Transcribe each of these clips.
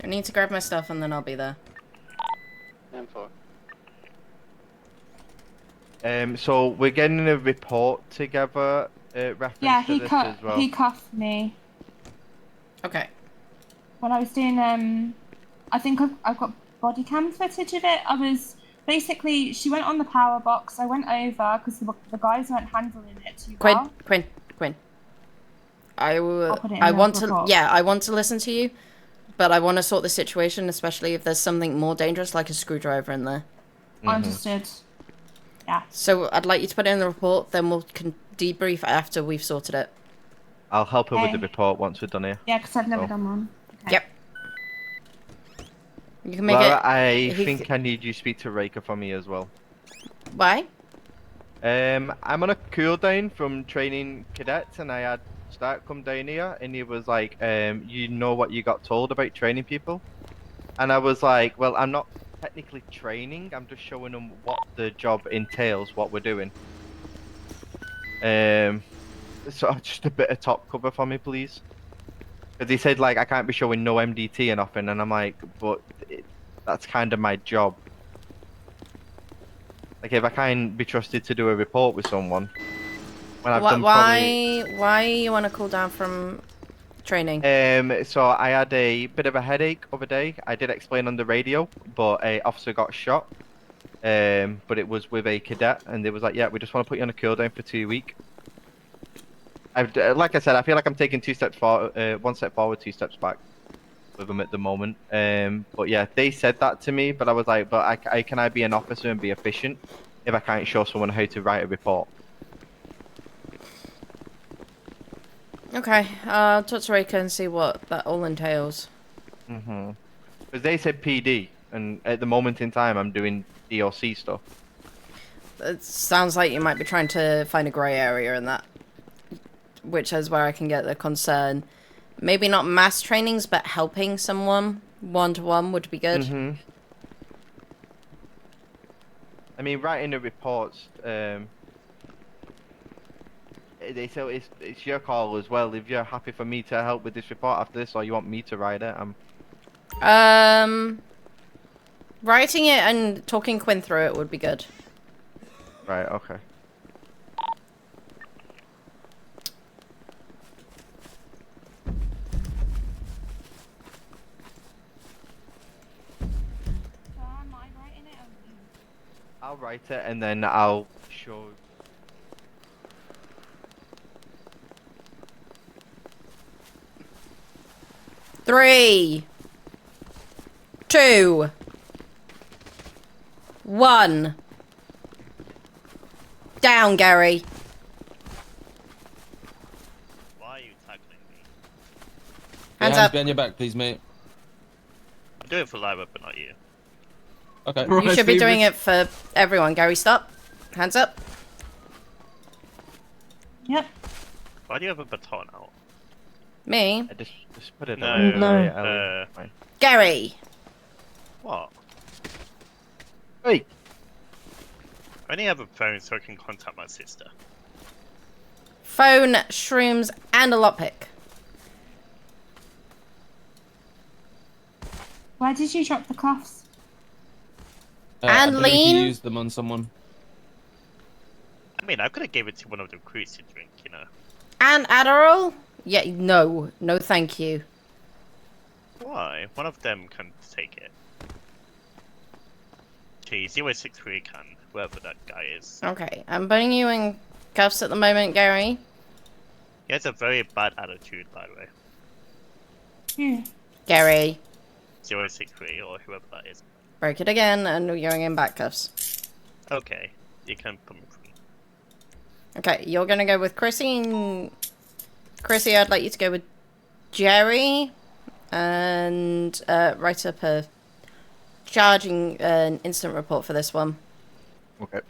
I need to grab my stuff and then I'll be there. M4. So we're getting a report together, reference Yeah, to this as well. he cuffed me Okay. when I was doing I think I've got body cam footage of it. I was basically she went on the power box. I went over because the guys weren't handling it too well. Quinn. I'll put it in I the want to, report. yeah, I want to listen to you, but I want to sort the situation, especially if there's something more dangerous like a screwdriver in there. Understood. Yeah. So I'd like you to put it in the report, then we'll debrief after we've sorted it. I'll help her with the Okay. report once we're done here. Yeah, because I've never Oh. done one. Okay. Yep. You can make Lara, it. I think I need you to speak to Reika for me as well. Why? I'm on a cooldown from training cadets, and I had Stark come down here, and he was like, you know what you got told about training people? And I was like, well, I'm not technically training, I'm just showing them what the job entails, what we're doing. So just a bit of top cover for me, please. Because he said, like, I can't be showing no MDT or nothing, and I'm like, but that's kind of my job. Like, if I can't be trusted to do a report with someone, when I've done probably... Why you want to cool down from training? So I had a bit of a headache other day. I did explain on the radio, but a officer got shot. But it was with a cadet, and they was like, yeah, we just want to put you on a cooldown for 2 weeks. Like I said, I feel like I'm taking 2 steps forward, 1 step forward, 2 steps back with them at the moment. But yeah, they said that to me, but I was like, but can I be an officer and be efficient if I can't show someone how to write a report? Okay, I'll talk to Reika and see what that all entails. Because they said PD, and at the moment in time, I'm doing DLC stuff. It sounds like you might be trying to find a grey area in that, which is where I can get the concern. Maybe not mass trainings, but helping someone one-to-one would be good. I mean, writing the reports, they say it's your call as well. If you're happy for me to help with this report after this, or you want me to write it, Writing it and talking Quinn through it would be good. Right, okay. Am I writing it or you? I'll write it and then I'll show. Three, 2, 1. Down, Gary. Why are you tackling me? Hands hands up. behind your back, please, mate. I'm doing it for Lyra, but not you. Okay. You should be doing it for everyone. Gary, stop. Hands up. Yep. Why do you have a baton out? Me. I just put it No, away. No. Ellie. Fine. Gary. What? Hey, I only have a phone so I can contact my sister. Phone, shrooms, and a lockpick. Where did you drop the cuffs? And I believe lean? he used them on someone. I mean, I could have gave it to one of the crews to drink, you know. And Adderall? Yeah, no. No, thank you. Why? One of them can take it. Gee, 063 can, whoever that guy is. Okay, I'm putting you in cuffs at the moment, Gary. He has a very bad attitude, by the way. Yeah. Gary. 063 or whoever that is. Break it again, and you're in back cuffs. Okay, you can put me free. Okay, you're gonna go with Chrissy. And... Chrissy, I'd like you to go with Jerry. And write up a charging an instant report for this one. okay.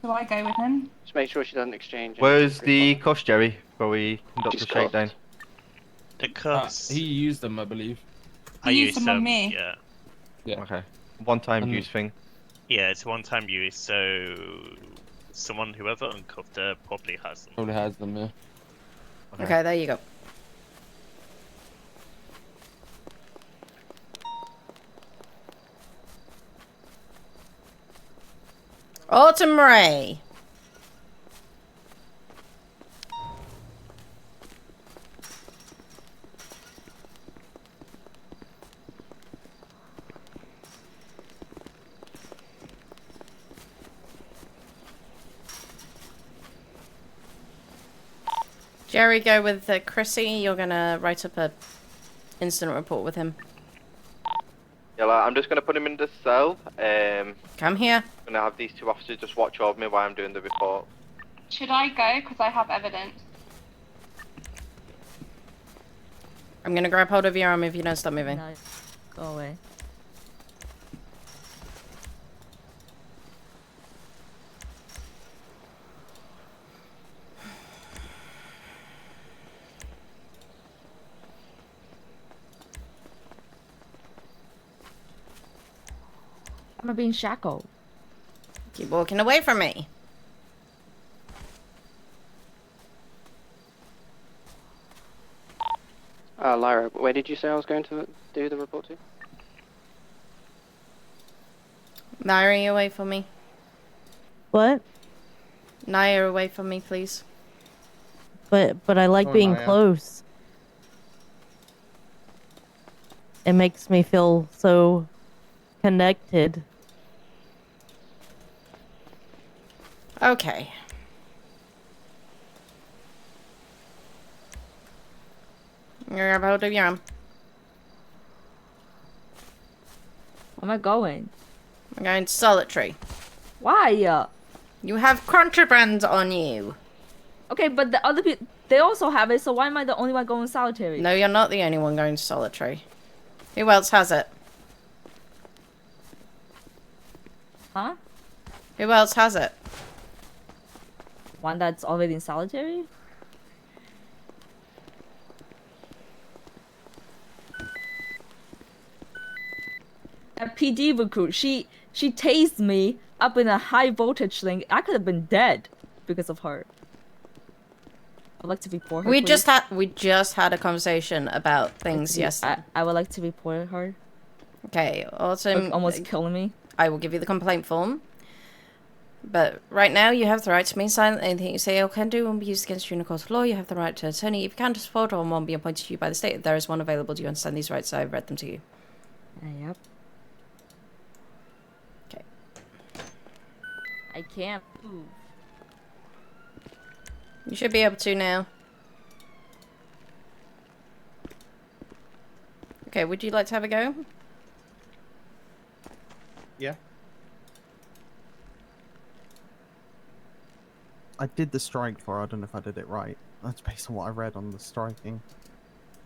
Do I go with him? Just make sure she doesn't exchange. Where's the cuss, Jerry, before we conduct She's the shakedown? The cuffs. He used them, I believe. I He used used them on them, me. yeah. Yeah. Okay. One-time And- use thing. Yeah, it's a one-time use, so someone, whoever uncuffed her, probably has them. Probably has them, yeah. Okay, there you go. Autumn Ray. Jerry, go with Chrissy. You're gonna write up a incident report with him. Yeah, like, I'm just gonna put him in the cell. Come here. Gonna have these two officers just watch over me while I'm doing the report. Should I go? Because I have evidence. I'm gonna grab hold of your arm if you don't stop moving. No, go away. I'm being shackled. Keep walking away from me. Lyra, where did you say I was going to do the report to? Naira, away from me. What? Naira, away from me, please. But I like Oh, being Naya. close. It makes me feel so connected. Okay. Grab hold of your arm. Where am I going? We're going solitary. Why? You have contraband on you. Okay, but the other people, they also have it, so why am I the only one going solitary? No, you're not the only one going solitary. Who else has it? Huh? Who else has it? One that's already in solitary? A PD recruit, she tased me up in a high voltage thing. I could have been dead because of her. I'd like to report her. We please. just had a conversation about things yesterday. I would like to report her. Okay, For Autumn, almost killing me. I will give you the complaint form. But right now, you have the right to remain silent. Anything you say or can do will be used against you in a court of law. You have the right to attorney if you can to support or one be appointed to you by the state. If there is one available, do you understand these rights? I've read them to you. Yep. Okay. I can't move. You should be able to now. Okay, would you like to have a go? Yeah. I did the strike for her. I don't know if I did it right. That's based on what I read on the striking.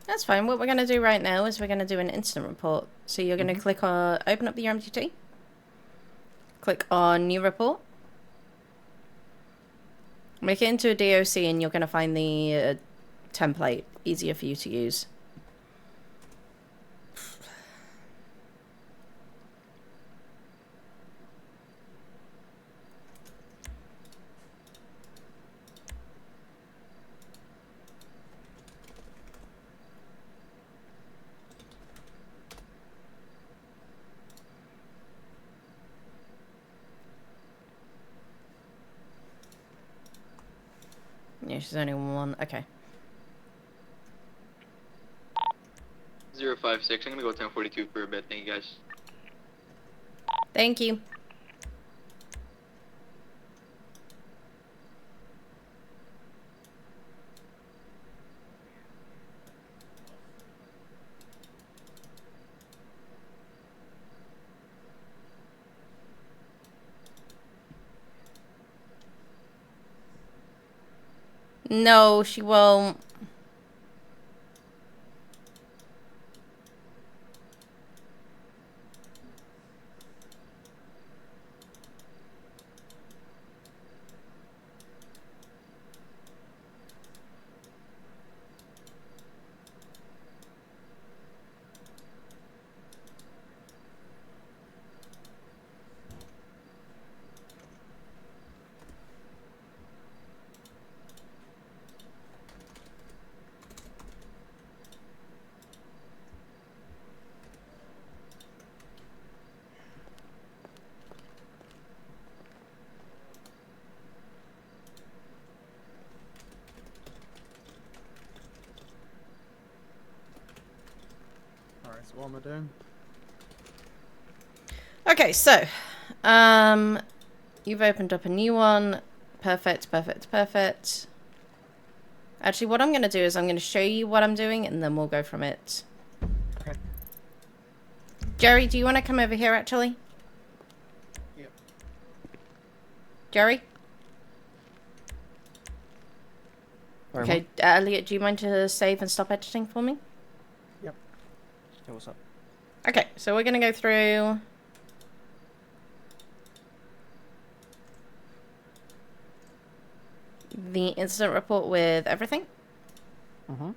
That's fine. What we're going to do right now is we're going to do an incident report. So you're going to click on, open up the MTT. Click on new report. Make it into a DOC and you're going to find the template easier for you to use. Yeah, she's only one. Okay. 056, I'm gonna go 1042 for a bit, thank you guys. Thank you. No, she won't. Alright, so what am I doing? Okay, so, you've opened up a new one. Perfect, perfect, perfect. Actually, what I'm going to do is I'm going to show you what I'm doing, and then we'll go from it. Okay. Jerry, do you want to come over here, actually? Yep. Jerry? Sorry, Okay, Elliot, do you mind to save and stop editing for me? Yeah, what's up? Okay, so we're going to go through... the incident report with everything. Mm-hmm.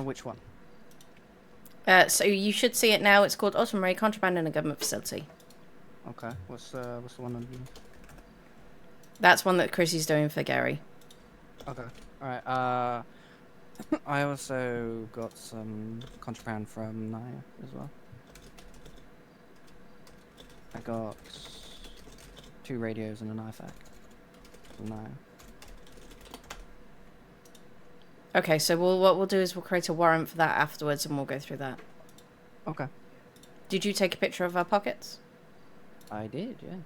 Which one? So you should see it now. It's called Autumn Ray Contraband in a Government Facility. Okay, what's the one on you? That's one that Chrissy's doing for Gary. Okay, alright, I also got some contraband from Naya as well. I got 2 radios and an IFAC from Naya. Okay, so what we'll do is we'll create a warrant for that afterwards, and we'll go through that. Okay. Did you take a picture of our pockets? I did, yeah.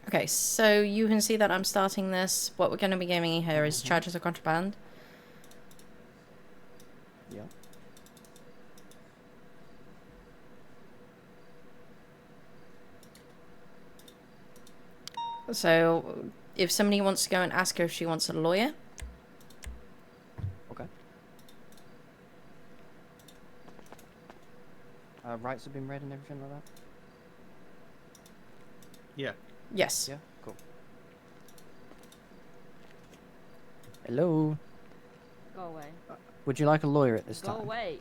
Okay, so you can see that I'm starting this. What we're going to be giving you here is charges of contraband. Yeah. So if somebody wants to go and ask her if she wants a lawyer. Okay. Rights have been read and everything like that? Yeah. Yes. Yeah, cool. Hello? Go away. Would you like a lawyer at this Go time? away.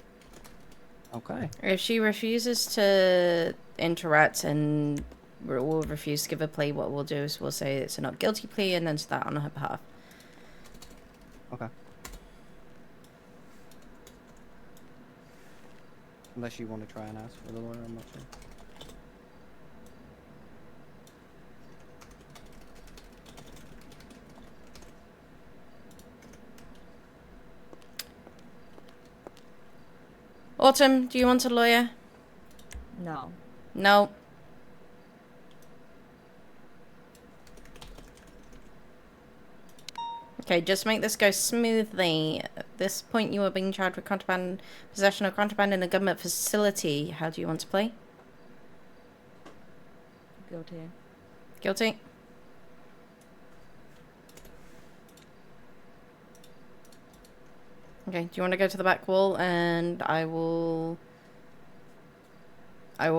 Okay. If she refuses to interact and will refuse to give a plea, what we'll do is we'll say it's a not guilty plea and then start on her behalf. Okay. Unless you want to try and ask for the lawyer, I'm not sure. Autumn, do you want a lawyer? No. No. Okay, just make this go smoothly. At this point, you are being charged with contraband, possession of contraband in a government facility. How do you want to play? Guilty. Guilty. Okay, do you want to go to the back wall and I will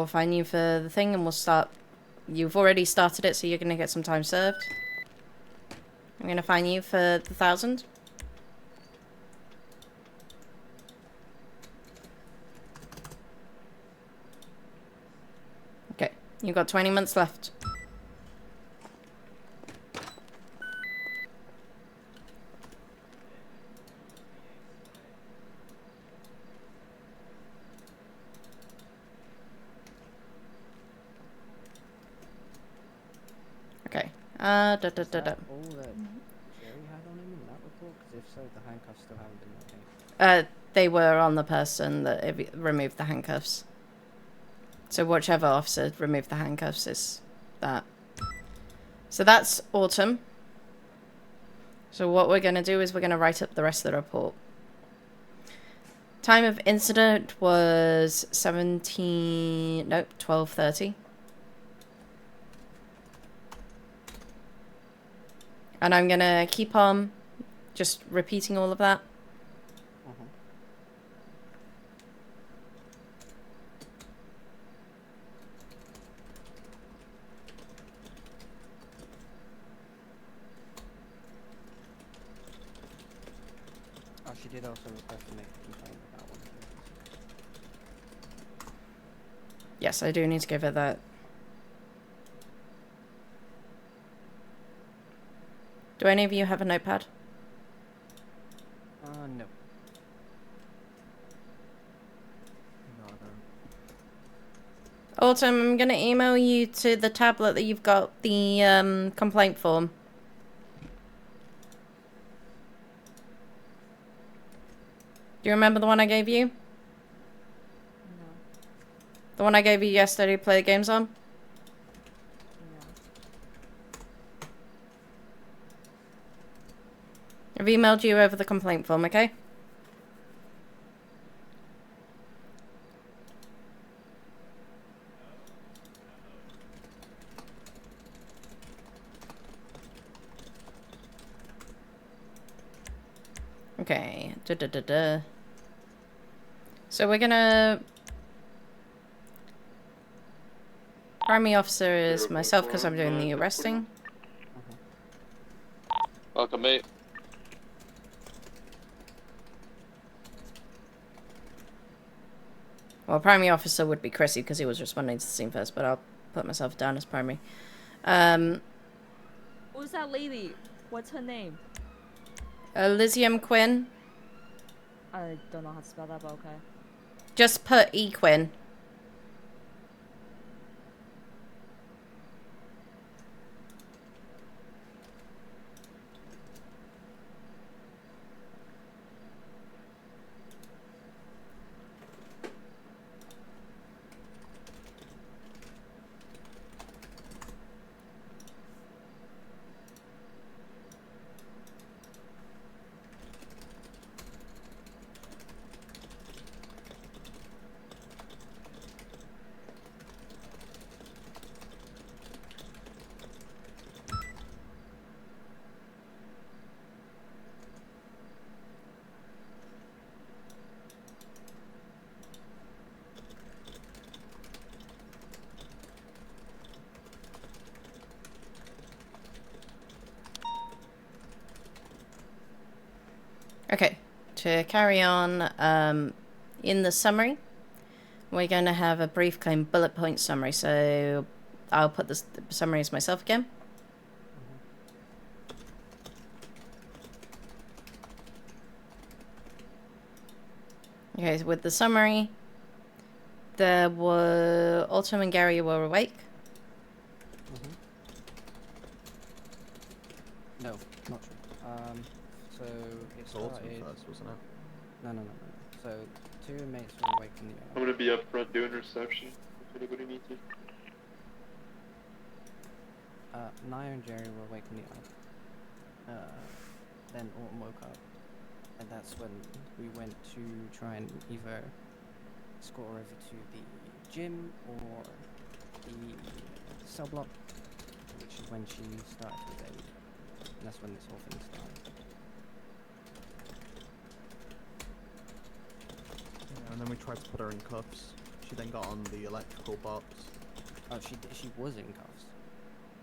fine you for the thing and we'll start. You've already started it, so you're going to get some time served. I'm going to fine you for the 1,000. Okay, you've got 20 months left. Okay. Is that all that Jerry had on him in that report? Because if so, the handcuffs still haven't been located. They were on the person that removed the handcuffs. So whichever officer removed the handcuffs is that. So that's Autumn. So what we're going to do is we're going to write up the rest of the report. Time of incident was 12:30. And I'm going to keep on just repeating all of that. she did also request to make a complaint about one of the Yes, I do need to give her that. Do any of you have a notepad? No. No, I don't. Autumn, I'm gonna email you to the tablet that you've got the complaint form. Do you remember the one I gave you? No. The one I gave you yesterday to play the games on? No. I've emailed you over the complaint form, okay? Okay. So we're gonna... Primary officer is myself because I'm doing the arresting. Welcome, mate. Well, primary officer would be Chrissy because he was responding to the scene first, but I'll put myself down as primary. Who's that lady? What's her name? Elysium Quinn. I don't know how to spell that, but okay. Just put E Quinn. Okay, to carry on, in the summary, we're going to have a brief claim bullet point summary. So I'll put the summary as myself again. Okay, so with the summary, there were Autumn and Gary were awake. No, not true. So it It's Autumn started. first, wasn't it? No. So two inmates were awake in the yard. I'm gonna be up front doing reception if anybody needs it. Naya and Jerry were awake in the yard. Then Autumn woke up, and that's when we went to try and either escort her over to the gym or the cell block, which is when she started with Aid. And that's when this whole thing started. Yeah, and then we tried to put her in cuffs. She then got on the electrical box. Oh, she was in cuffs,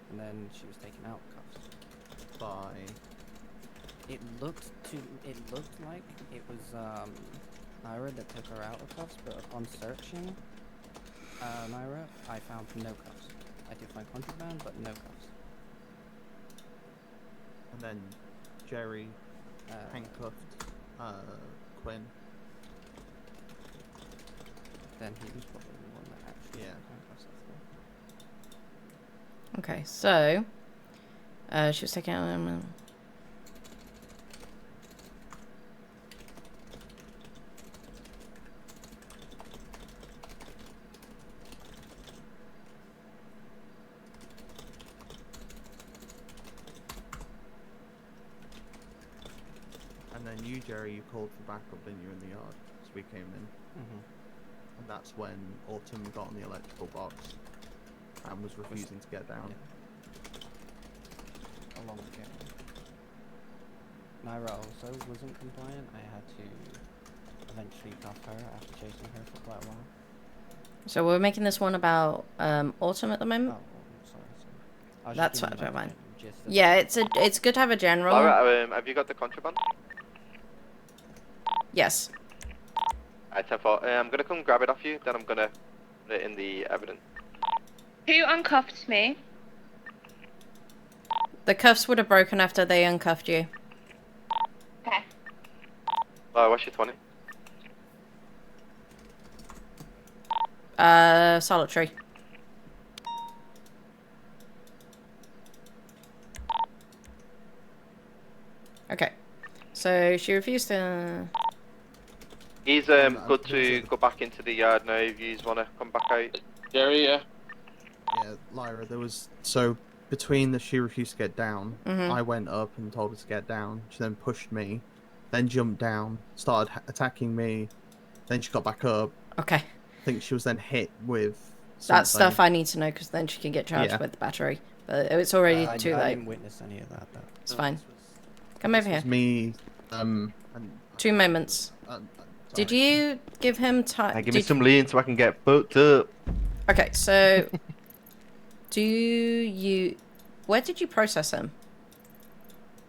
and then she was taken out of cuffs. By... It looked like it was Naira that took her out of cuffs, but upon searching Naira, I found no cuffs. I did find contraband, but no cuffs. And then Jerry handcuffed Quinn. Then he was probably the one that actually Yeah. handcuffs us. Okay, so she was taking out. And then you, Jerry, you called for backup, didn't you, in the yard? So we came in. And that's when Autumn got on the electrical box and was refusing to get down. Along with Jerry. Naira also wasn't compliant. I had to eventually cuff her after chasing her for quite a while. So we're making this one about Autumn at the Oh, moment. sorry. I was just That's giving you, fine. like, the gist of Yeah, it's good to have a general. Lara, have you got the contraband? Yes. Alright, 10-4. I'm gonna come grab it off you, then I'm gonna put it in the evidence. Who uncuffed me? The cuffs would have broken after they uncuffed you. Okay. Oh, what's your 20? Solitary. Okay. So she refused to... He's good to go back into the yard now if you want to come back out. Jerry, yeah. Yeah, Lyra, there was... So, between the she refused to get down, Mhm. I went up and told her to get down. She then pushed me, then jumped down, started attacking me, then she got back up. Okay. I think she was then hit with That's something. stuff I need to know because then she can get charged Yeah. with the battery. But it's already too I late. didn't witness any of that. Though. It's fine. Come over This here. was me, and... 2 moments. Did sorry. you give him time? Give me some lean so I can get booked up. Okay, so do you? Where did you process him?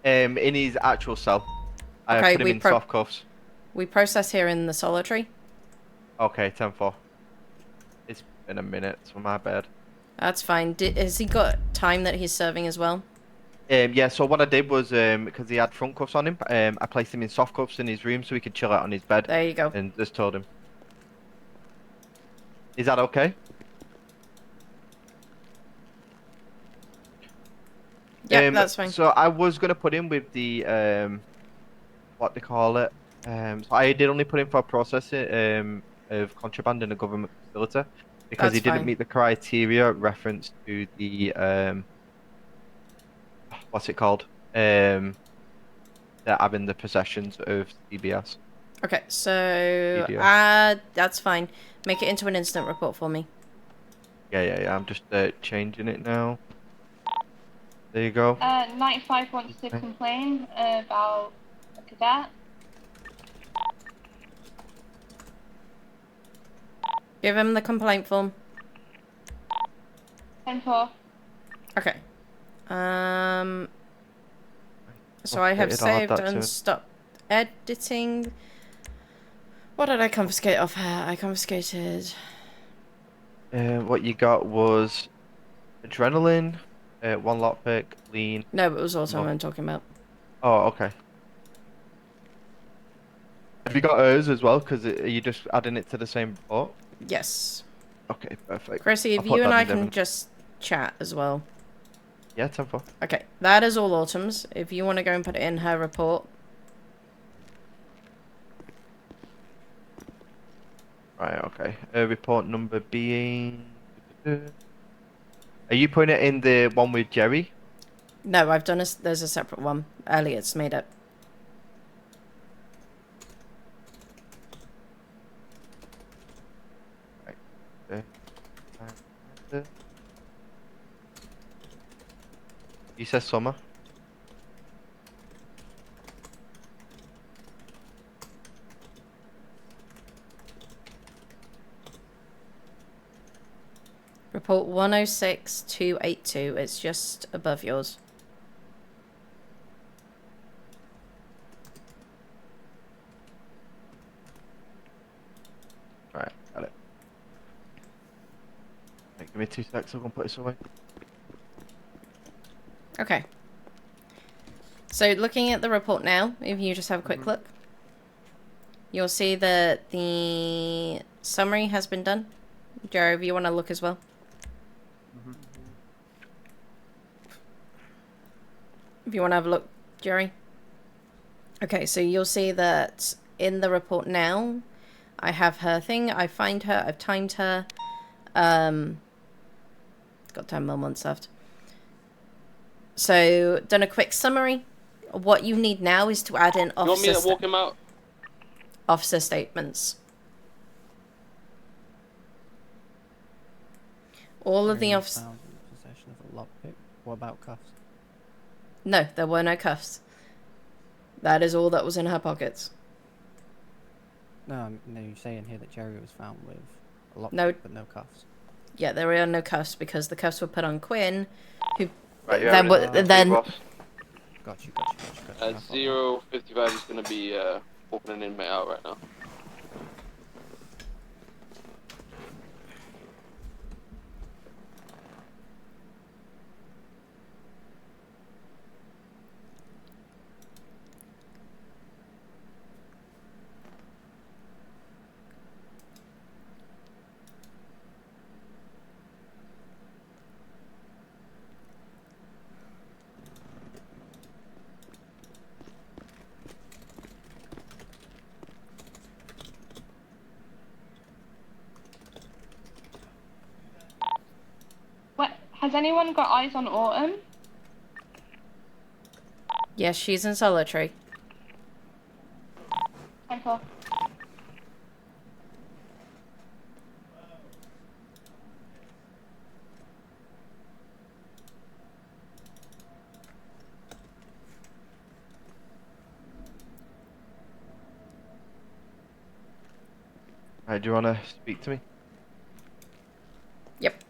In his actual cell. I Okay, put him we in soft cuffs. We process here in the solitary. Okay, 10-4. It's been a minute, so my bad. That's fine. Has he got time that he's serving as well? Yeah, so what I did was, because he had front cuffs on him, I placed him in soft cuffs in his room so he could chill out on his bed. There you go. And just told him. Is that okay? Yeah, that's fine. So I was going to put him with the, what they call it. So I did only put him for processing of contraband in a government facility. Because That's he didn't fine. meet the criteria referenced to the, what's it called? They're having the possessions of CBS. Okay, so Video. that's fine. Make it into an incident report for me. Yeah. I'm just changing it now. There you go. 95 wants to complain about a cadet. Give him the complaint form. 10-4. Okay. So I have Updated, I'll add saved that to and it. stopped editing. What did I confiscate off her? I confiscated. What you got was adrenaline, 1 lockpick, lean. No, it was also Mo- what I'm talking about. Oh, okay. Have you got hers as well? Because are you just adding it to the same report? Yes. Okay, perfect. Chrissy, if I'll put you and that I in can Devon. just chat as well. Yeah, 10-4. Okay, that is all Autumn's. If you want to go and put it in her report. Right, okay. Report number being... Are you putting it in the one with Jerry? No, I've done there's a separate one. Elliot's made it. You said summer? Report 106282. It's just above yours. Right, got it. Right, give me 2 seconds, I'm gonna put this away. Okay. So looking at the report now, if you just have a quick look, you'll see that the summary has been done. Jerry, if you want to look as well. If you want to have a look, Jerry. Okay, so you'll see that in the report now, I have her thing, I find her, I've timed her. Got 10 more months left. So, done a quick summary. What you need now is to add in You want me to officer, walk him out? officer statements. All of the Jerry was officers... found in possession of a lockpick. What about cuffs? No, there were no cuffs. That is all that was in her pockets. No, you say in here that Jerry was found with a lockpick No. but no cuffs. Yeah, there are no cuffs because the cuffs were put on Quinn, who Right, then yeah, then Got you. 055 is gonna be walking an inmate out right now. What, has anyone got eyes on Autumn? Yes, she's in solitary. Okay. Alright, do you want to speak to me? Yep.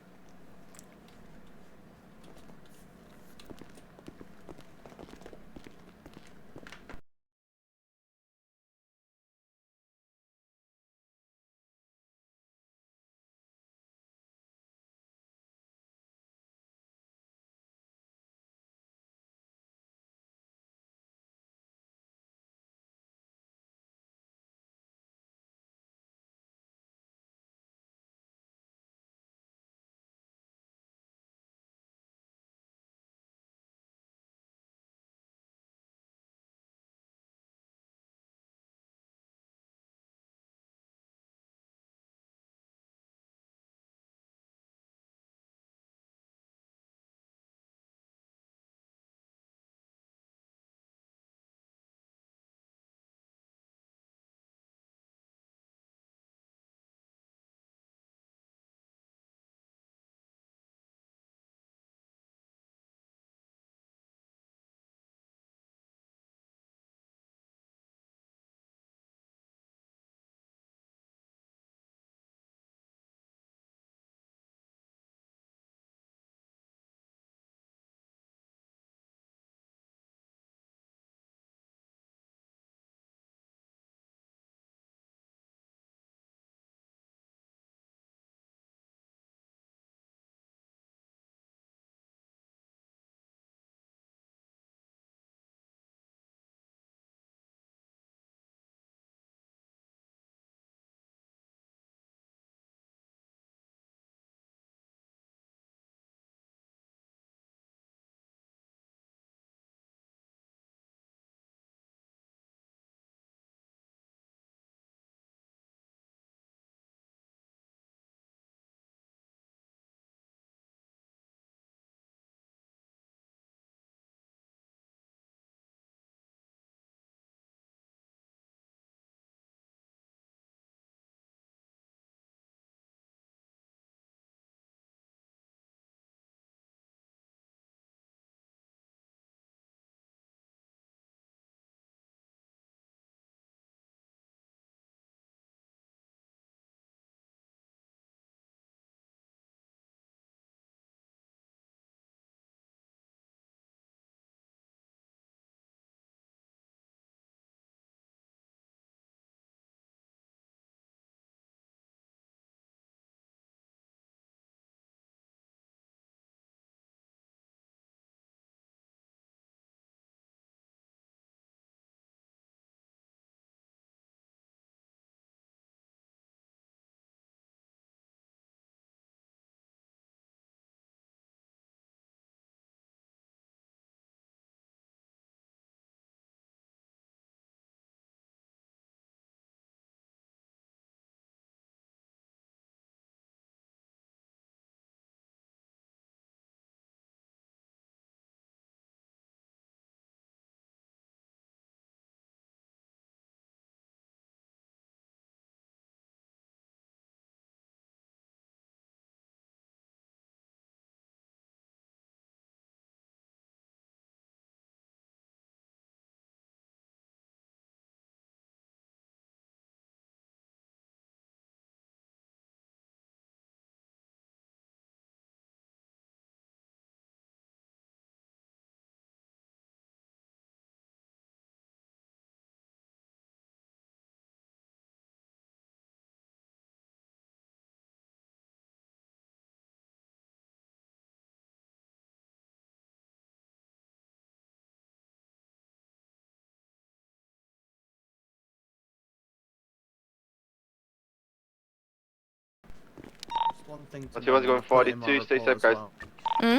thing to What's your one's know, going and I put it in my 42, stay report safe, as guys. well.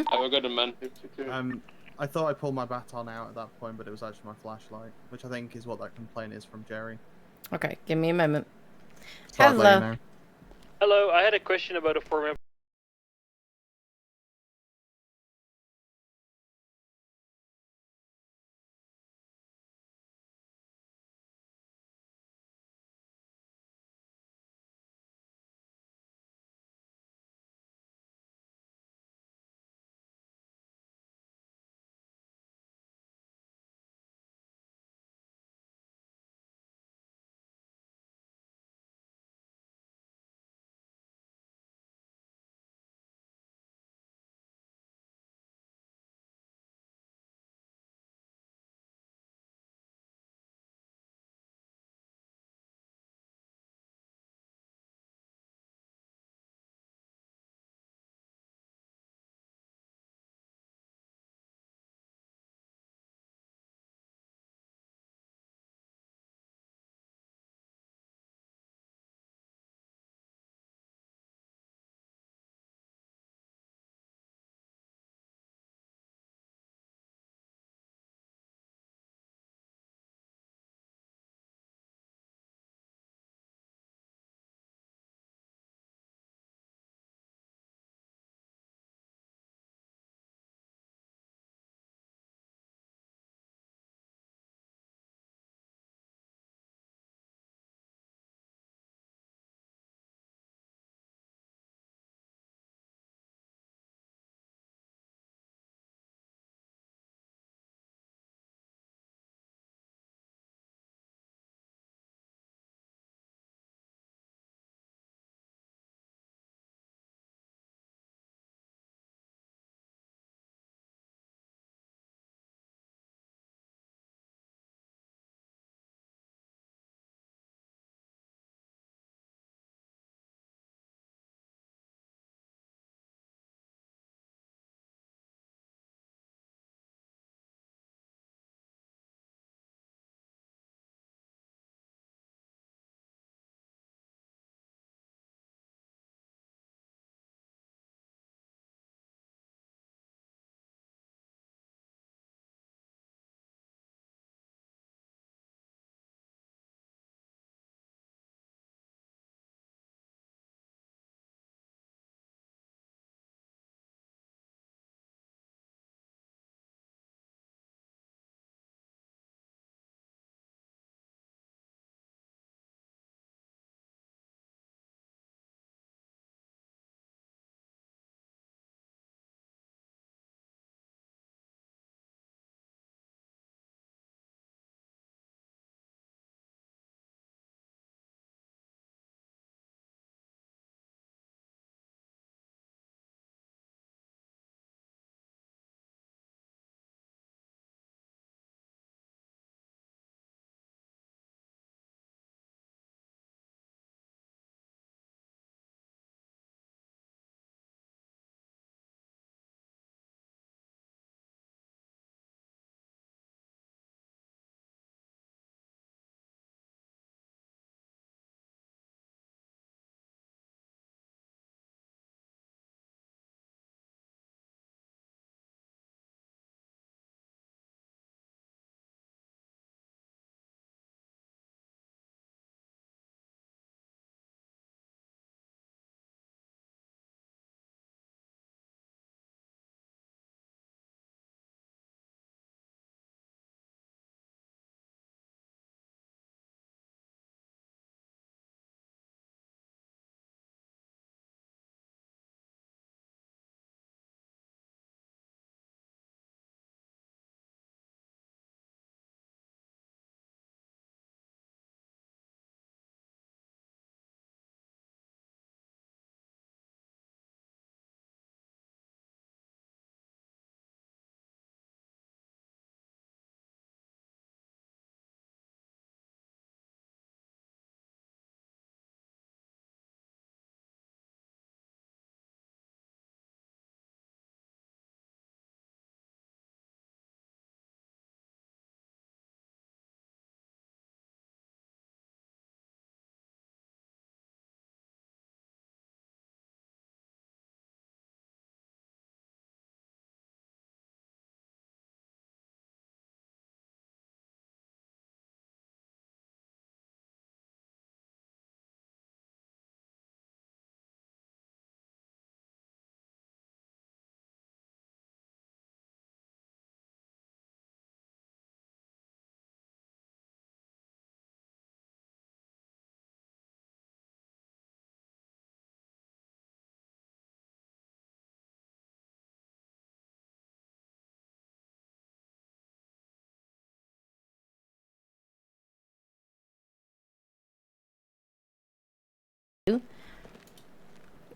I got a man 52. I thought I pulled my baton out at that point, but it was actually my flashlight, which I think is what that complaint is from Jerry. Okay, give me a moment. So I'd let you Hello. know. Hello, I had a question about a four-man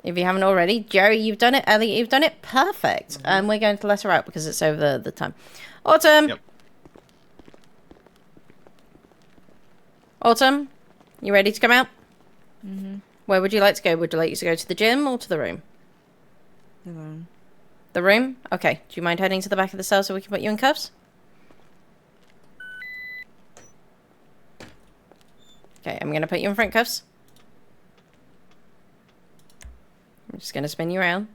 if you haven't already. Jerry, you've done it. Elliot, you've done it. Perfect. And we're going to let her out because it's over the time. Autumn. Yep. Autumn, you ready to come out? Mm-hmm. Where would you like to go? Would you like to go to the gym or to the room? The room. The room? Okay. Do you mind heading to the back of the cell so we can put you in cuffs? Okay, I'm going to put you in front cuffs. I'm just going to spin you around.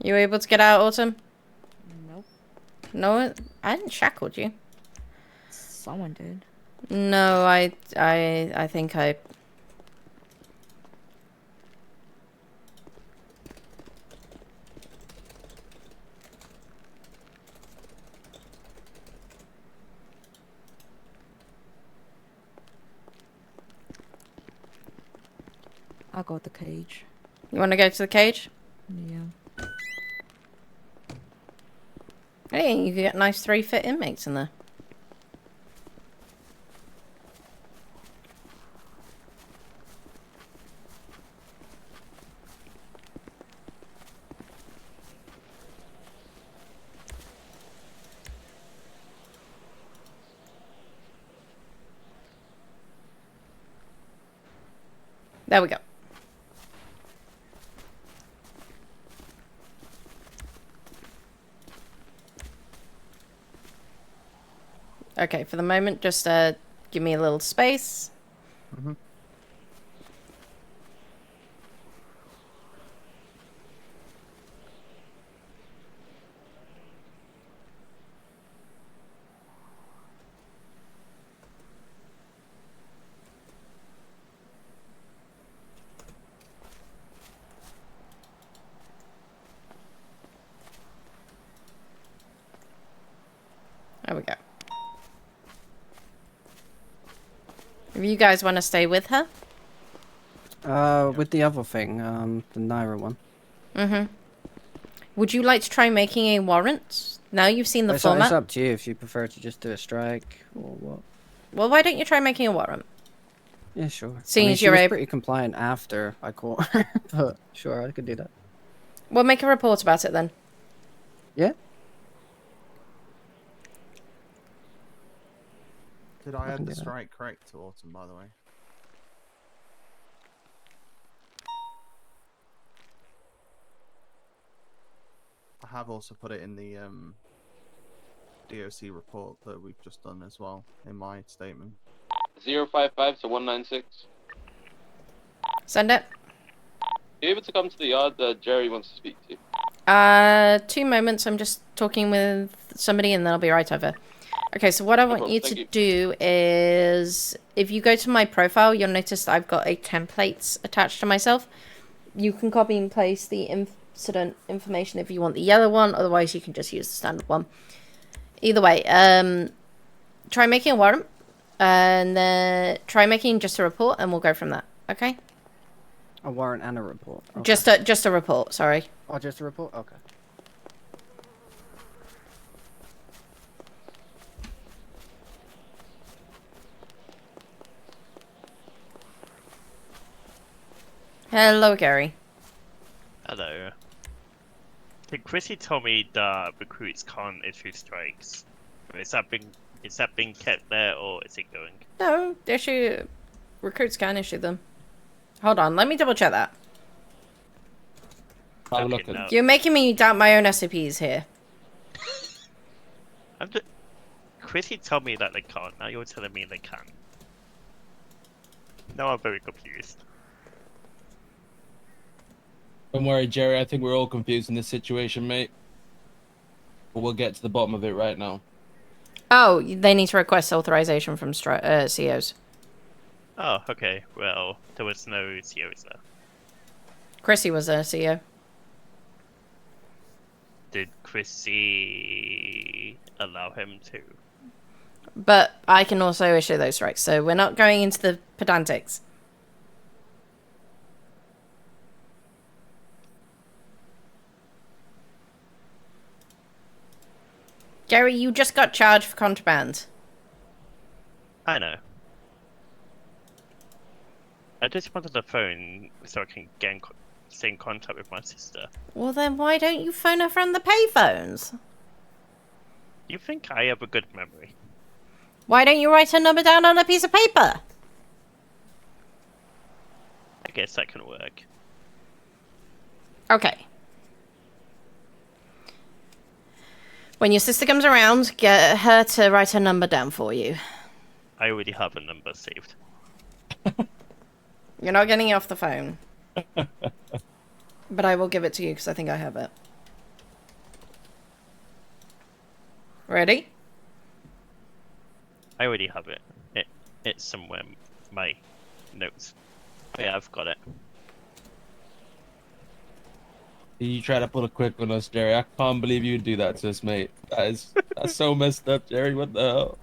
You able to get out, Autumn? Nope. No, I didn't shackle you. Someone did. No, I think I... I'll go with the cage. You want to go to the cage? Yeah. Hey, you can get nice 3 fit inmates in there. There we go. Okay, for the moment, just give me a little space. Mm-hmm. There we go. If you guys want to stay with her. With the other thing, the Naira one. Mm-hmm. Would you like to try making a warrant? Now you've seen the It's format. up to you if you prefer to just do a strike or what. Well, why don't you try making a warrant? Yeah, sure. Seeing as she you're was able... pretty compliant after I caught her, but sure, I could do that. Well, make a report about it then. Yeah? Did I add can the do that. strike correct to Autumn, by the way? I have also put it in the DOC report that we've just done as well, in my statement. 055 to 196. Send it. You able to come to the yard? Jerry wants to speak to you. 2 moments. I'm just talking with somebody and then I'll be right over. Okay, so what I want you to do is, if you go to my profile, you'll notice that I've got a template attached to myself. You can copy and paste the incident information if you want the yellow one, otherwise you can just use the standard one. Either way, try making a warrant, and then try making just a report, and we'll go from that, okay? A warrant and a report. Okay. Just a report, sorry. Oh, just a report? Okay. Hello, Gary. Hello. Okay, Chrissy told me that recruits can't issue strikes. Is that being kept there, or is it going? No, recruits can issue them. Hold on, let me double check that. Okay, no. You're making me doubt my own SCPs here. Chrissy told me that they can't. Now you're telling me they can. Now I'm very confused. Don't worry, Jerry. I think we're all confused in this situation, mate. But we'll get to the bottom of it right now. Oh, they need to request authorization from COs. Oh, okay. Well, there was no COs there. Chrissy was a CO. Did Chrissy allow him to? But I can also issue those strikes, so we're not going into the pedantics. Gary, you just got charged for contraband. I know. I just wanted a phone so I can stay in contact with my sister. Well, then why don't you phone her from the payphones? You think I have a good memory? Why don't you write her number down on a piece of paper? I guess that can work. Okay. When your sister comes around, get her to write her number down for you. I already have a number saved. You're not getting it off the phone. But I will give it to you because I think I have it. Ready? I already have it. It's somewhere in my notes. Oh, yeah, I've got it. You try to pull a quick on us, Jerry. I can't believe you'd do that to us, mate. That's so messed up, Jerry. What the hell?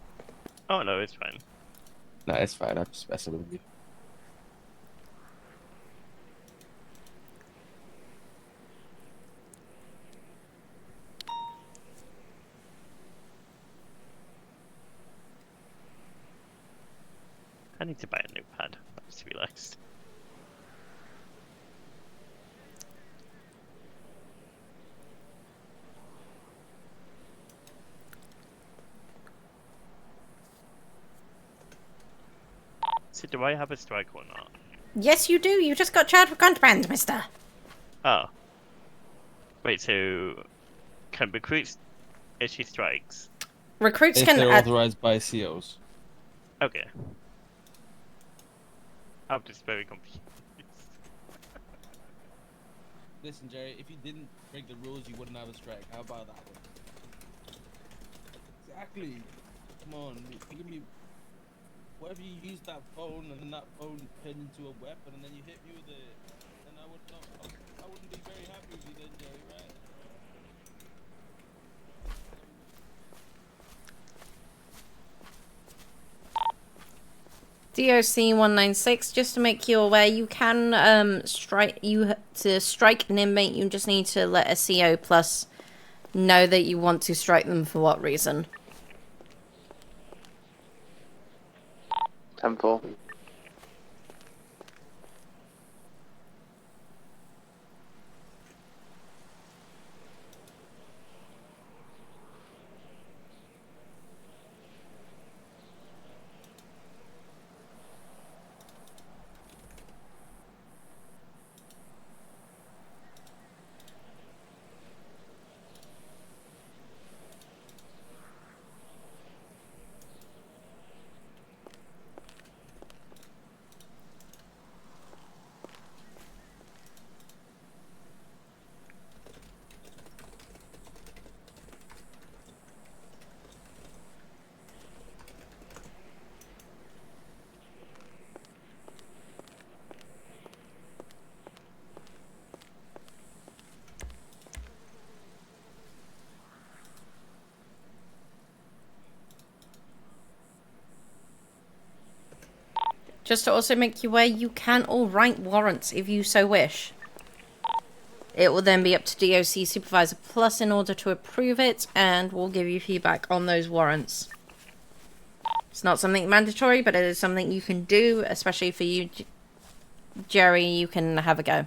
Oh no, it's fine. Nah, it's fine. I'm just messing with you. I need to buy a new pad. I just realized. So do I have a strike or not? Yes, you do. You just got charged with contraband, mister. Oh. Wait, so can recruits issue strikes? Recruits If can they're add... authorized by COs. Okay. I'm just very confused. Listen, Jerry, if you didn't break the rules, you wouldn't have a strike. How about that one? Exactly. Come on, give me... What if you use that phone and then that phone turned into a weapon and then you hit me with it? Then I wouldn't be very happy with you then, Jerry, right? DOC 196, just to make you aware, you can strike an inmate, you just need to let a CO plus know that you want to strike them for what reason. 10-4. Just to also make you aware, you can all write warrants if you so wish. It will then be up to DOC Supervisor Plus in order to approve it, and we'll give you feedback on those warrants. It's not something mandatory, but it is something you can do, especially for you, Jerry. You can have a go.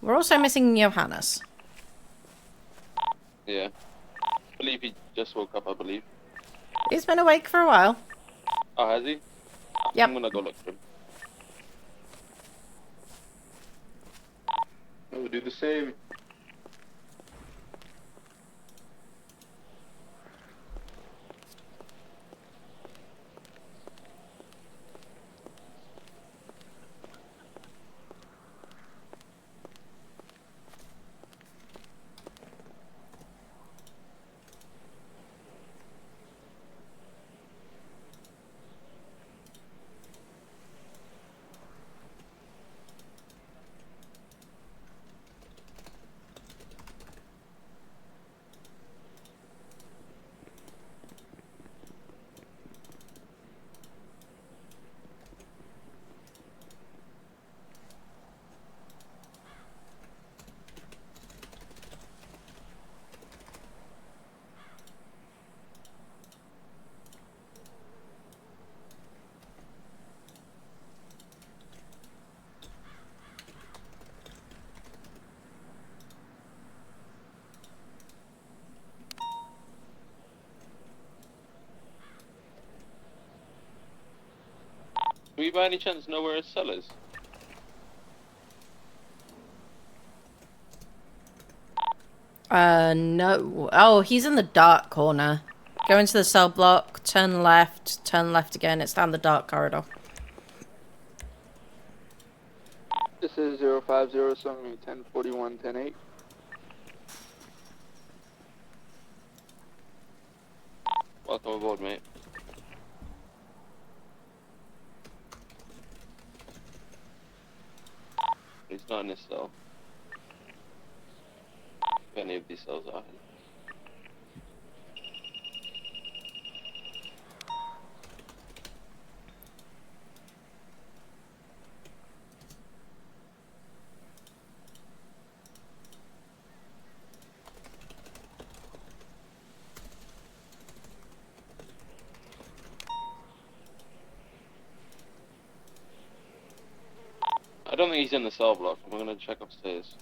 We're also missing Johannes. Yeah. I believe he just woke up, I believe. He's been awake for a while. Oh, has he? Yep. I'm gonna go look for him. I will do the same. you by any chance know where his cell is? No. Oh, he's in the dark corner. Go into the cell block, turn left again. It's down the dark corridor. This is 050, showing me 1041, 108. Welcome aboard, mate. He's not in his cell. If any of these cells are. I don't think he's in the cell block. I'm gonna check upstairs.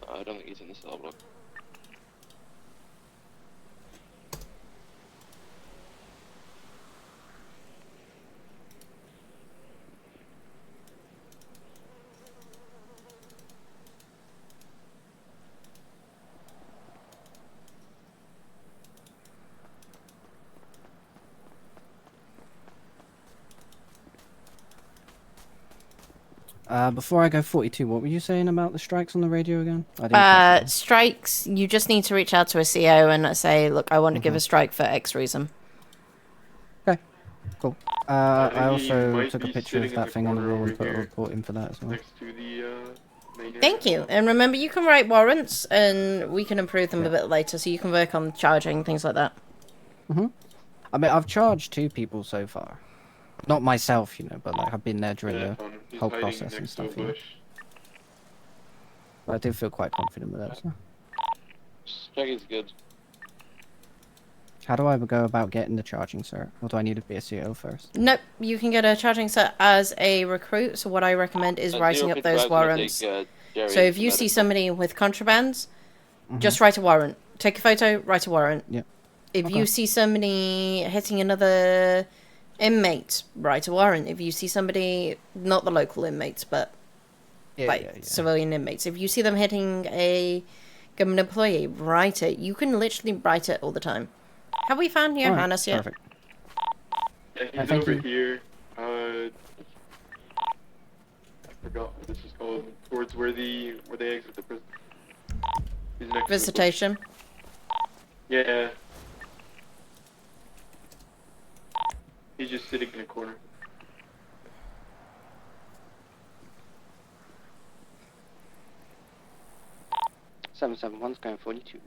I don't think he's in the cell block. Before I go 42, what were you saying about the strikes on the radio again? I didn't catch that. Strikes, you just need to reach out to a CO and say, look, I want to give a strike for X reason. Okay, cool. I also took a picture of that thing on the wall and put a report in for that as well. Thank you. And remember, you can write warrants and we can improve them a bit later, so you can work on charging, things like that. I mean, I've charged 2 people so far. Not myself, you know, but like I've been there during the whole process and stuff. You know. But I do feel quite confident with that. So. Strike is good. How do I go about getting the charging cert? Or do I need to be a CO first? Nope, you can get a charging cert as a recruit, so what I recommend is writing up those warrants. So if you see somebody with contrabands, just write a warrant. Take a photo, write a warrant. Yeah. If you see somebody hitting another inmate, write a warrant. If you see somebody, not the local inmates, but civilian inmates, if you see them hitting a government employee, write it. You can literally write it all the time. Have we found Johannes yet? Perfect. Yeah, he's over here. I forgot what this is called. Towards where they exit the prison. He's next to the Visitation. Yeah. He's just sitting in a corner. "771's going 42.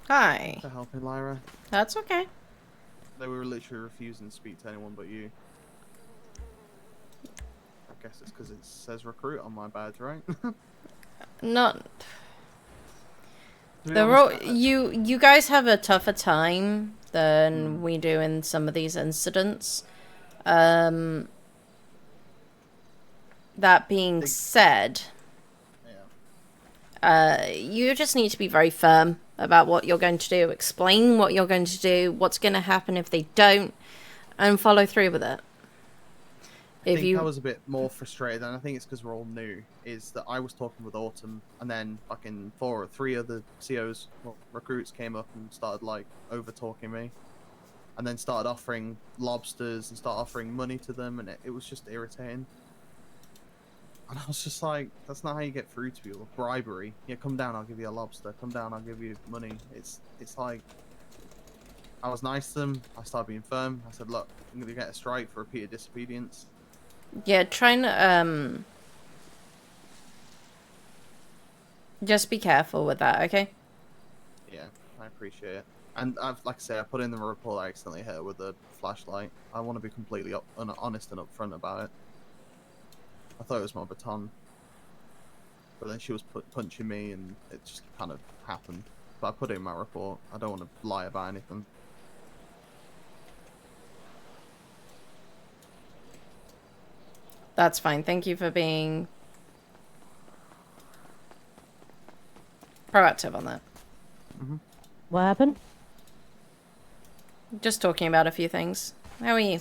Hi. For helping Lyra. That's okay. They were literally refusing to speak to anyone but you. I guess it's because it says recruit on my badge, right? Not. To be The honest, you guys have a tougher time than we do in some of these incidents. That being said, you just need to be very firm about what you're going to do. Explain what you're going to do, what's going to happen if they don't, and follow through with it. I think I was a bit more frustrated, and I think it's because we're all new, is that I was talking with Autumn, and then fucking 4 or 3 other COs, well, recruits came up and started, like, over-talking me. And then started offering lobsters and started offering money to them, and it was just irritating. And I was just like, that's not how you get through to people. Bribery. Yeah, come down, I'll give you a lobster. Come down, I'll give you money. It's like... I was nice to them, I started being firm. I said, look, I'm going to get a strike for repeated disobedience. Yeah, try and, just be careful with that, okay? Yeah, I appreciate it. And like I say, I put in the report I accidentally hit her with a flashlight. I want to be completely honest and upfront about it. I thought it was my baton. But then she was punching me and it just kind of happened. But I put it in my report. I don't want to lie about anything. That's fine. Thank you for being proactive on that. What happened? Just talking about a few things. How are you?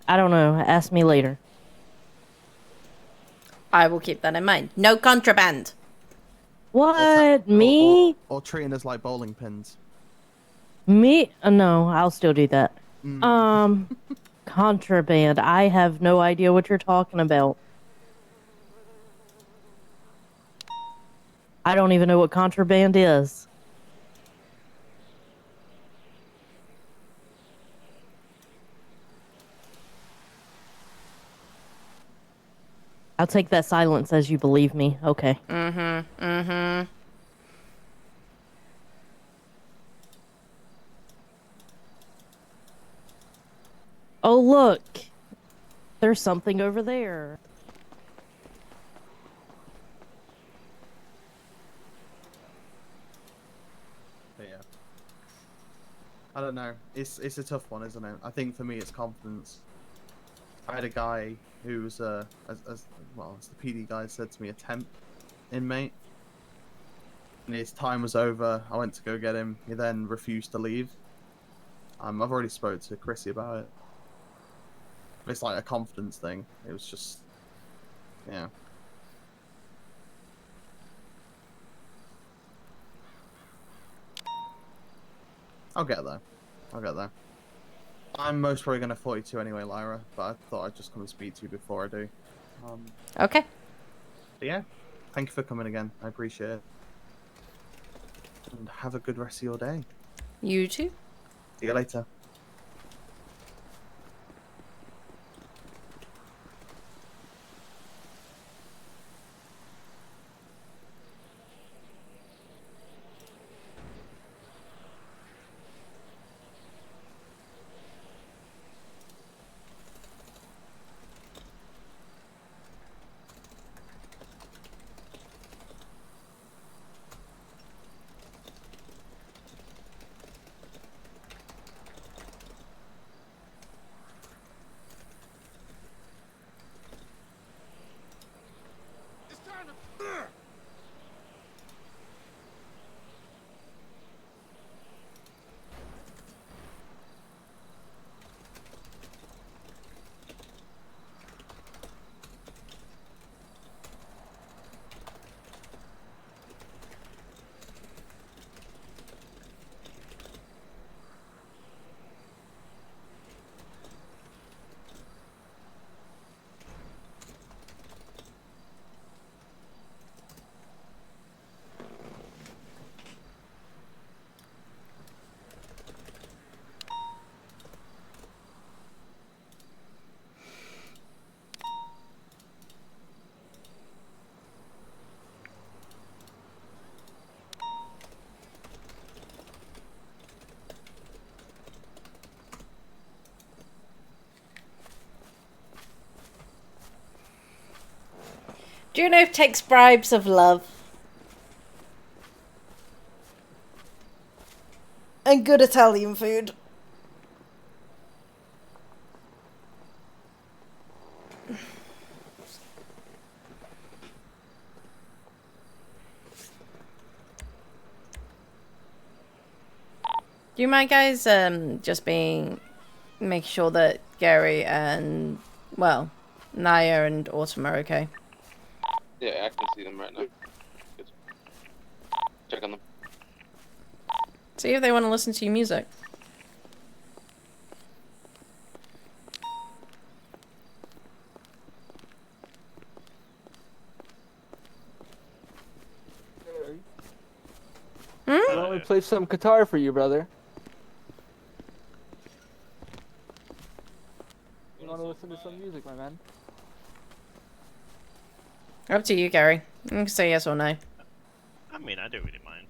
I don't know. Ask me later. I will keep that in mind. No contraband. What? Me? Or treating us like bowling pins. Me? No, I'll still do that. Contraband. I have no idea what you're talking about. I don't even know what contraband is. I'll take that silence as you believe me. Okay. Oh, look. There's something over there. But yeah. I don't know. It's a tough one, isn't it? I think for me it's confidence. I had a guy who was as the PD guy said to me, a temp inmate. And his time was over. I went to go get him. He then refused to leave. I've already spoke to Chrissy about it. It's like a confidence thing. It was just, yeah. I'll get there. I'll get there. I'm most probably going to 42 anyway, Lyra, but I thought I'd just come and speak to you before I do. Okay. But yeah, thank you for coming again. I appreciate it. And have a good rest of your day. You too. See you later. Juno takes bribes of love. And good Italian food. Do you mind, guys, just make sure that Gary and, well, Naya and Autumn are okay? Yeah, I can see them right now. Good. Check on them. See if they want to listen to your music. Let me play some guitar for you, brother. You want to listen to some music, my man? Up to you, Gary. You can say yes or no. I mean, I don't really mind.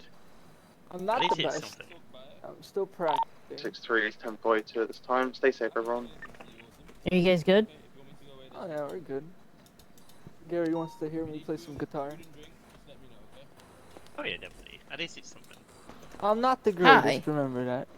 I'm not At least the it's best. something. I'm still practicing. 6-3, 10-42 at this time. Stay safe, everyone. Are you guys good? Oh yeah, we're good. Gary wants to hear me play some guitar. Oh yeah, definitely. At least it's something. I'm not the Hi. greatest, remember that.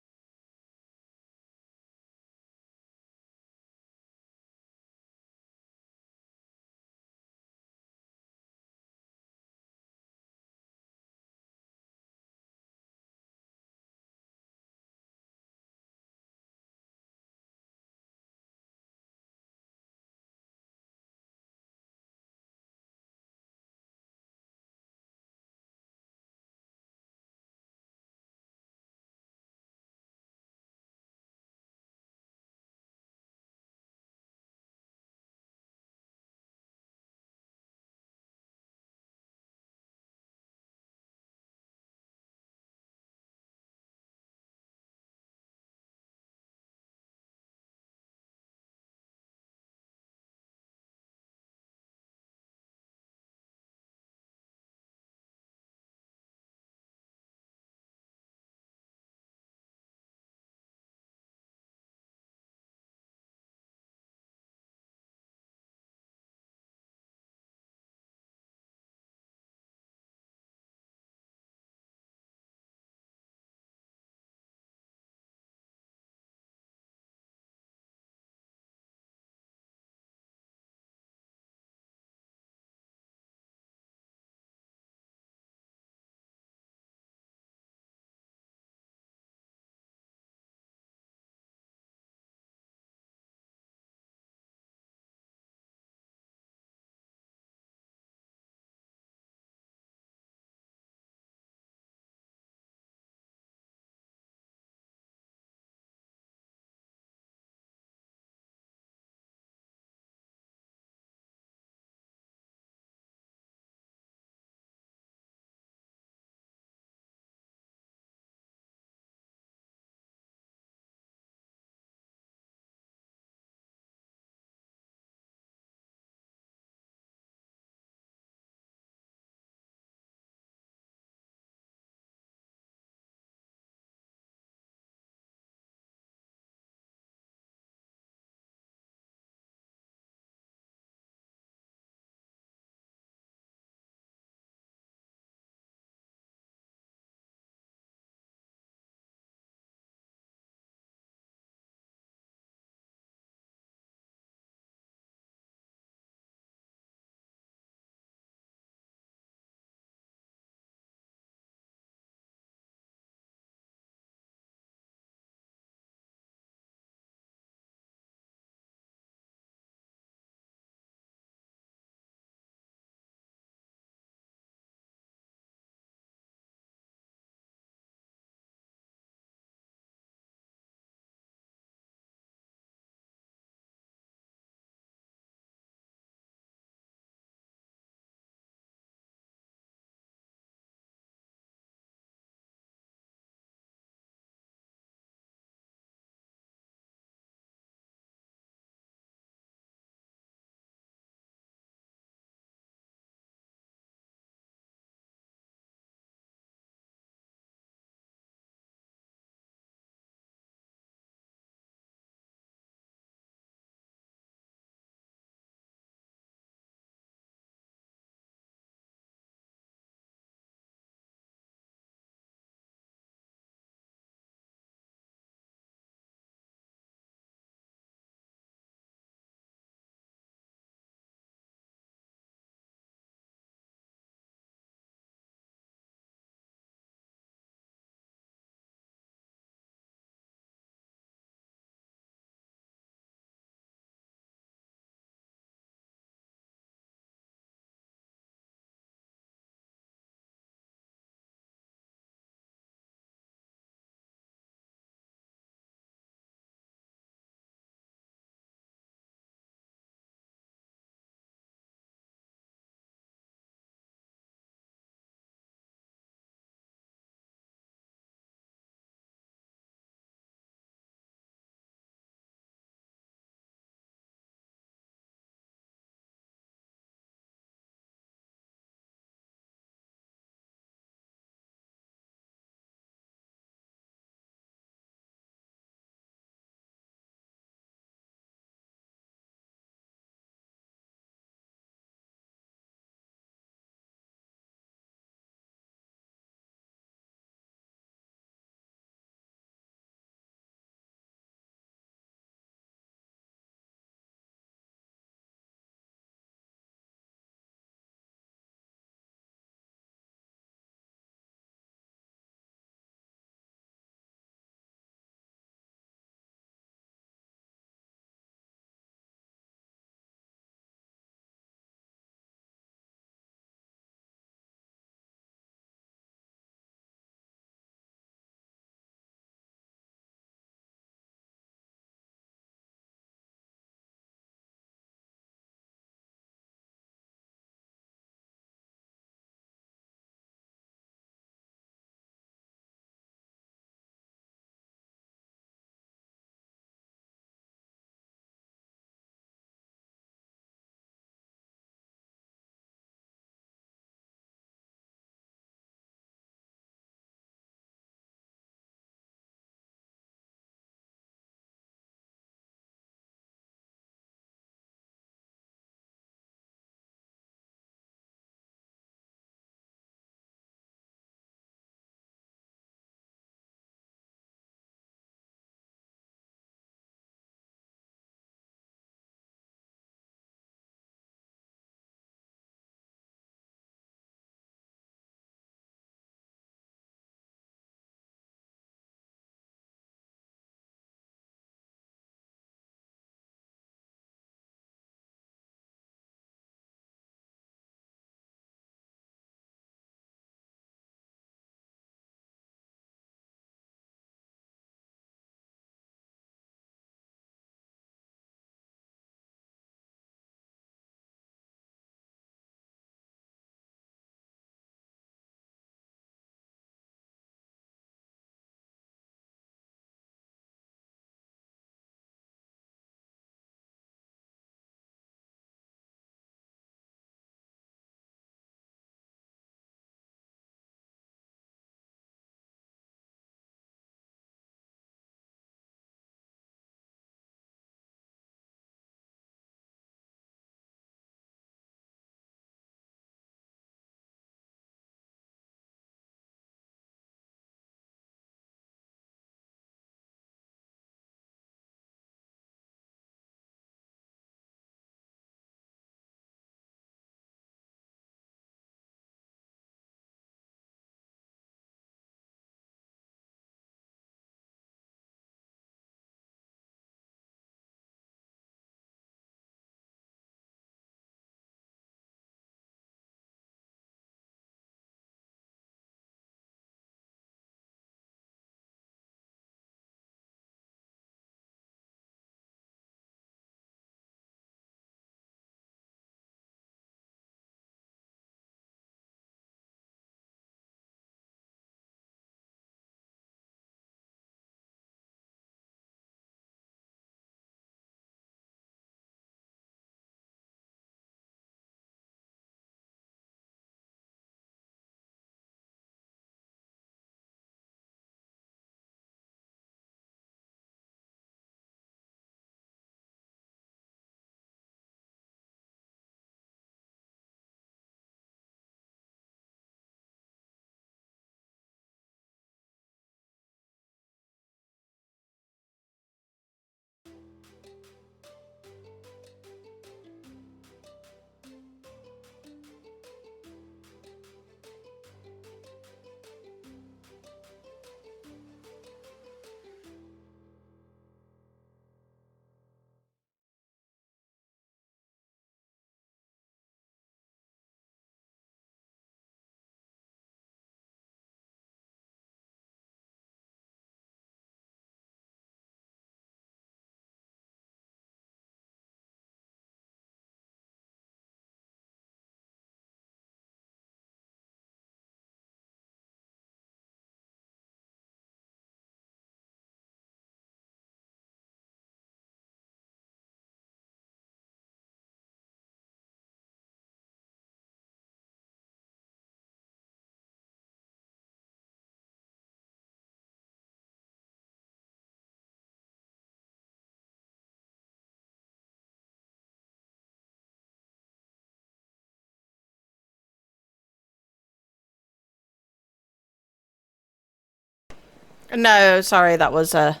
No, sorry, that was that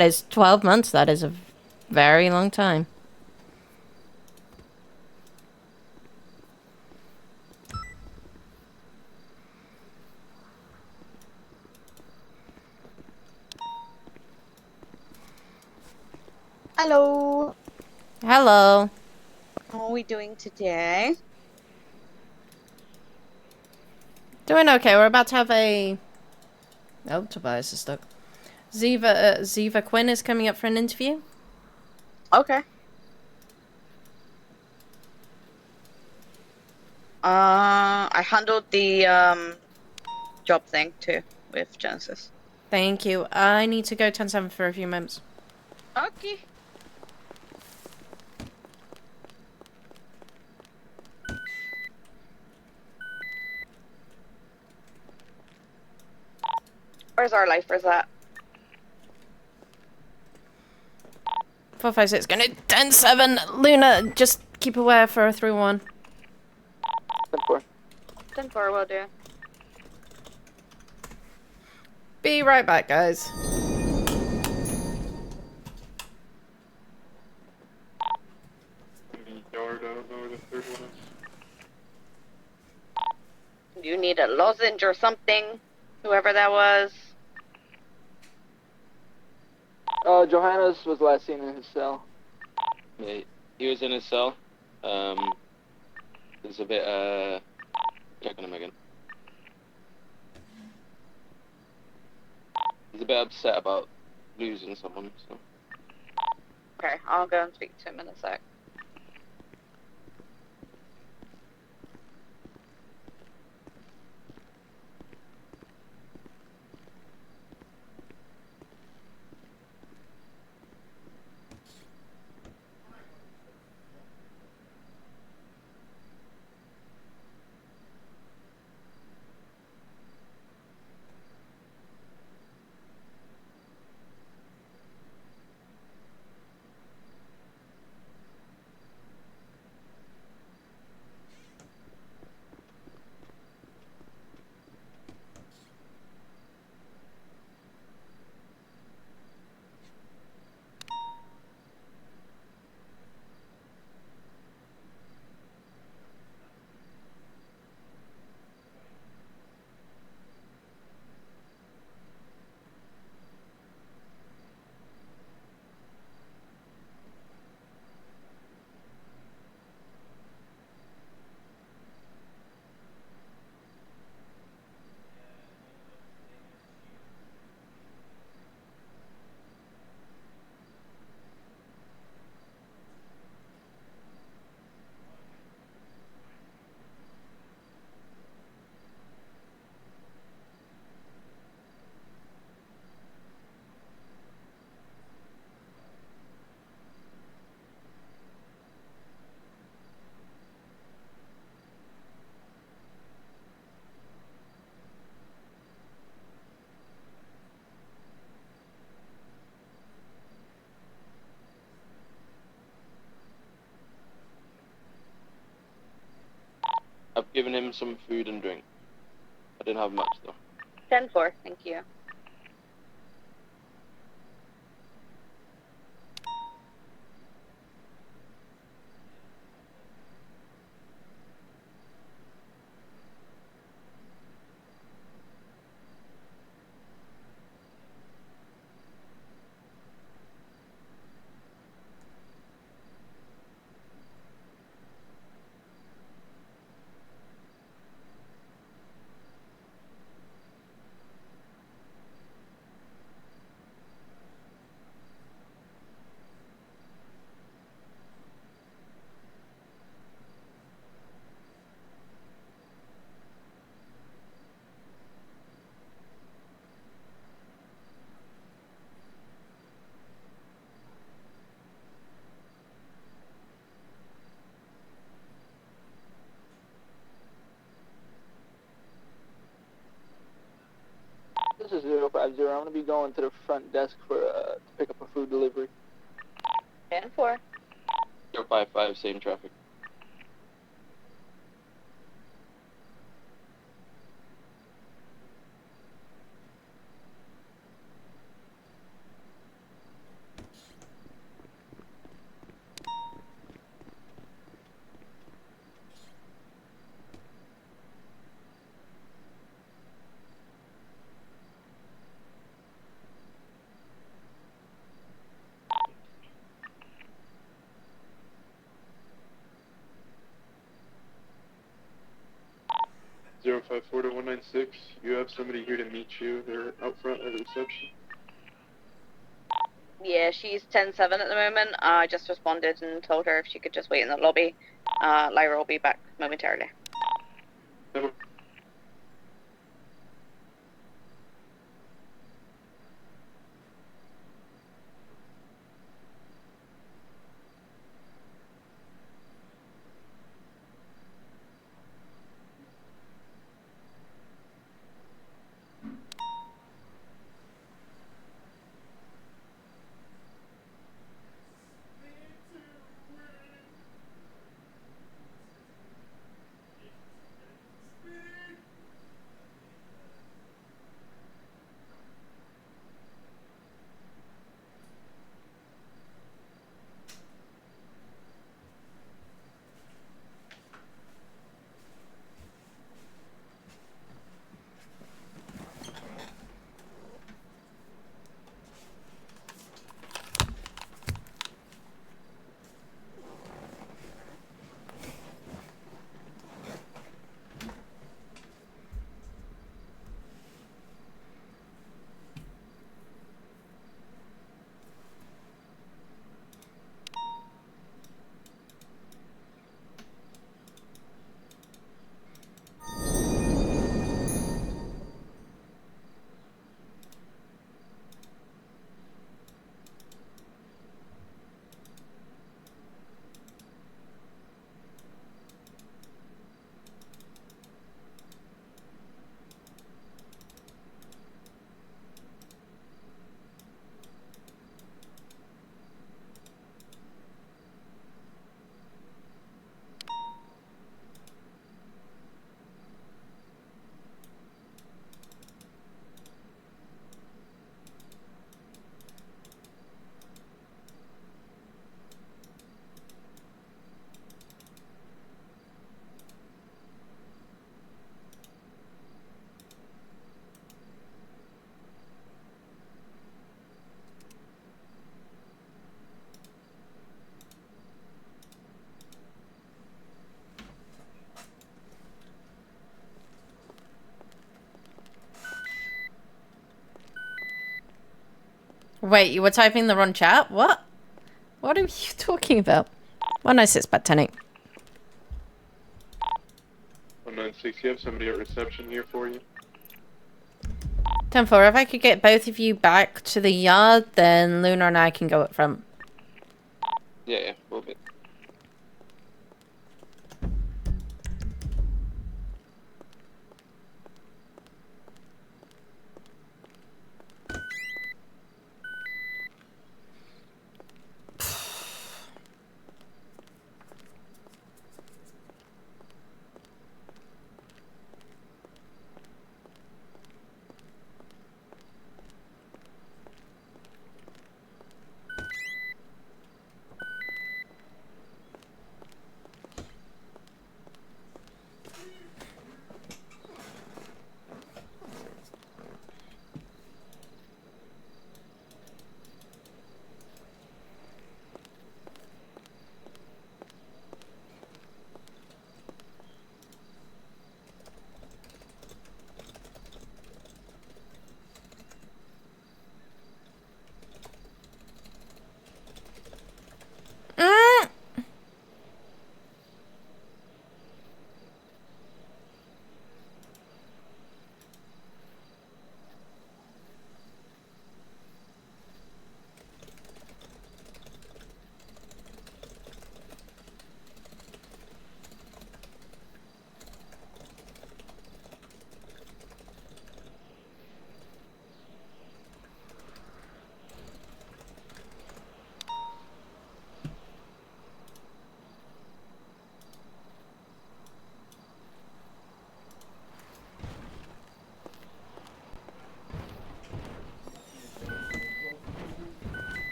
is 12 months. That is a very long time. Hello. Hello. How are we doing today? Doing okay. We're about to have a... Oh, Tobias is stuck. Ziva Quinn is coming up for an interview. Okay. I handled the job thing too with Genesis. Thank you. I need to go 10-7 for a few moments. Okay. Where's our lifers at? 456 going to 10-7. Luna, just keep aware for a 3-1. 10-4. 10-4 will do. Be right back, guys. Yard, I don't know where the third one is. You need a lozenge or something, whoever that was. Johannes was last seen in his cell. Yeah, he was in his cell. There's a bit, checking him again. He's a bit upset about losing someone, so. Okay, I'll go and speak to him in a sec. I've given him some food and drink. I didn't have much though. 10-4, thank you. This is 050. I'm gonna be going to the front desk for to pick up a food delivery. 10-4. 055, same traffic. 954 to 196. You have somebody here to meet you. They're out front at the reception. Yeah, she's 10-7 at the moment. I just responded and told her if she could just wait in the lobby. Lyra will be back momentarily. Wait, you were typing the wrong chat? What? What are you talking about? 196 by 10 8. 196, you have somebody at reception here for you. 10-4, if I could get both of you back to the yard, then Luna and I can go up front. Yeah, we'll be.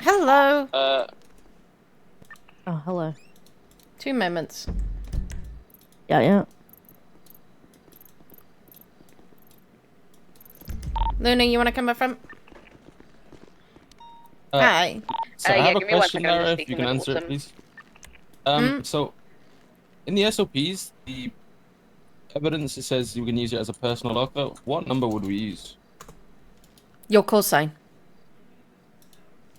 Hello. Oh, hello. 2 moments. Yeah, yeah. Luna, you want to come up front? Hi. So I yeah, have a give me 1 question, second, I'm Lara, just if you speaking can with answer it, Wilson. please. So, in the SOPs, the evidence, it says you can use it as a personal locker. What number would we use? Your call sign.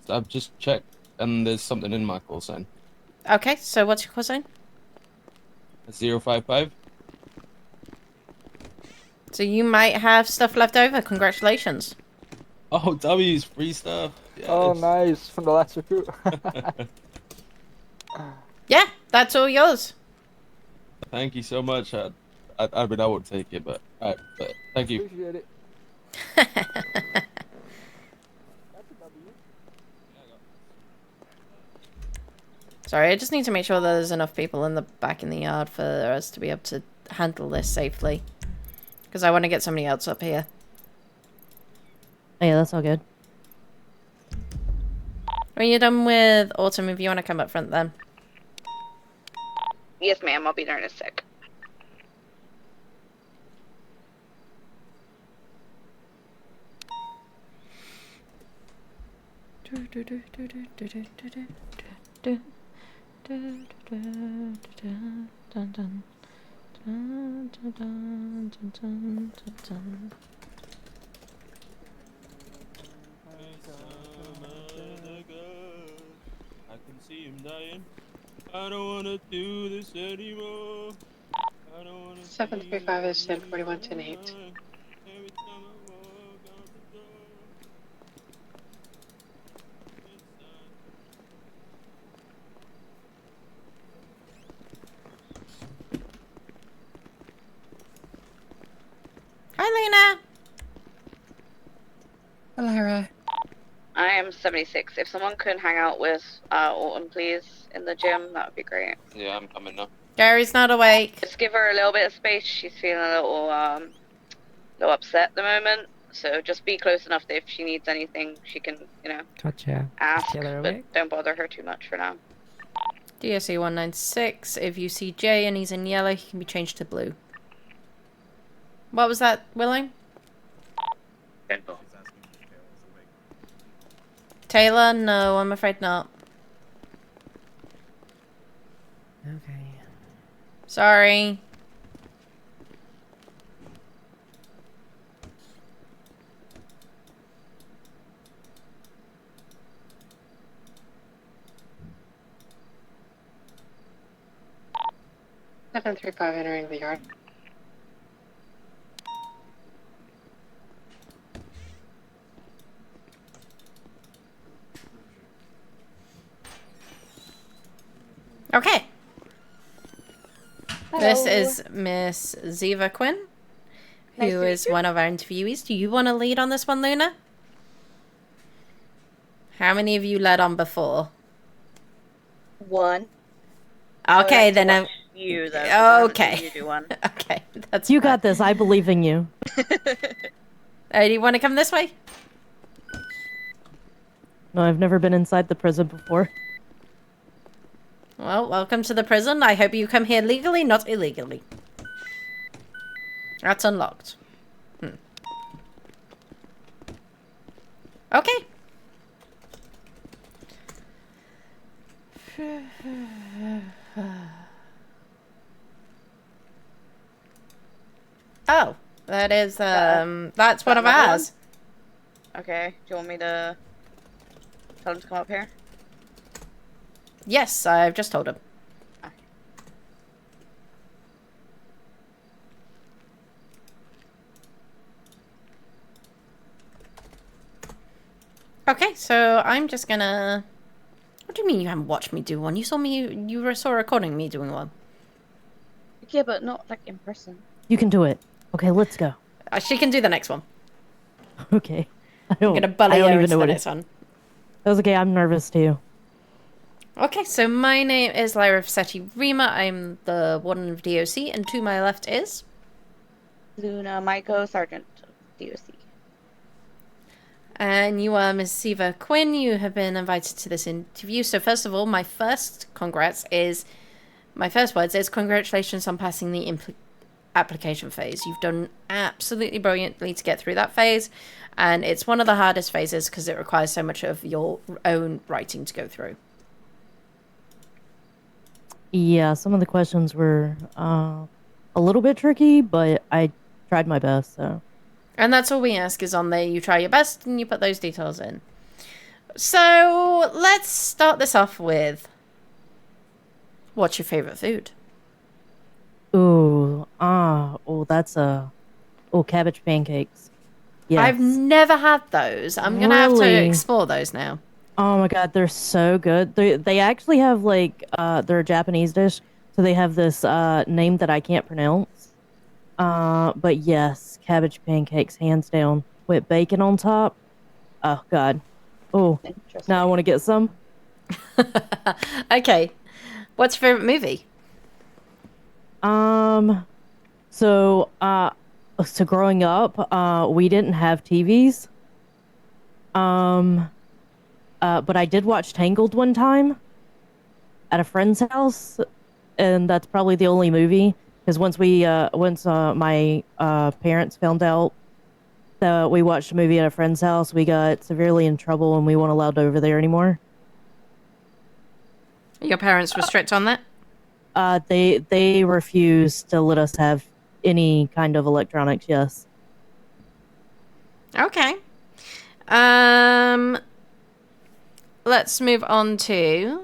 So I've just checked, and there's something in my call sign. Okay, so what's your call sign? 055. So you might have stuff left over. Congratulations. Oh, W's, free stuff. Oh, Yes. nice. From the last recruit. Yeah, that's all yours. Thank you so much. I mean, I won't take it, but thank you. Appreciate it. Sorry, I just need to make sure that there's enough people in the back in the yard for us to be able to handle this safely. Because I want to get somebody else up here. Oh, yeah, that's all good. When you're done with Autumn, if you want to come up front then. Yes, ma'am. I'll be there in a sec. I can see him dying. I don't wanna do this anymore. 735 is 1041, 10-8. Hi, Luna. Lara. I am 76. If someone could hang out with Autumn, please, in the gym, that would be great. Yeah, I'm coming now. Gary's not awake. Just give her a little bit of space. She's feeling a little upset at the moment. So just be close enough that if she needs anything, she can, Gotcha. ask. Taylor But awake? don't bother her too much for now. DSC 196. If you see Jay and he's in yellow, he can be changed to blue. What was that, Willow? Taylor? No, I'm afraid not. Okay. Sorry. Seven 35 entering the yard. Okay. This is Miss Ziva Quinn, Nice who to meet is you. one of our interviewees. Do you want to lead on this one, Luna? How many of you led on before? One. Okay, then I'm... You, though. 'cause I haven't Okay. seen you do one. Okay, that's You fine. got this. I believe in you. Do you want to come this way? No, I've never been inside the prison before. Well, welcome to the prison. I hope you come here legally, not illegally. That's unlocked. Okay. Oh, that is, that's one of another one? ours. Okay. Do you want me to tell him to come up here? Yes, I've just told him. Okay, so I'm just gonna... What do you mean you haven't watched me do one? You saw a recording of me doing one. Yeah, but not like in person. You can do it. Okay, let's go. She can do the next one. Okay. I'm gonna bully I don't her even into know the what next it- one. That's okay. I'm nervous too. Okay, so my name is Lyra Vassetti Rima. I'm the warden of DOC, and to my left is... Luna Maiko, Sergeant of DOC. And you are Miss Siva Quinn. You have been invited to this interview. So first of all, my first words is congratulations on passing the application phase. You've done absolutely brilliantly to get through that phase, and it's one of the hardest phases because it requires so much of your own writing to go through. Yeah, some of the questions were a little bit tricky, but I tried my best, so. And that's all we ask is on there. You try your best and you put those details in. So let's start this off with, what's your favorite food? That's cabbage pancakes. Yes. I've never had those. I'm gonna have to explore those now. Oh my god, they're so good. They actually have like they're a Japanese dish, so they have this name that I can't pronounce. But yes, cabbage pancakes, hands down, with bacon on top. Oh god. Oh, now I want to get some. Okay, what's your favorite movie? So growing up, we didn't have TVs. But I did watch Tangled one time at a friend's house, and that's probably the only movie. Because once my parents found out that we watched a movie at a friend's house, we got severely in trouble and we weren't allowed over there anymore. Your parents were strict on that? They refused to let us have any kind of electronics, yes. Okay. Let's move on to...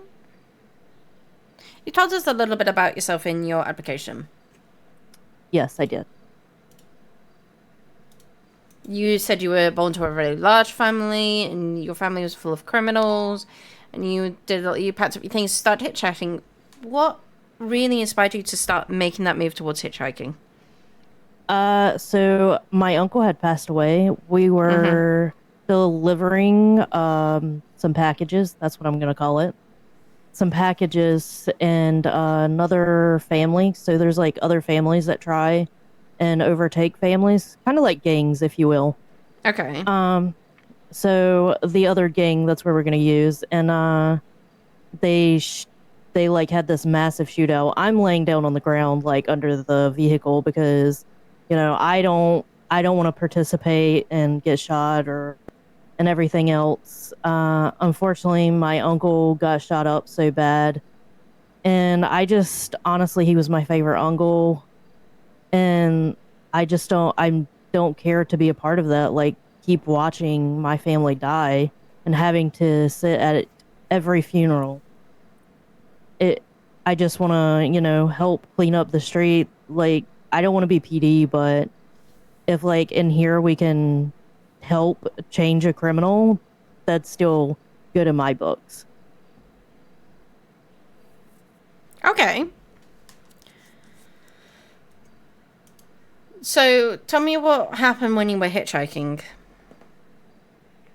You told us a little bit about yourself in your application. Yes, I did. You said you were born to a really large family, and your family was full of criminals, and you packed up your things to start hitchhiking. What really inspired you to start making that move towards hitchhiking? So my uncle had passed away. We were delivering some packages. That's what I'm gonna call it. Some packages and another family. So there's like other families that try and overtake families, kind of like gangs, if you will. Okay. So the other gang, that's where we're gonna use, and they like had this massive shootout. I'm laying down on the ground like under the vehicle because, you know, I don't want to participate and get shot and everything else. Unfortunately, my uncle got shot up so bad, and honestly, he was my favorite uncle, and I don't care to be a part of that. Like, keep watching my family die and having to sit at every funeral. I just want to, help clean up the street. Like, I don't want to be PD, but if like in here we can help change a criminal, that's still good in my books. Okay. So, tell me what happened when you were hitchhiking.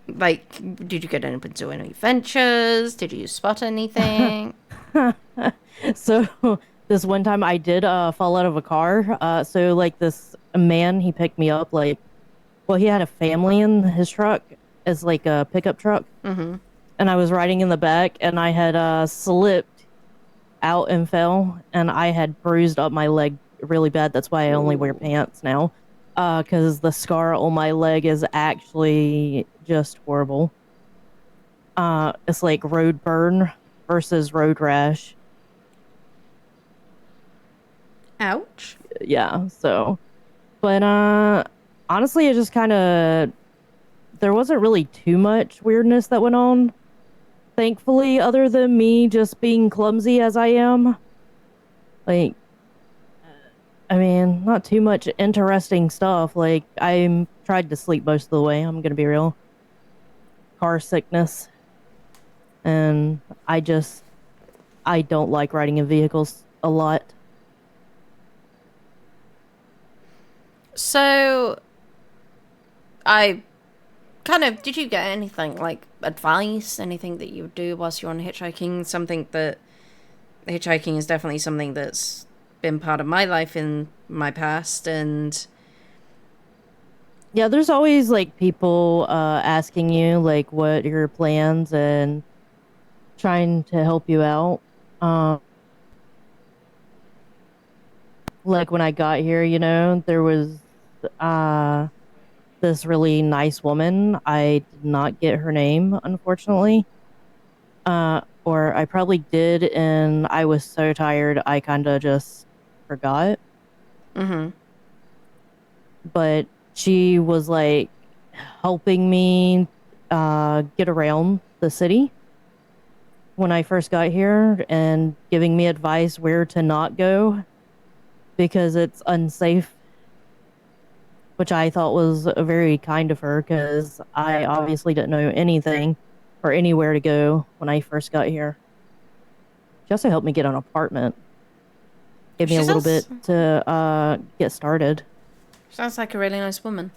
Like, did you get into any adventures? Did you spot anything? So, this one time I did fall out of a car. So, like, this man, he picked me up, like, well, he had a family in his truck as, like, a pickup truck. Mm-hmm. And I was riding in the back, and I had slipped out and fell, and I had bruised up my leg really bad. That's why I only wear pants now, because the scar on my leg is actually just horrible. It's like road burn versus road rash. Ouch. Yeah, so. But honestly, it just kind of... There wasn't really too much weirdness that went on, thankfully, other than me just being clumsy as I am. Like, I mean, not too much interesting stuff. Like, I tried to sleep most of the way, I'm gonna be real. Car sickness. And I don't like riding in vehicles a lot. So, did you get anything, like, advice, anything that you would do whilst you're on hitchhiking? Something that, hitchhiking is definitely something that's been part of my life in my past, and... Yeah, there's always, like, people asking you, like, what are your plans and trying to help you out. like when I got here, you know, there was this really nice woman. I did not get her name, unfortunately. Or I probably did, and I was so tired I kind of just forgot. Mm-hmm. But she was like helping me get around the city when I first got here and giving me advice where to not go because it's unsafe, which I thought was very kind of her because I obviously didn't know anything or anywhere to go when I first got here. She also helped me get an apartment. Gave me a little bit to get started. Sounds like a really nice woman.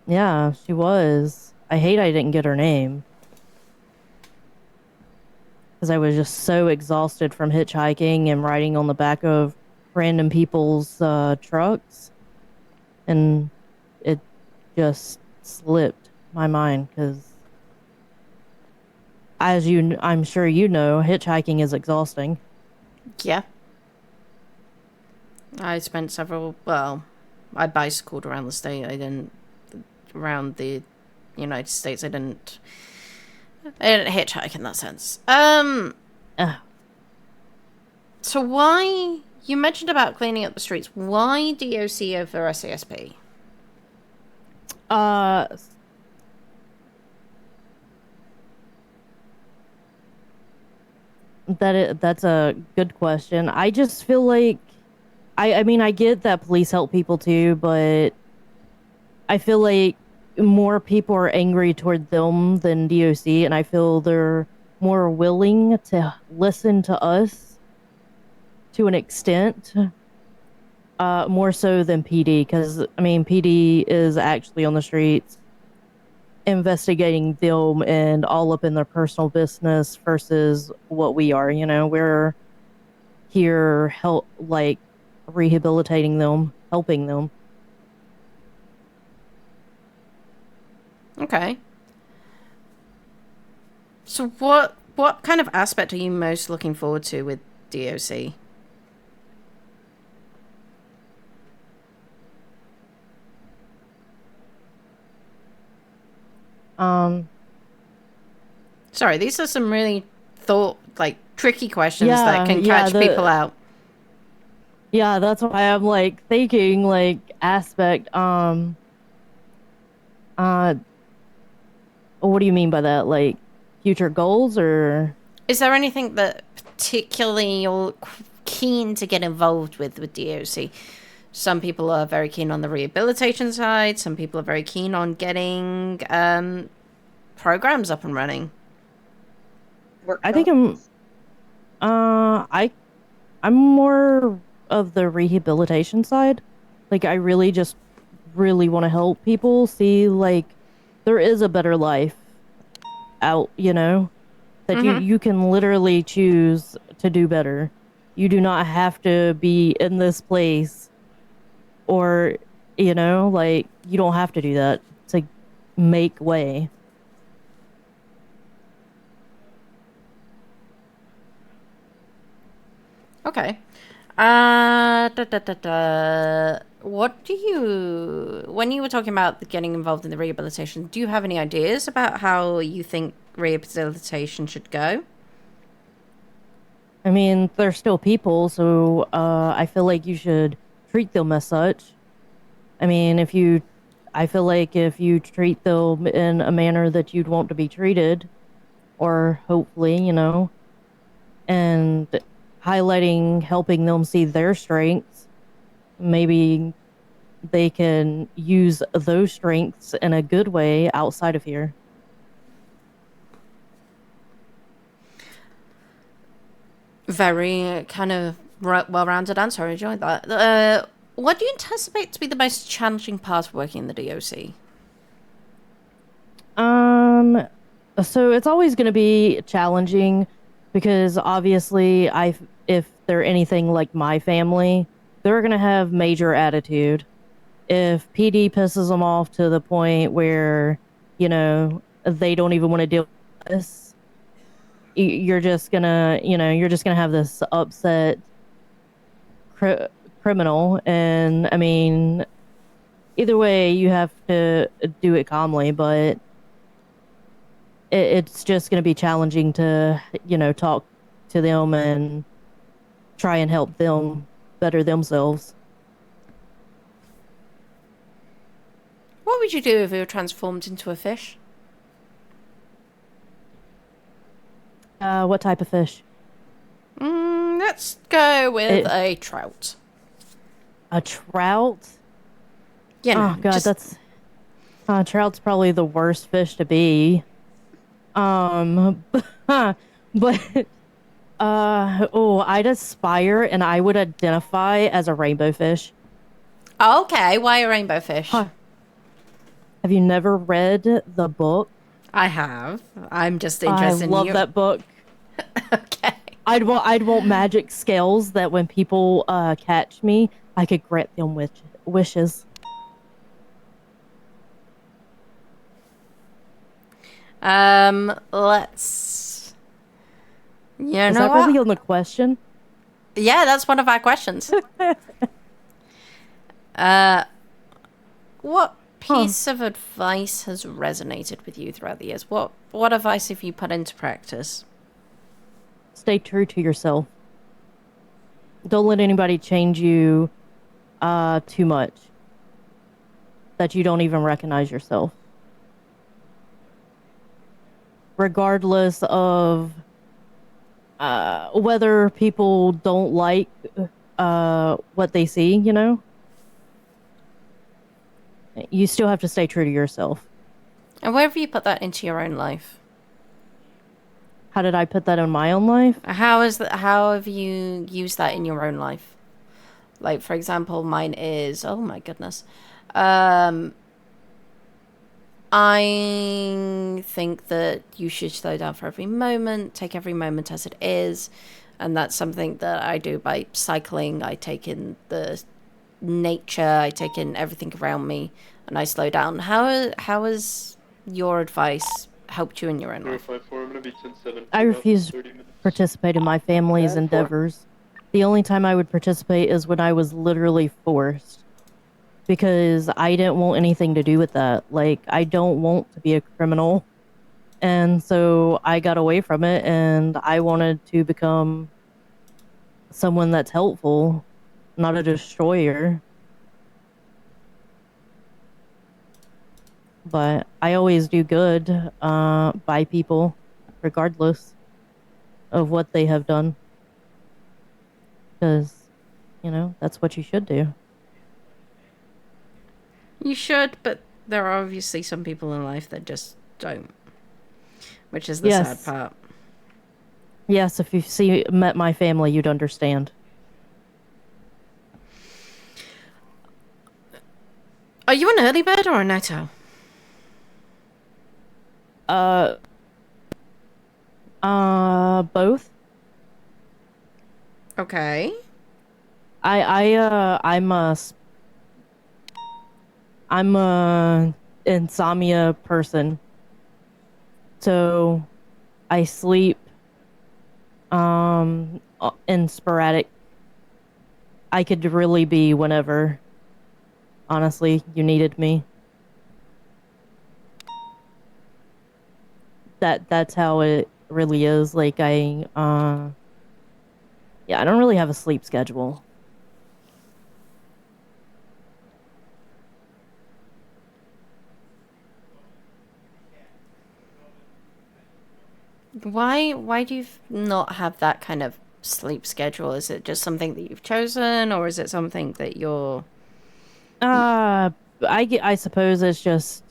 Yeah, she was. I hate I didn't get her name. Because I was just so exhausted from hitchhiking and riding on the back of random people's trucks. And it just slipped my mind because, as I'm sure you know, hitchhiking is exhausting. Yeah. I spent I bicycled around the state. Around the United States. I didn't hitchhike in that sense. So why, you mentioned about cleaning up the streets. Why DOC over SASP? That's a good question. I just feel like, I mean, I get that police help people too, but I feel like more people are angry toward them than DOC, and I feel they're more willing to listen to us to an extent, more so than PD, because, I mean, PD is actually on the streets investigating them and all up in their personal business versus what we are, you know? We're here rehabilitating them, helping them. Okay. So what kind of aspect are you most looking forward to with DOC? Sorry, these are some really tricky questions that can catch people out. Yeah, that's why I'm thinking aspect. What do you mean by that? Future goals, or is there anything that particularly you're keen to get involved with DOC? Some people are very keen on the rehabilitation side. Some people are very keen on getting programs up and running. I think I'm more of the rehabilitation side. I really want to help people see there is a better life out, you know, that you can literally choose to do better. You do not have to be in this place, or, you know, you don't have to do that to make way. Okay. What do you, when you were talking about getting involved in the rehabilitation, do you have any ideas about how you think rehabilitation should go? I mean, they're still people, so I feel like you should treat them as such. I mean, I feel like if you treat them in a manner that you'd want to be treated, or hopefully, you know, and helping them see their strengths, maybe they can use those strengths in a good way outside of here. Very kind of well-rounded answer. I enjoyed that. What do you anticipate to be the most challenging part of working in the DOC? So it's always going to be challenging because obviously if they're anything like my family, they're going to have major attitude. If PD pisses them off to the point where, you know, they don't even want to deal with this, you're just gonna have this upset, criminal, and I mean, either way, you have to do it calmly, but it's just going to be challenging to, talk to them and try and help them better themselves. What would you do if you were transformed into a fish? What type of fish? Let's go with a trout. A trout? Yeah. Oh god, that's trout's probably the worst fish to be. But I'd aspire and I would identify as a rainbow fish. Okay, why a rainbow fish? Huh. Have you never read the book? I have. I'm just interested in I love that book. Okay. I'd want magic scales that when people catch me, I could grant them wishes. Let's. You know Is that what? really on the question? Yeah, that's one of our questions. What piece of advice has resonated with you throughout the years? What advice have you put into practice? Stay true to yourself. Don't let anybody change you too much that you don't even recognize yourself. Regardless of whether people don't like what they see, you still have to stay true to yourself. And where have you put that into your own life? How did I put that in my own life? How have you used that in your own life? Like, for example, mine is, oh my goodness. I think that you should slow down for every moment, take every moment as it is. And that's something that I do by cycling. I take in the nature, I take in everything around me, and I slow down. How has your advice helped you in your own life? 054, I'm gonna be 10-7. I refuse to participate in my family's endeavors. The only time I would participate is when I was literally forced. Because I didn't want anything to do with that. Like, I don't want to be a criminal. And so I got away from it, and I wanted to become someone that's helpful, not a destroyer. But I always do good by people, regardless of what they have done. Because, that's what you should do. You should, but there are obviously some people in life that just don't. Which is the sad part. Yes, if you met my family, you'd understand. Are you an early bird or a night owl? Both. Okay. I'm a insomnia person. So I sleep in sporadic. I could really be whenever. Honestly, you needed me. That's how it really is. Like I don't really have a sleep schedule. Why do you not have that kind of sleep schedule? Is it just something that you've chosen, or is it something that you're... I suppose it's just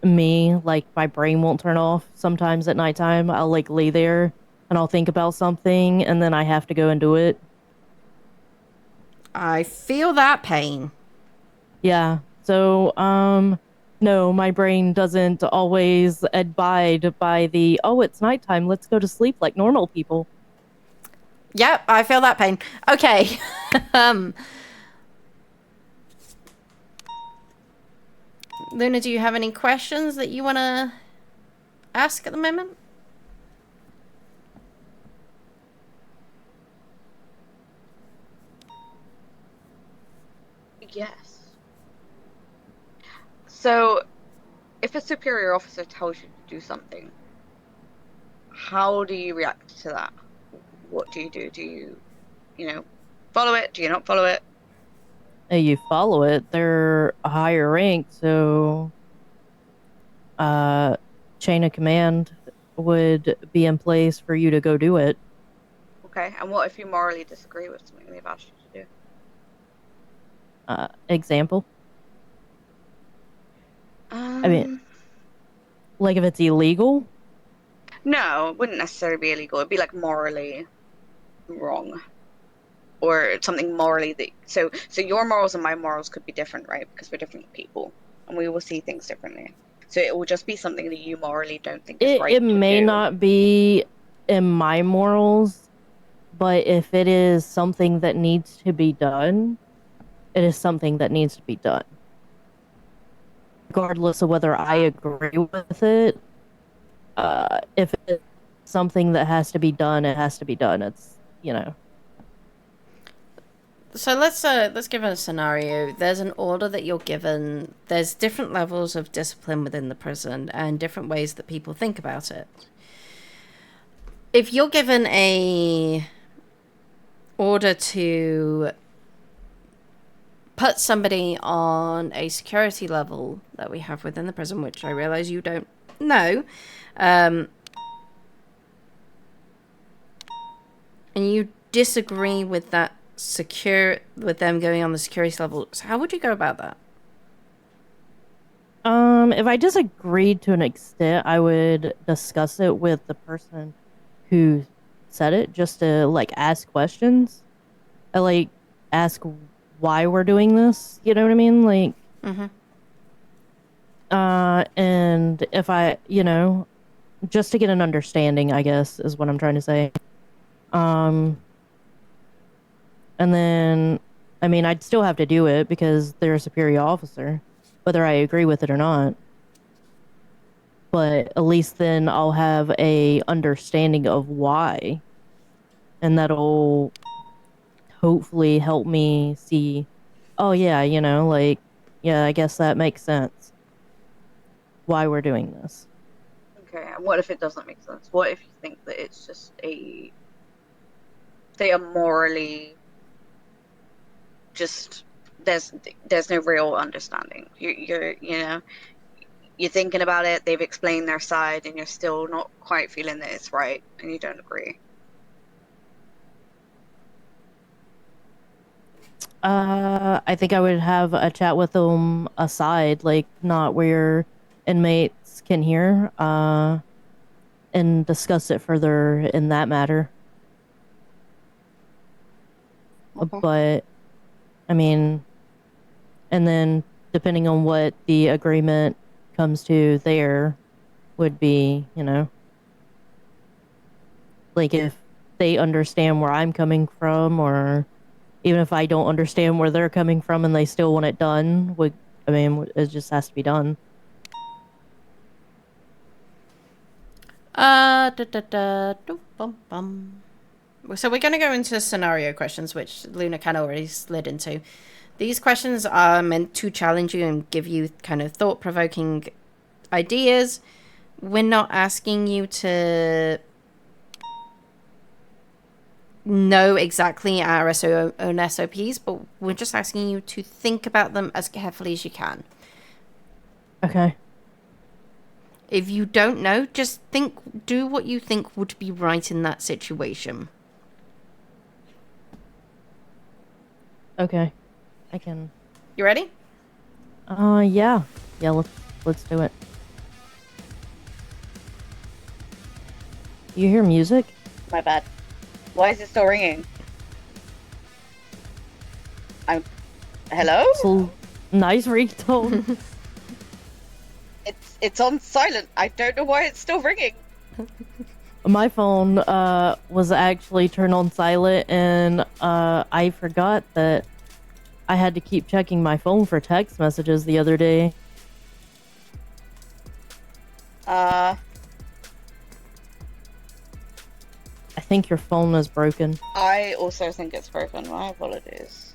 me. Like, my brain won't turn off sometimes at nighttime. I'll, lay there, and I'll think about something, and then I have to go and do it. I feel that pain. Yeah, so, no, my brain doesn't always abide by the, oh, it's nighttime, let's go to sleep like normal people. Yep, I feel that pain. Okay. Luna, do you have any questions that you want to ask at the moment? Yes. So, if a superior officer tells you to do something, how do you react to that? What do you do? Do you, follow it? Do you not follow it? You follow it. They're a higher rank, so chain of command would be in place for you to go do it. Okay, and what if you morally disagree with something they've asked you to do? Example? I mean, like if it's illegal? No, it wouldn't necessarily be illegal. It'd be like morally wrong. Or something morally that so your morals and my morals could be different, right? Because we're different people and we will see things differently. So it will just be something that you morally don't think is right. It may not be in my morals, but if it is something that needs to be done, it is something that needs to be done. Regardless of whether I agree with it, if it's something that has to be done, it has to be done. It's, So let's give it a scenario. There's an order that you're given. There's different levels of discipline within the prison and different ways that people think about it. If you're given a order to put somebody on a security level that we have within the prison, which I realize you don't know, and you disagree with that with them going on the security level, so how would you go about that? If I disagreed to an extent, I would discuss it with the person who said it, just to ask questions. I ask why we're doing this. You know what I mean? And if I, just to get an understanding, I guess, is what I'm trying to say. And then, I'd still have to do it because they're a superior officer, whether I agree with it or not. But at least then I'll have a understanding of why. And that'll hopefully help me see, oh yeah, yeah, I guess that makes sense. Why we're doing this. Okay, and what if it doesn't make sense? What if you think that it's just a morally just there's no real understanding. You're thinking about it, they've explained their side, and you're still not quite feeling that it's right, and you don't agree. I think I would have a chat with them aside, not where inmates can hear, and discuss it further in that matter. Okay. But, and then depending on what the agreement comes to there would be, if they understand where I'm coming from, or even if I don't understand where they're coming from and they still want it done, it just has to be done. So we're going to go into scenario questions, which Luna kind of already slid into. These questions are meant to challenge you and give you kind of thought-provoking ideas. We're not asking you to know exactly our own SOPs, but we're just asking you to think about them as carefully as you can. Okay. If you don't know, just do what you think would be right in that situation. Okay. I can. You ready? Yeah. Yeah, let's do it. You hear music? My bad. Why is it still ringing? Hello? So, nice ringtone. It's on silent. I don't know why it's still ringing. My phone was actually turned on silent, and I forgot that I had to keep checking my phone for text messages the other day. I think your phone is broken. I also think it's broken. My apologies.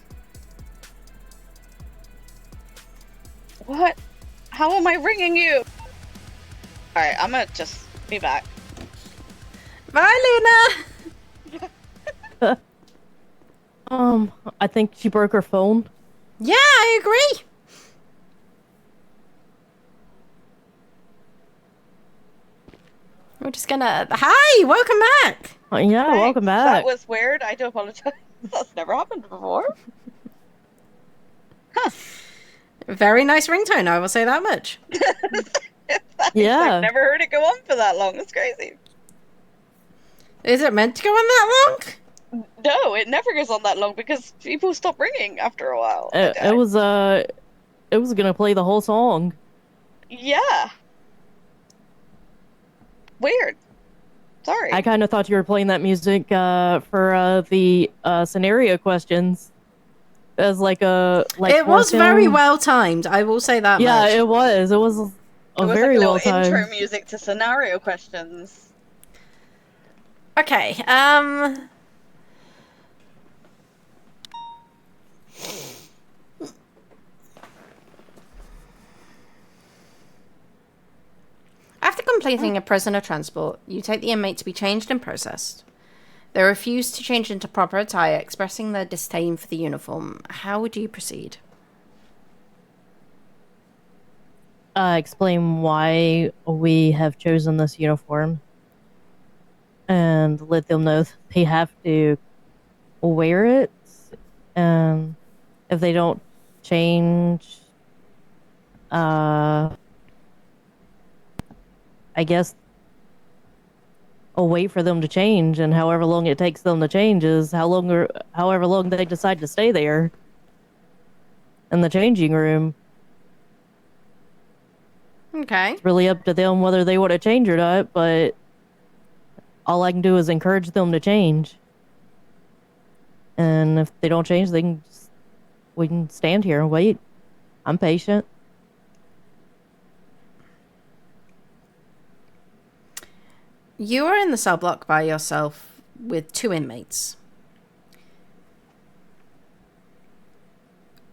What? How am I ringing you? Alright, I'm gonna just be back. Bye, Luna! I think she broke her phone. Yeah, I agree. We're just gonna... Hi, welcome back! Yeah, Thanks. welcome back. That was weird. I do apologize. That's never happened before. Very nice ringtone, I will say that much. Yeah. I've never heard it go on for that long. It's crazy. Is it meant to go on that long? No, it never goes on that long because people stop ringing after a while. It was gonna play the whole song. Yeah. Weird. Sorry. I kind of thought you were playing that music for the scenario questions as like a it was very well timed. I will say that. Yeah, much. it was. It was very like a well little timed. intro music to scenario questions. Okay. After completing a prisoner transport, you take the inmate to be changed and processed. They refuse to change into proper attire, expressing their disdain for the uniform. How would you proceed? Explain why we have chosen this uniform. And let them know they have to wear it. And if they don't change, I guess a wait for them to change, and however long it takes them to change is however long they decide to stay there in the changing room. Okay. It's really up to them whether they want to change or not, but all I can do is encourage them to change. And if they don't change, we can stand here and wait. I'm patient. You are in the cell block by yourself with 2 inmates.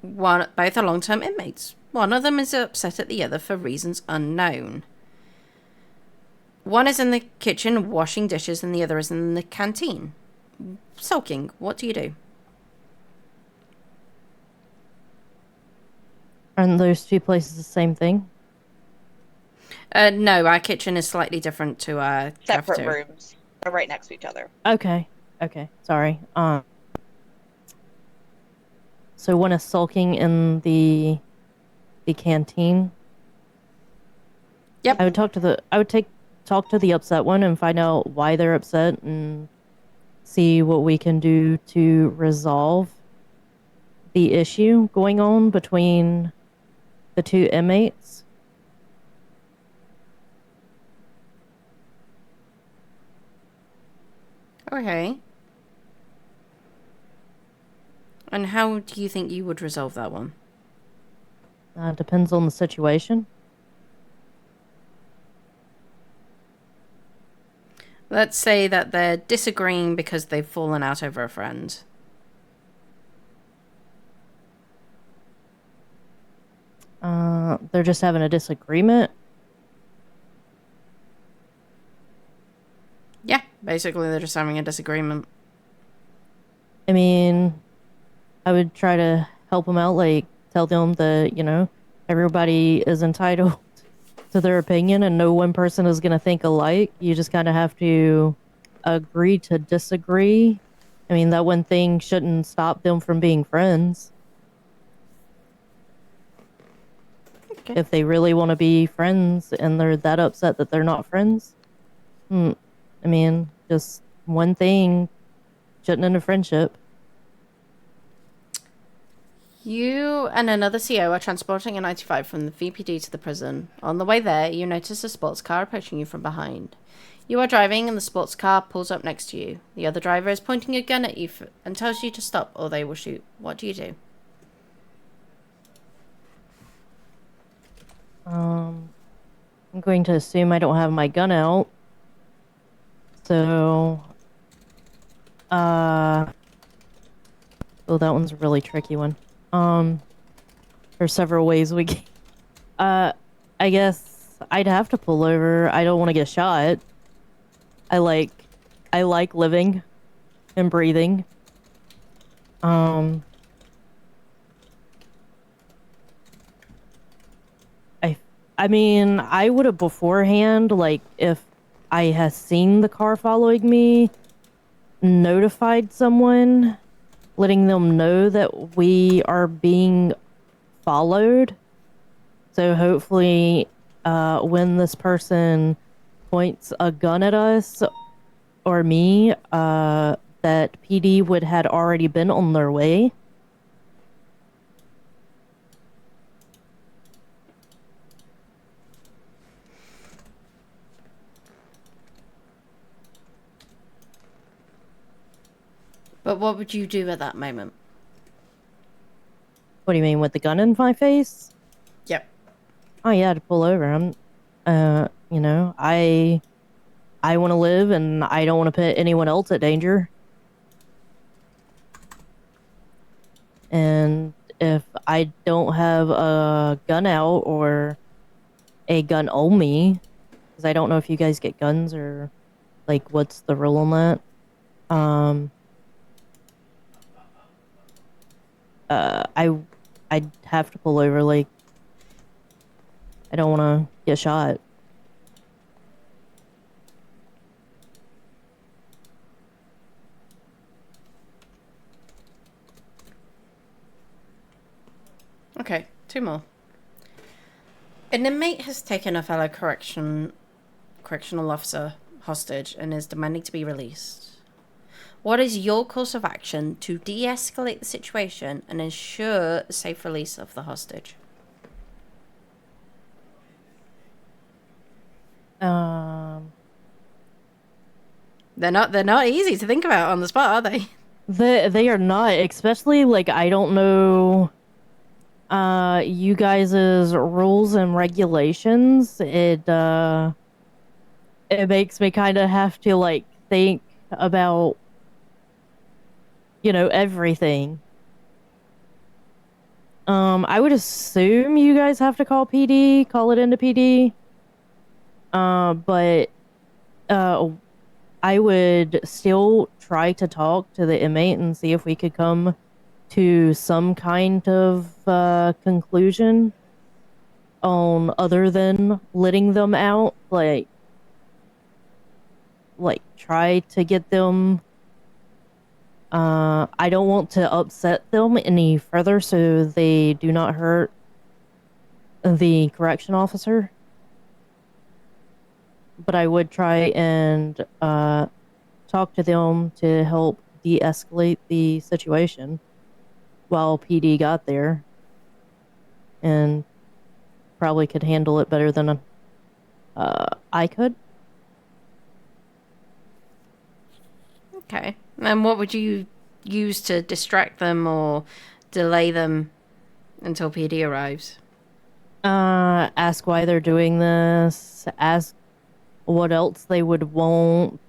Both are long-term inmates. One of them is upset at the other for reasons unknown. One is in the kitchen washing dishes and the other is in the canteen. Sulking. What do you do? Aren't those 2 places the same thing? No, our kitchen is slightly different to our Separate cafeteria. rooms. They're right next to each other. Okay. Sorry. So one is sulking in the canteen. Yep. I would talk to the upset one and find out why they're upset and see what we can do to resolve the issue going on between the 2 inmates. Okay. And how do you think you would resolve that one? Depends on the situation. Let's say that they're disagreeing because they've fallen out over a friend. They're just having a disagreement. Yeah, basically they're just having a disagreement. I mean, I would try to help them out, like tell them that, everybody is entitled to their opinion and no one person is going to think alike. You just kind of have to agree to disagree. I mean, that one thing shouldn't stop them from being friends. Okay. If they really want to be friends and they're that upset that they're not friends, I mean, just one thing shouldn't end a friendship. You and another CO are transporting a 95 from the VPD to the prison. On the way there, you notice a sports car approaching you from behind. You are driving and the sports car pulls up next to you. The other driver is pointing a gun at you and tells you to stop or they will shoot. What do you do? I'm going to assume I don't have my gun out. So, oh, that one's a really tricky one. There's several ways we I guess I'd have to pull over. I don't want to get shot. I like living and breathing. I mean, I would have beforehand, like, if I had seen the car following me, notified someone, letting them know that we are being followed. So hopefully, when this person points a gun at us or me, that PD would had already been on their way. But what would you do at that moment? What do you mean, with the gun in my face? Yep. Oh yeah, to pull over. You know, I want to live and I don't want to put anyone else at danger. And if I don't have a gun out or a gun on me, because I don't know if you guys get guns or, like, what's the rule on that? I'd have to pull over, like, I don't want to get shot. Okay, 2 more. An inmate has taken a fellow correctional officer hostage and is demanding to be released. What is your course of action to de-escalate the situation and ensure a safe release of the hostage? They're not easy to think about on the spot, are they? They are not, especially, like, I don't know you guys' rules and regulations. It makes me kind of have to, like, think about, you know, everything. I would assume you guys have to call it into PD. But I would still try to talk to the inmate and see if we could come to some kind of conclusion on other than letting them out. Like try to get them. I don't want to upset them any further so they do not hurt the correction officer. But I would try and talk to them to help de-escalate the situation while PD got there, and probably could handle it better than I could. Okay. And what would you use to distract them or delay them until PD arrives? Ask why they're doing this. Ask what else they would want.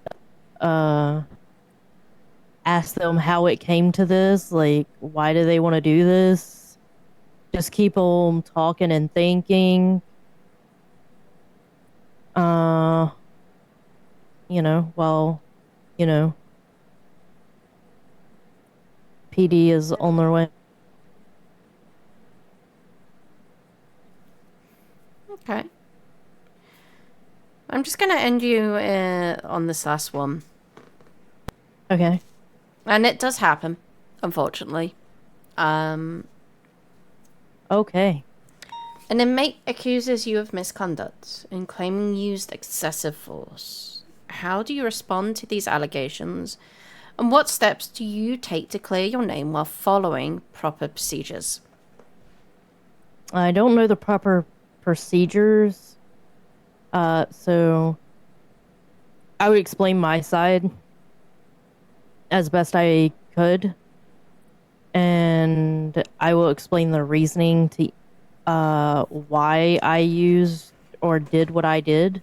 Ask them how it came to this. Like, why do they want to do this? Just keep them talking and thinking. You know, while, you know, PD is on their way. Okay. I'm just going to end you on this last one. Okay. And it does happen, unfortunately. Okay. An inmate accuses you of misconduct and claiming you used excessive force. How do you respond to these allegations? And what steps do you take to clear your name while following proper procedures? I don't know the proper procedures. So I would explain my side as best I could. And I will explain the reasoning to why I used or did what I did.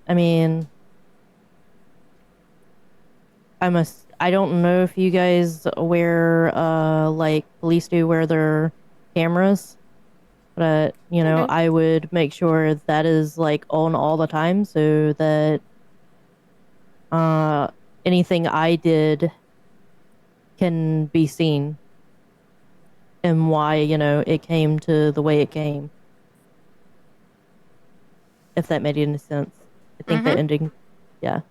I mean, I don't know if you guys wear like police do wear their cameras, but you know, Okay. I would make sure that is like on all the time so that anything I did can be seen and why, you know, it came to the way it came. If that made any sense. I think the ending, yeah.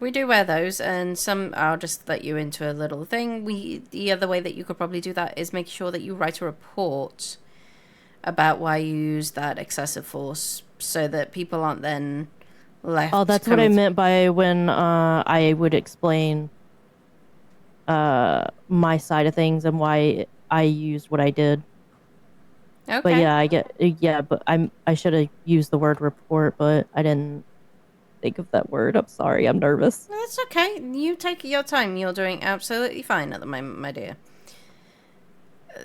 We do wear those, and some, I'll just let you into a little thing. The other way that you could probably do that is make sure that you write a report about why you use that excessive force, so that people aren't then left. Oh, that's what I meant by when I would explain my side of things and why I used what I did. Okay. But yeah, but I should have used the word report, but I didn't think of that word. I'm sorry, I'm nervous. That's okay. You take your time. You're doing absolutely fine at the moment, my dear.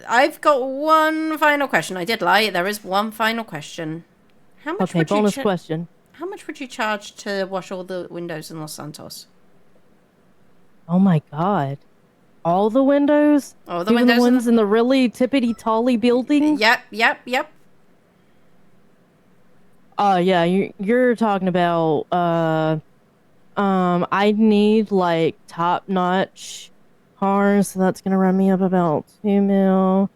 I've got one final question. I did lie. There is one final question. How much Okay, would bonus you question. How much would you charge to wash all the windows in Los Santos? Oh my god. All the windows? Oh, the Even windows the ones in the really tippity-tally buildings? Yep. Yeah, you're talking about I need like top-notch cars, so that's gonna run me up about 2 mil.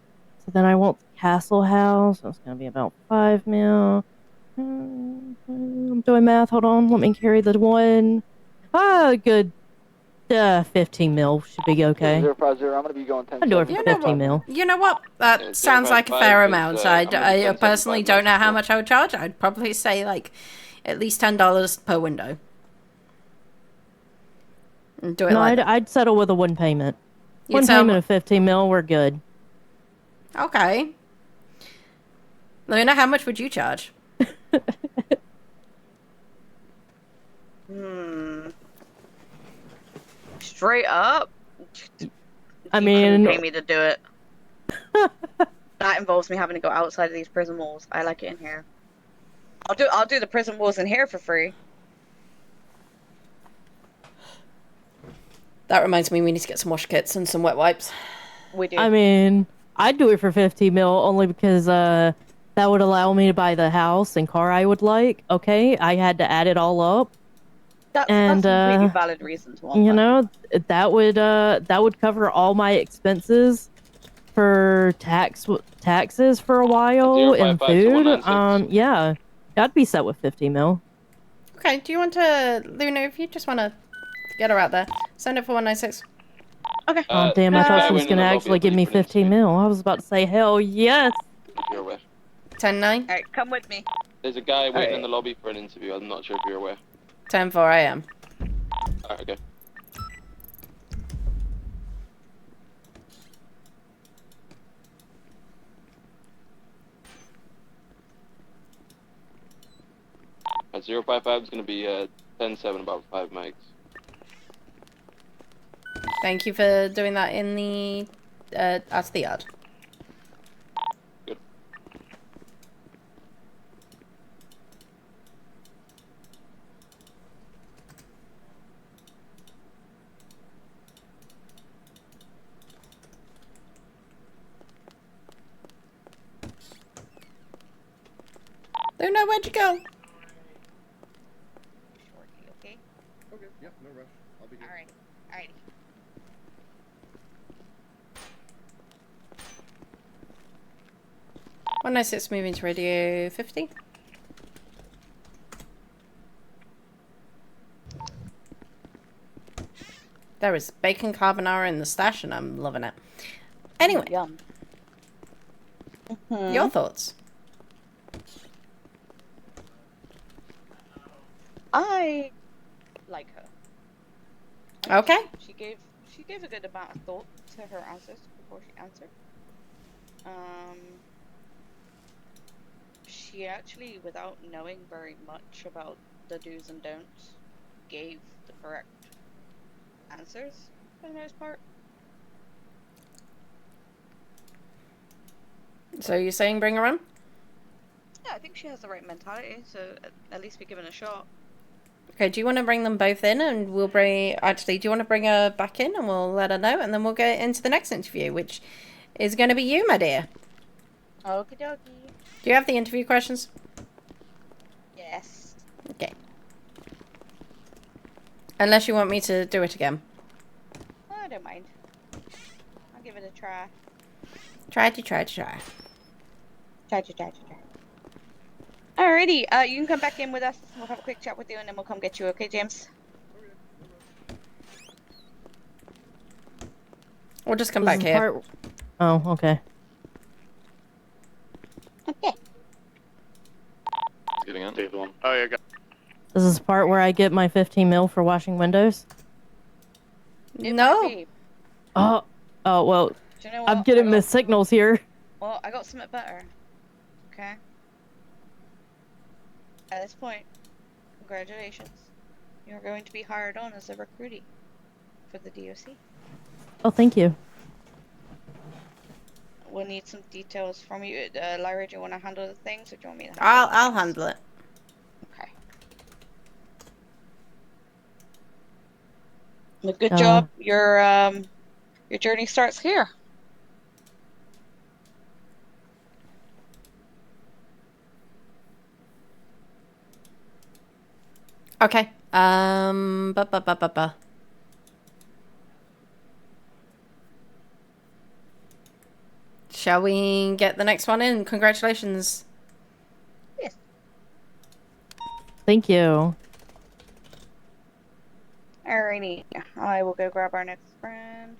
So then I want the castle house, so it's gonna be about 5 mil. I'm doing math, hold on, let me carry the one. Good 15 mil should be okay. 050, I'm gonna be going 10. I'll do it for 15 mil. You know what? That sounds like a fair amount. I personally don't know how much I would charge. I'd probably say like at least $10 per window. And do it No, like that. I'd settle with a one payment. You'd One settle- payment of 15 mil, we're good. Okay. Luna, how much would you charge? Straight up. I You mean, couldn't pay me to do it. That involves me having to go outside of these prison walls. I like it in here. I'll do the prison walls in here for free. That reminds me, we need to get some wash kits and some wet wipes. We do. I mean, I'd do it for 15 mil only because that would allow me to buy the house and car I would like. Okay, I had to add it all up. That's and a completely valid reason to want you that. know, that would cover all my expenses for taxes for a while and 055 food. 196. Yeah, I'd be set with 50 mil. Okay, do you want to, Luna, if you just want to get her out there, send it for 196. Okay. Oh, damn, I thought guy she was went in going to the lobby, actually I give me believe, for an 15 mil. I was about to say, hell yes. If you're aware. 10-9? Alright, come with me. There's a guy waiting Alright. in the lobby for an interview. I'm not sure if you're aware. 10-4, I am. Alright, okay. At 055 is going to be 10-7, about 5 mics. Thank you for doing that in the, at the yard. Good. Luna, where'd you go? Okay. Okay, yeah, no rush. I'll be here. Alright. Alrighty. One nice, it's moving to radio 50. There is bacon carbonara in the stash, and I'm loving it. Anyway, Yum. your thoughts? I like her. Okay. She gave a good amount of thought to her answers before she answered. She actually, without knowing very much about the do's and don'ts, gave the correct answers for the most part. So you're saying bring her on? Yeah, I think she has the right mentality, so at least be given a shot. Okay, do you want to bring them both in and we'll bring... Actually, do you want to bring her back in and we'll let her know and then we'll get into the next interview, which is going to be you, my dear. Okie dokie. Do you have the interview questions? Yes. Okay. Unless you want me to do it again. Oh, I don't mind. I'll give it a try. Try. Alrighty, you can come back in with us. We'll have a quick chat with you and then we'll come get you, okay, James? We'll just come This back is here. part- Oh, okay. Getting on. Oh, yeah, got This is the part where I get my 15 mil for washing windows. No. Oh, well. Do you know what? I'm getting missed signals here. Well, I got something better. Okay. At this point, congratulations. You're going to be hired on as a recruitee for the DOC. Oh, thank you. We'll need some details from you. Lyra, do you want to handle the things or do you want me to I'll handle it. Okay. Well, good job. Your journey starts here. Okay. Shall we get the next one in? Congratulations. Yes. Thank you. Alrighty. I will go grab our next friend.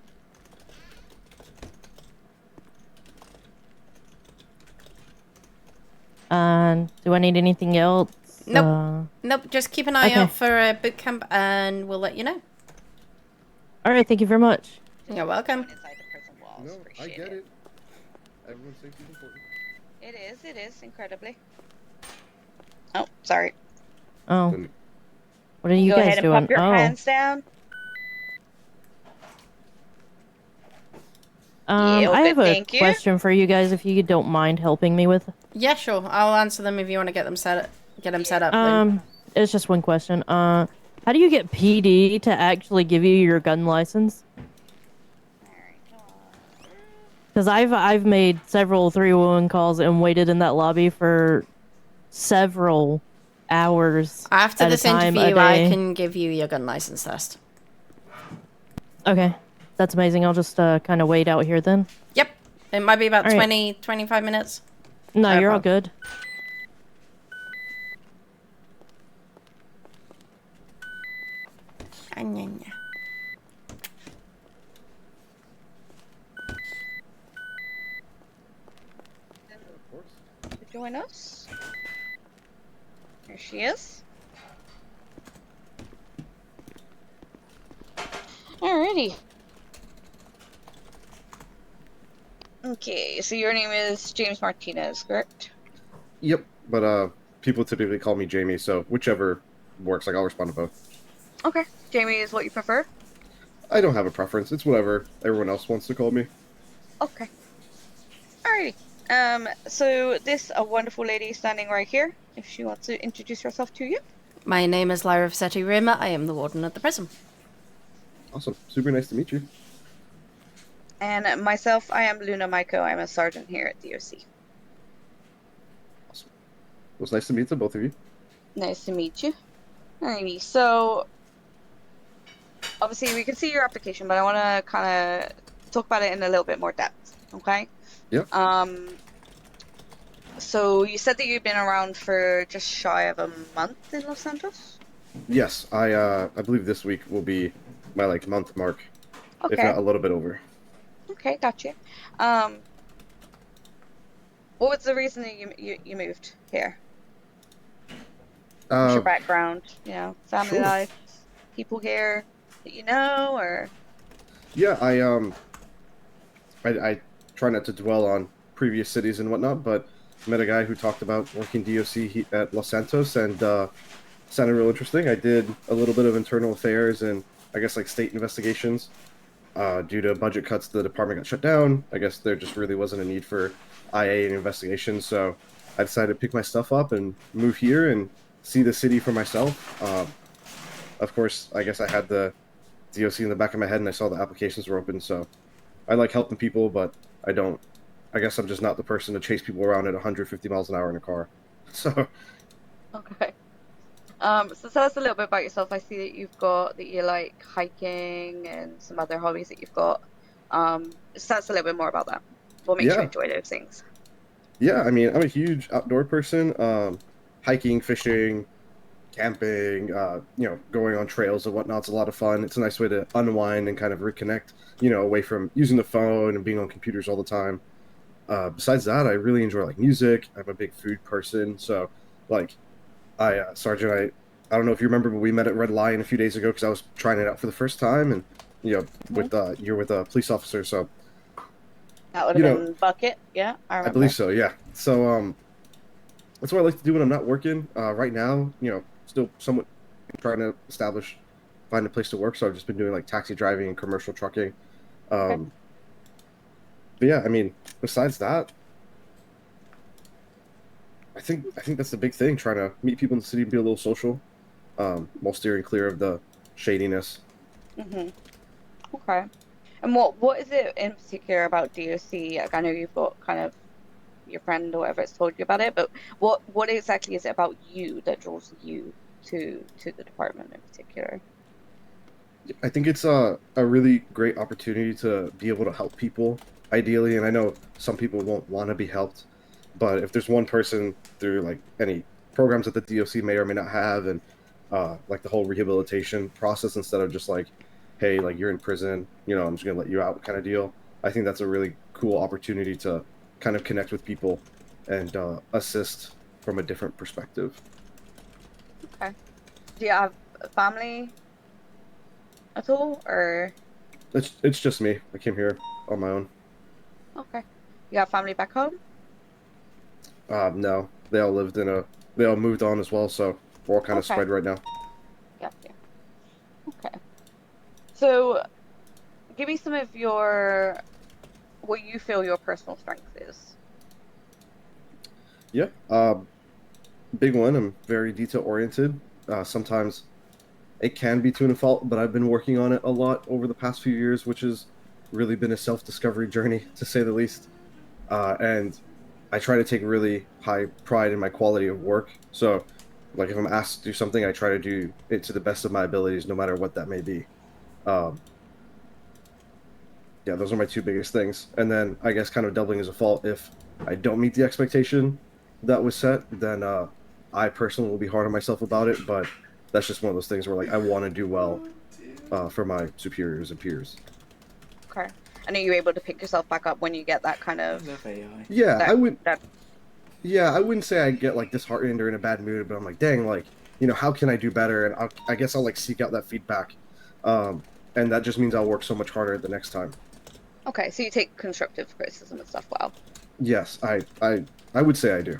Do I need anything else? Nope. Nope. Just keep an eye okay. out for a boot camp and we'll let you know. All right. Thank you very much. You're welcome. No, I get it. Everyone's safety is important. It is, incredibly. Oh, sorry. Oh. What are you Go guys ahead and doing? pop your oh. hands down. Yeah, I have good, a thank you. question for you guys, if you don't mind helping me with. Yeah, sure. I'll answer them if you want to get them set up. It's just one question. How do you get PD to actually give you your gun license? Because I've made several 311 calls and waited in that lobby for several hours. After at this a time, interview, a I day. can give you your gun license test. Okay, that's amazing. I'll just kind of wait out here then. Yep. It might be about All right. 25 minutes. No, you're all good. To join us. Here she is. Alrighty. Okay, so your name is James Martinez, correct? Yep, but people typically call me Jamie, so whichever works. Like I'll respond to both. Okay. Jamie is what you prefer? I don't have a preference. It's whatever everyone else wants to call me. Okay. Alrighty. So this a wonderful lady standing right here, if she wants to introduce herself to you. My name is Lyra Vassetti Rima. I am the warden of the prison. Awesome. Super nice to meet you. And myself, I am Luna Maiko. I'm a sergeant here at DOC. It was nice to meet the both of you. Nice to meet you. Alrighty, so obviously we can see your application, but I want to kind of talk about it in a little bit more depth. Okay. Yep. So you said that you've been around for just shy of a month in Los Santos. Yes, I believe this week will be my month mark, if Okay. not a little bit over. Okay, gotcha. What was the reason that you moved here? What's your background? You know, family sure. life, people here that you know, or Yeah, I try not to dwell on previous cities and whatnot, but met a guy who talked about working DOC at Los Santos, and sounded real interesting. I did a little bit of internal affairs and I guess state investigations. Due to budget cuts, the department got shut down. I guess there just really wasn't a need for IA and investigations, so I decided to pick my stuff up and move here and see the city for myself. of course, I guess I had the DOC in the back of my head, and I saw the applications were open. So I like helping people, but I don't. I guess I'm just not the person to chase people around at 150 miles an hour in a car. So. Okay. So tell us a little bit about yourself. I see that you like hiking and some other hobbies that you've got. So tell us a little bit more about that. What makes you enjoy those things? Yeah, I mean, I'm a huge outdoor person. Hiking, fishing, camping, going on trails and whatnot. It's a lot of fun. It's a nice way to unwind and kind of reconnect, away from using the phone and being on computers all the time. Besides that, I really enjoy like music. I'm a big food person, so like, Sergeant, I don't know if you remember, but we met at Red Lion a few days ago because I was trying it out for the first time, and you're with a police officer, so. That would have been Bucket, yeah. I believe so, yeah. So that's what I like to do when I'm not working. Right now, still somewhat trying to find a place to work, so I've just been doing like taxi driving and commercial trucking. But yeah, I mean, besides that, I think that's the big thing, trying to meet people in the city and be a little social, while steering clear of the shadiness. Okay. And what is it in particular about DOC? Like, I know you've got kind of your friend or whatever has told you about it, but what exactly is it about you that draws you to the department in particular? I think it's a really great opportunity to be able to help people, ideally, and I know some people won't want to be helped, but if there's one person through like any programs that the DOC may or may not have, and like the whole rehabilitation process, instead of just like, hey, like you're in prison, I'm just gonna let you out kind of deal. I think that's a really cool opportunity to kind of connect with people and assist from a different perspective. Okay. Do you have a family at all, or? It's just me. I came here on my own. Okay. You have family back home? No, they all moved on as well, so we're all kind of spread right now. Gotcha. Okay. So, give me some of what you feel your personal strength is. Yeah. Big one. I'm very detail oriented. Sometimes it can be to a fault, but I've been working on it a lot over the past few years, which has really been a self-discovery journey, to say the least. And I try to take really high pride in my quality of work. So, like, if I'm asked to do something, I try to do it to the best of my abilities, no matter what that may be. Yeah, those are my two biggest things. And then I guess kind of doubling as a fault, if I don't meet the expectation that was set, then I personally will be hard on myself about it, but that's just one of those things where like I want to do well for my superiors and peers. Okay. And are you able to pick yourself back up when you get that kind of... Yeah, I wouldn't say I get like disheartened or in a bad mood, but I'm like, dang, like, how can I do better? And I guess I'll like seek out that feedback. And that just means I'll work so much harder the next time. Okay, so you take constructive criticism and stuff well. Yes, I would say I do.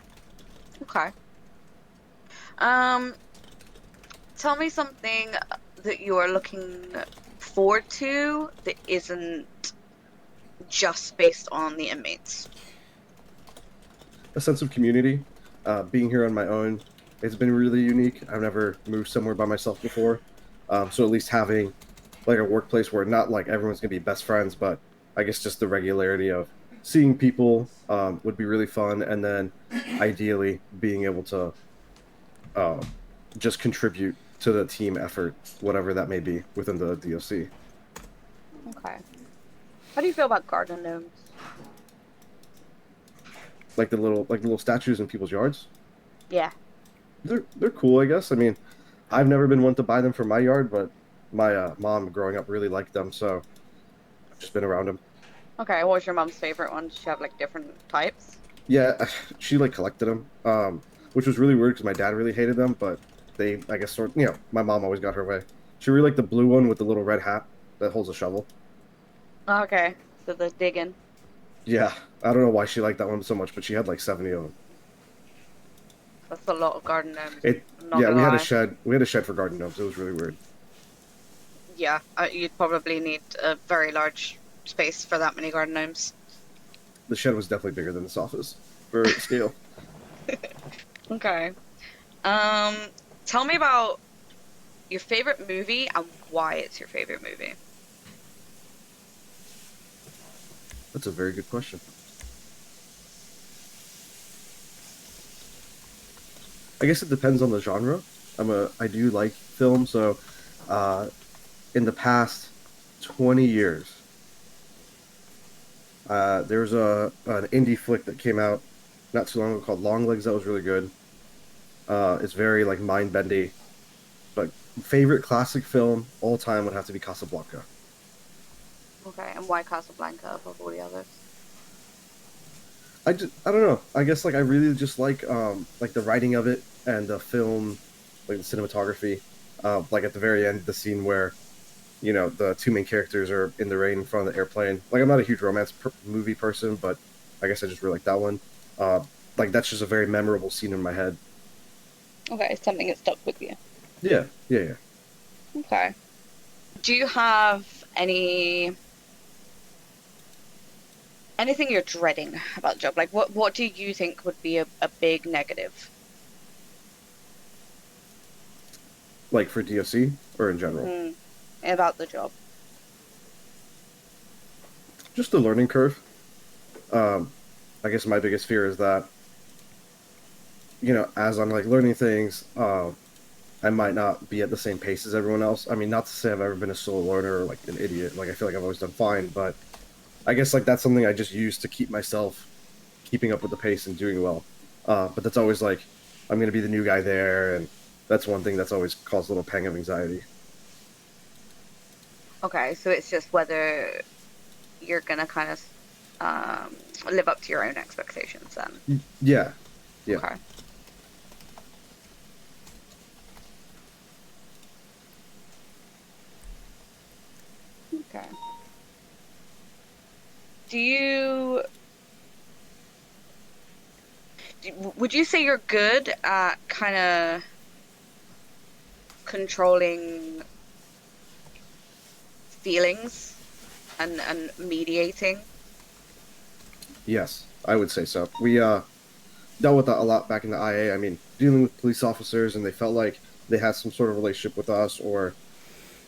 Okay. Tell me something that you are looking forward to that isn't just based on the inmates. A sense of community. Being here on my own, it's been really unique. I've never moved somewhere by myself before. So at least having like a workplace where not like everyone's gonna be best friends, but I guess just the regularity of seeing people would be really fun, and then ideally being able to just contribute to the team effort, whatever that may be within the DOC. Okay. How do you feel about garden gnomes? Like the little statues in people's yards? Yeah. They're cool, I guess. I mean, I've never been one to buy them for my yard, but my mom growing up really liked them, so I've just been around them. Okay, what was your mom's favorite one? Did she have like different types? Yeah, she like collected them, which was really weird because my dad really hated them, but they, I guess, my mom always got her way. She really liked the blue one with the little red hat that holds a shovel. Okay, so the digging. Yeah, I don't know why she liked that one so much, but she had like 70 of them. That's a lot of garden gnomes. Yeah, we had a shed. We had a shed for garden gnomes. It was really weird. Yeah, you'd probably need a very large space for that many garden gnomes. The shed was definitely bigger than this office for scale. Okay. Tell me about your favorite movie and why it's your favorite movie. That's a very good question. I guess it depends on the genre. I do like film, so in the past 20 years, there was an indie flick that came out not too long ago called Longlegs that was really good. It's very like mind-bendy. But favorite classic film all time would have to be Casablanca. Okay, and why Casablanca above all the others? I don't know. I guess like I really just like the writing of it and the film, like the cinematography. Like at the very end, the scene where, you know, the two main characters are in the rain in front of the airplane. Like I'm not a huge romance movie person, but I guess I just really like that one. Like that's just a very memorable scene in my head. Okay, it's something that stuck with you. Yeah. Okay. Do you have anything you're dreading about the job? Like, what do you think would be a big negative? Like for DOC or in general? About the job. Just the learning curve. I guess my biggest fear is that, you know, as I'm like learning things, I might not be at the same pace as everyone else. I mean, not to say I've ever been a slow learner or like an idiot. Like I feel like I've always done fine, but I guess like that's something I just use to keep myself keeping up with the pace and doing well. But that's always like, I'm going to be the new guy there, and that's one thing that's always caused a little pang of anxiety. Okay, so it's just whether you're going to kind of live up to your own expectations then. Yeah. Okay. Okay. Would you say you're good at kind of controlling feelings and mediating? Yes, I would say so. We dealt with that a lot back in the IA. I mean, dealing with police officers, and they felt like they had some sort of relationship with us, or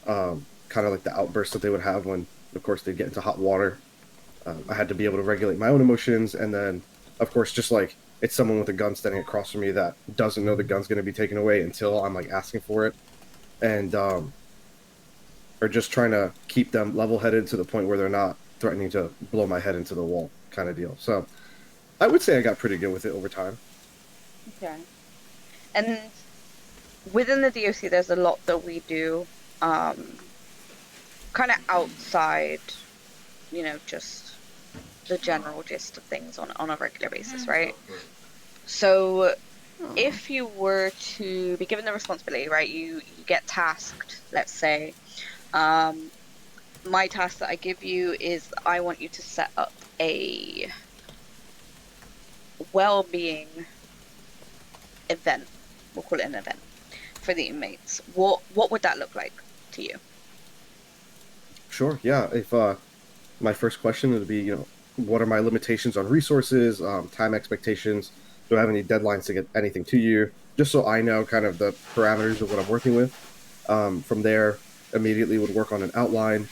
kind of like the outbursts that they would have when, of course, they'd get into hot water. I had to be able to regulate my own emotions, and then, of course, just like it's someone with a gun standing across from me that doesn't know the gun's going to be taken away until I'm like asking for it, and or just trying to keep them level-headed to the point where they're not threatening to blow my head into the wall, kind of deal. So, I would say I got pretty good with it over time. Okay. And within the DOC, there's a lot that we do, kind of outside, you know, just the general gist of things on a regular basis, right? So if you were to be given the responsibility, right, you get tasked, let's say, my task that I give you is I want you to set up a well-being event, we'll call it an event, for the inmates. What would that look like to you? Sure, yeah. If my first question would be, you know, what are my limitations on resources, time expectations? Do I have any deadlines to get anything to you? Just so I know kind of the parameters of what I'm working with. From there, immediately would work on an outline.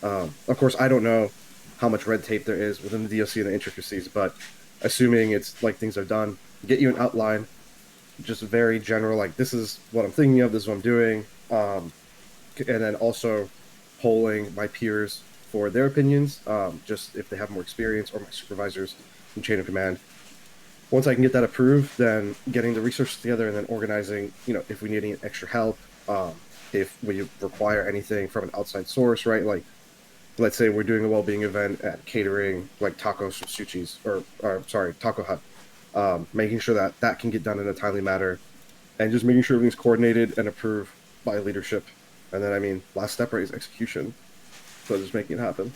Of course, I don't know how much red tape there is within the DOC and the intricacies, but assuming it's like things are done, get you an outline, just very general, like this is what I'm thinking of, this is what I'm doing, and then also polling my peers for their opinions, just if they have more experience, or my supervisors from chain of command. Once I can get that approved, then getting the resources together and then organizing, you know, if we need any extra help, if we require anything from an outside source, right? Like, let's say we're doing a well-being event at catering, like tacos from Suchi's, or sorry, Taco Hut. Making sure that that can get done in a timely manner, and just making sure everything's coordinated and approved by leadership. And then, I mean, last step, right, is execution. So just making it happen.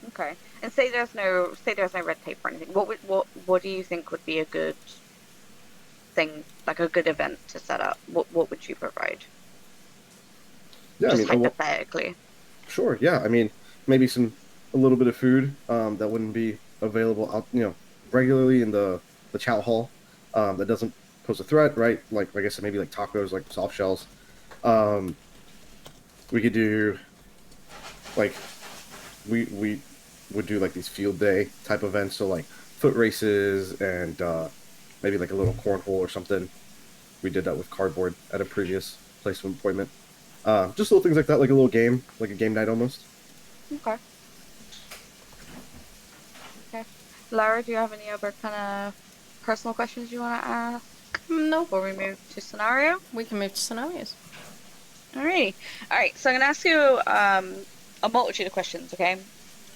Okay. And say there's no red tape or anything. What do you think would be a good thing, like a good event to set up? What would you provide? Yeah, just I mean, hypothetically. Sure. Yeah. I mean, maybe a little bit of food that wouldn't be available out, you know, regularly in the chow hall. That doesn't pose a threat, right? Like I said, maybe like tacos, like soft shells. We could do like we would do like these field day type events, so like foot races and maybe like a little cornhole or something. We did that with cardboard at a previous place of appointment. Just little things like that, like a little game, like a game night almost. Okay. Okay. Lara, do you have any other kind of personal questions you want to ask? No. Before we move to scenario? We can move to scenarios. Alright. Alright, so I'm going to ask you a multitude of questions, okay?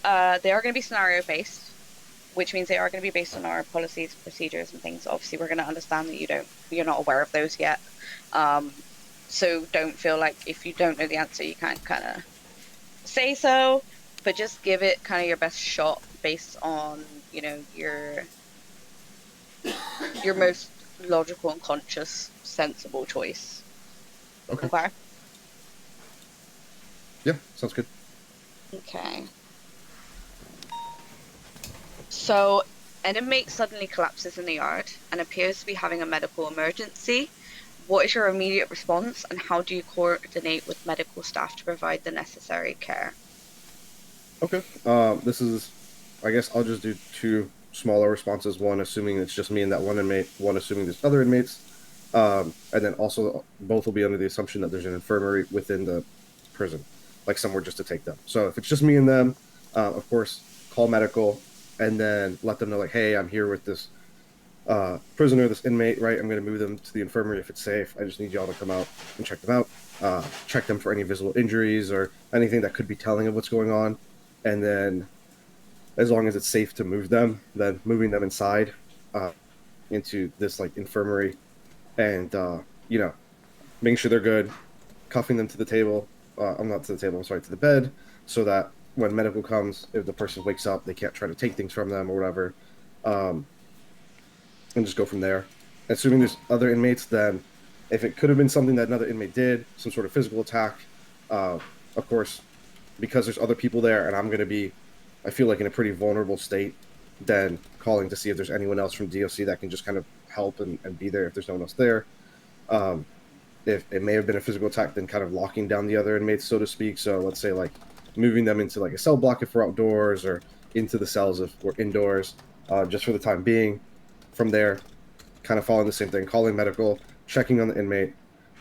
They are going to be scenario based, which means they are going to be based on our policies, procedures, and things. Obviously, we're going to understand that you're not aware of those yet. So don't feel like if you don't know the answer, you can't kind of say so, but just give it kind of your best shot based on, you know, your most logical and conscious, sensible choice. Okay. Okay. Yeah, sounds good. Okay. So, an inmate suddenly collapses in the yard and appears to be having a medical emergency. What is your immediate response, and how do you coordinate with medical staff to provide the necessary care? Okay. This is, I guess I'll just do two smaller responses. One, assuming it's just me and that one inmate. One, assuming there's other inmates. And then also, both will be under the assumption that there's an infirmary within the prison, like somewhere just to take them. So if it's just me and them, of course, call medical, and then let them know, like, hey, I'm here with this prisoner, this inmate, right? I'm going to move them to the infirmary if it's safe. I just need y'all to come out and check them out. Check them for any visible injuries or anything that could be telling of what's going on. And then, as long as it's safe to move them, then moving them inside into this, like, infirmary and, you know, making sure they're good, cuffing them to the table. I'm not to the table, I'm sorry, to the bed, so that when medical comes, if the person wakes up, they can't try to take things from them or whatever. And just go from there. Assuming there's other inmates, then if it could have been something that another inmate did, some sort of physical attack, of course, because there's other people there and I'm going to be, I feel like, in a pretty vulnerable state, then calling to see if there's anyone else from DOC that can just kind of help and be there if there's no one else there. If it may have been a physical attack, then kind of locking down the other inmates, so to speak. So let's say, like, moving them into, like, a cell block if we're outdoors, or into the cells if we're indoors, just for the time being. From there, kind of following the same thing, calling medical, checking on the inmate,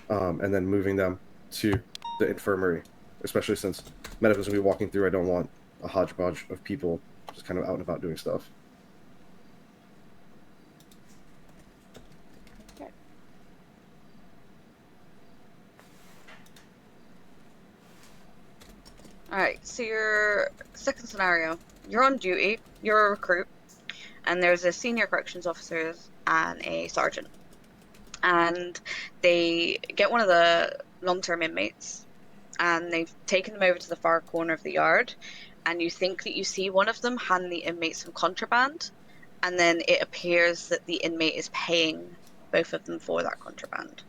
and then moving them to the infirmary, especially since medical's going to be walking through. I don't want a hodgepodge of people just kind of out and about doing stuff. Alright, so your second scenario, you're on duty, you're a recruit, and there's a senior corrections officer and a sergeant. And they get one of the long-term inmates, and they've taken them over to the far corner of the yard, and you think that you see one of them hand the inmate some contraband, and then it appears that the inmate is paying both of them for that contraband.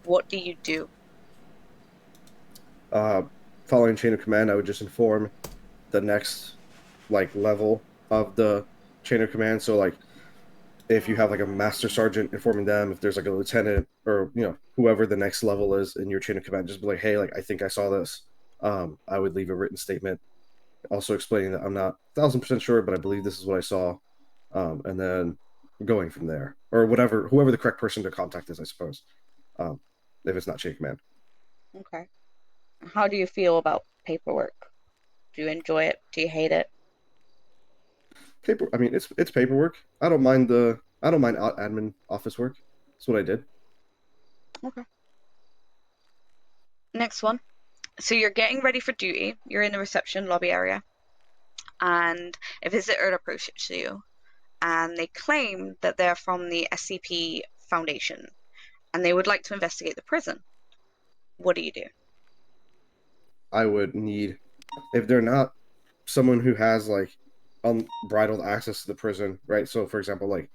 What do you do? Following chain of command, I would just inform the next, like, level of the chain of command. So, like, if you have, like, a master sergeant, informing them. If there's, like, a lieutenant, or, you know, whoever the next level is in your chain of command, just be like, hey, like, I think I saw this. I would leave a written statement also explaining that I'm not 1,000% sure, but I believe this is what I saw. And then going from there, or whoever the correct person to contact is, I suppose, if it's not chain of command. Okay. How do you feel about paperwork? Do you enjoy it? Do you hate it? I mean, it's paperwork. I don't mind admin office work. That's what I did. Okay. Next one. So you're getting ready for duty. You're in the reception lobby area, and a visitor approaches you, and they claim that they're from the SCP Foundation, and they would like to investigate the prison. What do you do? I would need, if they're not someone who has, like, unbridled access to the prison, right? So, for example, like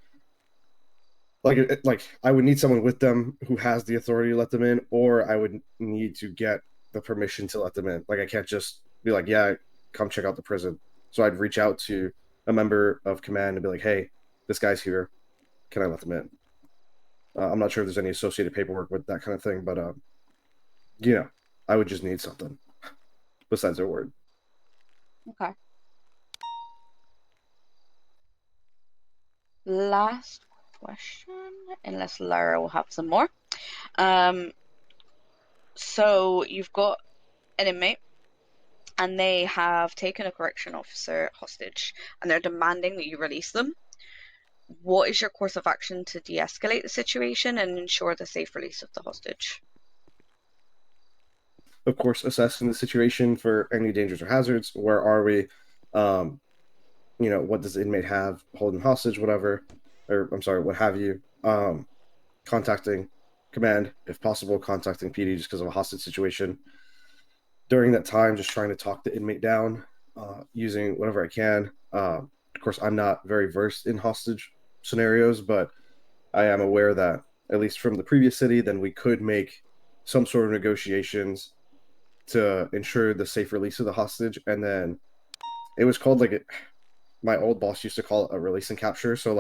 I would need someone with them who has the authority to let them in, or I would need to get the permission to let them in. Like, I can't just be like, yeah, come check out the prison. So I'd reach out to a member of command and be like, hey, this guy's here. Can I let them in? I'm not sure if there's any associated paperwork with that kind of thing, but I would just need something besides their word. Okay. Last question, unless Lara will have some more. So you've got an inmate, and they have taken a correction officer hostage, and they're demanding that you release them. What is your course of action to de-escalate the situation and ensure the safe release of the hostage? Of course, assessing the situation for any dangers or hazards. Where are we? What does the inmate have? Holding hostage, whatever. Or, I'm sorry, what have you. Contacting command, if possible, contacting PD just because of a hostage situation. During that time, just trying to talk the inmate down, using whatever I can. Of course, I'm not very versed in hostage scenarios, but I am aware that, at least from the previous city, then we could make some sort of negotiations to ensure the safe release of the hostage. And then it was called my old boss used to call it a release and capture. So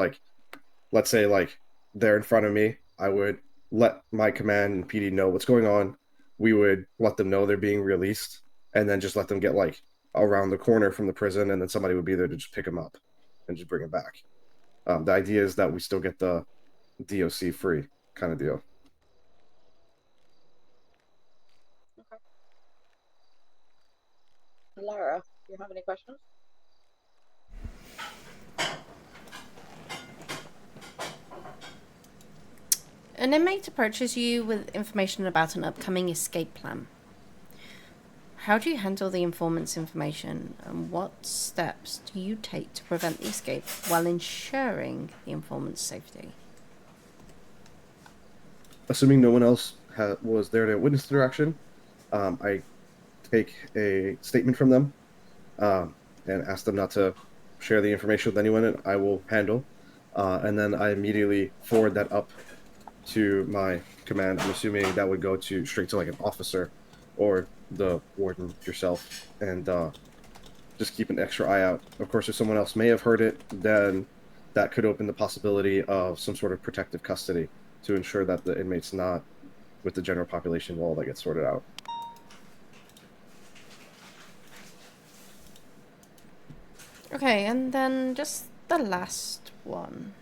let's say they're in front of me, I would let my command and PD know what's going on. We would let them know they're being released, and then just let them get around the corner from the prison, and then somebody would be there to just pick them up and just bring them back. The idea is that we still get the DOC free kind of deal. Okay. Lara, do you have any questions? An inmate approaches you with information about an upcoming escape plan. How do you handle the informant's information, and what steps do you take to prevent the escape while ensuring the informant's safety? Assuming no one else was there to witness the interaction, I take a statement from them and ask them not to share the information with anyone, and I will handle. And then I immediately forward that up to my command. I'm assuming that would go straight to an officer or the warden yourself, and just keep an extra eye out. Of course, if someone else may have heard it, then that could open the possibility of some sort of protective custody to ensure that the inmate's not with the general population while that gets sorted out. Okay, and then just the last one.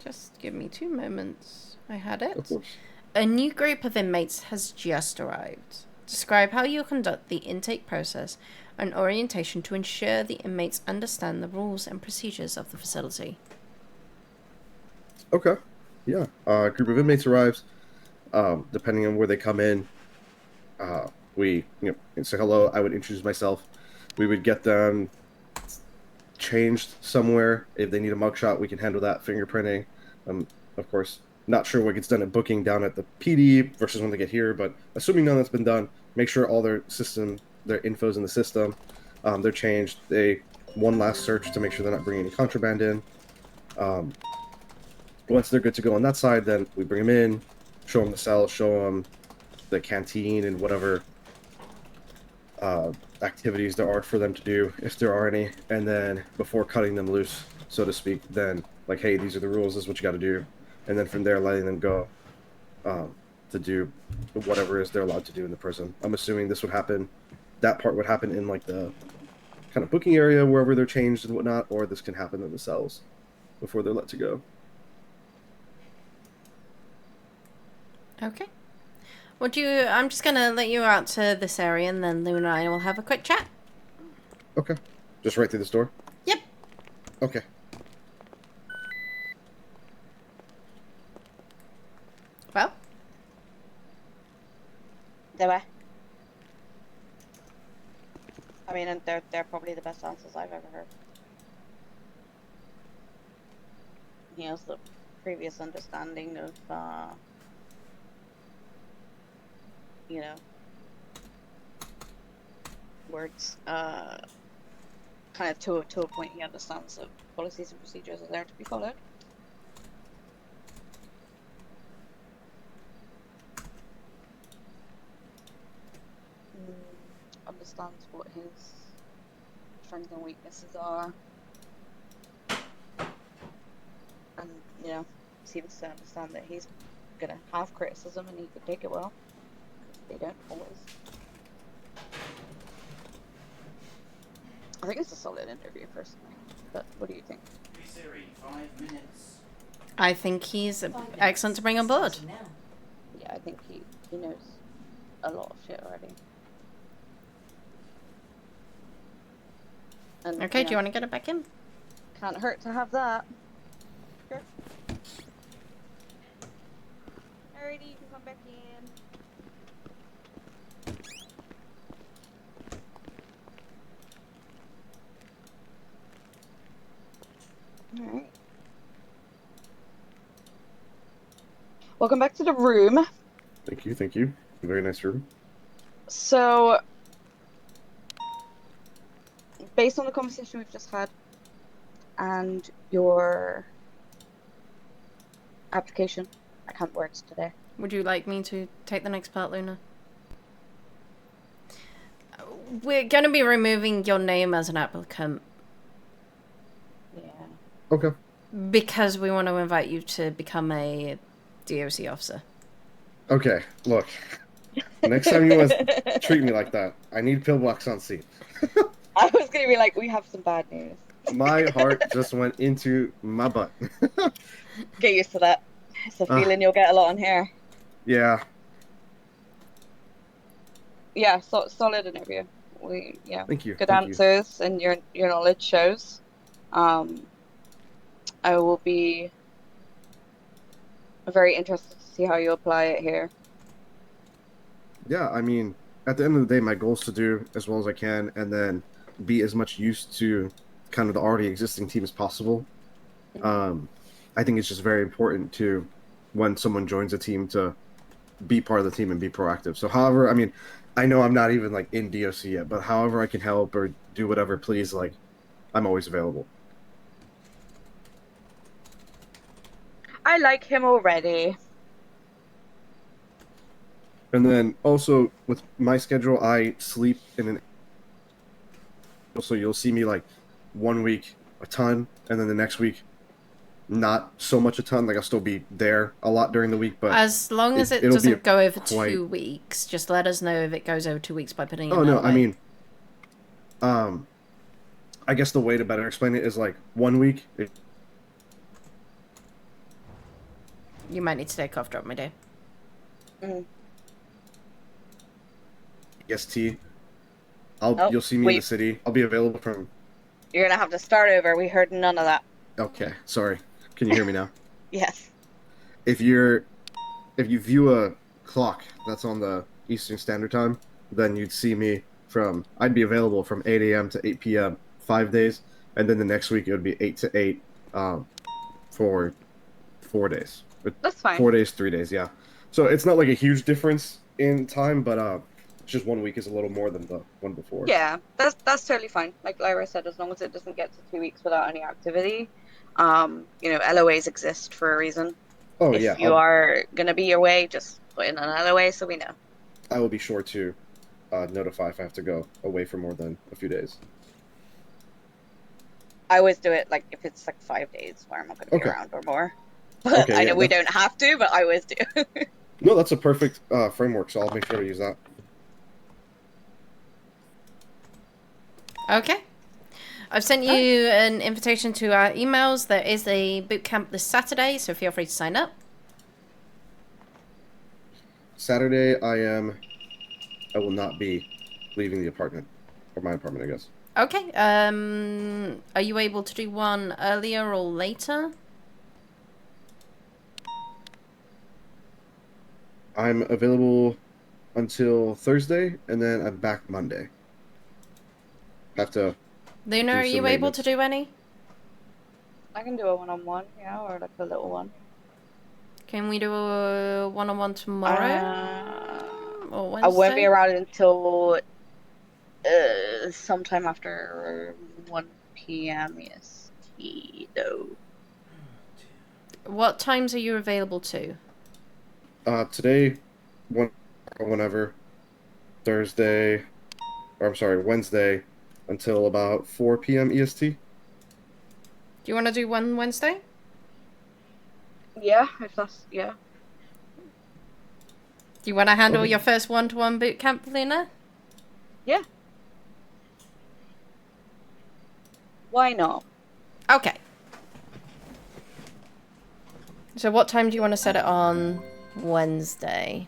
Just give me 2 moments. I had it. Of course. A new group of inmates has just arrived. Describe how you conduct the intake process and orientation to ensure the inmates understand the rules and procedures of the facility. Okay. Yeah. A group of inmates arrives. Depending on where they come in, we say hello. I would introduce myself. We would get them changed somewhere. If they need a mugshot, we can handle that. Fingerprinting. Of course, not sure what gets done at booking down at the PD versus when they get here, but assuming none that's been done, make sure all their info's in the system. They're changed. One last search to make sure they're not bringing any contraband in. Once they're good to go on that side, then we bring them in, show them the cell, show them the canteen and whatever activities there are for them to do, if there are any. And then before cutting them loose, so to speak, then hey, these are the rules, this is what you got to do. And then from there, letting them go to do whatever it is they're allowed to do in the prison. I'm assuming that part would happen in the kind of booking area, wherever they're changed and whatnot, or this can happen in the cells before they're let to go. Okay. I'm just gonna let you out to this area, and then Luna and I will have a quick chat. Okay. Just right through this door? Yep. Okay. Well? They were. I mean, and they're probably the best answers I've ever heard. He has the previous understanding of, words, kind of to a point he understands that policies and procedures are there to be followed. Understands what his strengths and weaknesses are, and seems to understand that he's gonna have criticism and he could take it well. They don't always. I think it's a solid interview, personally. But what do you think? Siri, 5 minutes. I think he's excellent to bring on board. Yeah, I think he knows a lot of shit already. And, Okay, do you want to get it back in? Can't hurt to have that. Sure. Alrighty, you can come back in. Alright. Welcome back to the room. Thank you, thank you. Very nice room. So, based on the conversation we've just had and your application, I can't words today. Would you like me to take the next part, Luna? We're going to be removing your name as an applicant. Yeah. Okay. Because we want to invite you to become a DOC officer. Okay, look. Next time you want to treat me like that, I need pillbox on scene. I was going to be like, we have some bad news. My heart just went into my butt. Get used to that. It's a feeling you'll get a lot on here. Yeah. Yeah, solid interview. Thank you. Good thank you. answers, and your knowledge shows. I will be very interested to see how you apply it here. Yeah, I mean, at the end of the day, my goal is to do as well as I can and then be as much used to kind of the already existing team as possible. I think it's just very important to, when someone joins a team, to be part of the team and be proactive. So however, I mean, I know I'm not even like in DOC yet, but however I can help or do whatever, please, like, I'm always available. I like him already. And then also with my schedule, I sleep in an. So you'll see me like 1 week a ton, and then the next week not so much a ton. Like I'll still be there a lot during the week, but as long as it it'll doesn't be go over quite... 2 weeks, just let us know if it goes over 2 weeks by putting it Oh in no, that I way. mean, I guess the way to better explain it is like 1 week. You might need to take off, drop my day. EST. Oh, You'll see me in the city. I'll be available from. You're gonna have to start over. We heard none of that. Okay, sorry. Can you hear me now? Yes. If you view a clock that's on the Eastern Standard Time, then you'd see me from. I'd be available from 8 a.m. to 8 p.m. 5 days, and then the next week it would be 8 to 8 for 4 days. That's fine. 4 days, 3 days, yeah. So it's not like a huge difference in time, but just 1 week is a little more than the one before. Yeah, that's totally fine. Like Lyra said, as long as it doesn't get to 2 weeks without any activity, LOAs exist for a reason. Oh, if yeah. you are gonna be away, just put in an LOA so we know. I will be sure to notify if I have to go away for more than a few days. I always do it like if it's like 5 days where I'm not gonna be Okay. around or more. But Okay, I yeah, know we don't have to, but I always do. No, that's a perfect framework, so I'll make sure to use that. Okay. I've sent you an invitation to our emails. There is a boot camp this Saturday, so feel free to sign up. Saturday, I will not be leaving the apartment, or my apartment, I guess. Okay. Are you able to do one earlier or later? I'm available until Thursday, and then I'm back Monday. Have to. Luna, do are some you able maintenance. to do any? I can do a one-on-one, yeah, or like a little one. Can we do a one-on-one tomorrow? Or Wednesday? I won't be around until sometime after 1 p.m. EST, though. What times are you available to? Today, whenever. Thursday, or I'm sorry, Wednesday, until about 4 p.m. EST. Do you want to do one Wednesday? Yeah, if that's, yeah. Do you want to handle your first one-to-one boot camp, Luna? Yeah. Why not? Okay. So what time do you want to set it on Wednesday?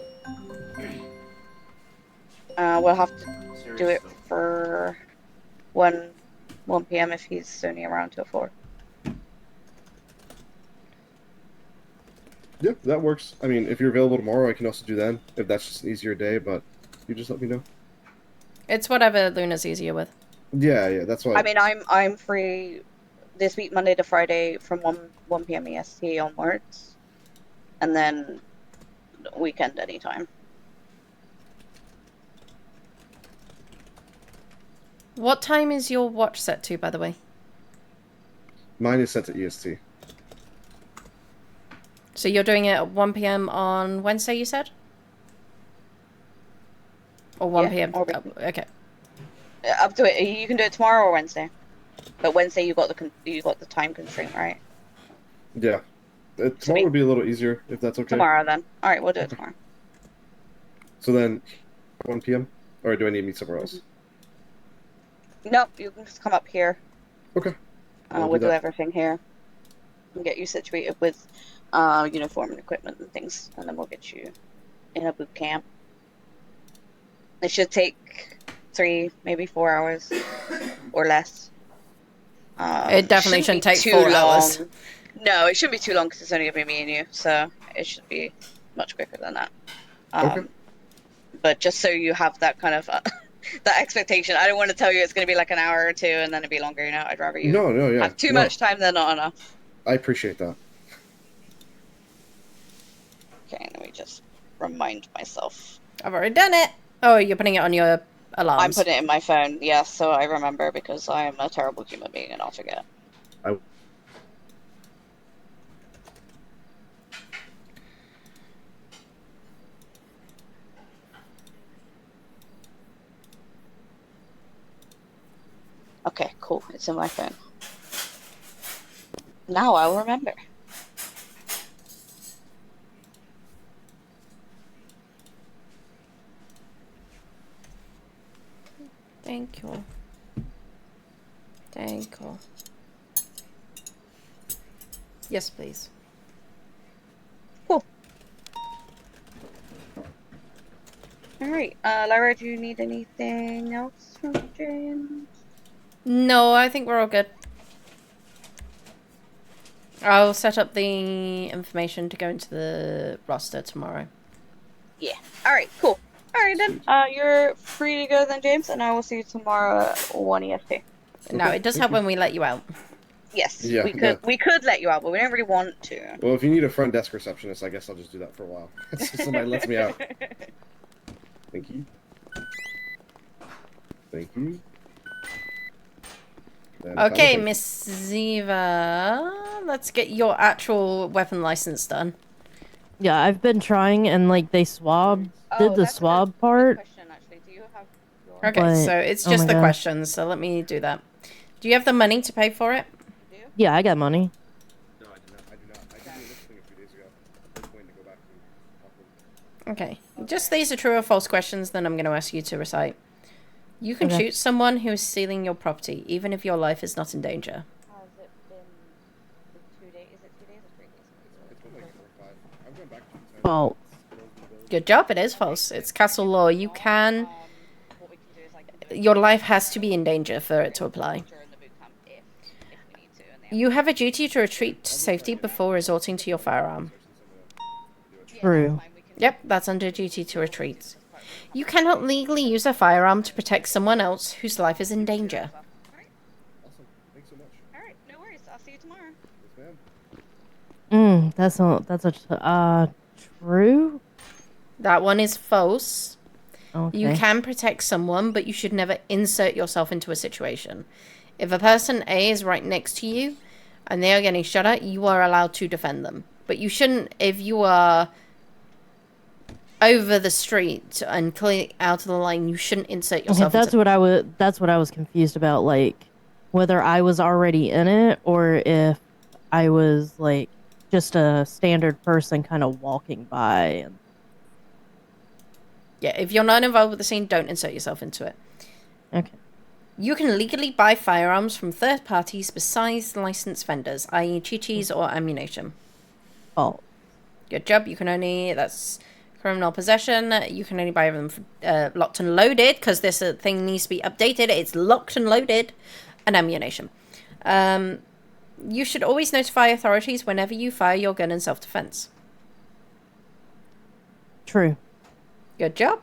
We'll have to do it for 1 p.m. if he's only around till 4. Yeah, that works. I mean, if you're available tomorrow, I can also do then, if that's just an easier day, but you just let me know. It's whatever Luna's easier with. Yeah, that's why. I mean, I'm free this week, Monday to Friday, from 1 p.m. EST onwards, and then weekend anytime. What time is your watch set to, by the way? Mine is set to EST. So you're doing it at 1 p.m. on Wednesday, you said? Or 1 p.m.? Or okay. Up to it. You can do it tomorrow or Wednesday. But Wednesday you got the time constraint, right? Yeah. Tomorrow would be a little easier, if that's okay. Tomorrow, then. Alright, we'll do it tomorrow. So then, 1 p.m.? Or do I need to meet somewhere else? No, you can just come up here. Okay. We'll do everything here. And get you situated with uniform and equipment and things. And then we'll get you in a boot camp. It should take 3, maybe 4 hours. Or less. It definitely shouldn't take too 4 long. hours. No, it shouldn't be too long because it's only going to be me and you. So it should be much quicker than that. Okay. But just so you have that kind of that expectation, I don't want to tell you it's going to be like an hour or 2 and then it'd be longer. I'd rather you have too much time than not enough. I appreciate that. Okay, let me just remind myself. I've already done it. Oh, you're putting it on your alarms. I'm putting it in my phone, yes, so I remember because I am a terrible human being and I'll forget. Okay, cool. It's in my phone. Now I'll remember. Thank you. Thank you. Yes, please. Cool. Alright, Lara, do you need anything else from James? No, I think we're all good. I'll set up the information to go into the roster tomorrow. Yeah. Alright, cool. Alright then. You're free to go then, James, and I will see you tomorrow at 1 EST. No, it does help when we let you out. Yes, Yeah, we could let you out, but we don't really want to. Well, if you need a front desk receptionist, I guess I'll just do that for a while. Somebody lets me out. Thank you. Thank you. Then Okay, finally- Miss Ziva, let's get your actual weapon license done. Yeah, I've been trying, and like they did the swab part. Okay, But- so it's oh just my the God. questions, so let me do that. Do you have the money to pay for it? Yeah, I got money. No, I do not. I did do this thing a few days ago. I was waiting to go back to Okay, just these are true or false questions, then I'm going to ask you to recite. You can Okay. shoot someone who is stealing your property, even if your life is not in danger. Has it been 2 days? Is it 2 days or 3 days? It's been like 4 or 5. I'm going back to False. Good job, it is false. It's castle law. You can... Your life has to be in danger for it to apply. You have a duty to retreat to safety before resorting to your firearm. True. Yep, that's under duty to retreat. You cannot legally use a firearm to protect someone else whose life is in danger. Awesome. Thanks so much. Alright, no worries. I'll see you tomorrow. Yes, ma'am. That's true. That one is false. Okay. You can protect someone, but you should never insert yourself into a situation. If a person A is right next to you and they are getting shot at, you are allowed to defend them. But you shouldn't, if you are over the street and clear out of the line, you shouldn't insert Okay, yourself. that's what I was confused about, like whether I was already in it or if I was like just a standard person kind of walking by. And... Yeah, if you're not involved with the scene, don't insert yourself into it. Okay. You can legally buy firearms from third parties besides licensed vendors, i.e. Chi-Chis or ammunition. Oh. Good job. You can only... That's criminal possession. You can only buy them for, locked and loaded, because this thing needs to be updated. It's locked and loaded. And ammunition. You should always notify authorities whenever you fire your gun in self-defense. True. Good job.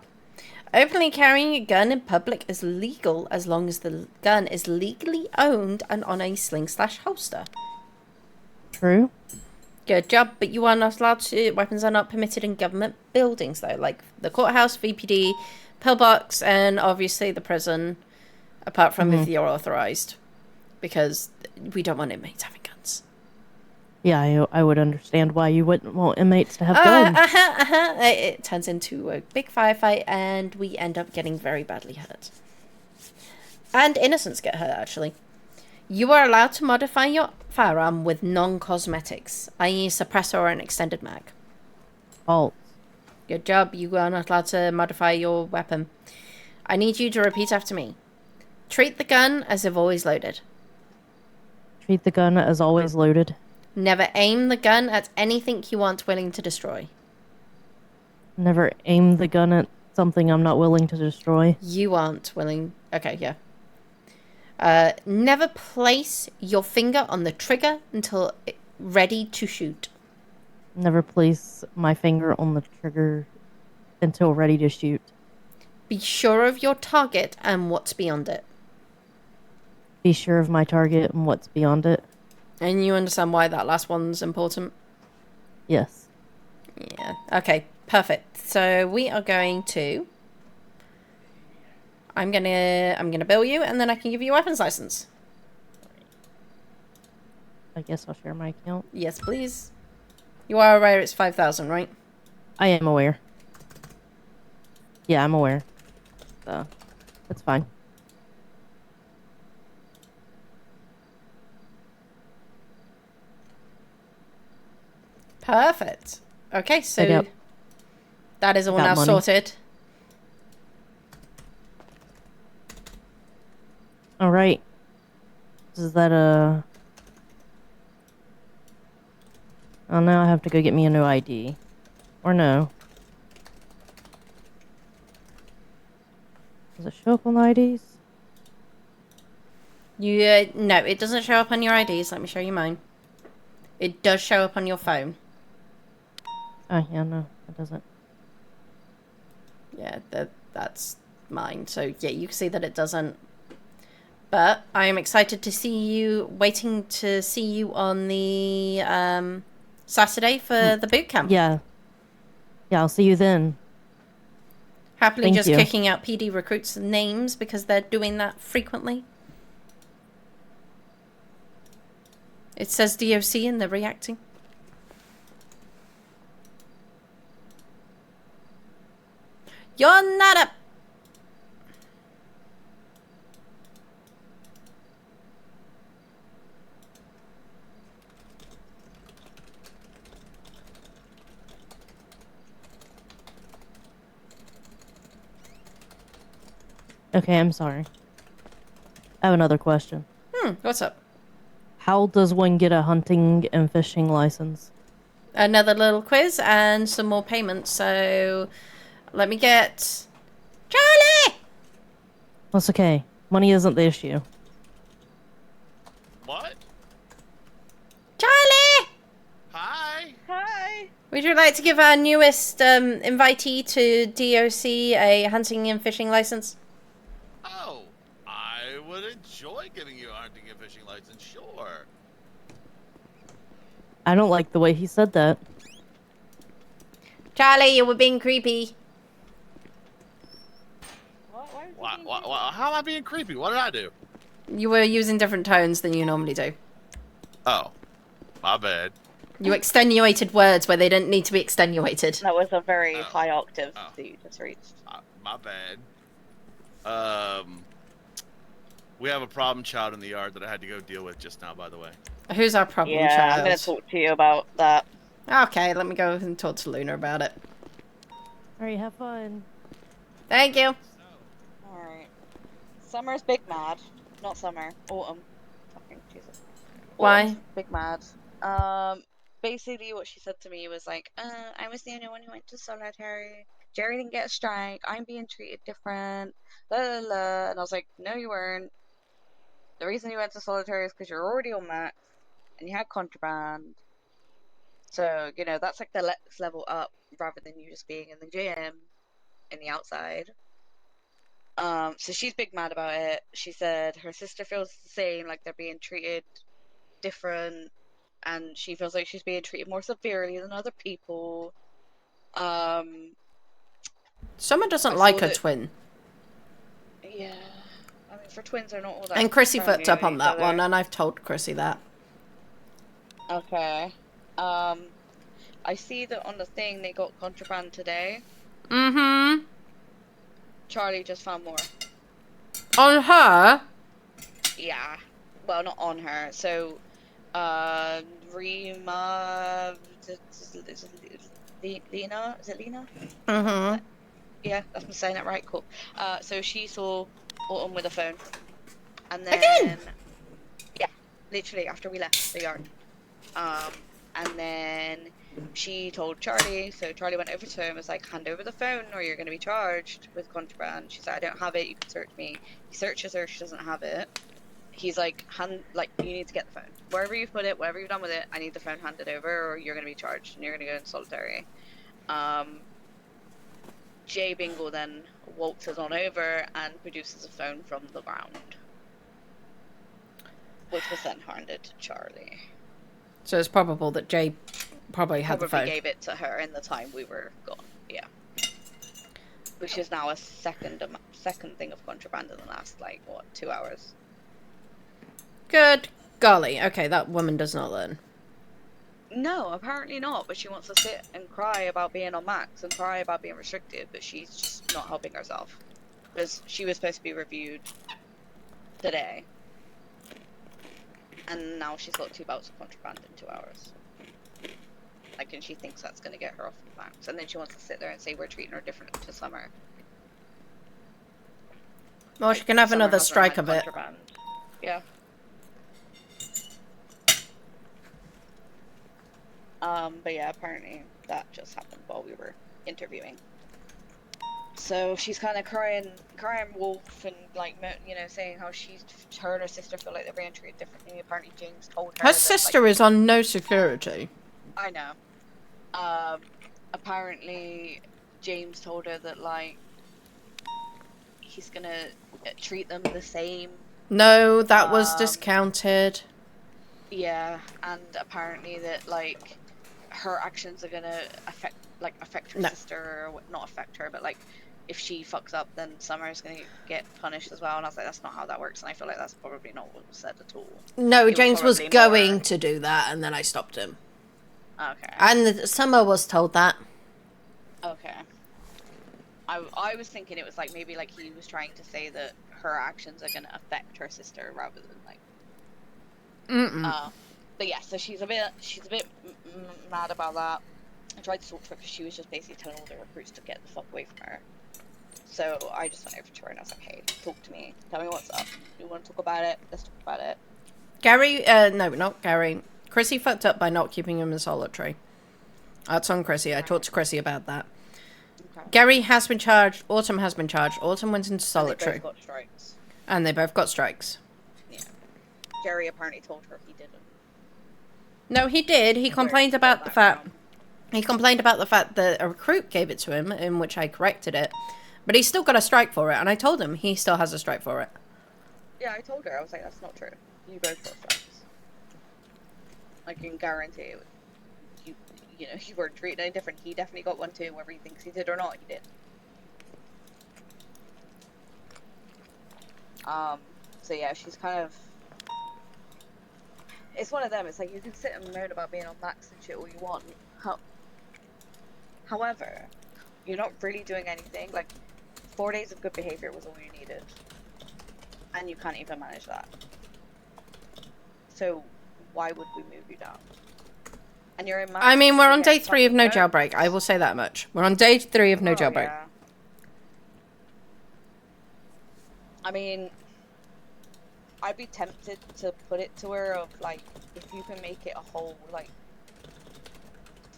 Openly carrying a gun in public is legal as long as the gun is legally owned and on a sling/holster. True. Good job, but you are not allowed to... Weapons are not permitted in government buildings, though, like the courthouse, VPD, pillbox, and obviously the prison, apart from if you're authorized, because we don't want inmates having guns. Yeah, I would understand why you wouldn't want inmates to have guns. It turns into a big firefight, and we end up getting very badly hurt. And innocents get hurt, actually. You are allowed to modify your firearm with non-cosmetics, i.e. suppressor or an extended mag. False. Good job. You are not allowed to modify your weapon. I need you to repeat after me. Treat the gun as if always loaded. Treat the gun as always loaded. Never aim the gun at anything you aren't willing to destroy. Never aim the gun at something I'm not willing to destroy. You aren't willing... Okay, yeah. Never place your finger on the trigger until ready to shoot. Never place my finger on the trigger until ready to shoot. Be sure of your target and what's beyond it. Be sure of my target and what's beyond it. And you understand why that last one's important? Yes. Yeah. Okay, perfect. So we are going to... I'm gonna bill you, and then I can give you a weapons license. I guess I'll share my account. Yes, please. You are aware it's 5,000, right? I am aware. Yeah, I'm aware. So, that's fine. Perfect. Okay, so Yep. that is all Got now money. sorted. All right. Is that a... Oh, now I have to go get me a new ID. Or no. Does it show up on the IDs? No, it doesn't show up on your IDs. Let me show you mine. It does show up on your phone. Oh, yeah, no, it doesn't. Yeah, that's mine. So, yeah, you can see that it doesn't. But I am excited to see you, waiting to see you on the Saturday for the boot camp. Yeah. Yeah, I'll see you then. Happily Thank just you. kicking out PD recruits' names because they're doing that frequently. It says DOC and they're reacting. You're not a... Okay, I'm sorry. I have another question. What's up? How does one get a hunting and fishing license? Another little quiz and some more payments. So let me get... Charlie! That's okay. Money isn't the issue. What? Charlie! Hi. Hi. Would you like to give our newest invitee to DOC a hunting and fishing license? Oh, I would enjoy giving you a hunting and fishing license, sure. I don't like the way he said that. Charlie, you were being creepy. How am I being creepy? What did I do? You were using different tones than you normally do. Oh, my bad. You extenuated words where they didn't need to be extenuated. That was a very high octave that you just reached. My bad. We have a problem child in the yard that I had to go deal with just now, by the way. Who's our problem Yeah, child? I'm gonna talk to you about that. Okay, let me go and talk to Luna about it. Alright, have fun. Thank you. Alright. Summer's big mad. Not summer. Autumn. Fucking Jesus. Why? Autumn's big mad. Basically what she said to me was like, I was the only one who went to solitary. Jerry didn't get a strike. I'm being treated different. La la la. And I was like, no, you weren't. The reason you went to solitary is because you're already on max and you had contraband. So, you know, that's like the next level up rather than you just being in the gym in the outside. So she's big mad about it. She said her sister feels the same, like they're being treated different, and she feels like she's being treated more severely than other people. Summer doesn't I like saw her that- twin. Yeah. I mean, for twins, they're not all that And Chrissy friendly fucked up with on each that one, other. and I've told Chrissy that. Okay. I see that on the thing they got contraband today. Mm-hmm. Charlie just found more. On her? Yeah. Well, not on her. So, Rima... Lena? Is it Lena? Mm-hmm. Yeah, I'm saying it right. Cool. So she saw Autumn with a phone. And then... Again? Yeah. Literally, after we left the yard. And then she told Charlie, so Charlie went over to him and was like, hand over the phone or you're going to be charged with contraband. She's like, I don't have it, you can search me. He searches her, she doesn't have it. He's like, you need to get the phone. Wherever you put it, whatever you've done with it, I need the phone handed over or you're going to be charged and you're going to go in solitary. Jay Bingle then waltzes on over and produces a phone from the ground. Which was then handed to Charlie. So it's probable that Jay probably had the phone. Probably gave it to her in the time we were gone. Yeah. Which is now a second thing of contraband in the last, like, what, 2 hours? Good golly. Okay, that woman does not learn. No, apparently not, but she wants to sit and cry about being on max and cry about being restricted, but she's just not helping herself. Because she was supposed to be reviewed today. And now she's got 2 bouts of contraband in 2 hours. Like, and she thinks that's going to get her off the max. And then she wants to sit there and say we're treating her different to Summer. Well, she can have Summer another hasn't strike had of it. contraband. Yeah. But yeah, apparently that just happened while we were interviewing. So she's kind of crying wolf and like, you know, saying how her and her sister feel like they're being treated differently. Apparently James told her. Her that, sister like, is on no security. I know. Apparently James told her that like he's gonna treat them the same. No, that was discounted. Yeah, and apparently that like her actions are gonna affect her sister, or not affect her, but like if she fucks up, then Summer's gonna get punished as well. And I was like, that's not how that works, and I feel like that's probably not what was said at all. No, It James was probably going more- to do that, and then I stopped him. Okay. And Summer was told that. Okay. I was thinking it was like maybe like he was trying to say that her actions are gonna affect her sister rather than like. But yeah, so she's a bit mad about that. I tried to talk to her because she was just basically telling all the recruits to get the fuck away from her. So I just went over to her and I was like, hey, talk to me. Tell me what's up. You want to talk about it? Let's talk about it. Gary, no, not Gary. Chrissy fucked up by not keeping him in solitary. That's on Chrissy. I talked to Chrissy about that. Okay. Gary has been charged. Autumn has been charged. Autumn went into solitary. And they both got strikes. And they both got strikes. Yeah. Jerry apparently told her he didn't. No, he did. He complained about the fact. He complained about the fact that a recruit gave it to him, in which I corrected it. But he's still got a strike for it, and I told him he still has a strike for it. Yeah, I told her. I was like, that's not true. You both got strikes. I can guarantee you know, you weren't treated any different. He definitely got one too, whether he thinks he did or not, he did. So yeah, she's kind of... It's one of them, it's like, you can sit and moan about being on max and shit all you want. However, you're not really doing anything. Like, 4 days of good behavior was all you needed. And you can't even manage that. So, why would we move you down? And you're in max. I mean, we're on yeah, day 3 of no fucking jailbreak. I will say that much. We're on day 3 of no Oh, jailbreak. yeah. I mean, I'd be tempted to put it to her of like, if you can make it a whole like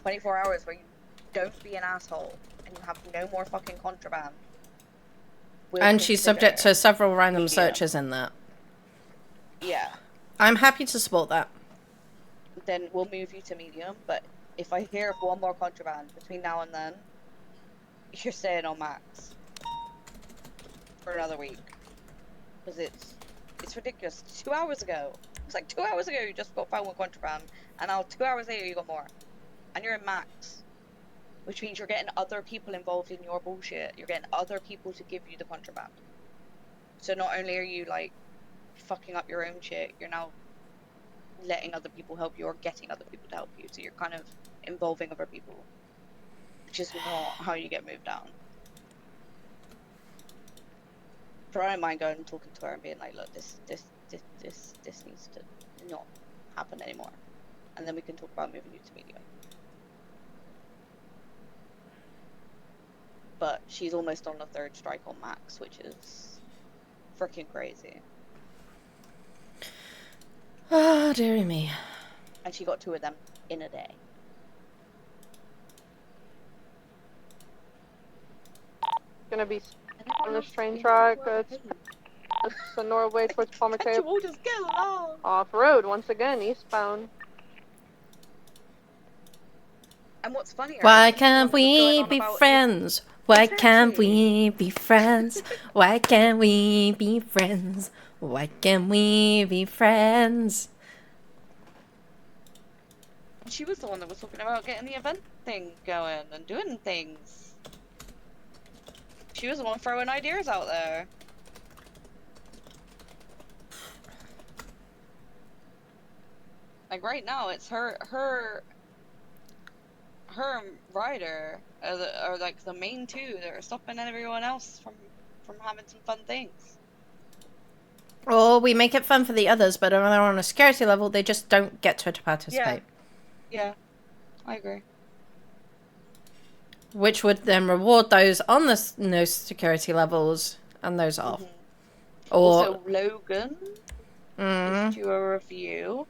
24 hours where you don't be an asshole and you have no more fucking contraband. And she's subject to several random searches in that. Yeah. I'm happy to support that. Then we'll move you to medium, but if I hear of one more contraband between now and then, you're staying on max for another week. Because it's ridiculous. 2 hours ago. It's like 2 hours ago you just got found with contraband, and now 2 hours later you got more. And you're in max. Which means you're getting other people involved in your bullshit. You're getting other people to give you the contraband. So not only are you like fucking up your own shit, you're now letting other people help you or getting other people to help you. So you're kind of involving other people. Which is not how you get moved down. So I don't mind going and talking to her and being like, look, this needs to not happen anymore. And then we can talk about moving you to medium. But she's almost on the 3rd strike on max, which is freaking crazy. Oh, dearie me. And she got 2 of them in a day. Gonna be on this train track. It's the Norway towards Palmer Cave. We'll just get along. Off road once again, eastbound. And what's funnier? Why can't we be friends? Why can't we be friends? Why can't we be friends? Why can't we be friends? She was the one that was talking about getting the event thing going and doing things. She was the one throwing ideas out there. Like right now, it's her and Ryder are like the main 2 that are stopping everyone else from having some fun things. Or we make it fun for the others, but when they're on a security level, they just don't get to participate. Yeah, I agree. Which would then reward those on the no security levels and those off. Or also, Logan is due a review.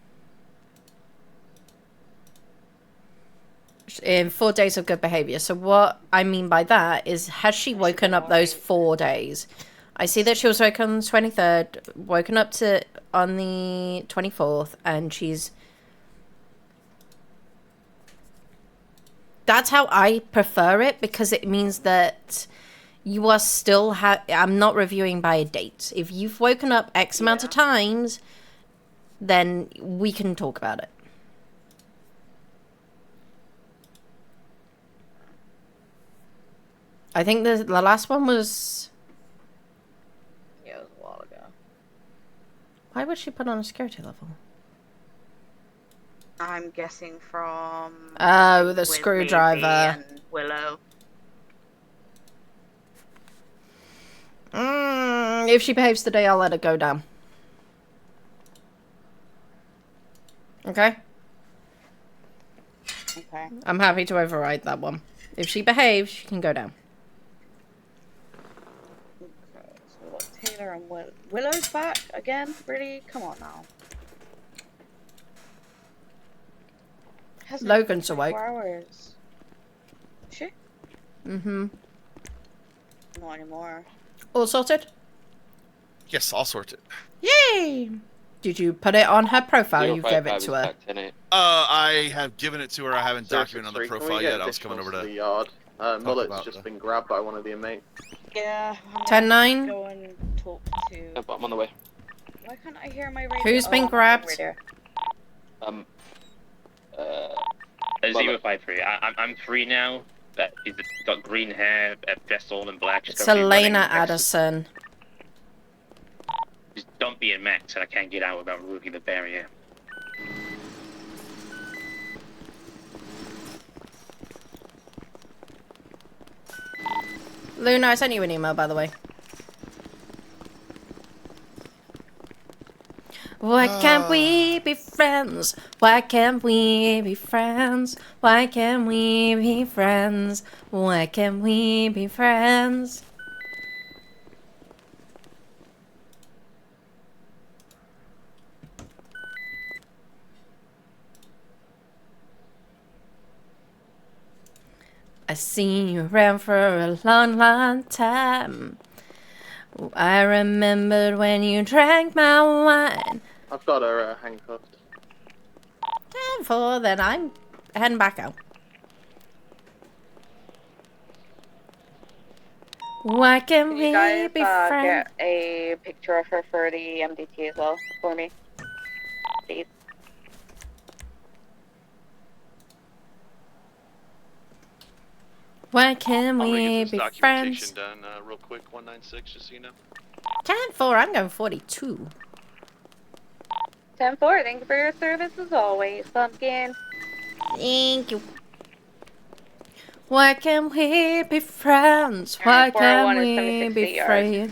In 4 days of good behavior. So what I mean by that is, has she woken up those 4 days? I see that she was woken on the 23rd, woken up on the 24th, and she's... That's how I prefer it, because it means that you are still... I'm not reviewing by a date. If you've woken up X amount of times, then we can talk about it. I think the last one was... Yeah, it was a while ago. Why would she put on a security level? I'm guessing from... Oh, the with screwdriver. Maisie and Willow. If she behaves today, I'll let her go down. Okay? Okay. I'm happy to override that one. If she behaves, she can go down. Okay, so we've got Taylor and Willow's back again? Really? Come on now. Logan's awake. 4 hours. Is she? Mm-hmm. Not anymore. All sorted? Yes, all sorted. Yay! Did you put it on her profile? You gave it to her. I have given it to her. I haven't documented on the 063, can we profile get yet. I was coming over additionals to the yard. Mullet's about just that. been grabbed by one of the inmates. Yeah. 10-9. Go and talk to... Yeah, but I'm on the way. Why can't I hear my radio? Who's been I'm on grabbed? radio. 053. I'm free now. But he's got green hair, dressed all in black. Just It's currently running Elena next to- Addison. Just don't be in Max, and I can't get out without removing the barrier. Luna, I sent you an email, by the way. Why can't we be friends? Why can't we be friends? Why can't we be friends? Why can't we be friends? I seen you around for a long, long time. I remembered when you drank my wine. I've got her handcuffed. 10-4, then I'm heading back out. Why can't we you guys be friends? get a picture of her for the MDT as well for me, please? Why can't I'll we get this be documentation friends? done real quick. 196, just so you know. 10-4, I'm going 42. 10-4, thank you for your service as always, Pumpkin. Thank you. Why can't we be friends? Why can't we be friends?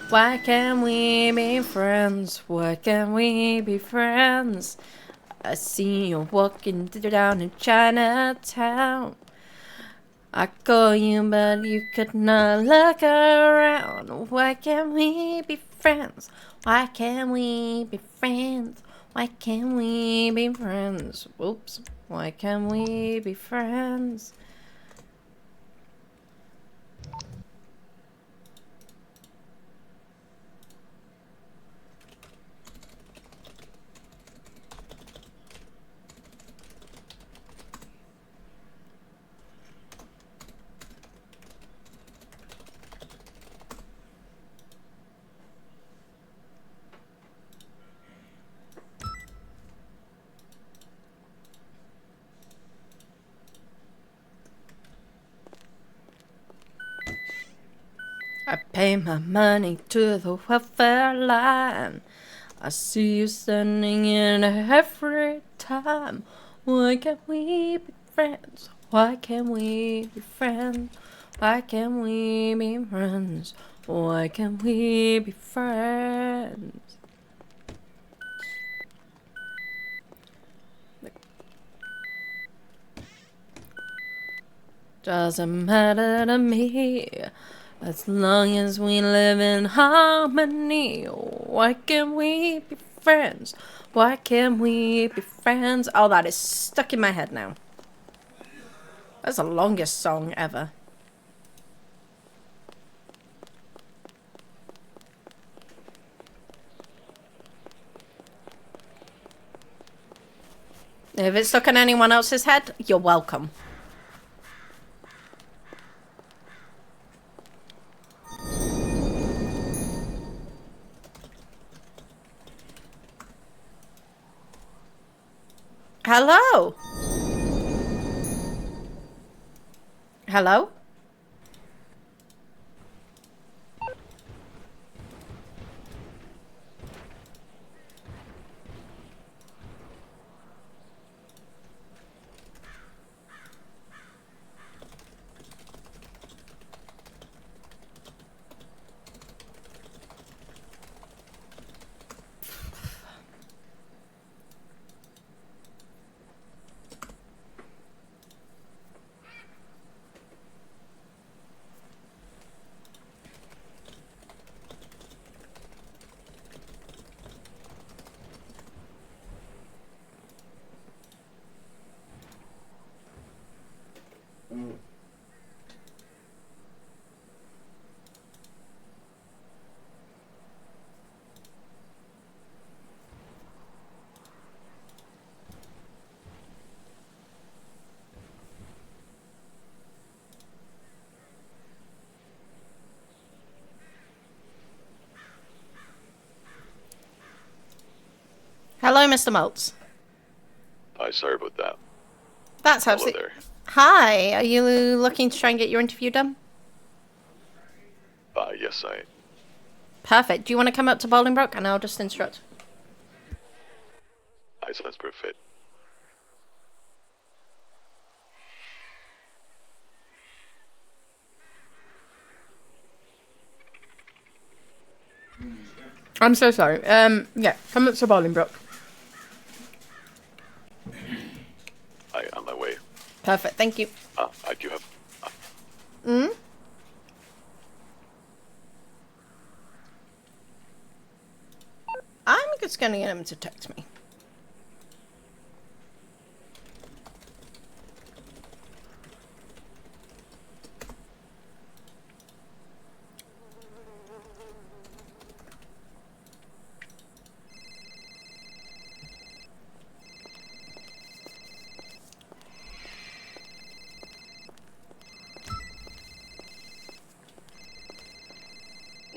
Why can't we be friends? Why can't we be friends? I see you walking down in Chinatown. I call you, but you could not look around. Why can't we be friends? Why can't we be friends? Why can't we be friends? Whoops. Why can't we be friends? I pay my money to the welfare line. I see you standing in every time. Why can't we be friends? Why can't we be friends? Why can't we be friends? Why can't we be friends? Doesn't matter to me. As long as we live in harmony. Why can't we be friends? Why can't we be friends? Oh, that is stuck in my head now. That's the longest song ever. If it's stuck in anyone else's head, you're welcome. Hello? Hello? Hello, Mr. Maltz. Hi, sorry about that. That's Hello absolutely. there. Hi, are you looking to try and get your interview done? Yes, I. Perfect. Do you want to come up to Bolingbroke and I'll just instruct? Aye, sounds perfect. I'm so sorry. Yeah, come up to Bolingbroke. On my way. Perfect, thank you. I do have. I'm just gonna get him to text me.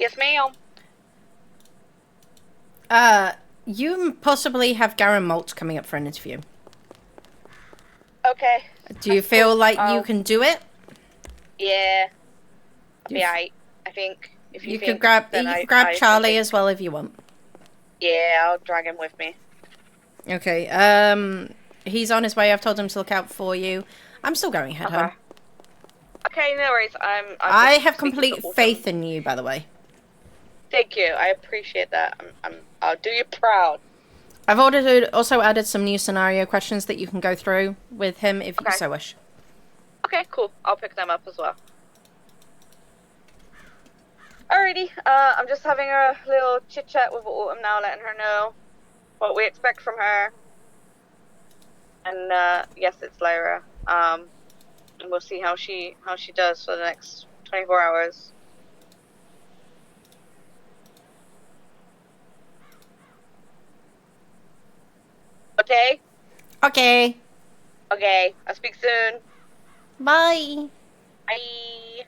Yes, ma'am. You possibly have Garen Molt coming up for an interview. Okay. Do you feel like you can do it? Yeah. I think. If you You think, could grab then you I- could grab I Charlie think- as well if you want. Yeah, I'll drag him with me. Okay. He's on his way. I've told him to look out for you. I'm still going head home. Okay, no worries. I have complete faith in you, by the way. Thank you. I appreciate that. I'll do you proud. I've also added some new scenario questions that you can go through with him if you so wish. Okay, cool. I'll pick them up as well. Alrighty. I'm just having a little chit chat with Autumn now, letting her know what we expect from her. And yes, it's Lyra. And we'll see how she does for the next 24 hours. Okay? Okay. Okay. I'll speak soon. Bye. Bye.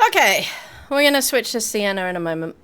Okay, we're gonna switch to Sienna in a moment.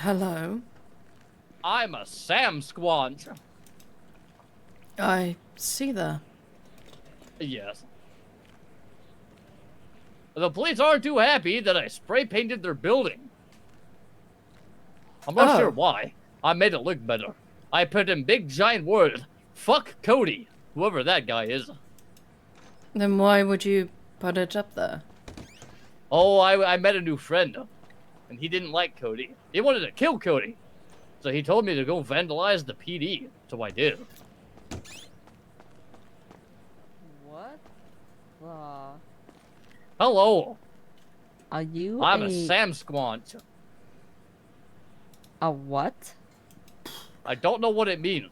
Hello. I'm a Sam Squanch. I see that. Yes. The police aren't too happy that I spray painted their building. I'm not sure why. I made it look better. I put in big giant words, "Fuck Cody," whoever that guy is. Then why would you put it up there? Oh, I met a new friend, and he didn't like Cody. He wanted to kill Cody. So he told me to go vandalize the PD, so I did. What? Hello. Are you I'm a Sam Squanch. A what? I don't know what it means.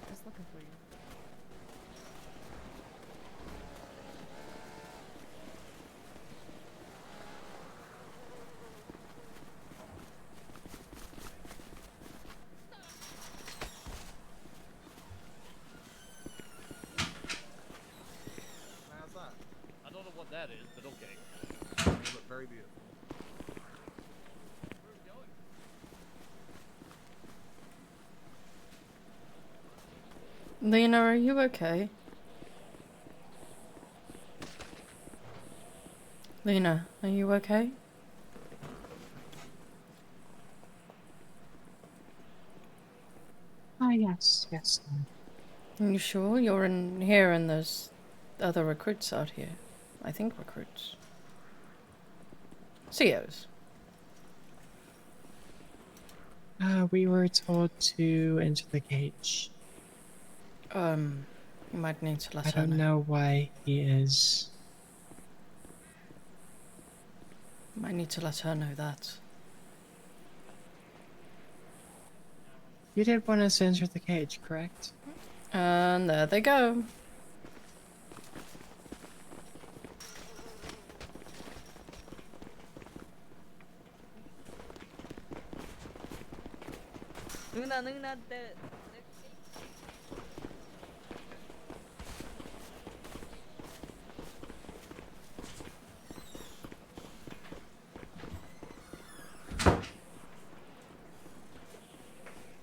Just looking for you. How's that? I don't know what that is, but okay. You look very beautiful. Lena, are you okay? Lena, are you okay? Ah, yes. Are you sure you're in here and there's other recruits out here? I think recruits. COs. We were told to enter the cage. You might need to let I her don't know why he is. Might need to let her know that. You did want us to enter the cage, correct? And there they go. Nuna,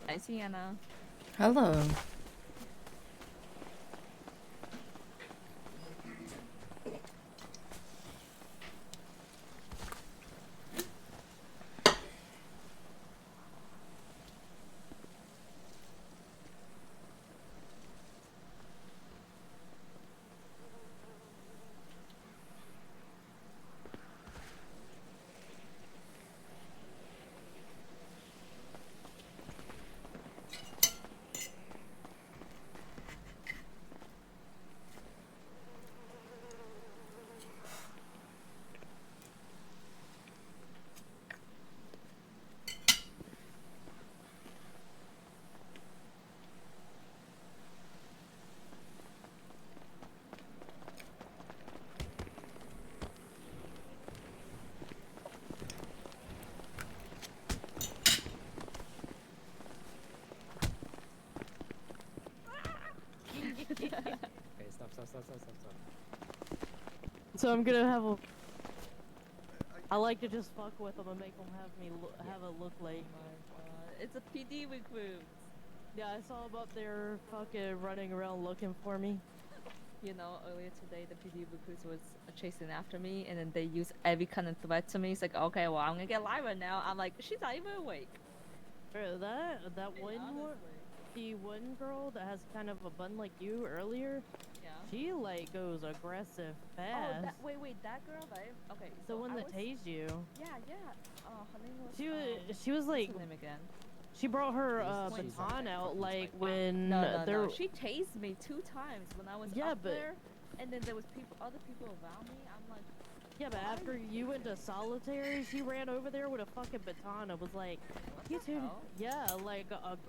I see Anna. Hello. Okay, stop. So I'm gonna have a. I like to just fuck with them and make them have a look like. It's a PD recruit. Yeah, I saw them up there fucking running around looking for me. You know, earlier today the PD recruits was chasing after me, and then they used every kind of threat to me. It's like, okay, well, I'm gonna get Lyra now. I'm like, she's not even awake. Bro, that one, the one girl that has kind of a bun like you earlier. Yeah. She like goes aggressive fast. Oh, wait, that girl, right? Okay, The so one that tased you. Yeah. Her name was. She was like. What's her name again? She brought her baton out like when No. She tased me 2 times when I was up but there, and then there was other people around me. I'm like. Yeah, but after you went to solitary, she ran over there with a fucking baton. I was like, you two, yeah, like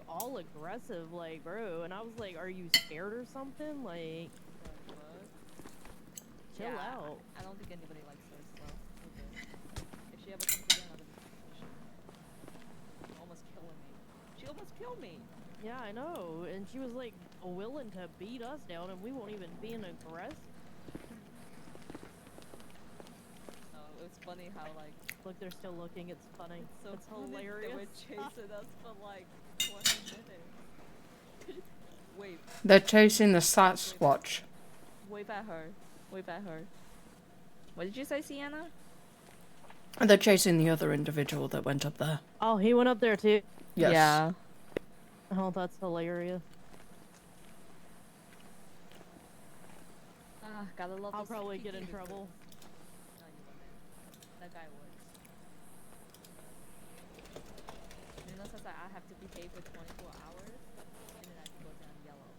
all aggressive, like, bro. And I was like, are you scared or something? Like, chill out. I don't think anybody likes her, so we're good. If she ever comes again, I'll almost killing me. She almost killed me. Yeah, I know. And she was like willing to beat us down, and we won't even be an aggressive. No, it's funny how like. Look, they're still looking. It's funny. So it's funny hilarious. They were chasing us for like 20 minutes. Wait. They're chasing the Sasquatch. Wave at her. Wave at her. What did you say, Sienna? They're chasing the other individual that went up there. Oh, he went up there too? Yes. Yeah. Oh, that's hilarious. Ah, gotta love I'll those probably get PG in recruits. trouble. No, you wouldn't. That guy would. You know, since I have to behave for 24 hours, and then I can go down yellow.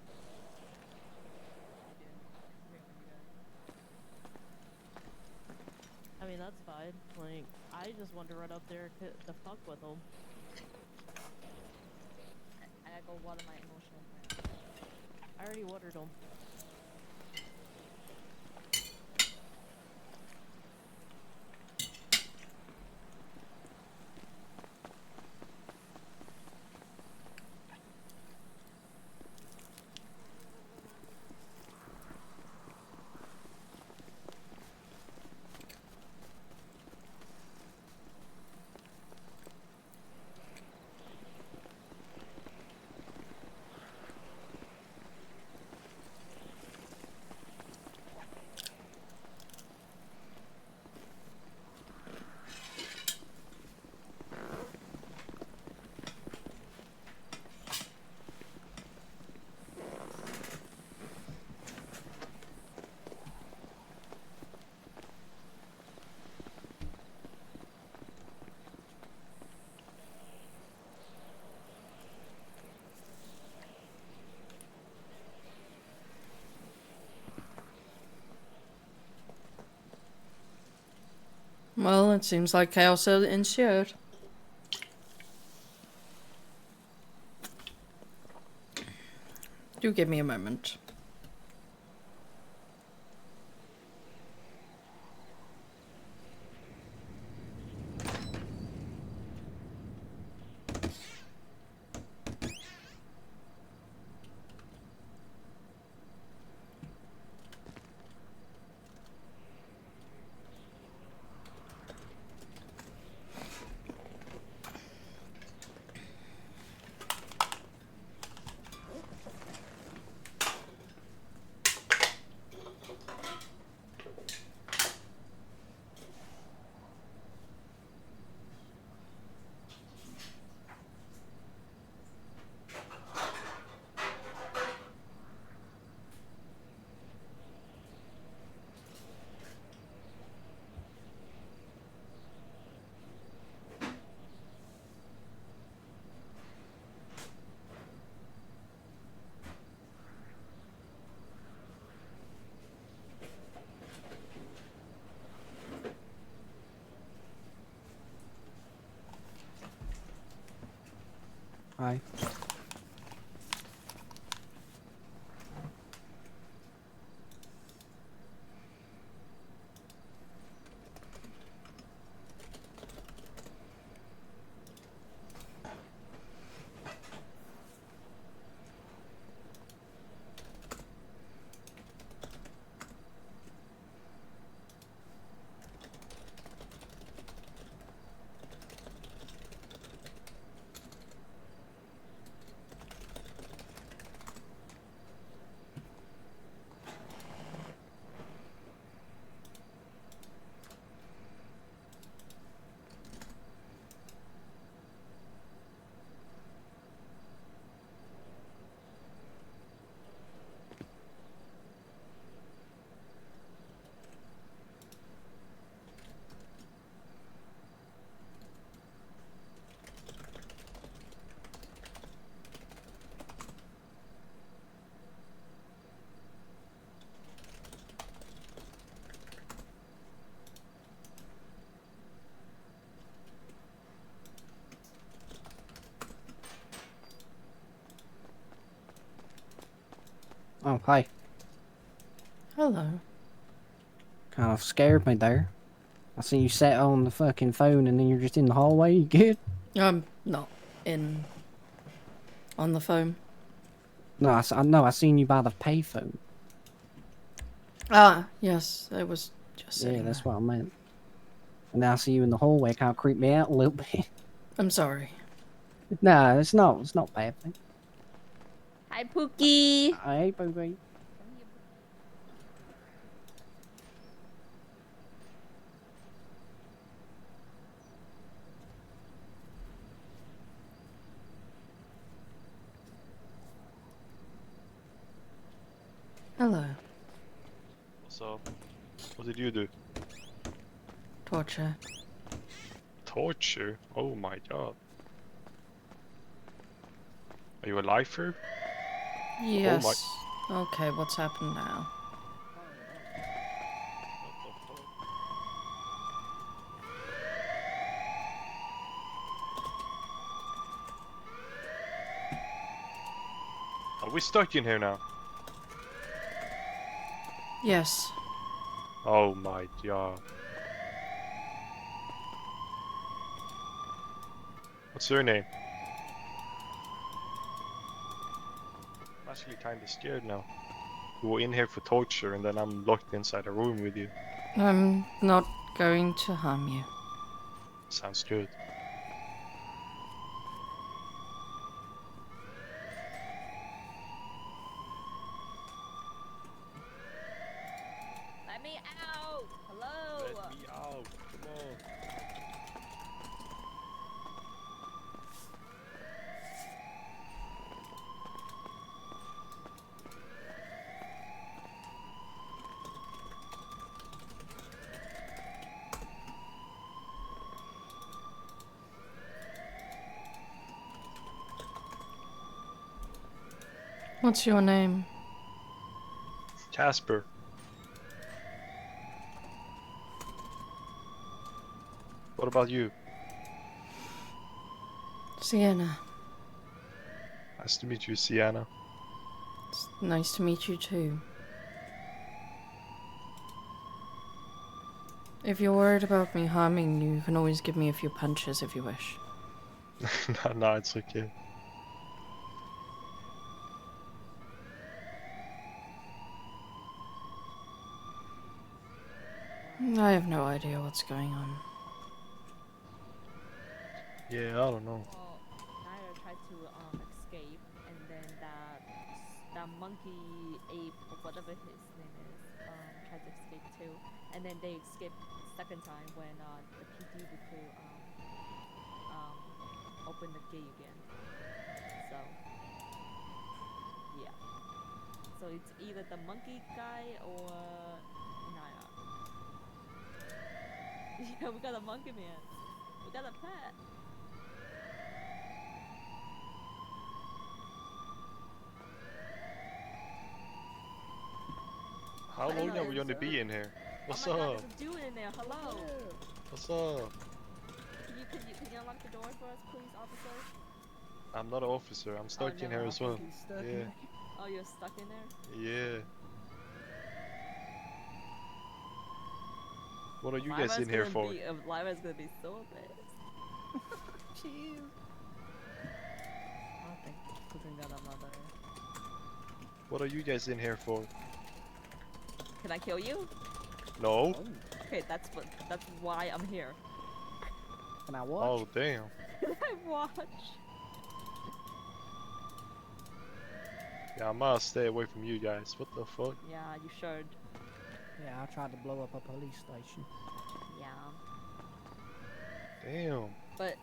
I mean, that's fine. Like, I just want to run up there to fuck with them. I gotta go water my emotional plant. I already watered them. Well, it seems like chaos ensued. Do give me a moment. Hi. Oh, hi. Hello. Kind of scared me there. I see you sat on the fucking phone and then you're just in the hallway. You good? Not on the phone. No, I know. I seen you by the payphone. Ah, yes, I was just Yeah, sitting that's there. what I meant. And now I see you in the hallway. Kind of creeped me out a little bit. I'm sorry. Nah, it's not. It's not a bad thing. Hi, Pookie. Hey, Pookie. Hello. What's up? What did you do? Torture. Torture? Oh my god. Are you a lifer? Yes. Okay, what's happened now? Are we stuck in here now? Yes. Oh my god. What's your name? I'm actually kinda scared now. We were in here for torture and then I'm locked inside a room with you. I'm not going to harm you. Sounds good. Let me out. Hello. Let me out. Come on. What's your name? Casper. What about you? Sienna. Nice to meet you, Sienna. It's nice to meet you too. If you're worried about me harming you, you can always give me a few punches if you wish. No, it's okay. I have no idea what's going on. Yeah, I don't know. Naira tried to escape, and then that monkey ape or whatever his name is tried to escape too, and then they escaped second time when the PD recruit opened the gate again. So yeah, so it's either the monkey guy or Naira. Yeah, we got a monkey man. We got a pet. How long are we gonna be in here? What's Oh my up? God, there's a dude in there. Hello. What's up? Can you unlock the door for us, please, officer? I'm not an officer. I'm stuck in here as well. Yeah. Oh, you're stuck in there? Yeah. What are you guys in here for? Lyra's gonna be so pissed. Jeez. Oh, thank fucking God, I'm not there. What are you guys in here for? Can I kill you? No. Okay, that's why I'm here. Can I watch? Oh damn. Can I watch? Yeah, I must stay away from you guys. What the fuck? Yeah, you should. Yeah, I tried to blow up a police station. Yeah. Damn. But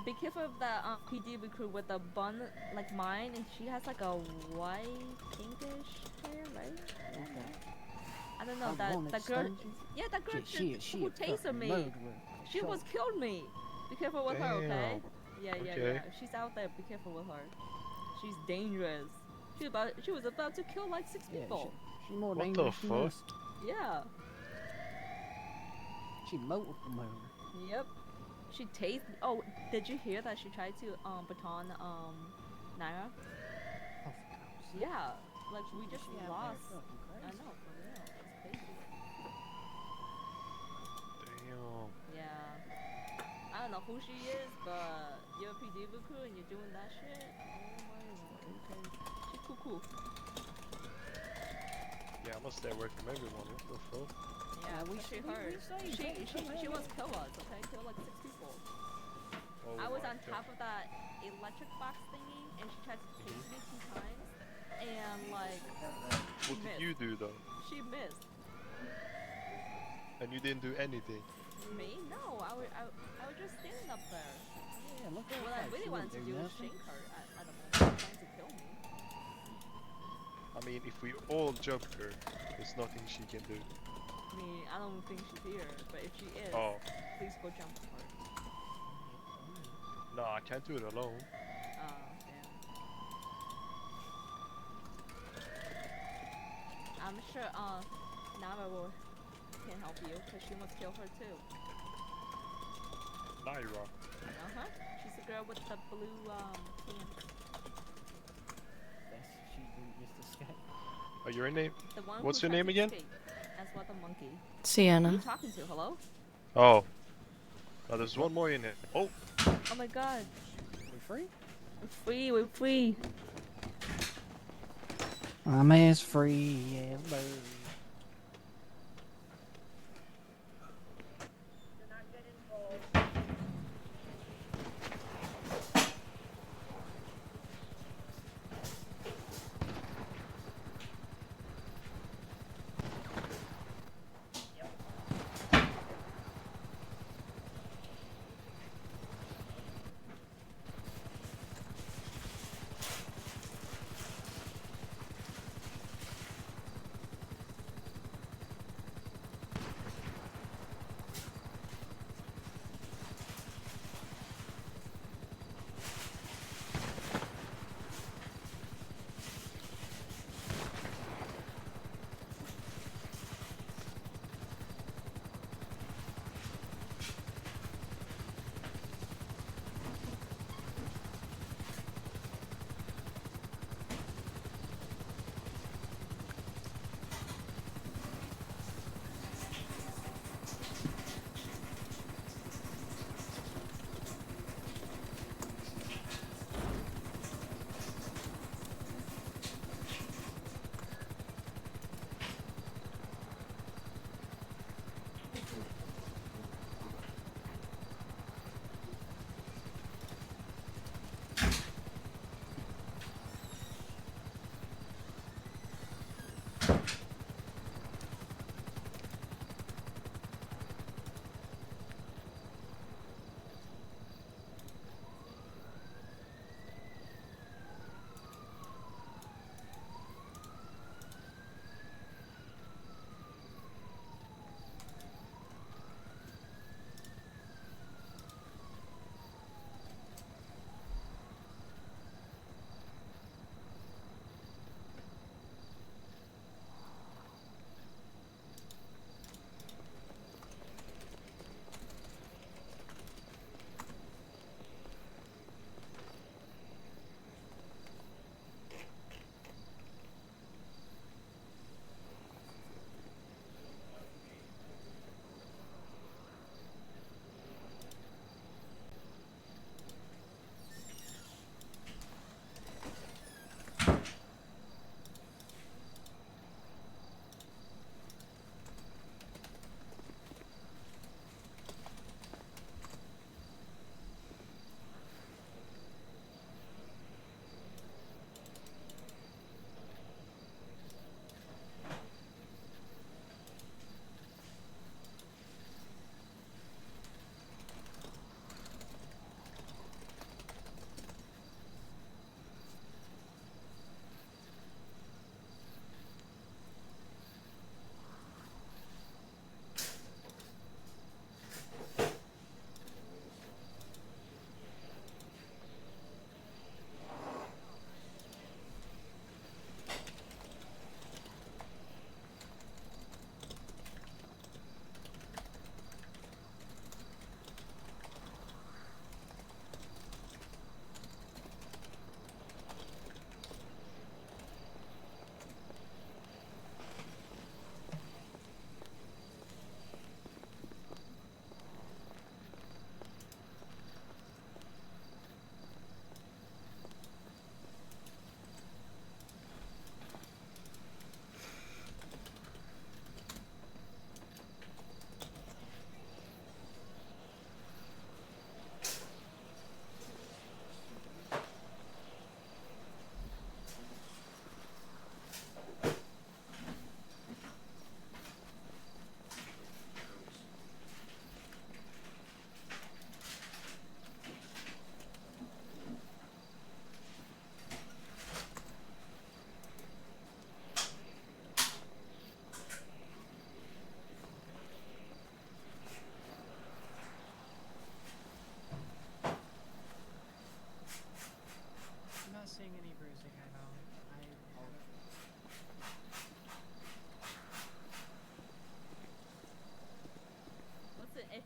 be careful of that PD recruit with a bun like mine, and she has like a white pinkish hair, right? Yeah, right? I don't know that girl. Yeah, that girl who tasered me. She almost killed me. Be careful with her, okay? Yeah. She's out there. Be careful with her. She's dangerous. She was about to kill like 6 people. She more What dangerous the than fuck? us. Yeah. She multiple murder. Yep. She tased. Oh, did you hear that she tried to baton Naira? Oh, Yeah. Like we just lost. I know, for real. It's crazy. who she is, but you're a PD recruit and you're doing that shit. Oh my lord. Okay. She's cool. Yeah, I'm gonna stay away from everyone. What the fuck? Yeah, we should her. She wants to kill us, okay? Kill like 6 people. Oh I was my on God. top of that electric box thingy, and she tried to chase me 2 times, and like, she What did missed. you do though? She missed. And you didn't do anything. Me? No, I was just standing up there. Yeah, look at What I her. really She wanted to didn't do do was nothing. shank her at the moment, trying to kill me. I mean, if we all jump her, there's nothing she can do. I mean, I don't think she's here, but if she is, Oh. please go jump her. No, I can't do it alone. Oh, damn. I'm sure, Nara can help you, because she wants to kill her too. Naira. Uh-huh. She's the girl with the blue, pants. Yes, she didn't miss the escape. Oh, your name? The one What's who your tried name to again? escape. That's what the monkey. Who are Sienna. you talking to? Hello? Oh. Oh, there's one more in it. Oh. Oh my god. We're free? We're free. I'm as free as a bird.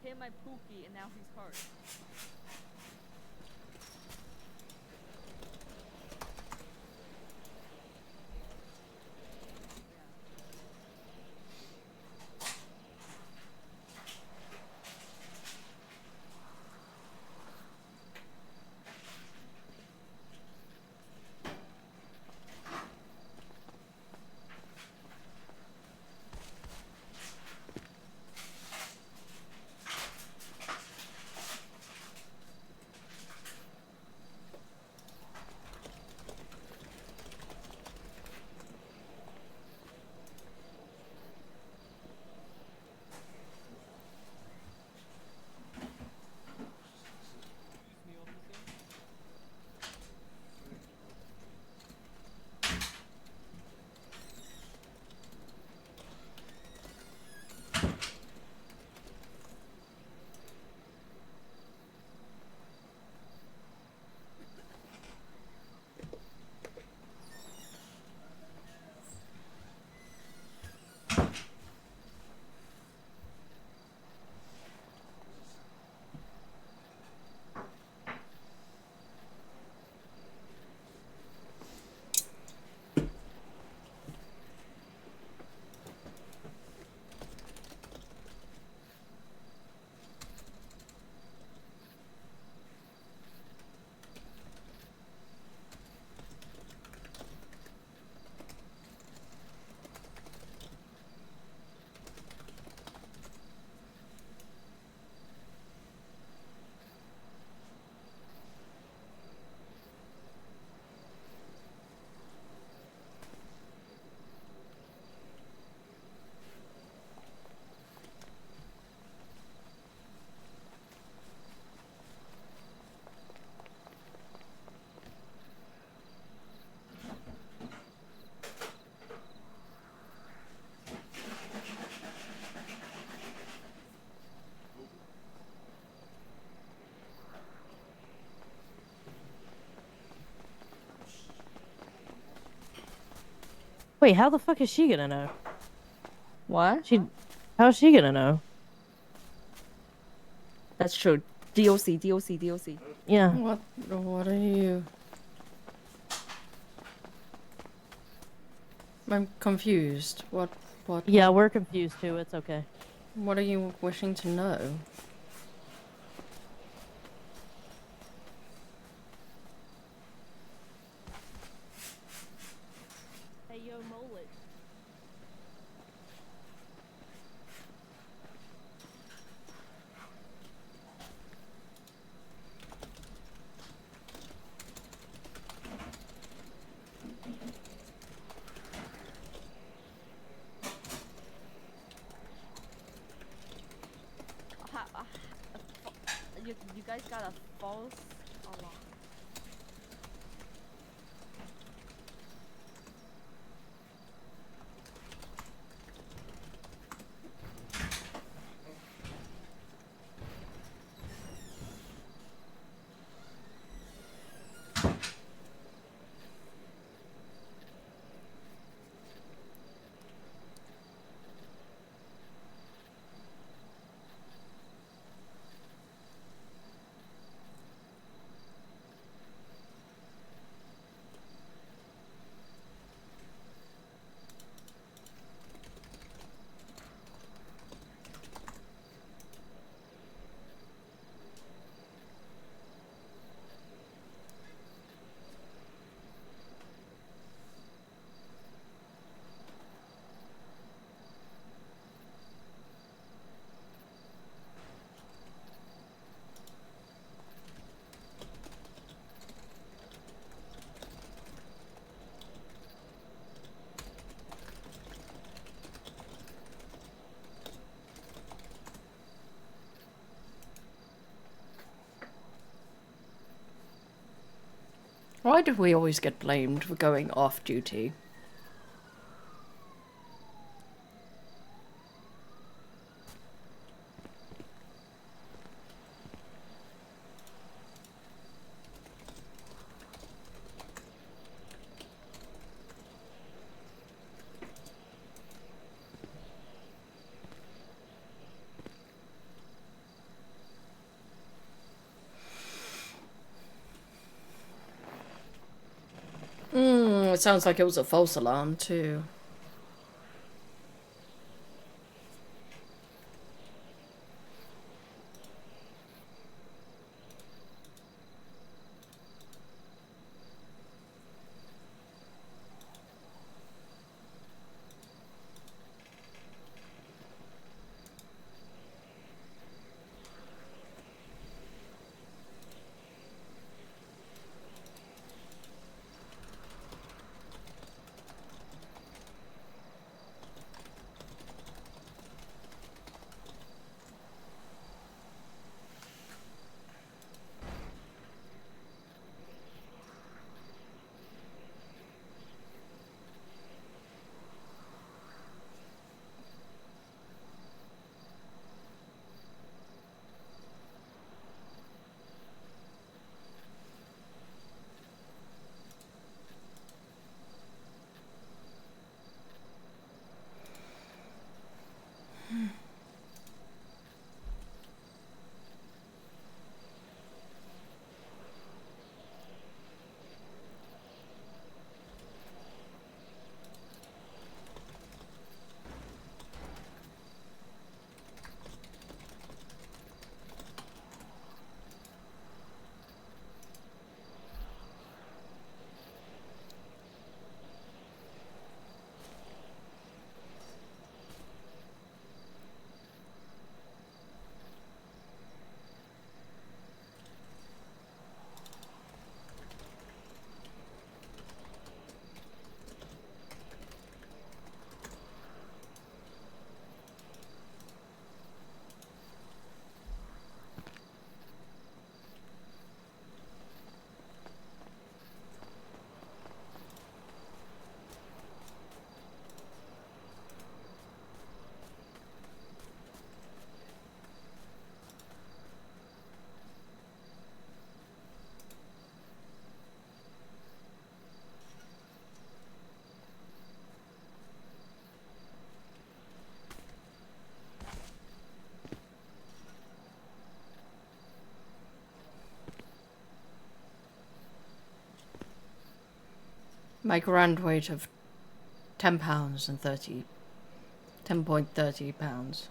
hit my Pookie and now he's hurt. Wait, how the fuck is she gonna know? What? How's she gonna know? That's true. DOC. Yeah. What are you? I'm confused. What? Yeah, we're confused too. It's okay. What are you wishing to know? Hey, yo, Mullet. You guys got a false alarm. Why do we always get blamed for going off duty? sounds like it was a false alarm too. My grand weight of 10 pounds and 10.30 pounds.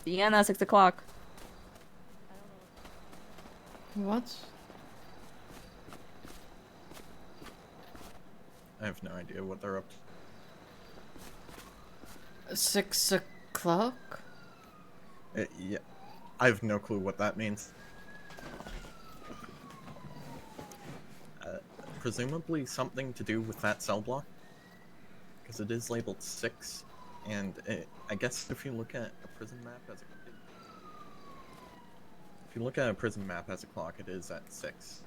Vienna, 6 o'clock. What? I have no idea what they're up to. 6 o'clock? Yeah, I have no clue what that means. Presumably something to do with that cell block, because it is labeled 6, and I guess if you look at a prison map as a clock, it is at 6.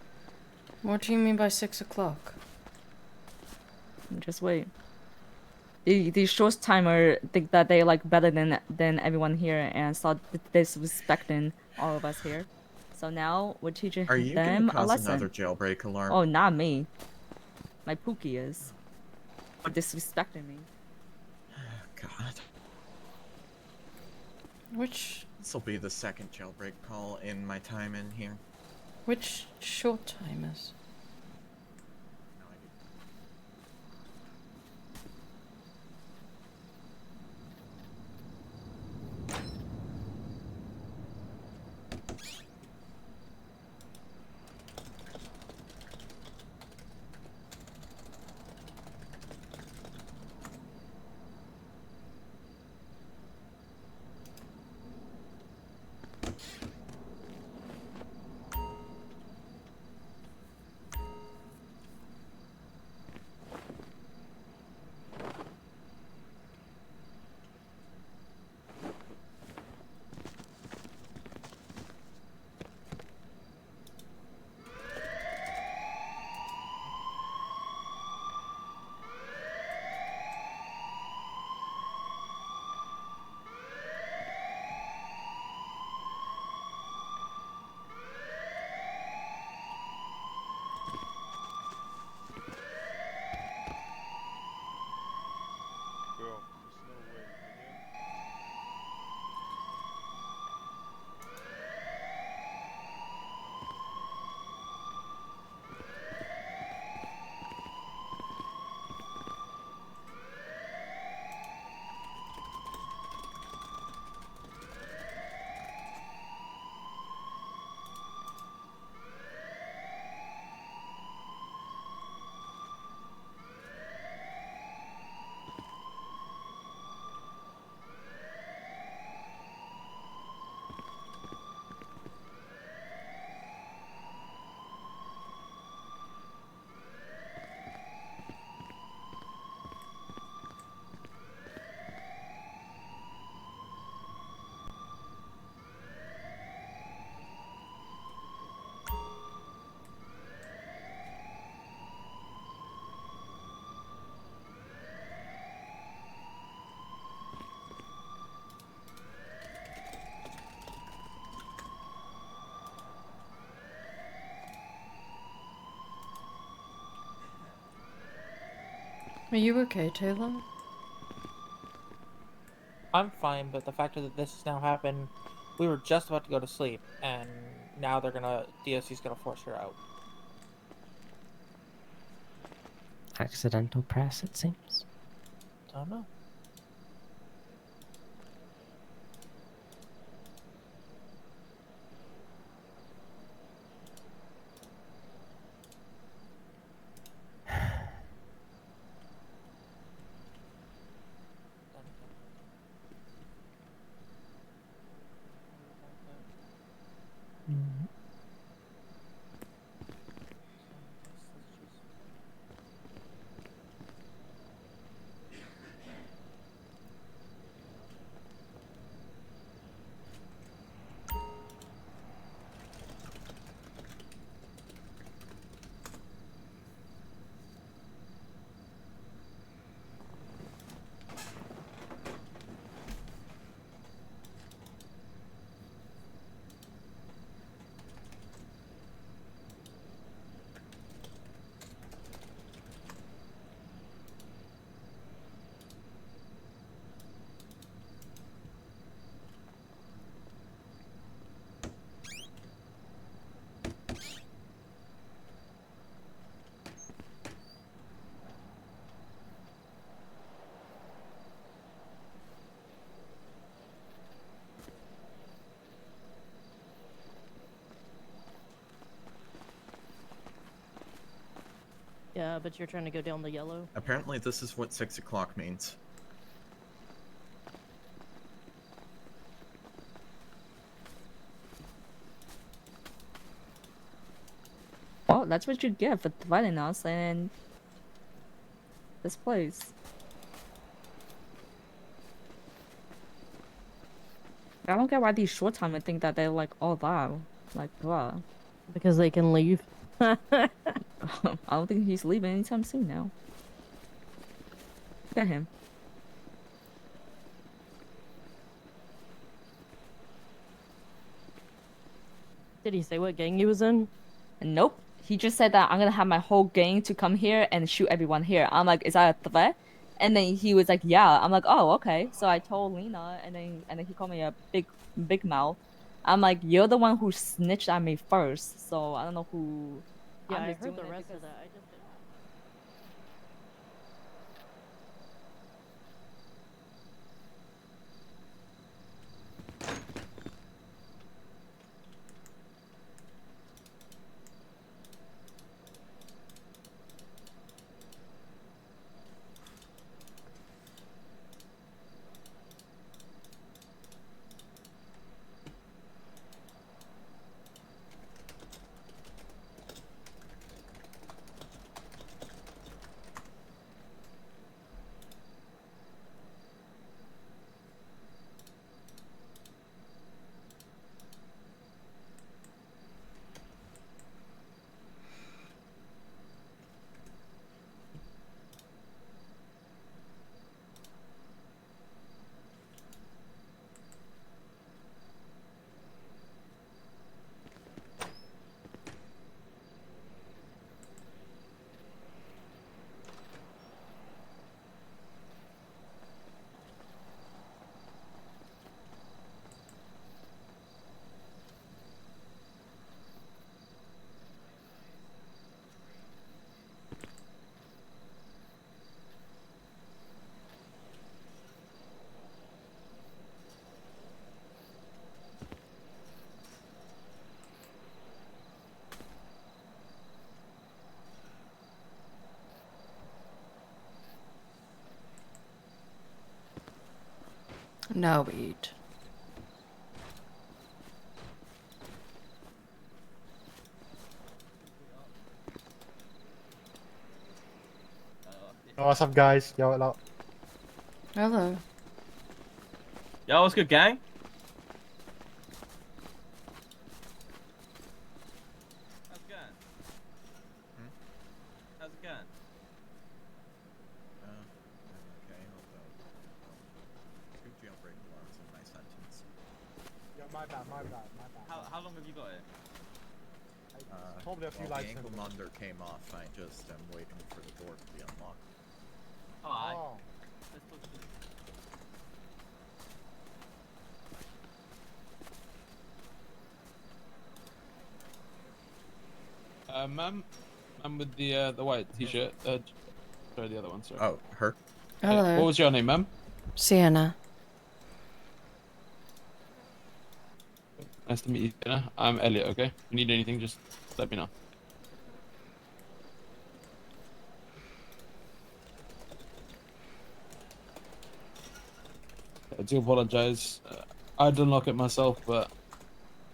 What do you mean by 6 o'clock? Just wait. The short timer think that they like better than everyone here and start disrespecting all of us here. So now we're teaching Are you them gonna a cause lesson. another jailbreak alarm? Oh, not me. My Pookie is. For disrespecting me. God. Which This will be the second jailbreak call in my time in here. short timers? Bro, there's no way. Again? Are you okay, Taylor? I'm fine, but the fact that this has now happened, we were just about to go to sleep, and now DOC's gonna force her out. Accidental press, it seems. Don't know. Yeah, but you're trying to go down the yellow. Apparently this is what 6 o'clock means. Well, that's what you get for dividing us and this place. I don't get why these short timers think that they're like all that. Like, bruh. Because they can leave. I don't think he's leaving anytime soon now. Look at him. Did he say what gang he was in? Nope. He just said that I'm gonna have my whole gang to come here and shoot everyone here. I'm like, is that a threat? And then he was like, yeah. I'm like, oh, okay. So I told Lena, and then he called me a big mouth. I'm like, you're the one who snitched on me first, so I don't know who. Yeah, I'm I just heard doing the it rest of because- that. I just didn't. No weed. Oh, what's up, guys? Yo, hello. Hello. Yo, what's good, gang? How's it going? How's it going? Okay, hold on. Two jailbreak alarms in my sentence. Yo, my bad. How long have you got it? Probably a few well, lights the ankle in. monitor came off. I just am waiting for the door to be unlocked. Alright. Oh. Let's talk to you. Ma'am with the white t-shirt. Sorry, the other one. Sorry. Oh, her. Hello. What was your name, ma'am? Sienna. Nice to meet you, Sienna. I'm Elliot. Okay. If you need anything, just let me know. I do apologize. I'd unlock it myself, but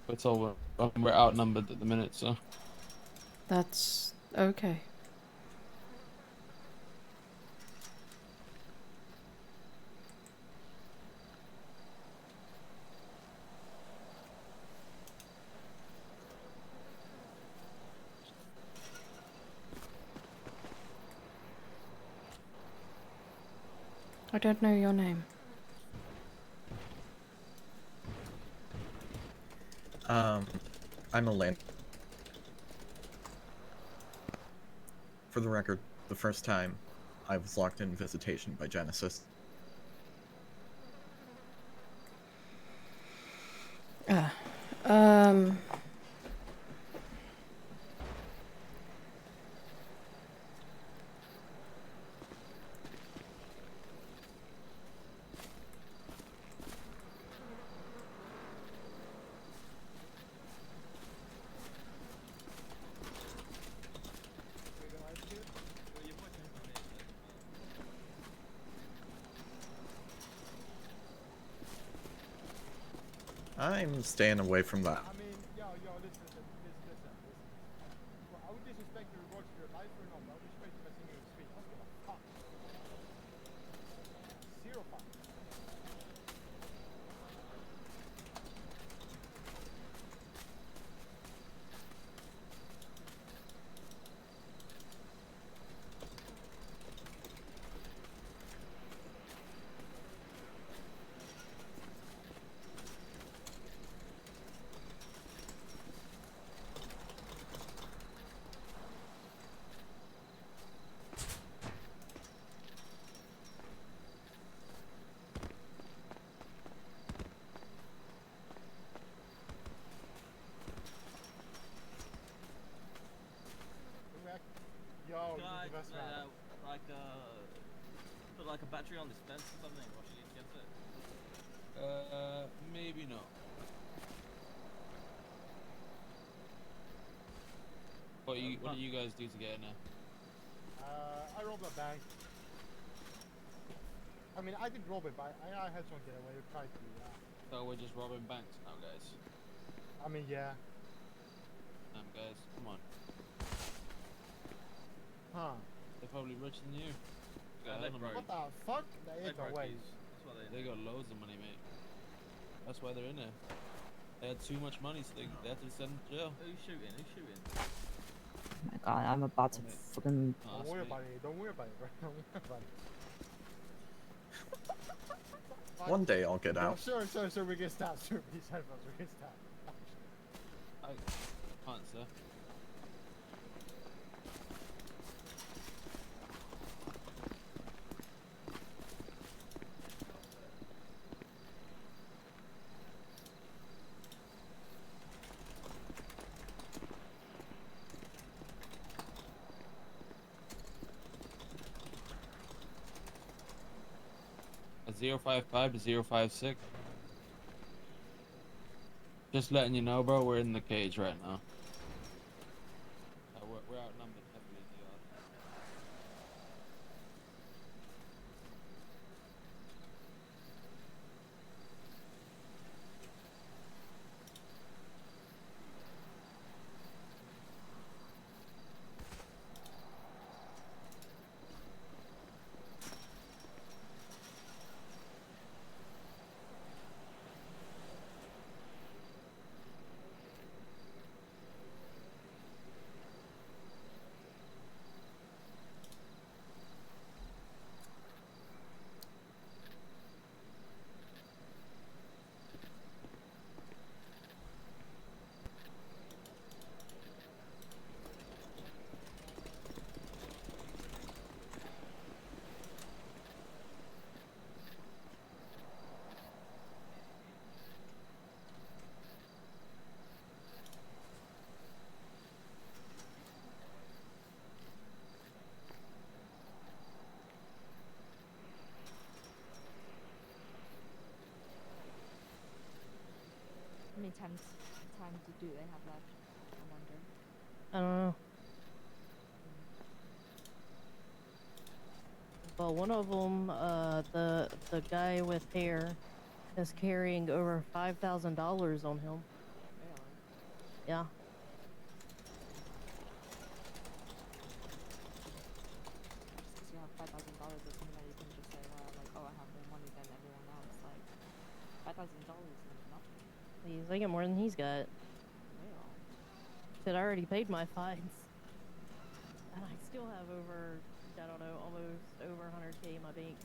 it's all we're outnumbered at the minute, so. That's okay. I don't know your name. I'm Elaine. For the record, the first time I was locked in visitation by Genesis. Um. I'm staying away from that. I mean, yo, listen. Well, I would disrespect the rewards for your life or not, but I would respect you by seeing you in the street. I don't give a fuck. Zero fuck. put like a battery on this fence or something while she gets it. Maybe not. What do you guys do to get in there? I robbed a bank. I mean, I didn't rob it, but I had someone get away. Tried to, yeah. So we're just robbing banks now, guys. I mean, yeah. Guys, come on. Huh. They're probably richer than you. What the fuck? They ain't no way. They got loads of money, mate. That's why they're in there. They had too much money, so they had to send them to jail. Who's shooting? Who's shooting? Oh my god, I'm about to fucking. Don't worry about it. Don't worry about it, bro. Don't worry about it. One day I'll get out. Sure, we get stabbed. Sure, we get stabbed. I can't, sir. A 055 to 056. Just letting you know, bro, we're in the cage right now. We're outnumbered heavily in the yard. How many time do they have left? I wonder. I don't know. Well, one of them, the guy with hair, is carrying over $5,000 on him. Really? Yeah. Just because you have $5,000 doesn't mean that you can just say, well, like, oh, I have more money than everyone else. Like, $5,000 is nothing. He's making more than he's got. Real. Said I already paid my fines. And I still have over, I don't know, almost over 100K in my bank.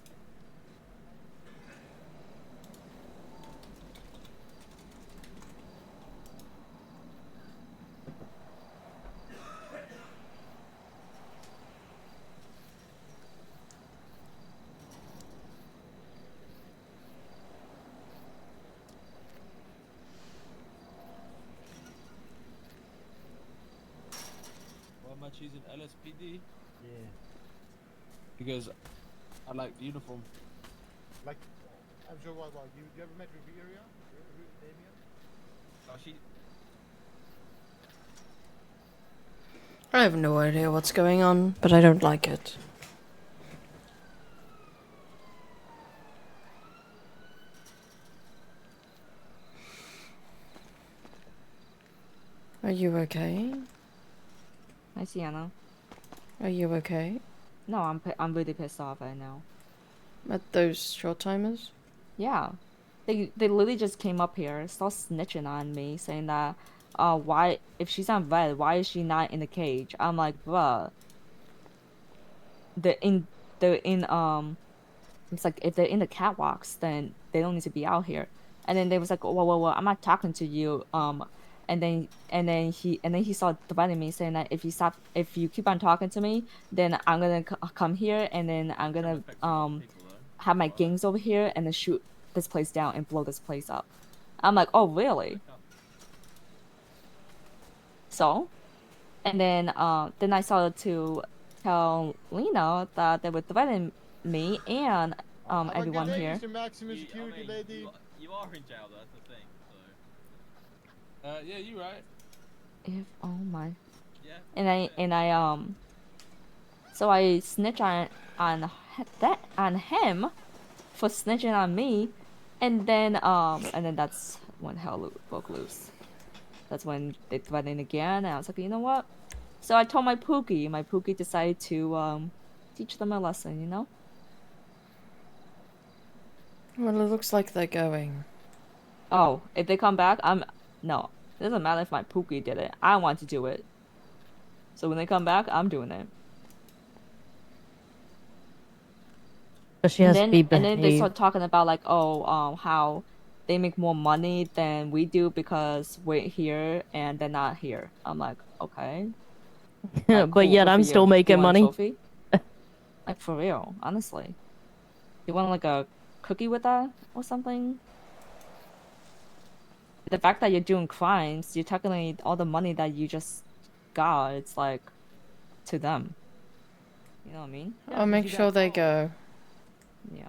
Why am I choosing LSPD? Yeah. Because I like the uniform. Like, I'm sure what you ever met Riveria? Damien? Oh, she. I have no idea what's going on, but I don't like it. Are you okay? Hi, Sienna. Are you okay? No, I'm really pissed off right now. At those short timers? Yeah. They literally just came up here, started snitching on me, saying that, why, if she's on vet, why is she not in the cage? I'm like, bruh. It's like, if they're in the catwalks, then they don't need to be out here. And then they was like, well, I'm not talking to you. And then he started threatening me, saying that if you keep on talking to me, then I'm gonna come here, and then I'm gonna have my gangs over here and then shoot this place down and blow this place up. I'm like, oh really? So, and then I started to tell Lena that they would threaten me and everyone here. Your maximum security, lady. You are in jail, though, that's the thing. So. Yeah, you right. If oh my. Yeah. And I so I snitch on him for snitching on me, and then that's when hell broke loose. That's when they threatened again, and I was like, you know what? So I told my Pookie. My Pookie decided to teach them a lesson, you know. Well, it looks like they're going. Oh, if they come back, no. It doesn't matter if my Pookie did it. I want to do it. So when they come back, I'm doing it. But she has to be And then they behaved. start talking about like, how they make more money than we do because we're here and they're not here. I'm like, okay. Like, But yet good I'm for still you. making You want a money. trophy? Like for real, honestly. You want like a cookie with that or something? The fact that you're doing crimes, you're technically all the money that you just got, it's like to them. You know what I mean? I'll make sure they go. Yeah.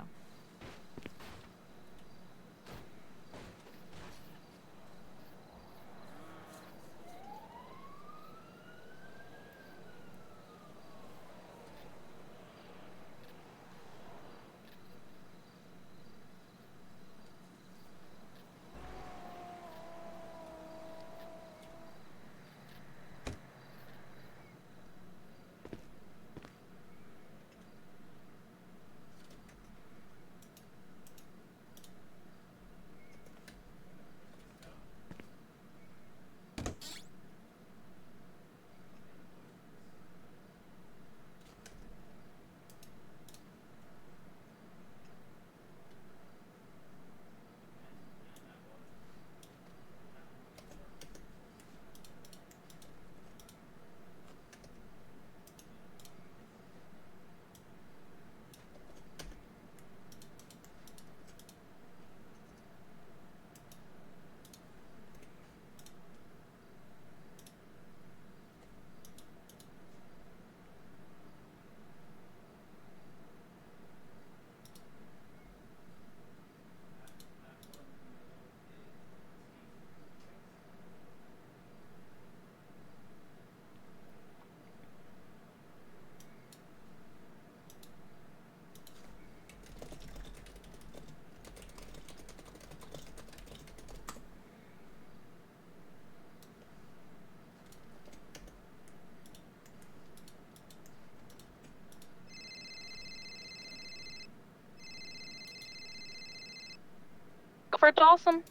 For Dawson.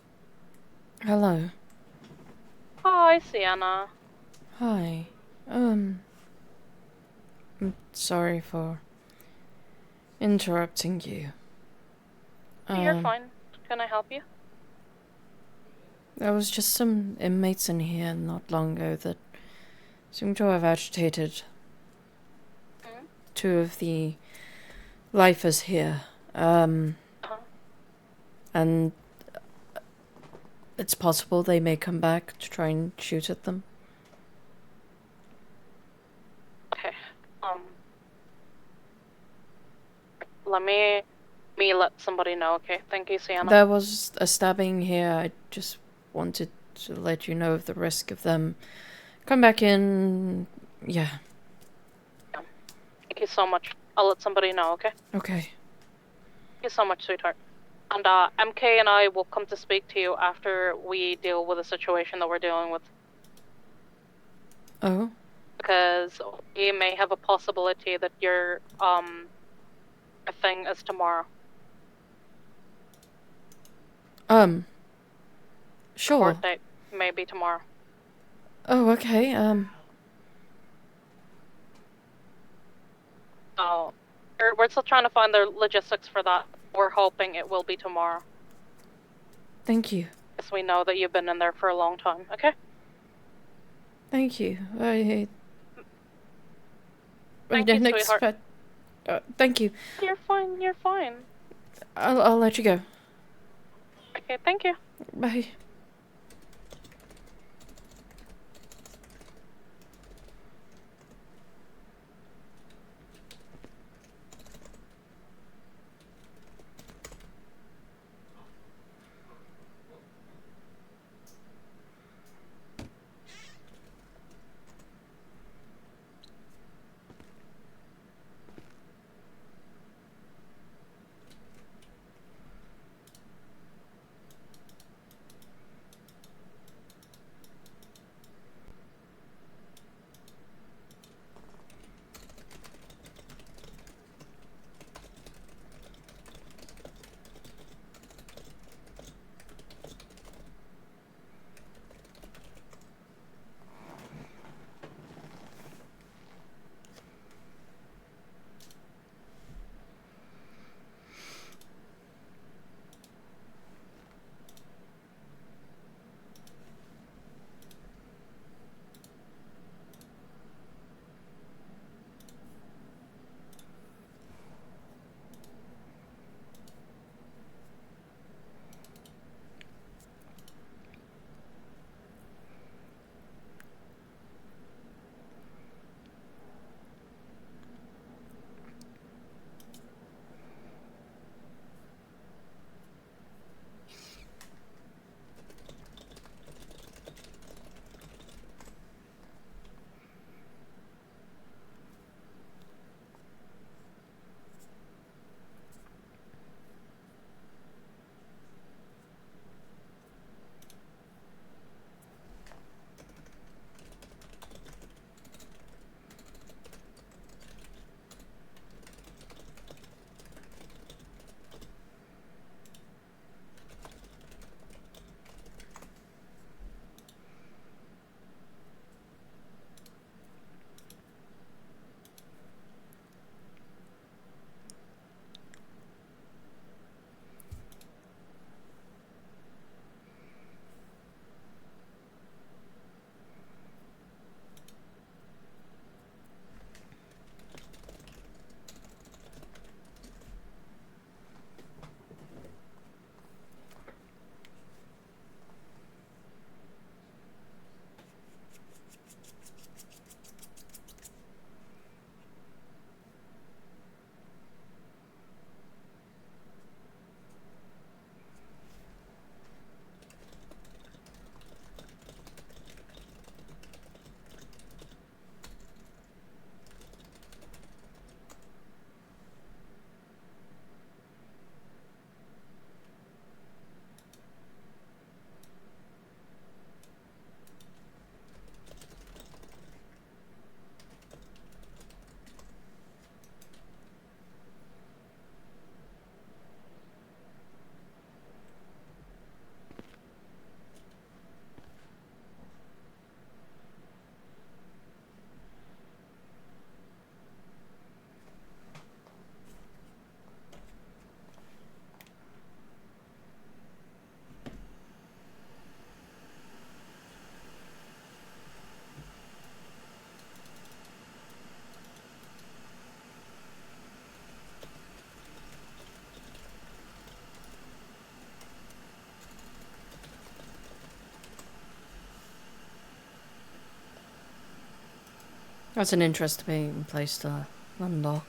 Hello. Hi, Sienna. Hi. I'm sorry for interrupting you. You're fine. Can I help you? There was just some inmates in here not long ago that seemed to have agitated two of the lifers here. And it's possible they may come back to try and shoot at them. Okay. Let me let somebody know, okay? Thank you, Sienna. There was a stabbing here. I just wanted to let you know of the risk of them come back in. Yeah. Thank you so much. I'll let somebody know, okay? Okay. Thank you so much, sweetheart. And MK and I will come to speak to you after we deal with the situation that we're dealing with. Oh? Because we may have a possibility that your thing is tomorrow. Sure. Court date may be tomorrow. Oh, okay, So, we're still trying to find the logistics for that. We're hoping it will be tomorrow. Thank you. Because we know that you've been in there for a long time, okay? Thank you. I Thank you, didn't sweetheart. expect... thank you. You're fine, you're fine. I'll let you go. Okay, thank you. Bye. That's an interesting place to unlock.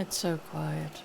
It's so quiet.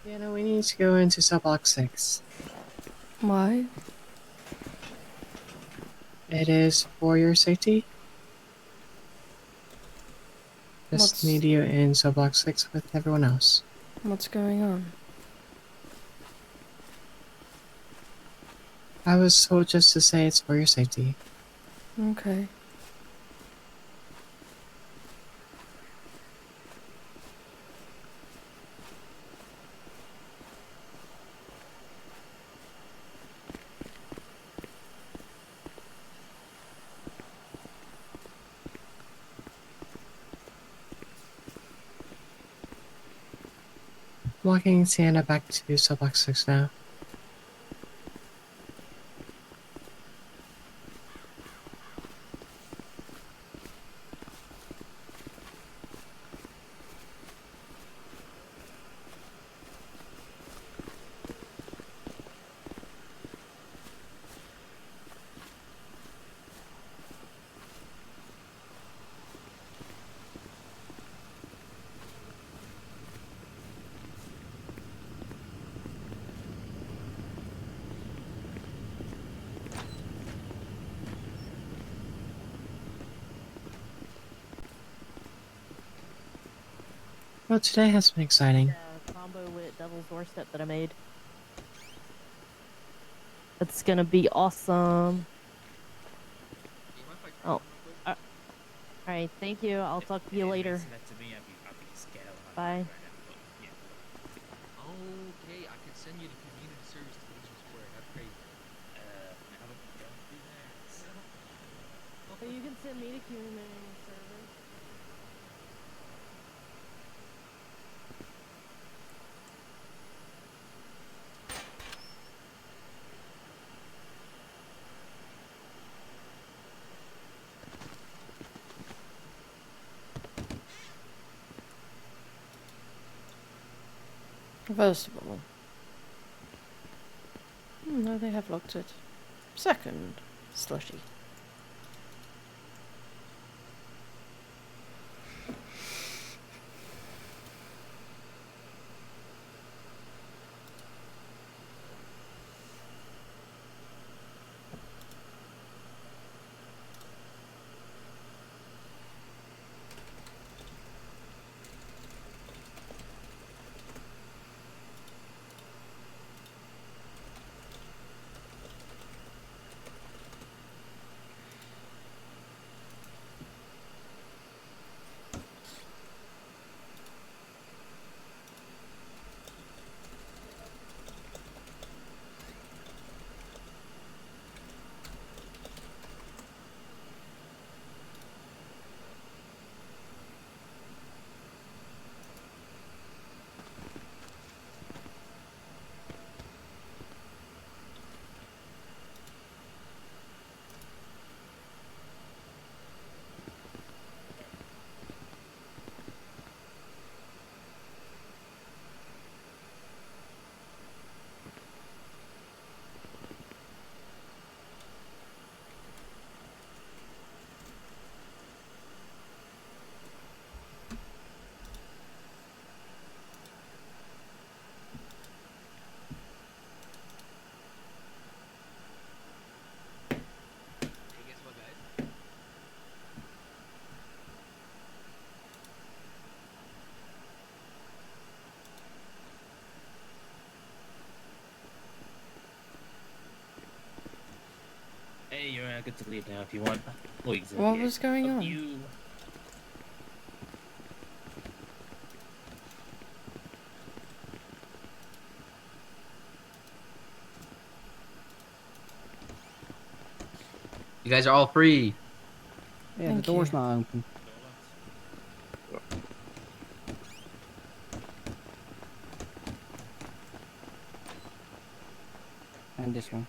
You know, we need to go into sub-block 6. Why? It is for your safety. Just What's- need you in sub-block 6 with everyone else. What's going on? I was told just to say it's for your safety. Okay. Walking Sienna back to sub-block 6 now. Well, today has been exciting. Combo with Devil's Doorstep that I made. It's gonna be awesome. Oh, alright, thank you. I'll talk to you later. Bye. Okay, I can send you the community service to Legion Square. That's great. I haven't gone through that. You can send me to community service. First of all. No, they have locked it. Second, slushy. good to leave now if you want. Please. What was going on? You. You guys are all free. Yeah, Thank the door's you. not open. And this one.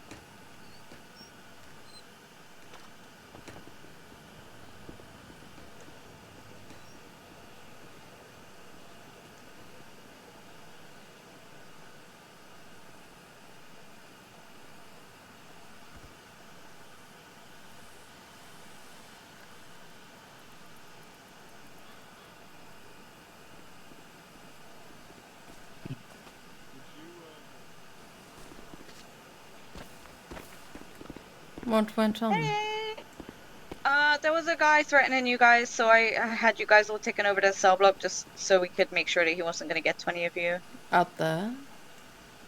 What went on? There was a guy threatening you guys, so I had you guys all taken over to the cell block just so we could make sure that he wasn't gonna get to any of you. Out there?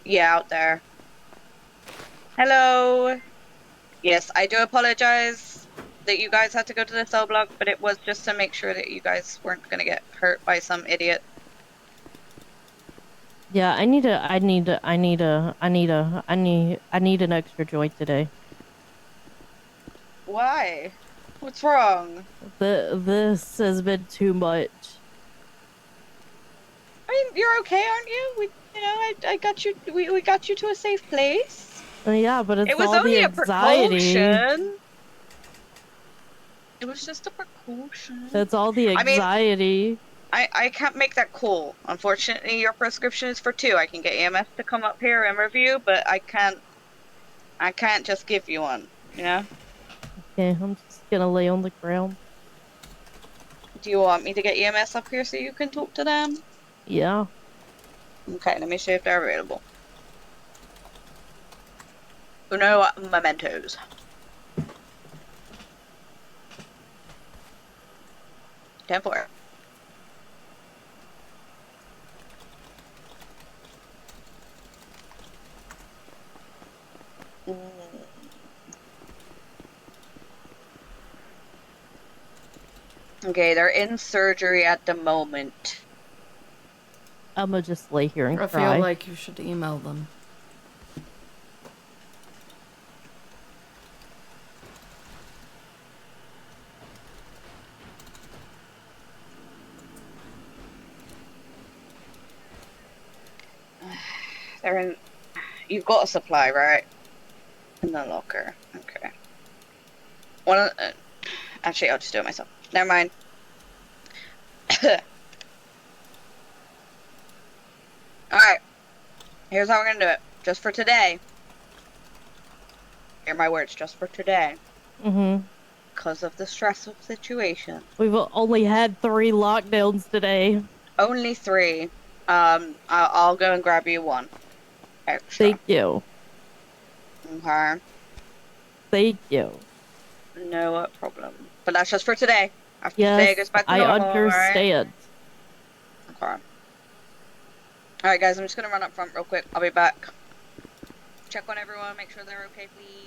Yeah, out there. Hello. Yes, I do apologize that you guys had to go to the cell block, but it was just to make sure that you guys weren't gonna get hurt by some idiot. Yeah, I need an extra joint today. Why? What's wrong? This has been too much. I mean, you're okay, aren't you? I got you. We got you to a safe place. Yeah, but it's It was all only the a anxiety. precaution. It was just a precaution. It's all the I mean, anxiety. I can't make that call. Unfortunately, your prescription is for 2. I can get EMS to come up here and review, but I can't just give you one, you know? Okay, I'm just gonna lay on the ground. Do you want me to get EMS up here so you can talk to them? Yeah. Okay, let me see if they're available. Uno mementos. Ten four. Okay, they're in surgery at the moment. I'ma just lay here and I cry. feel like you should email them. They're in. You've got a supply, right? In the locker. Okay. One of actually, I'll just do it myself. Never mind. Alright. Here's how we're gonna do it. Just for today. Hear my words, just for today. Mm-hmm. Because of the stressful situation. We've only had 3 lockdowns today. Only 3. I'll go and grab you 1. Extra. Thank you. Okay. Thank you. No problem. But that's just for today. After Yes, today, it goes back to I normal, understand. Right? Okay. Alright guys, I'm just gonna run up front real quick. I'll be back. Check on everyone, make sure they're okay, please.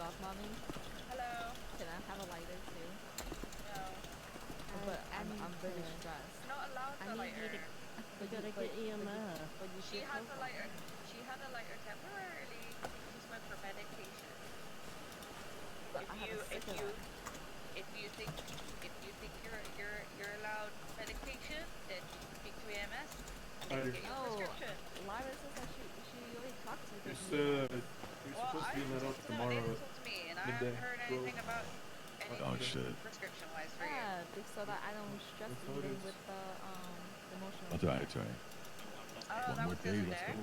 talk, mommy? Hello. Can I have a lighter too? No. But I'm very stressed. You're not allowed the lighter. We gotta get EMF. She has a lighter. She had a lighter temporarily to smoke for medication. But I have a cigarette. If you think you're allowed medication, then you can speak to EMS and they can get you a prescription. Lyra says that she already talked to It's, me. you're supposed to be let up tomorrow at midday. Heard anything about Oh shit. prescription-wise for you. Yeah, so that I don't stress That's what even it is. with the emotional. That's alright, that's alright. Oh, One that more was the day, other let's day? go.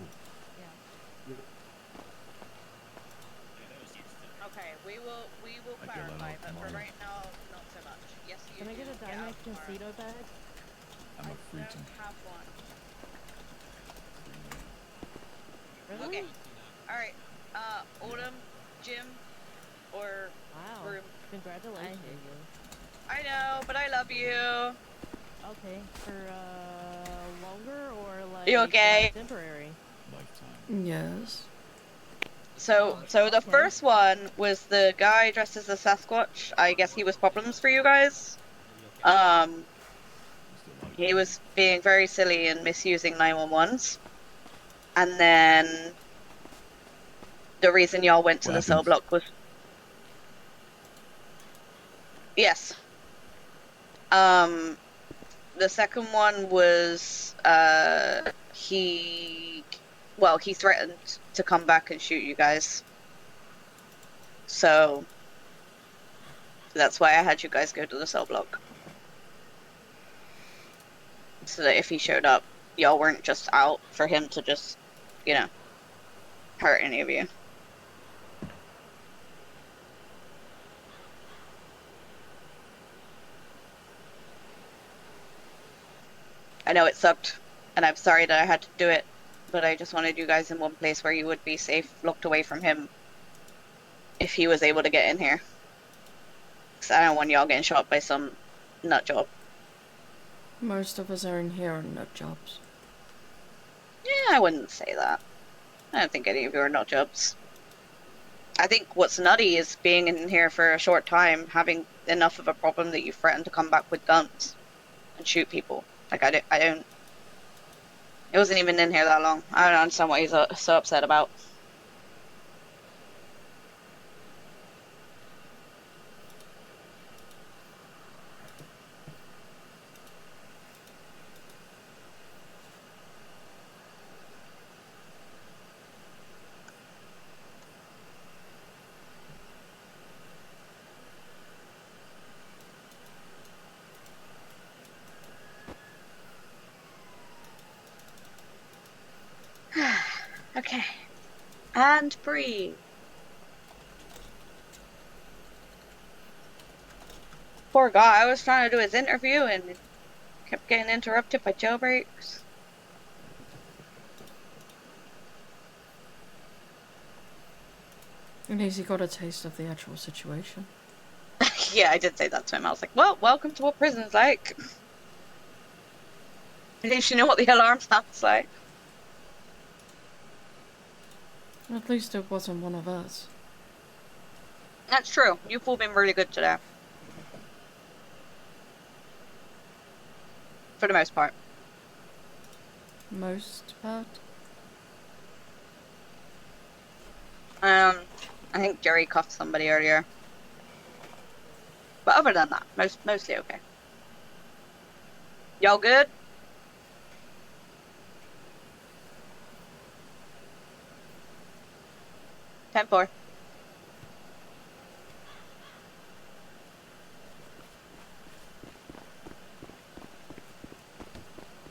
Okay, we will I get let clarify, out but for tomorrow. right now, not so much. Yes, you Can I do get a get out Dimex tomorrow. Mosquito bag? I'm a I freak. don't have one. Really? Okay. Alright. Autumn, Jim, or Wow. Room. Congratulations. I know, but I love you. Okay, for longer or like You okay? temporary? Yes. So the first one was the guy dressed as a Sasquatch. I guess he was problems for you guys. He was being very silly and misusing 911s. And then the reason y'all went to the cell block was... Yes. The second one was, he threatened to come back and shoot you guys. So that's why I had you guys go to the cell block. So that if he showed up, y'all weren't just out for him to just, hurt any of you. I know it sucked, and I'm sorry that I had to do it, but I just wanted you guys in one place where you would be safe, locked away from him, if he was able to get in here. Because I don't want y'all getting shot by some nut job. Most of us are in here on nut jobs. Yeah, I wouldn't say that. I don't think any of you are nut jobs. I think what's nutty is being in here for a short time, having enough of a problem that you threaten to come back with guns and shoot people. Like, I don't... It wasn't even in here that long. I don't understand what he's so upset about. Okay. And breathe. Poor guy, I was trying to do his interview and kept getting interrupted by jailbreaks. At least he got a taste of the actual situation. Yeah, I did say that to him. I was like, well, welcome to what prison's like. At least you know what the alarm sounds like. At least it wasn't one of us. That's true. You've all been really good today. For the most part. Most part? I think Jerry cuffed somebody earlier. But other than that, mostly okay. Y'all good? Ten four.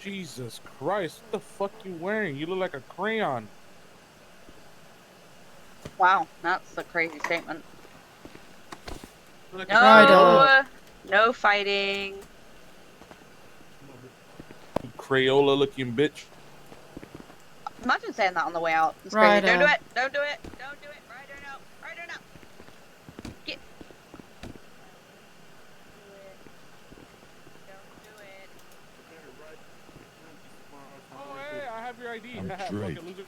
Jesus Christ, what the fuck you wearing? You look like a crayon. Wow, that's a crazy statement. Look No, no fighting. Crayola looking bitch. Imagine saying that on the way out. It's crazy. Don't do Righto. it. Don't do it. Don't do it. Ryder, no. Ryder, no. Get. Oh, hey, I have your ID. I'm Haha, straight. fucking loser.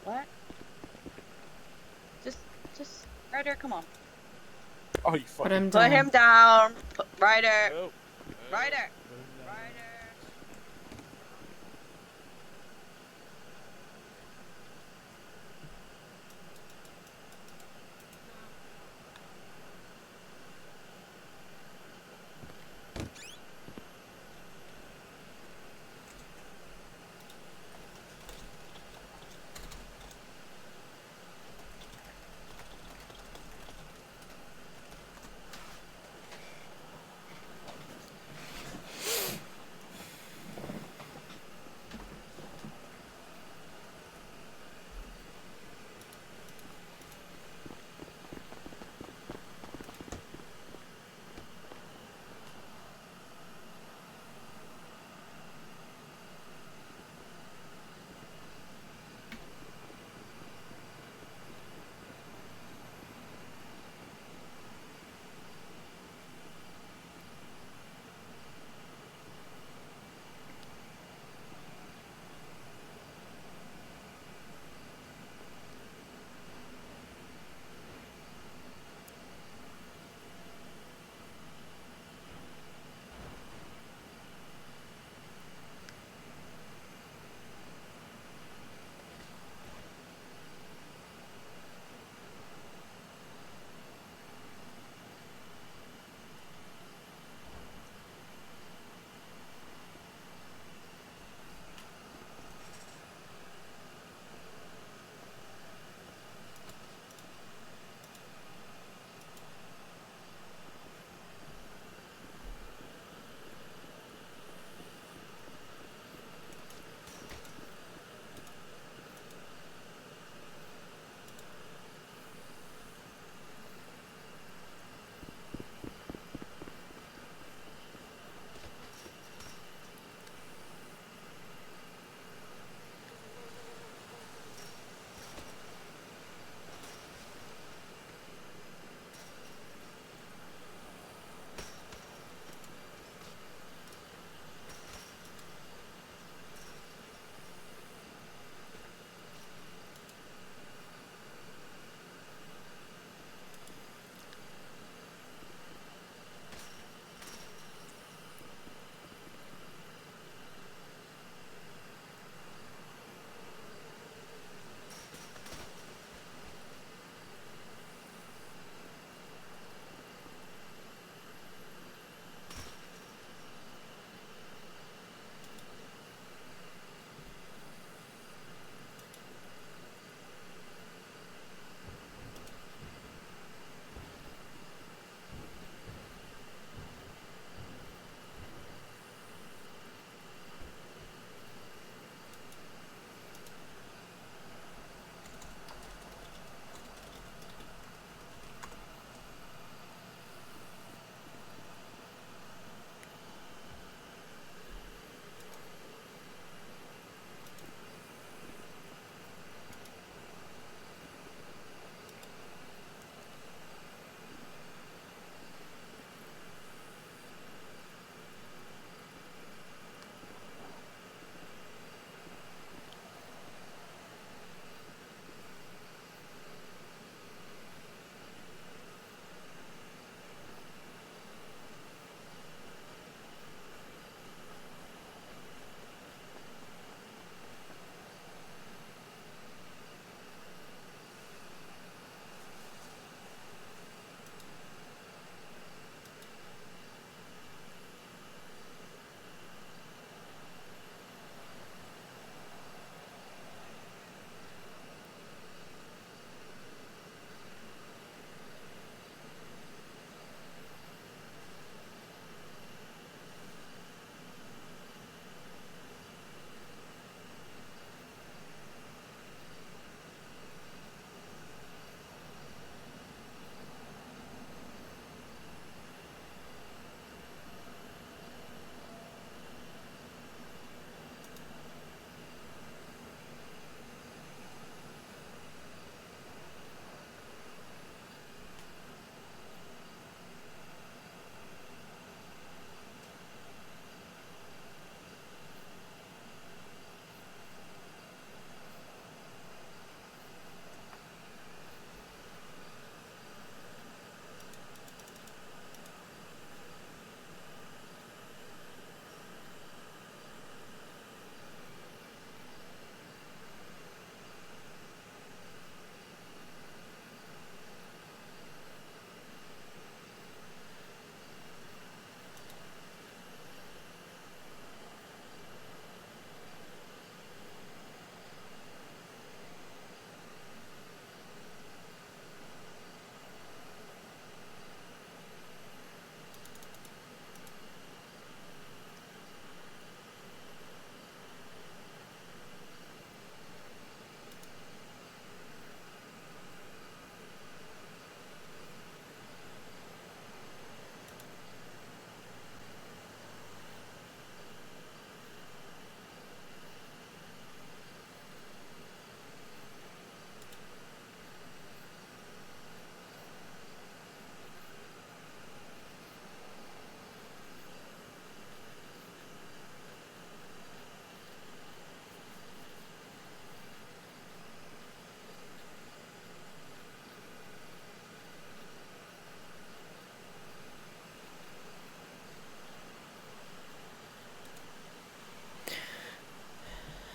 What? Just just Ryder, come on. Oh, you Put him Put down. him down. Ryder. Ryder.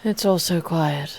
It's all so quiet.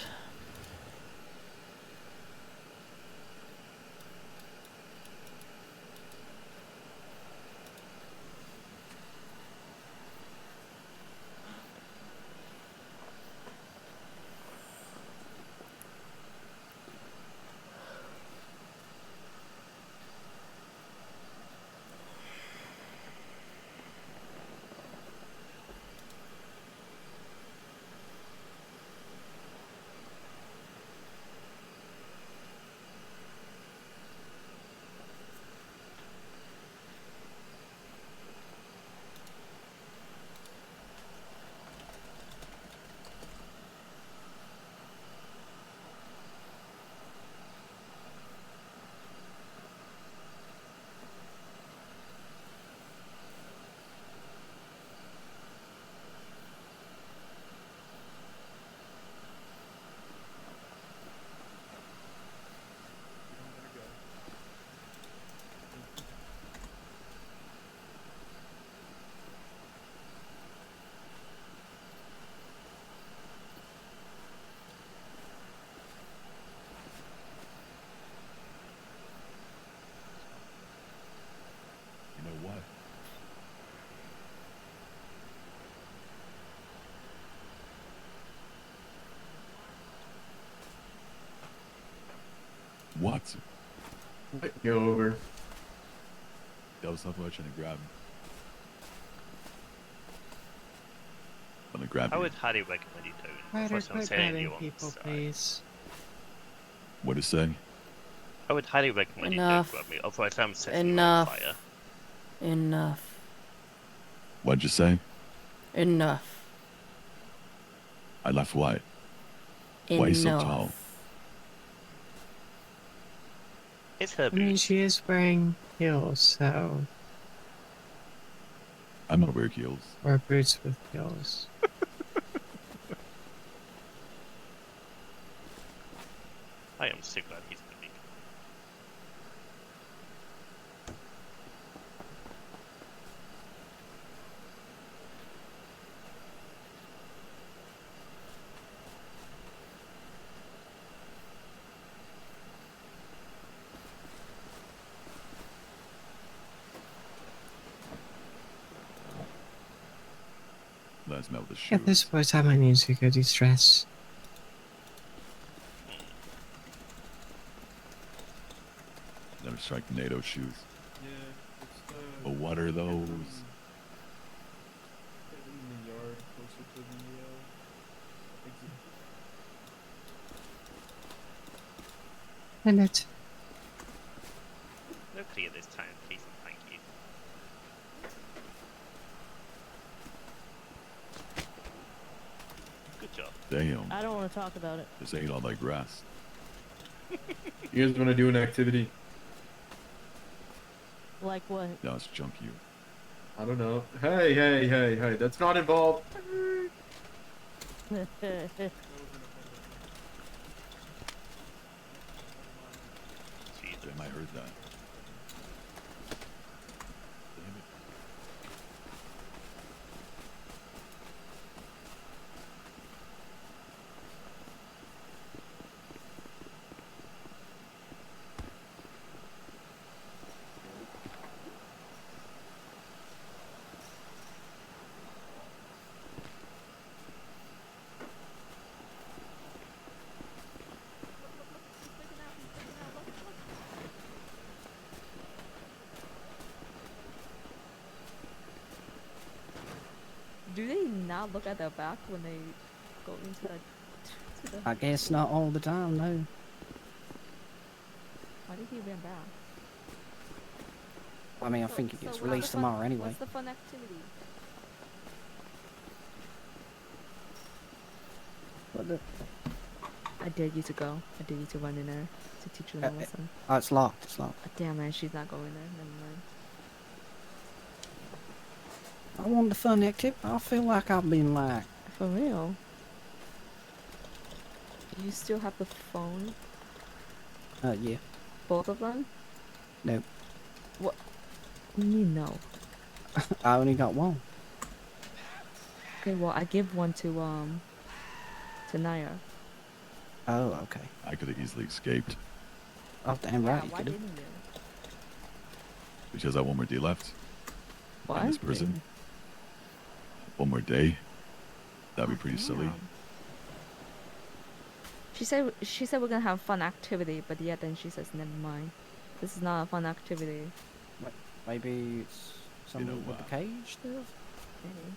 You know what? What? Go over. That was something I was trying to grab. I'm gonna grab I you. would highly recommend you don't. Ryder, First, I'm quit saying grabbing you on people, the side. please. What is saying? I would highly recommend Enough. you don't grab me, otherwise I'm setting you on Enough. fire. Enough. What'd you say? Enough. I left what? Why are you so Enough. tall? It's her I mean, boots. she is wearing heels, so. I'm not wearing heels. Or boots with heels. I am so glad he's gonna be. Let's melt the shoes. At this point, I might need to go de-stress. Never strike NATO shoes. Yeah, it's But what are those? in the yard closer to the exit. And it. No clear this time, please and thank you. Good job. Damn. I don't want to talk about it. This ain't all that grass. You guys want to do an activity? Like what? No, it's junk you. I don't know. Hey, hey, hey, hey, that's not involved. Damn, I heard that. Damn it. Do they not look at their back when they go into the? To the I guess not all the time, no. Why did he ran back? I mean, I think it So gets what's the released fun- tomorrow anyway. What's the fun activity? What the? I dare you to go. I dare you to run in there to teach them a lesson. Oh, it's locked. It's locked. Damn man, she's not going there. Never mind. I want the fun activity. I feel like I've been like. For real? Do you still have the phone? Yeah. Both of them? Nope. What? You mean no? I only got one. Okay, well I give one to to Naya. Oh, okay. I could have easily escaped Oh, damn right. Yeah, you why could've. didn't you? because I have one more day left What? in this prison. One more day. That'd be pretty silly. She said we're gonna have fun activity, but yet then she says never mind. This is not a fun activity. Maybe it's something with the cage stuff? Maybe.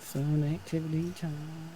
Fun activity time.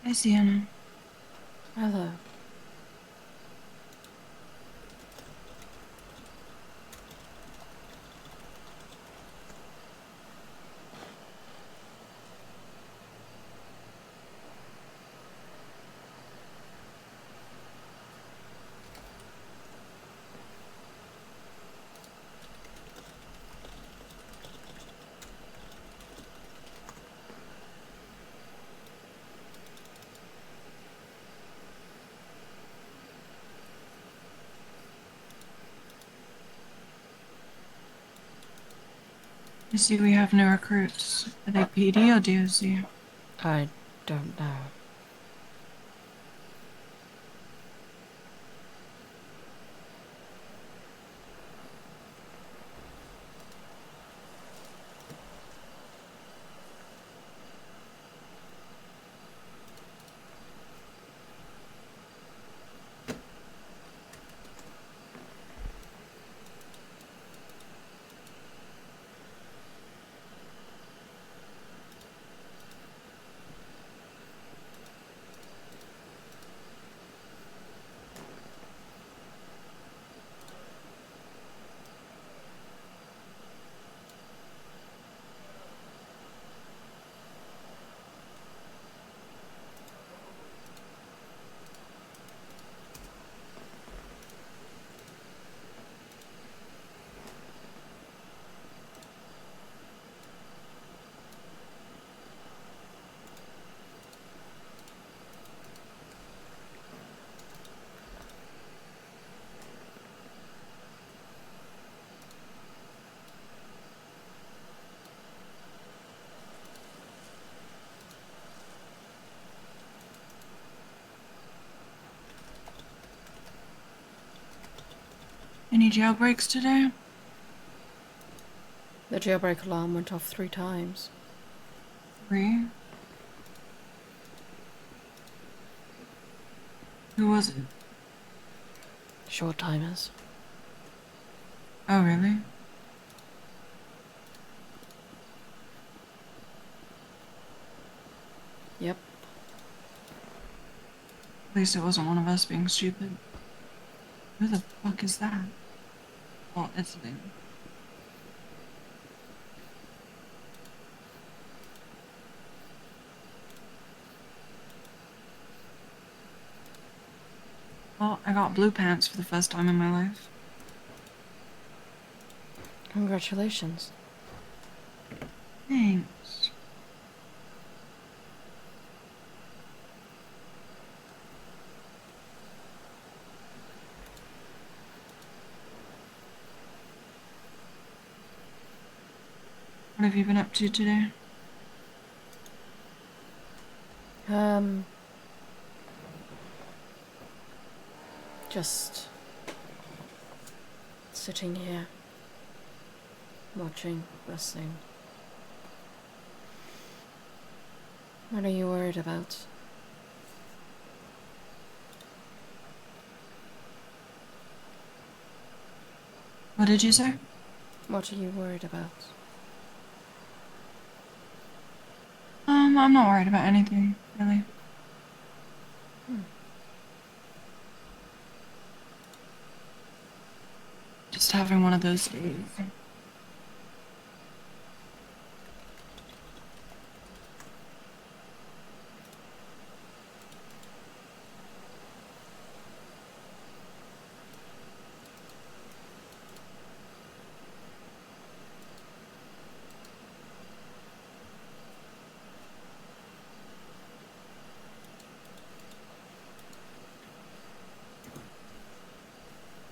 Hi, Sienna. Hello. I see we have new recruits. Are they PD or DOC? I don't know. Any jailbreaks today? The jailbreak alarm went off 3 times. 3? Who was it? Short timers. Oh, really? Yep. At least it wasn't one of us being stupid. Who the fuck is that? Oh, it's Lynn. Well, I got blue pants for the first time in my life. Congratulations. Thanks. What have you been up to today? Just sitting here, watching, resting. What are you worried about? What did you say? What are you worried about? I'm not worried about anything, really. Just having one of those days.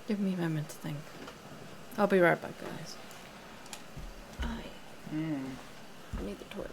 Give me a moment to think. I'll be right back, guys. I need the toilet.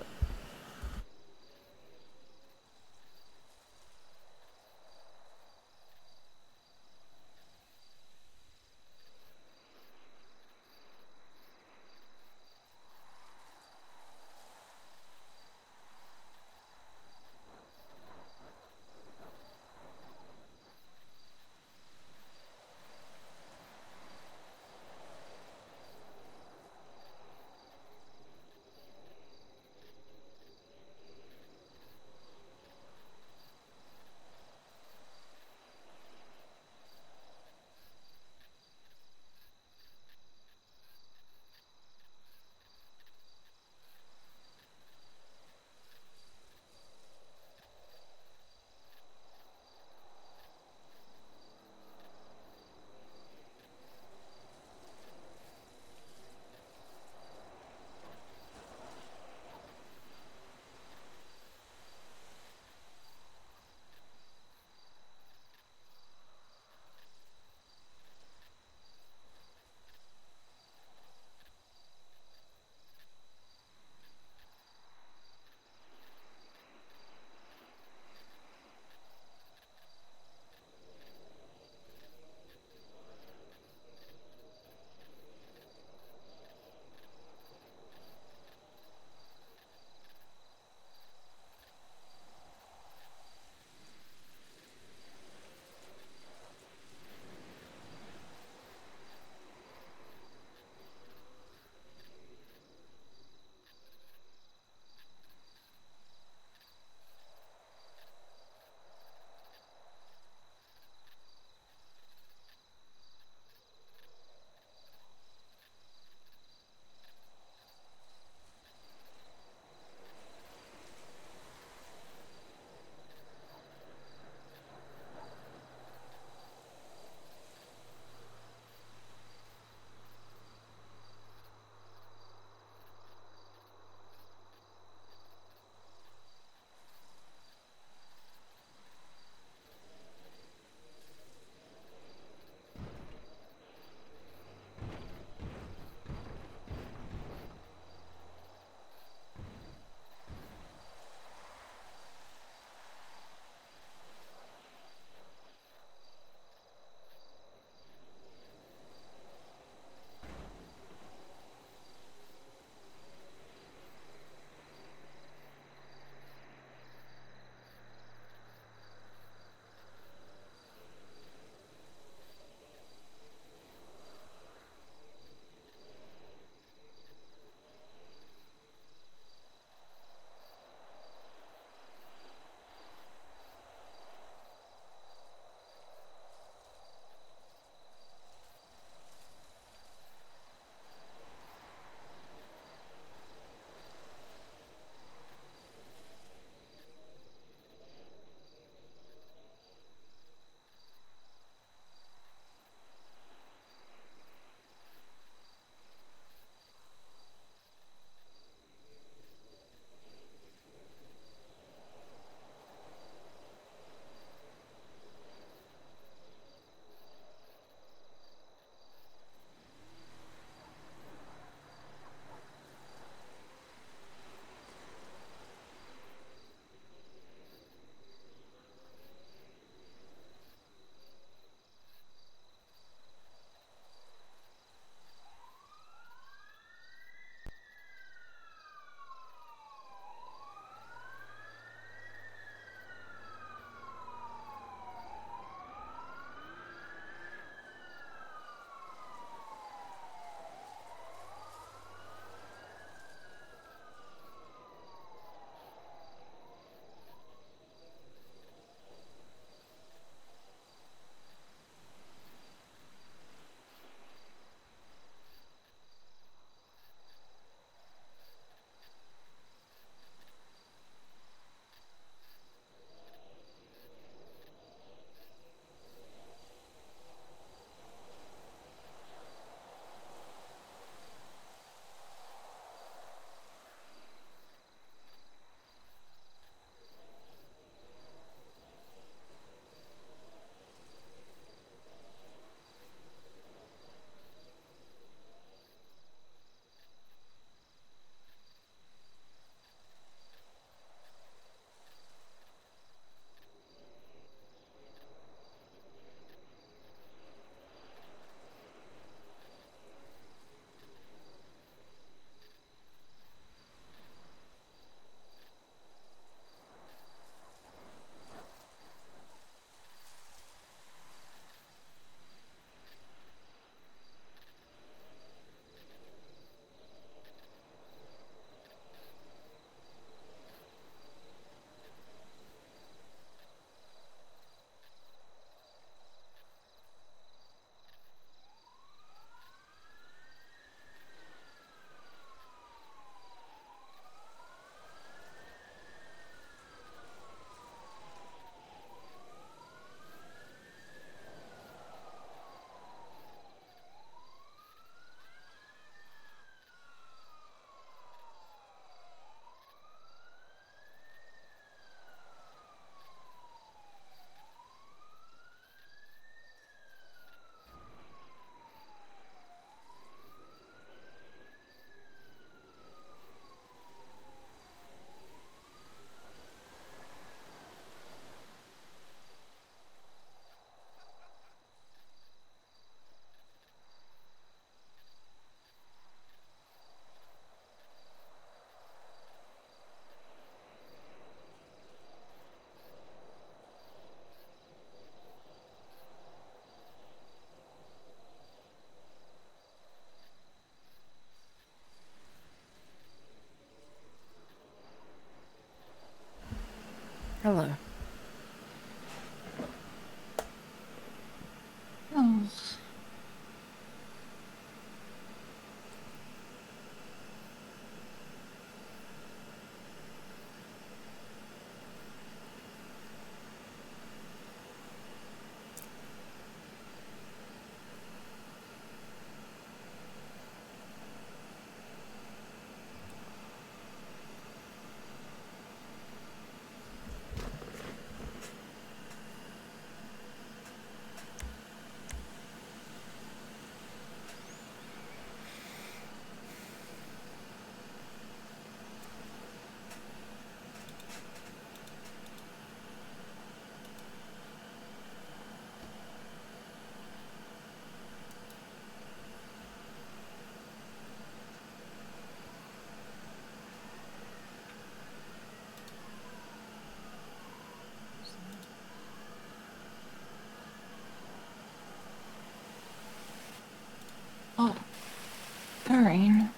Lorraine.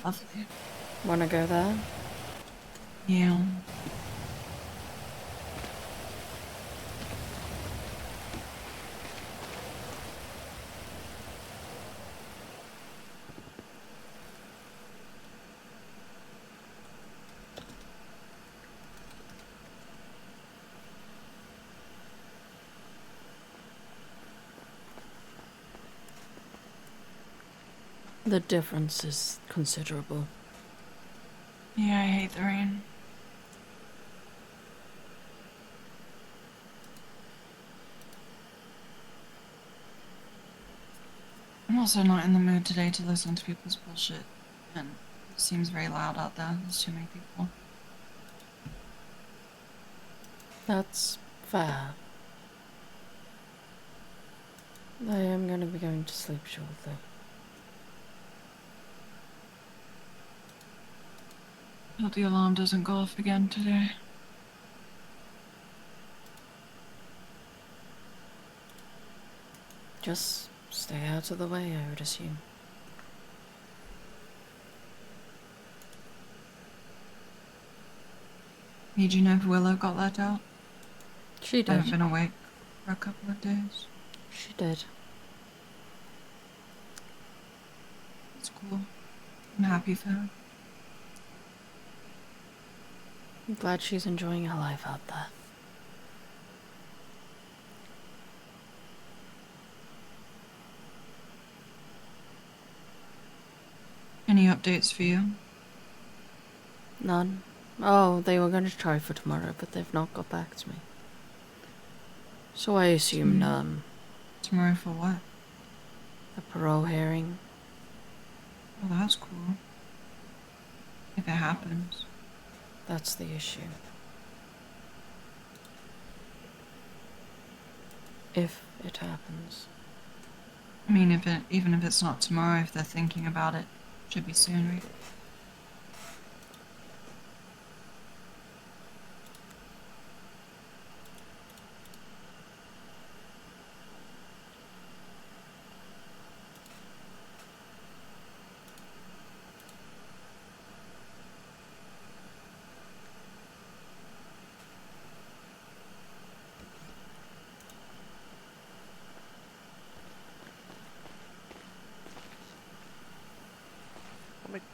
Lovely. Wanna go there? Yeah. The difference is considerable. Yeah, I hate the rain. I'm also not in the mood today to listen to people's bullshit, and it seems very loud out there. There's too many people. That's fair. I am gonna be going to sleep shortly. Hope the alarm doesn't go off again today. Just stay out of the way, I would assume. Did you know if Willow got let out? She did. I haven't been awake for a couple of days. She did. It's cool. I'm happy for her. I'm glad she's enjoying her life out there. Any updates for you? None. Oh, they were going to try for tomorrow, but they've not got back to me. So I assume none. Tomorrow for what? A parole hearing. Oh, that's cool. If it happens. That's the issue. If it happens. I mean, even if it's not tomorrow, if they're thinking about it, it should be soon, right?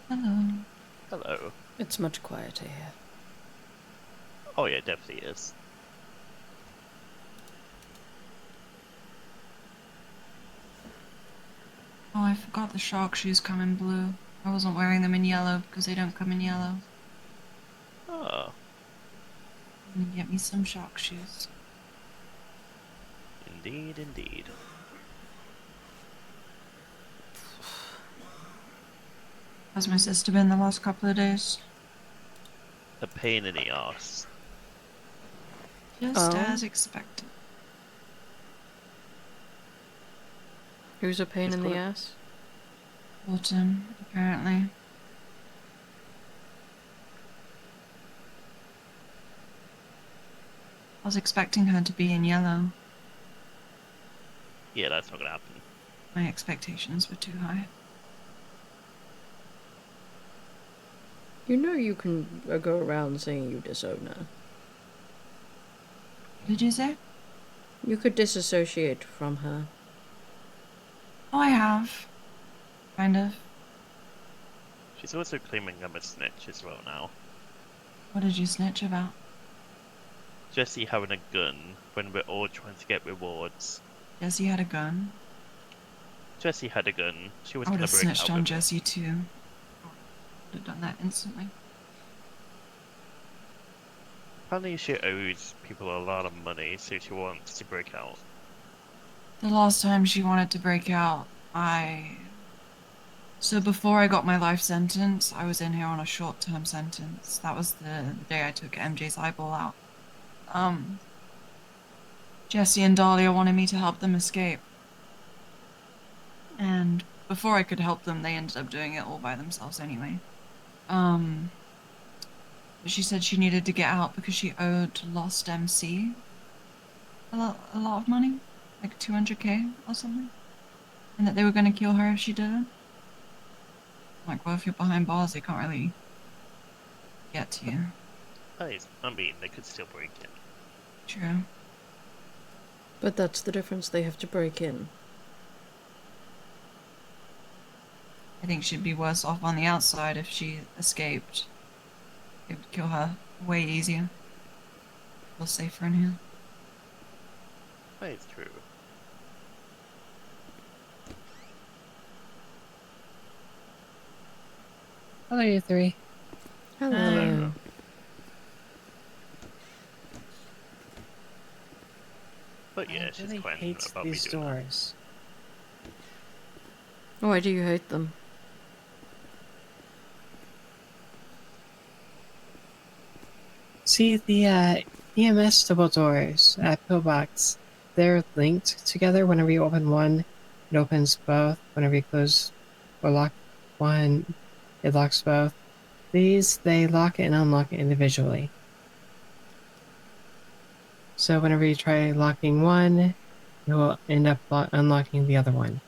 Hello. Hello. It's much quieter here. Oh yeah, it definitely is. Oh, I forgot the shark shoes come in blue. I wasn't wearing them in yellow because they don't come in yellow. Oh, I'm gonna get me some shark shoes. indeed, indeed. How's my sister been the last couple of days? A pain in the arse. Just as expected. Who's a pain in the ass? Autumn, apparently. I was expecting her to be in yellow. Yeah, that's not gonna happen. My expectations were too high. You know you can go around saying you disown her. What did you say? You could disassociate from her. Oh, I have. Kind of. She's also claiming I'm a snitch as well now. What did you snitch about? Jesse having a gun when we're all trying to get rewards. Jesse had a gun. Jesse had a gun. She was I would gonna have break snitched out on with Jesse too. Would have done that instantly. Apparently she owes people a lot of money, so she wants to break out. The last time she wanted to break out, So before I got my life sentence, I was in here on a short-term sentence. That was the day I took MJ's eyeball out. Jesse and Dahlia wanted me to help them escape. And before I could help them, they ended up doing it all by themselves anyway. She said she needed to get out because she owed Lost MC a lot of money, like 200k or something, and that they were going to kill her if she didn't. Like, well, if you're behind bars, they can't really get to you. I mean, they could still break in. True. But that's the difference, they have to break in. I think she'd be worse off on the outside if she escaped. It would kill her way easier. Feel safer in here. It's true. Hello, you three. Hello. But yeah, I she's really quite hate about me these doing that. doors. Why do you hate them? See, the EMS double doors at Pillbox, they're linked together. Whenever you open one, it opens both. Whenever you close or lock one, it locks both. These, they lock it and unlock it individually. So whenever you try locking one, you will end up unlocking the other one.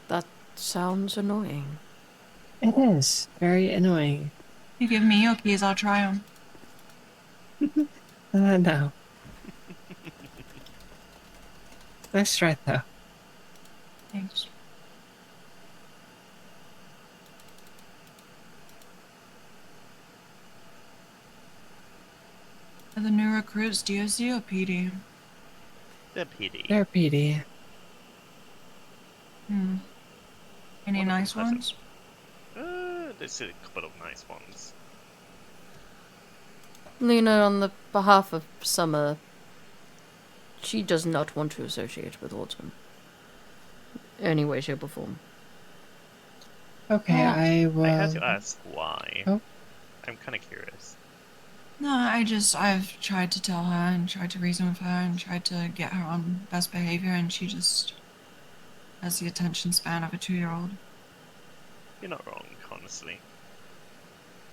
That sounds annoying. It is very annoying. You give me your keys, I'll try them. No. Nice try, though. Thanks. Are the new recruits DOC or PD? They're PD. They're PD. Hmm. Any One of them nice has a- ones? There's a couple of nice ones. Luna, on the behalf of Summer, she does not want to associate with Autumn. Any way, shape, or form. Okay, I will. I had to ask why. Oh. I'm kind of curious. No, I've tried to tell her and tried to reason with her and tried to get her on best behavior, and she just has the attention span of a 2-year-old. You're not wrong, honestly.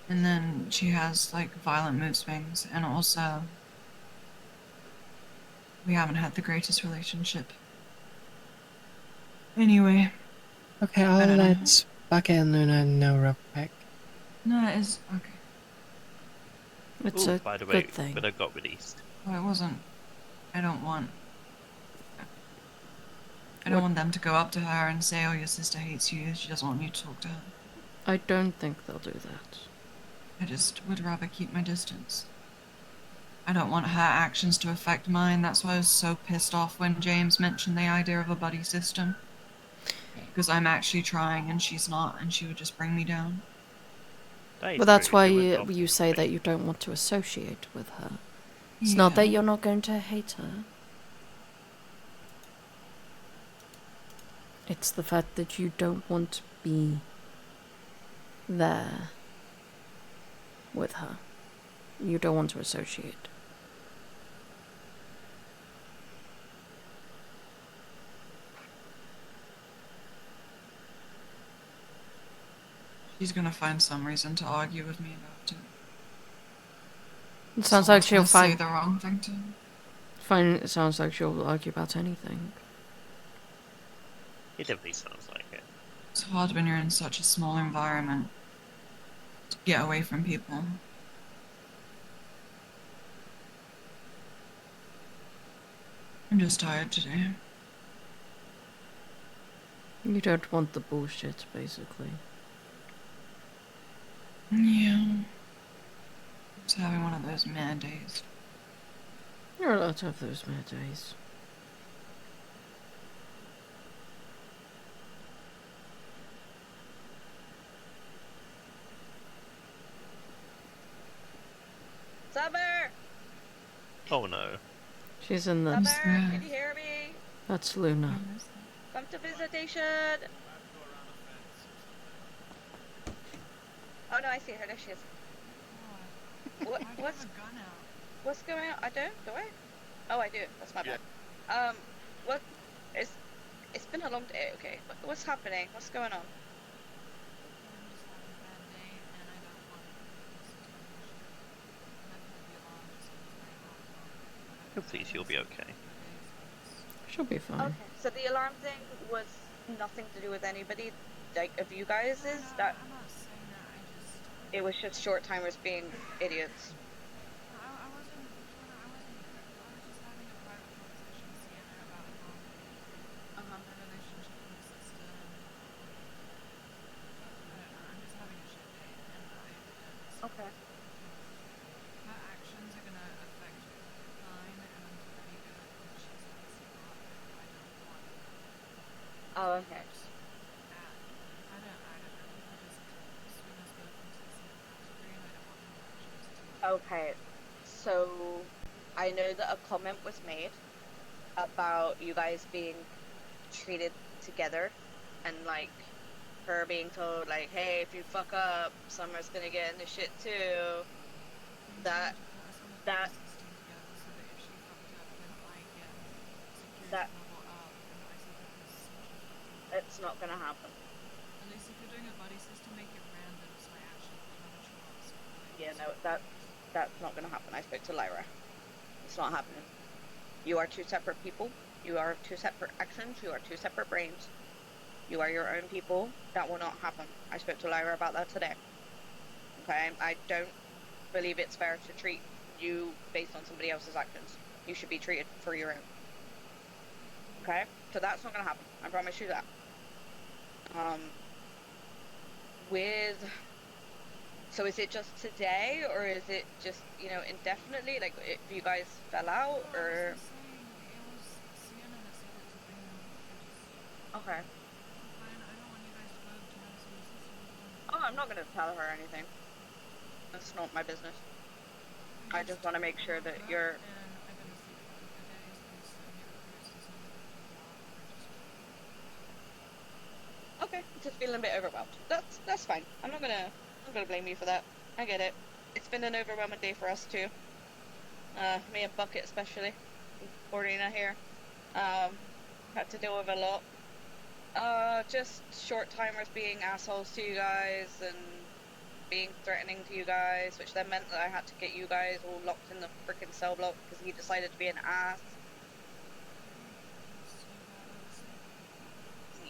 And then she has like violent mood swings, and also we haven't had the greatest relationship. Anyway. Okay, I I'll don't know. let Bucket and Luna know real quick. No, it is okay. It's Ooh, a by the way, good thing. but I got released. Well, it wasn't. I don't want What- want them to go up to her and say, "Oh, your sister hates you. She doesn't want you to talk to her." I don't think they'll do that. I just would rather keep my distance. I don't want her actions to affect mine. That's why I was so pissed off when James mentioned the idea of a buddy system. Because I'm actually trying and she's not, and she would just bring me down. Well, that's why you say that you don't want to associate with her. It's not that Yeah. you're not going to hate her. It's the fact that you don't want to be there with her. You don't want to associate. She's gonna find some reason to argue with me about it. It sounds Someone's like she'll gonna say find the wrong thing to me. It sounds like she'll argue about anything. It definitely sounds like it. It's hard when you're in such a small environment to get away from people. I'm just tired today. You don't want the bullshit, basically. Yeah. Just having one of those mad days. You're allowed to have those mad days. Summer! Oh no. She's in the... Summer, can you hear me? That's Luna. Come to visitation! Oh no, I see her. There she is. What's going on? I don't, do I? Oh, I do. That's my bad. What is... It's been a long day, okay. What's happening? What's going on? Hopefully she'll be okay. She'll be fine. Okay, so the alarm thing was nothing to do with anybody, like, of you guys is that. I'm not saying that. I just. It was just short timers being idiots. I wasn't. I was just having a private conversation with Sienna about her relationship with the system. I don't know. I'm just having a shit day, and Okay. her actions are gonna affect mine, and I'm pretty good at when she's obviously not. I don't want. Oh, okay. I don't know. I just swing us both into the same category, and I don't want her actions to. Okay, so I know that a comment was made about you guys being treated together, and like her being told like, hey, if you fuck up, Summer's gonna get into shit too. That it's not gonna happen. At least if you're doing a buddy system, make it random so I actually have a choice. Yeah, no, that's not gonna happen. I spoke to Lyra. It's not happening. You are two separate people. You are two separate actions. You are two separate brains. You are your own people. That will not happen. I spoke to Lyra about that today. Okay, I don't believe it's fair to treat you based on somebody else's actions. You should be treated for your own. Okay, so that's not gonna happen. I promise you that. So is it just today, or is it just, you know, indefinitely? Like, if you guys fell out, or? Okay. Oh, I'm not gonna tell her anything. That's not my business. I just want to make sure that you're. Okay, just feeling a bit overwhelmed. That's fine. I'm not gonna blame you for that. I get it. It's been an overwhelming day for us too. Me and Bucket especially. Corina here. Had to deal with a lot. Just short timers being assholes to you guys and being threatening to you guys, which then meant that I had to get you guys all locked in the freaking cell block because he decided to be an ass.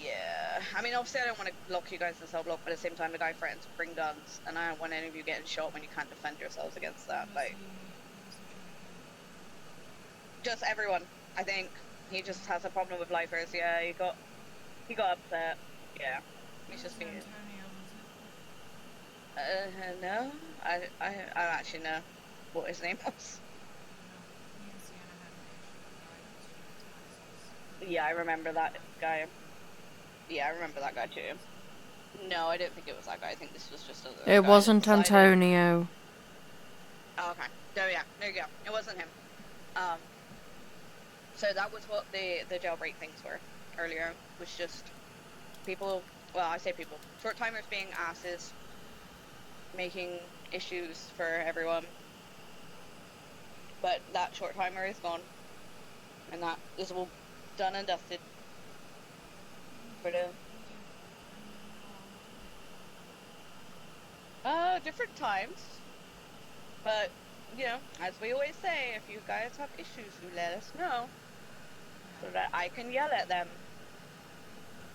Yeah, I mean, obviously I don't want to lock you guys in the cell block, but at the same time the guy threatened to bring guns, and I don't want any of you getting shot when you can't defend yourselves against that. Like, just everyone. I think he just has a problem with lifers. Yeah, he got upset. Yeah, he's just being. No, I actually know what his name was. Yeah, I remember that guy. Yeah, I remember that guy too. No, I don't think it was that guy. I think this was just a. It wasn't Antonio. Oh, okay. Oh yeah, there you go. It wasn't him. So that was what the jailbreak things were earlier. Was just people. Well, I say people. Short timers being asses, making issues for everyone. But that short timer is gone, and that is all done and dusted. For the different times, but you know, as we always say, if you guys have issues, you let us know so that I can yell at them,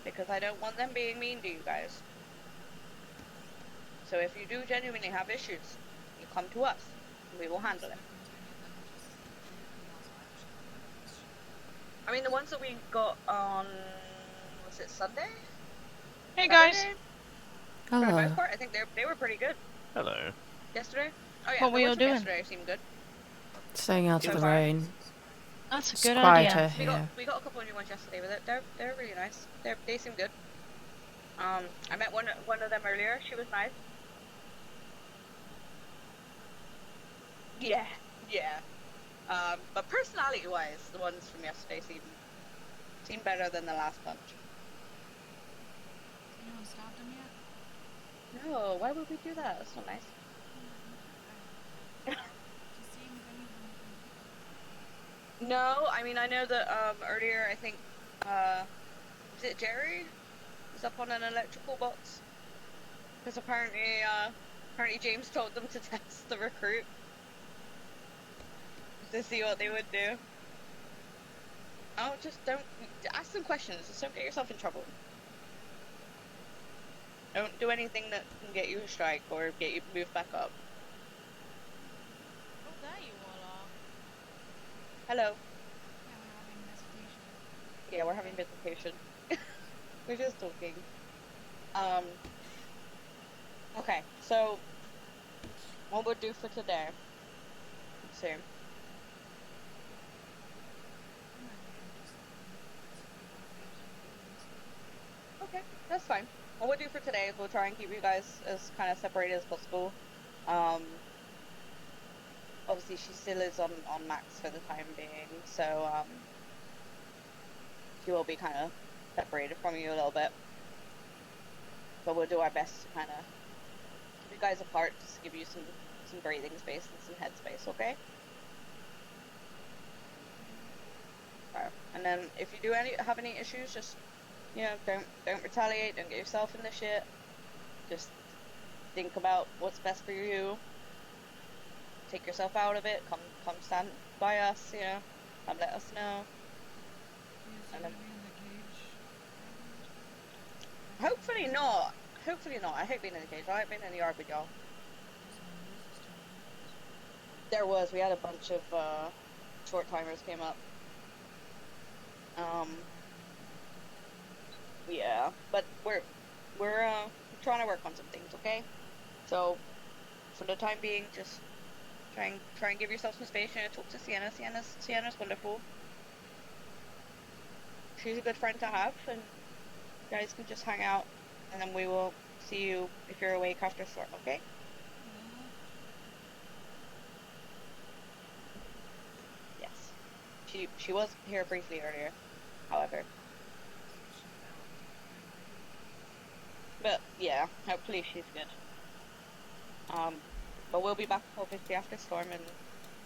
because I don't want them being mean to you guys. So if you do genuinely have issues, you come to us and we will handle it. I mean, the ones that we got on, was it Sunday? Hey guys. Saturday? For the Hello. most part, I think they were pretty good. Hello. Yesterday? Oh yeah, What were the you ones from doing? yesterday seemed good. Staying out of the far. rain. That's a It's good quieter idea. here. We got a couple of new ones yesterday, but they're really nice. They seem good. I met one of them earlier. She was nice. Yeah. But personality-wise, the ones from yesterday seem better than the last bunch. Anyone stopped him yet? No, why would we do that? That's not nice. No, I mean, I know that earlier, I think, was it Jerry? Was up on an electrical box? Because apparently James told them to test the recruit to see what they would do. Oh, just don't ask them questions. Just don't get yourself in trouble. Don't do anything that can get you a strike or get you moved back up. Oh, there you all are. Hello. Yeah, we're having visitation. Yeah, we're having visitation. We're just talking. Okay, so what we'll do for today. Let's see. Okay, that's fine. What we'll do for today is we'll try and keep you guys as kind of separated as possible. Obviously she still is on max for the time being, so she will be kind of separated from you a little bit. But we'll do our best to kind of keep you guys apart, just to give you some breathing space and some headspace, okay? Alright. And then if you do have any issues, just, you know, don't retaliate, don't get yourself in the shit. Just think about what's best for you. Take yourself out of it. Come stand by us, you know. Come let us know. And then, hopefully not. Hopefully not. I hate being in the cage. I hate being in the yard with y'all. There was. We had a bunch of short timers came up. Yeah, but we're trying to work on some things, okay? So for the time being, just try and give yourself some space and talk to Sienna. Sienna's wonderful. She's a good friend to have, and you guys can just hang out, and then we will see you if you're awake after storm, okay? Yes. She was here briefly earlier, however. But yeah, hopefully she's good. But we'll be back obviously after storm, and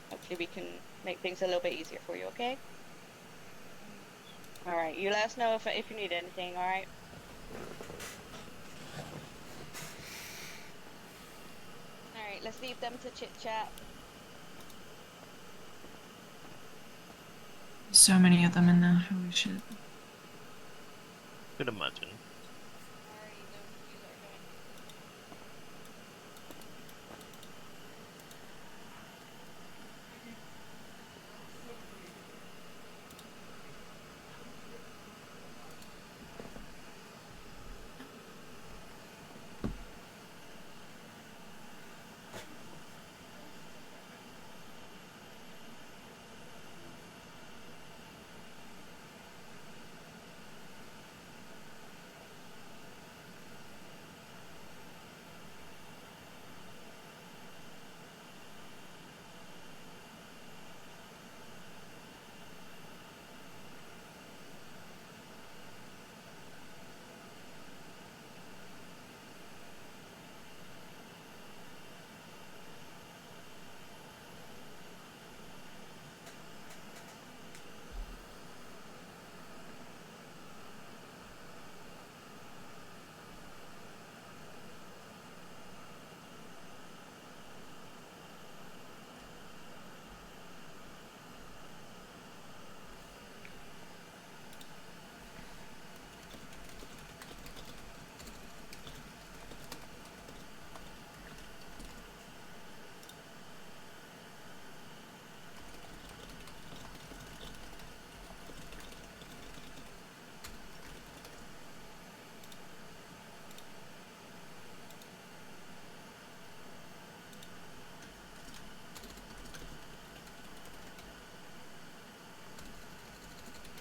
hopefully we can make things a little bit easier for you, okay? Alright, you let us know if you need anything, alright? Alright, let's leave them to chit chat. So many of them in there. Holy shit. Could imagine.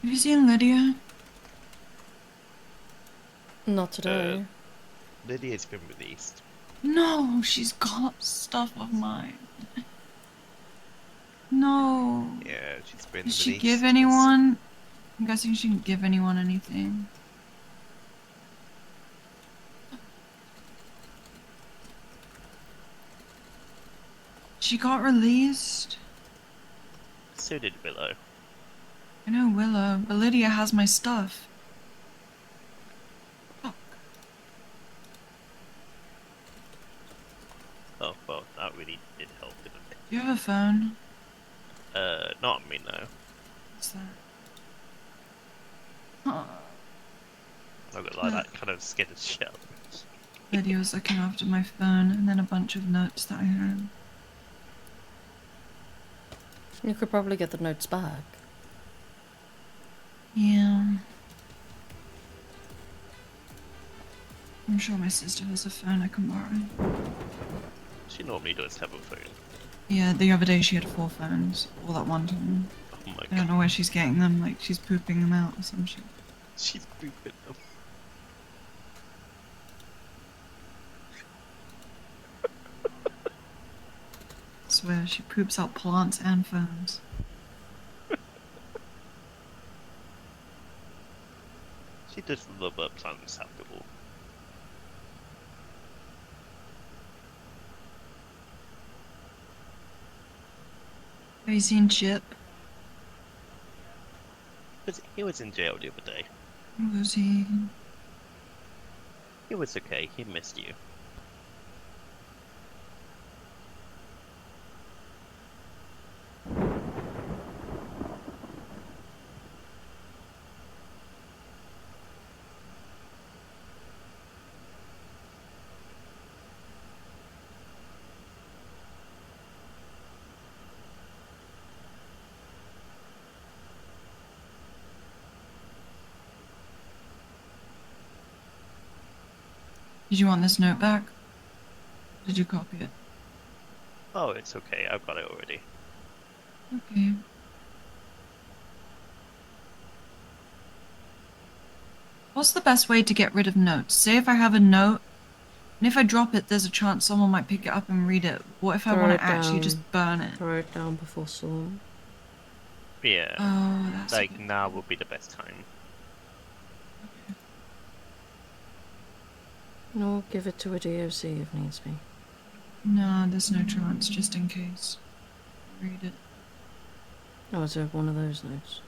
Have you seen Lydia? Not today. Lydia's been released. No, she's got stuff of mine. No. Yeah, she's been Did released. she give anyone? I'm guessing she didn't give anyone anything. She got released. So did Willow. I know Willow, but Lydia has my stuff. Oh, well, that really did help, didn't it? Do you have a phone? Not on me, no. What's that? Oh, Not gonna lie, that kind of scared the shit out of me. Lydia was looking after my phone and then a bunch of notes that I had. You could probably get the notes back. Yeah. I'm sure my sister has a phone I can borrow. She normally does have a phone. Yeah, the other day she had 4 phones all at one time. Oh my I don't know where she's getting them, like she's pooping them out or some shit. She's pooping them. I swear, she poops out plants and phones. She does love her plants after all. Have you seen Chip? He was in jail the other day. Was he? He was okay. He missed you. Did you want this note back? Did you copy it? Oh, it's okay. I've got it already. Okay. What's the best way to get rid of notes? Say if I have a note, and if I drop it, there's a chance someone might pick it up and read it. What if I want to actually just burn it? Throw it down before storm. Yeah. Oh, that's like now would be the best time. No, give it to a DOC if needs be. No, there's no chance, just in case. Read it. Oh, it's one of those notes.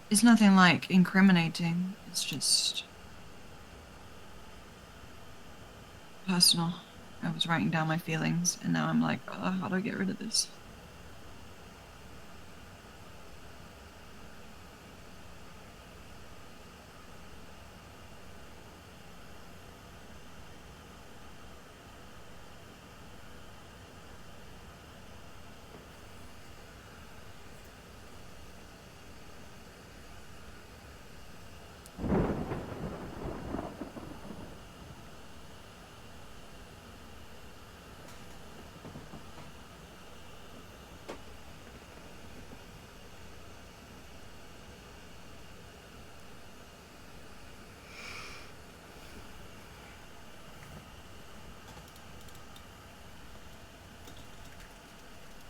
It's nothing like incriminating, it's just personal. I was writing down my feelings and now I'm like, oh, how do I get rid of this?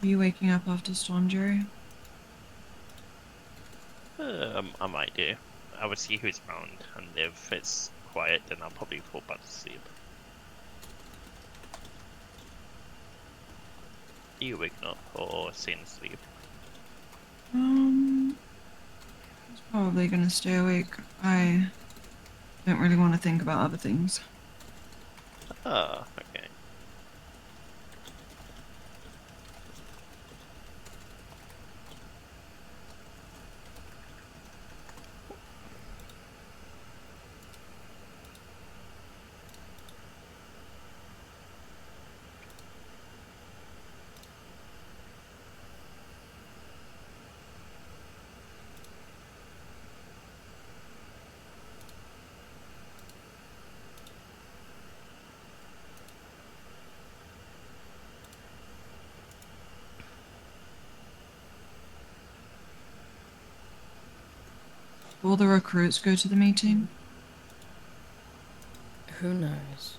Are you waking up after storm, Jerry? I might do. I will see who's around, and if it's quiet, then I'll probably fall back to sleep. Are you waking up or staying asleep? I was probably gonna stay awake. I don't really want to think about other things. Oh, okay. Will the recruits go to the meeting? Who knows?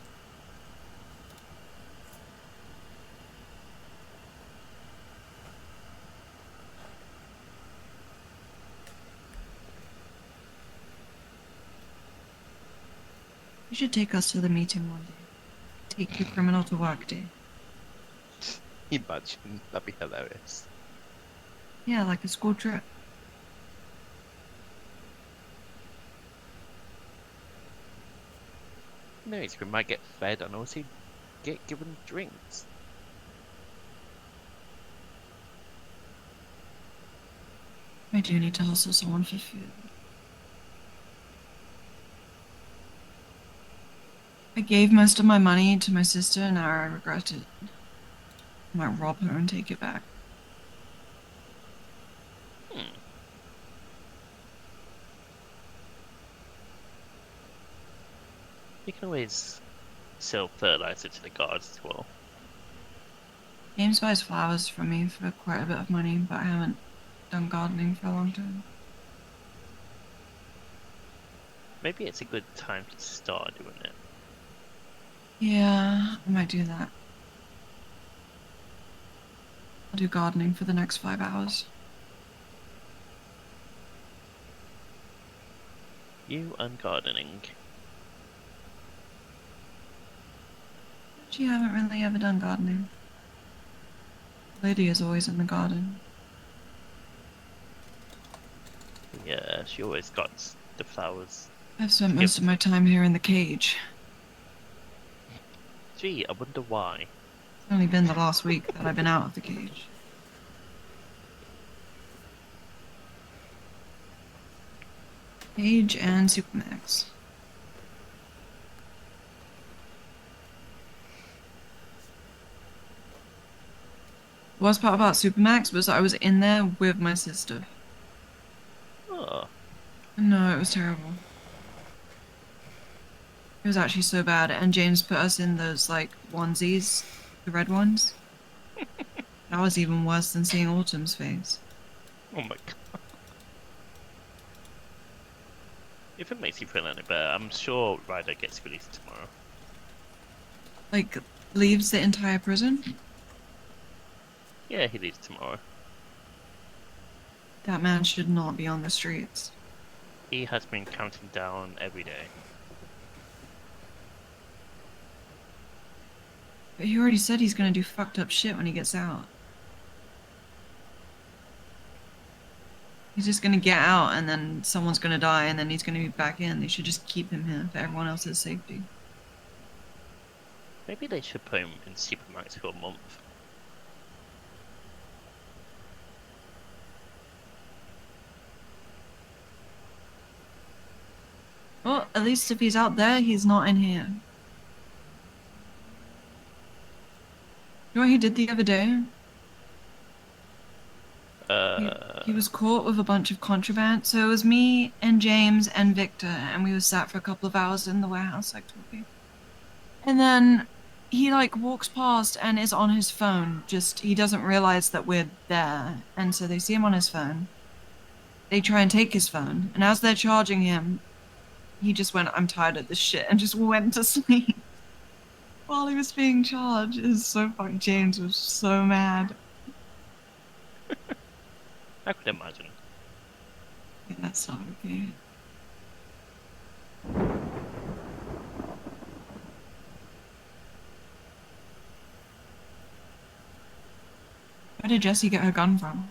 You should take us to the meeting one day. Take your criminal to work day. Imagine, that'd be hilarious. Yeah, like a school trip. No, we might get fed and also get given drinks. I do need to hustle someone for food. I gave most of my money to my sister and now I regret it. I might rob her and take it back. You can always sell fertilizer to the guards as well. James buys flowers from me for quite a bit of money, but I haven't done gardening for a long time. Maybe it's a good time to start doing it. Yeah, I might do that. I'll do gardening for the next 5 hours. You and gardening. Actually, I haven't really ever done gardening. Lydia's always in the garden. Yeah, she always got the flowers. I've spent most of my time here in the cage. Gee, I wonder why. It's only been the last week that I've been out of the cage. Cage and Supermax. The worst part about Supermax was I was in there with my sister. Oh. No, it was terrible. It was actually so bad, and James put us in those, like, onesies, the red ones. That was even worse than seeing Autumn's face. Oh my god. If it makes you feel any better, I'm sure Ryder gets released tomorrow. Like, leaves the entire prison? Yeah, he leaves tomorrow. That man should not be on the streets. He has been counting down every day. But he already said he's gonna do fucked up shit when he gets out. He's just gonna get out and then someone's gonna die and then he's gonna be back in. They should just keep him here for everyone else's safety. Maybe they should put him in Supermax for a month. Well, at least if he's out there, he's not in here. You know what he did the other day? He was caught with a bunch of contraband. So it was me and James and Victor, and we were sat for a couple of hours in the warehouse, like talking. And then he like walks past and is on his phone. Just he doesn't realize that we're there, and so they see him on his phone. They try and take his phone, and as they're charging him, he just went, "I'm tired of this shit," and just went to sleep while he was being charged. It was so fucking. James was so mad. I could imagine. Yeah, that's not okay. Where did Jessie get her gun from?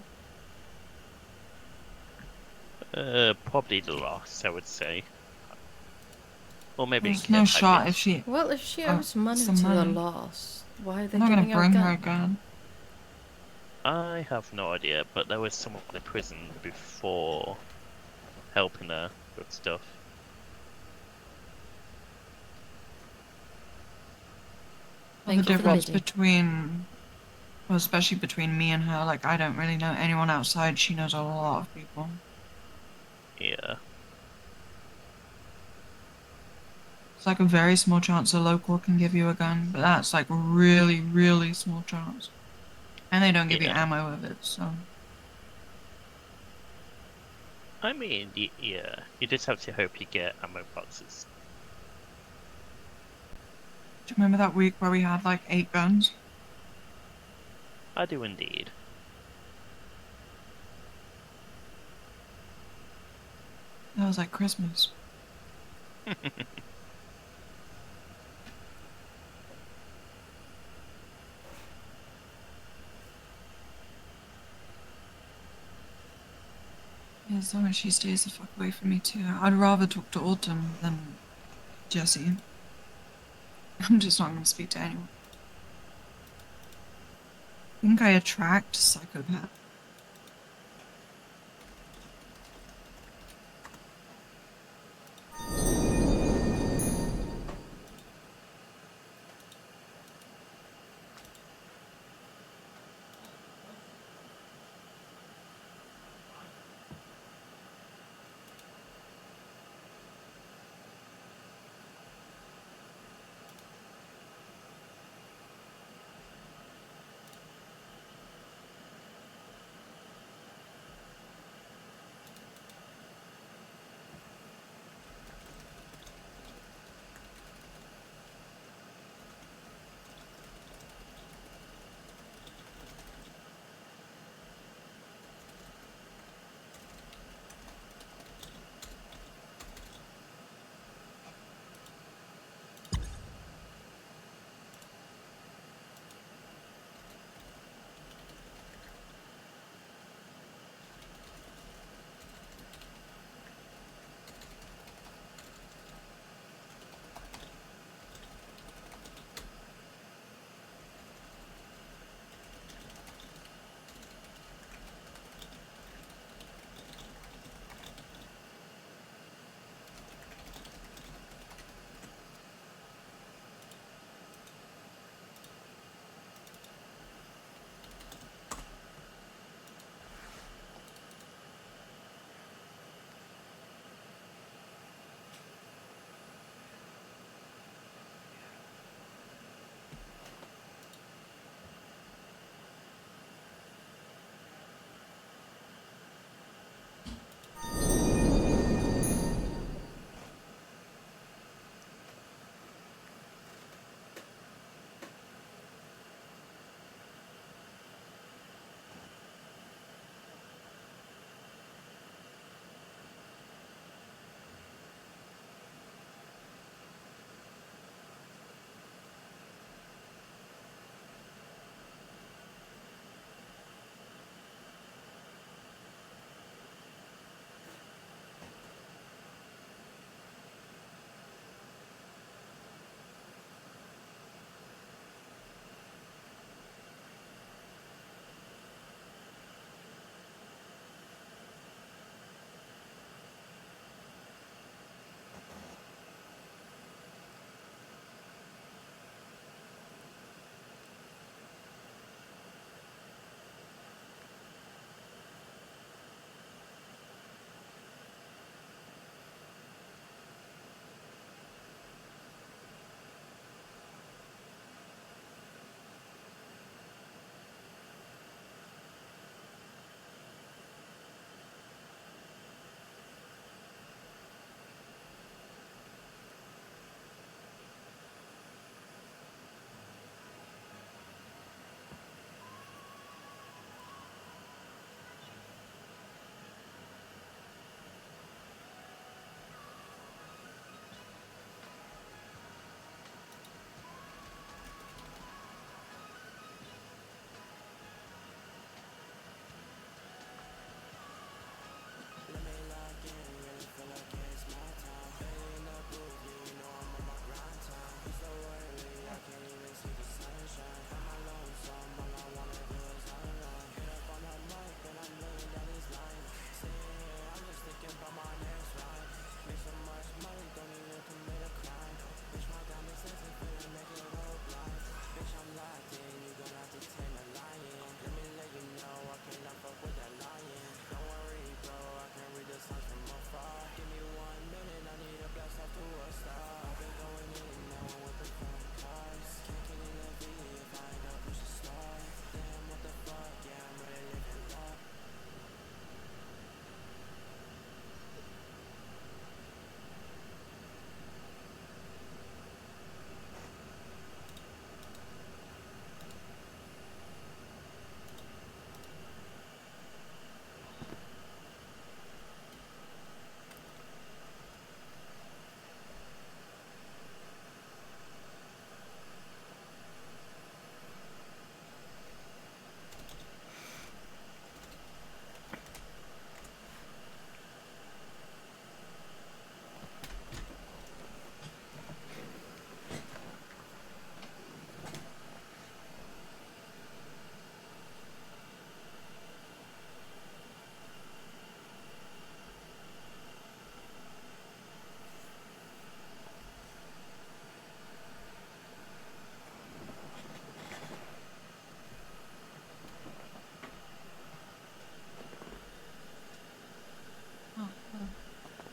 Probably the loss, I would say. Or maybe There's no shot if she. Well, if she owes money to the loss, why are they I'm not gonna giving her bring a her a gun? gun. I have no idea, but there was someone in the prison before helping her with stuff. Well, the difference between, well, especially between me and her, like I don't really know anyone outside. She knows a lot of people. Yeah. It's like a very small chance a local can give you a gun, but that's like really, really small chance. And they don't give you ammo with it, so. I mean, yeah, you just have to hope you get ammo boxes. Do you remember that week where we had like 8 guns? I do indeed. That was like Christmas. Yeah, as long as she stays the fuck away from me too. I'd rather talk to Autumn than Jessie. I'm just not gonna speak to anyone. I think I attract psychopaths.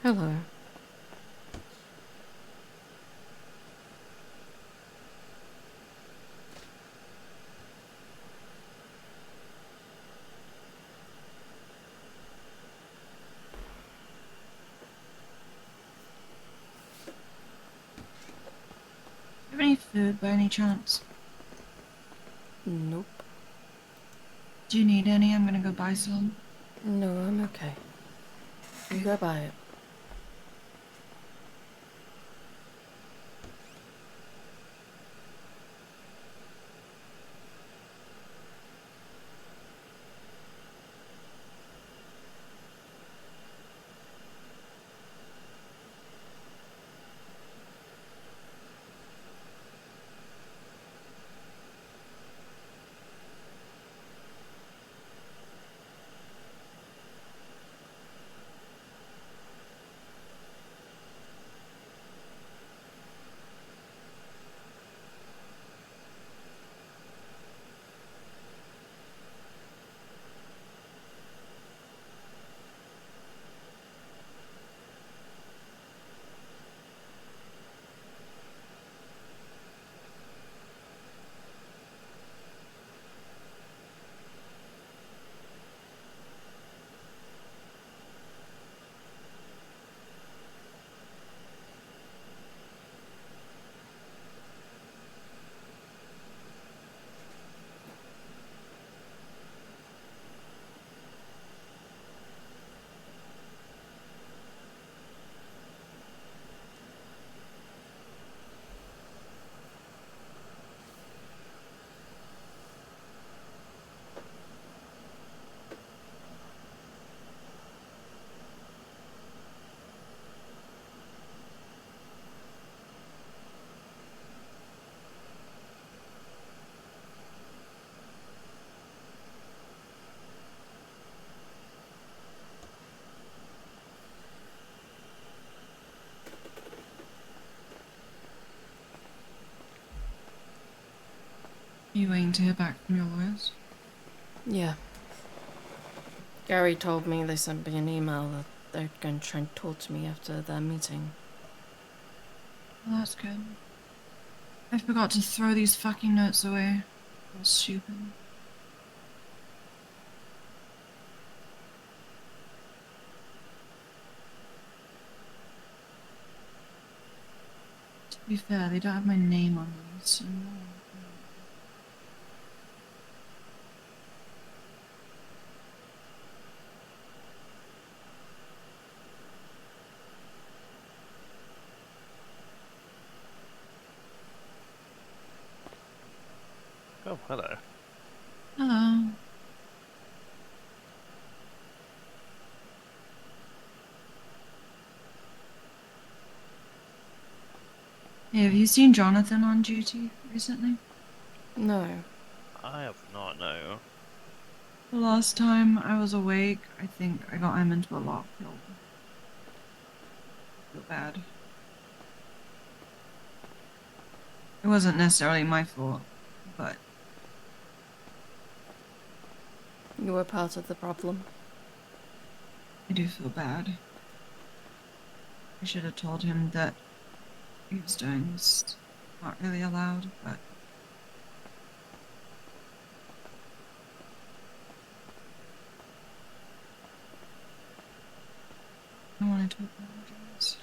Hello. Have any food by any chance? Nope. Do you need any? I'm gonna go buy some. No, I'm okay. You go buy it. Are you waiting to hear back from your lawyers? Yeah. Gary told me they sent me an email that they're going to try and talk to me after their meeting. Well, that's good. I forgot to throw these fucking notes away. I was stupid. To be fair, they don't have my name on them, so no. Oh, hello. Hello. Hey, have you seen Jonathan on duty recently? No. I have not, no. The last time I was awake, I think I got him into a lock pill. Feel bad. It wasn't necessarily my fault, but You were part of the problem. I do feel bad. I should have told him that he was doing was not really allowed, but I wanted to apologize.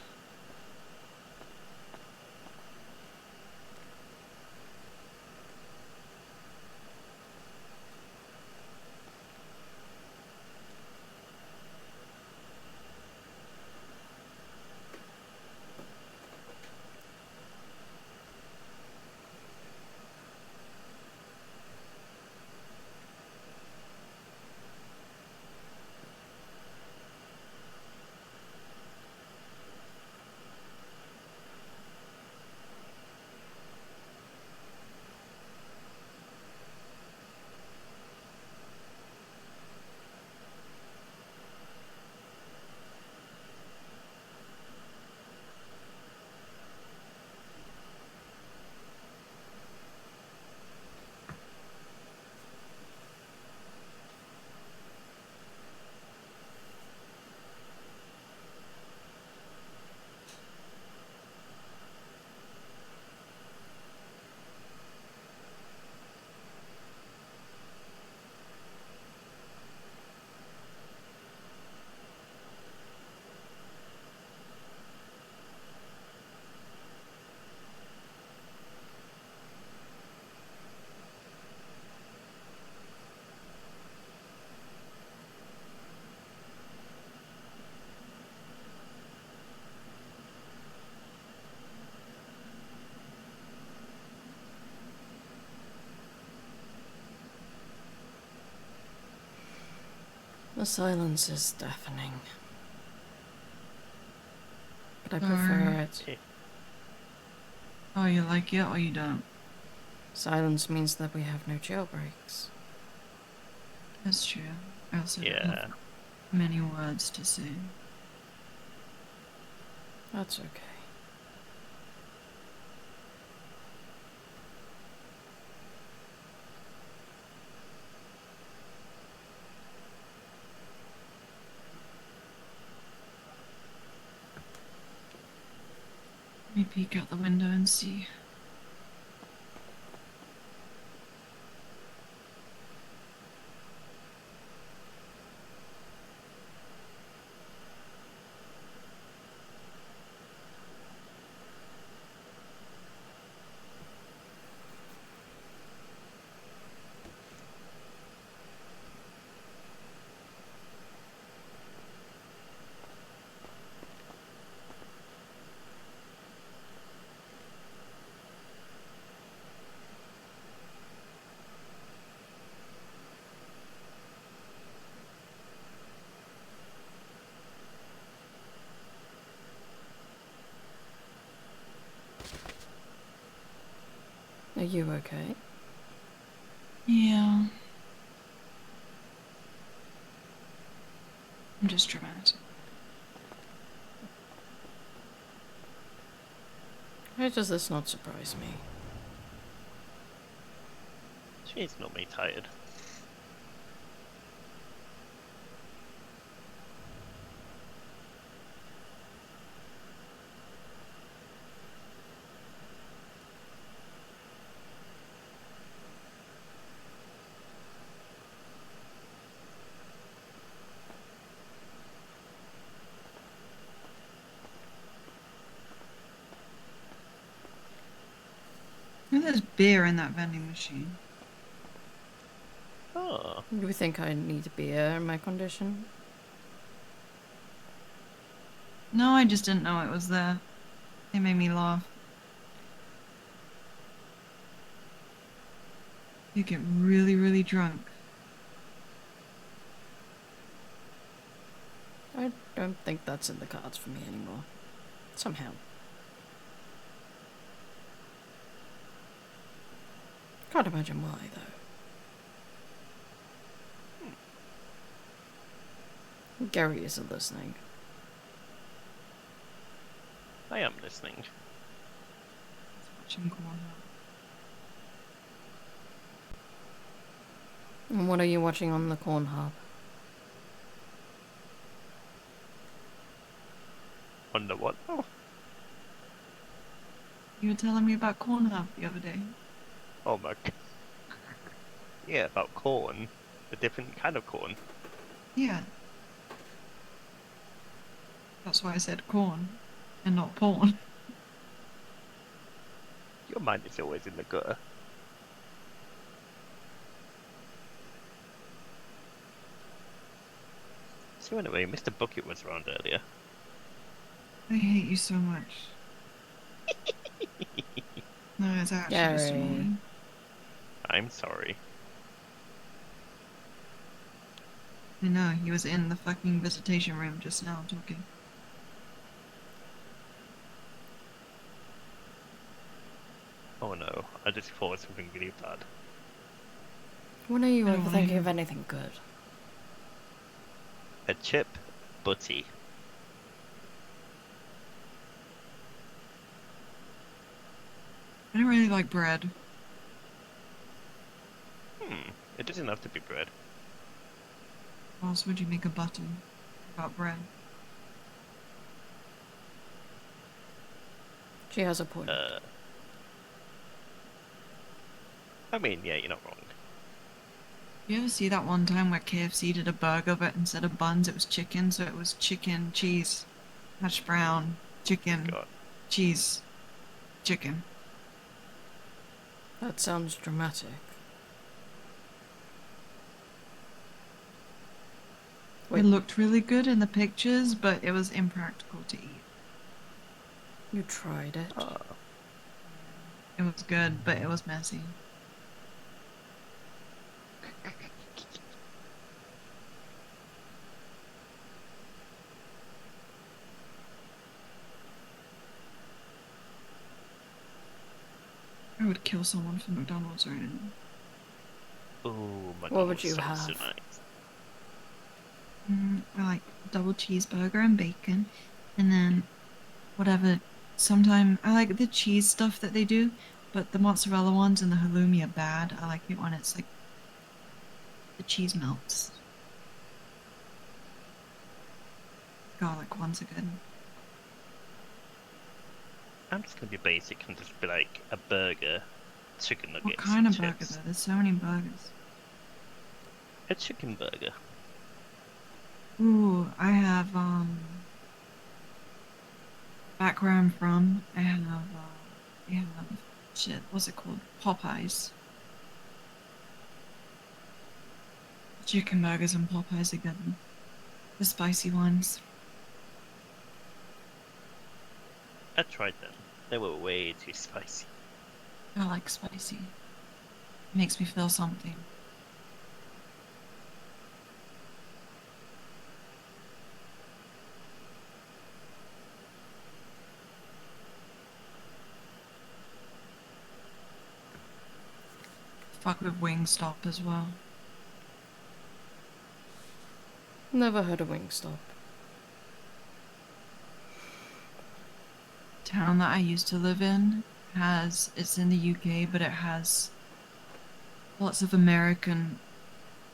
The silence is deafening. But I Sorry. prefer it. Oh, you like it or you don't? Silence means that we have no jailbreaks. That's true. I also don't Yeah. have many words to say. That's okay. Let me peek out the window and see. Are you okay? Yeah. I'm just dramatic. Why does this not surprise me? She's not me tired. I think there's beer in that vending machine. Oh. You think I need beer in my condition? No, I just didn't know it was there. It made me laugh. You get really, really drunk. I don't think that's in the cards for me anymore. Somehow. Can't imagine why, though. Gary isn't listening. I am listening. Watching Cornwall. And what are you watching on the Corn Hub? Wonder what? Oh, You were telling me about Corn Hub the other day. oh my god. Yeah, about corn. A different kind of corn. Yeah. That's why I said corn and not porn. Your mind is always in the gutter. So anyway, Mr. Bucket was around earlier. I hate you so much. No, it's actually just Gary. annoying. I'm sorry. I know, he was in the fucking visitation room just now talking. Oh no, I just thought of something really bad. When are you I ever don't thinking know. of anything good? A chip butty. I don't really like bread. It doesn't have to be bread. How else would you make a button without bread? She has a point. I mean, yeah, you're not wrong. You ever see that one time where KFC did a burger, but instead of buns, it was chicken, so it was chicken, cheese, hash brown, chicken, cheese, chicken. That sounds dramatic. It looked really good in the pictures, but it was impractical to eat. You tried it. It was good, but it was messy. would kill someone for McDonald's right now. Ooh, my What would you sounds so have? nice. I like double cheeseburger and bacon, and then whatever. Sometime I like the cheese stuff that they do, but the mozzarella ones and the halloumi are bad. I like it when it's like the cheese melts. Garlic ones are good. I'm just gonna be basic and just be like a burger, chicken nuggets. What kind and of burger chips. though? There's so many burgers. A chicken burger. Ooh, I have back where I'm from, I have shit, what's it called? Popeyes. Chicken burgers and Popeyes are good. The spicy ones. I tried them. They were way too spicy. I like spicy. Makes me feel something. Fuck with Wingstop as well. Never heard of Wingstop. Town that I used to live in it's in the UK, but it has lots of American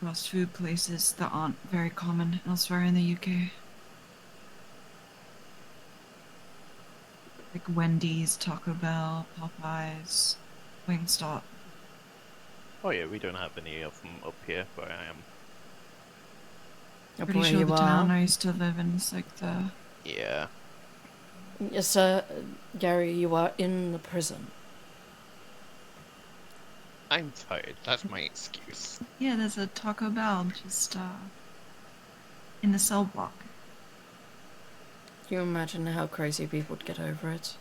fast food places that aren't very common elsewhere in the UK. Like Wendy's, Taco Bell, Popeyes, Wingstop. Oh yeah, we don't have any of them up here where I am. Pretty sure the town I used to live in is like the... Yeah. Yes, Gary, you are in the prison. I'm tired. That's my excuse. Yeah, there's a Taco Bell just in the cell block. Can you imagine how crazy people would get over it?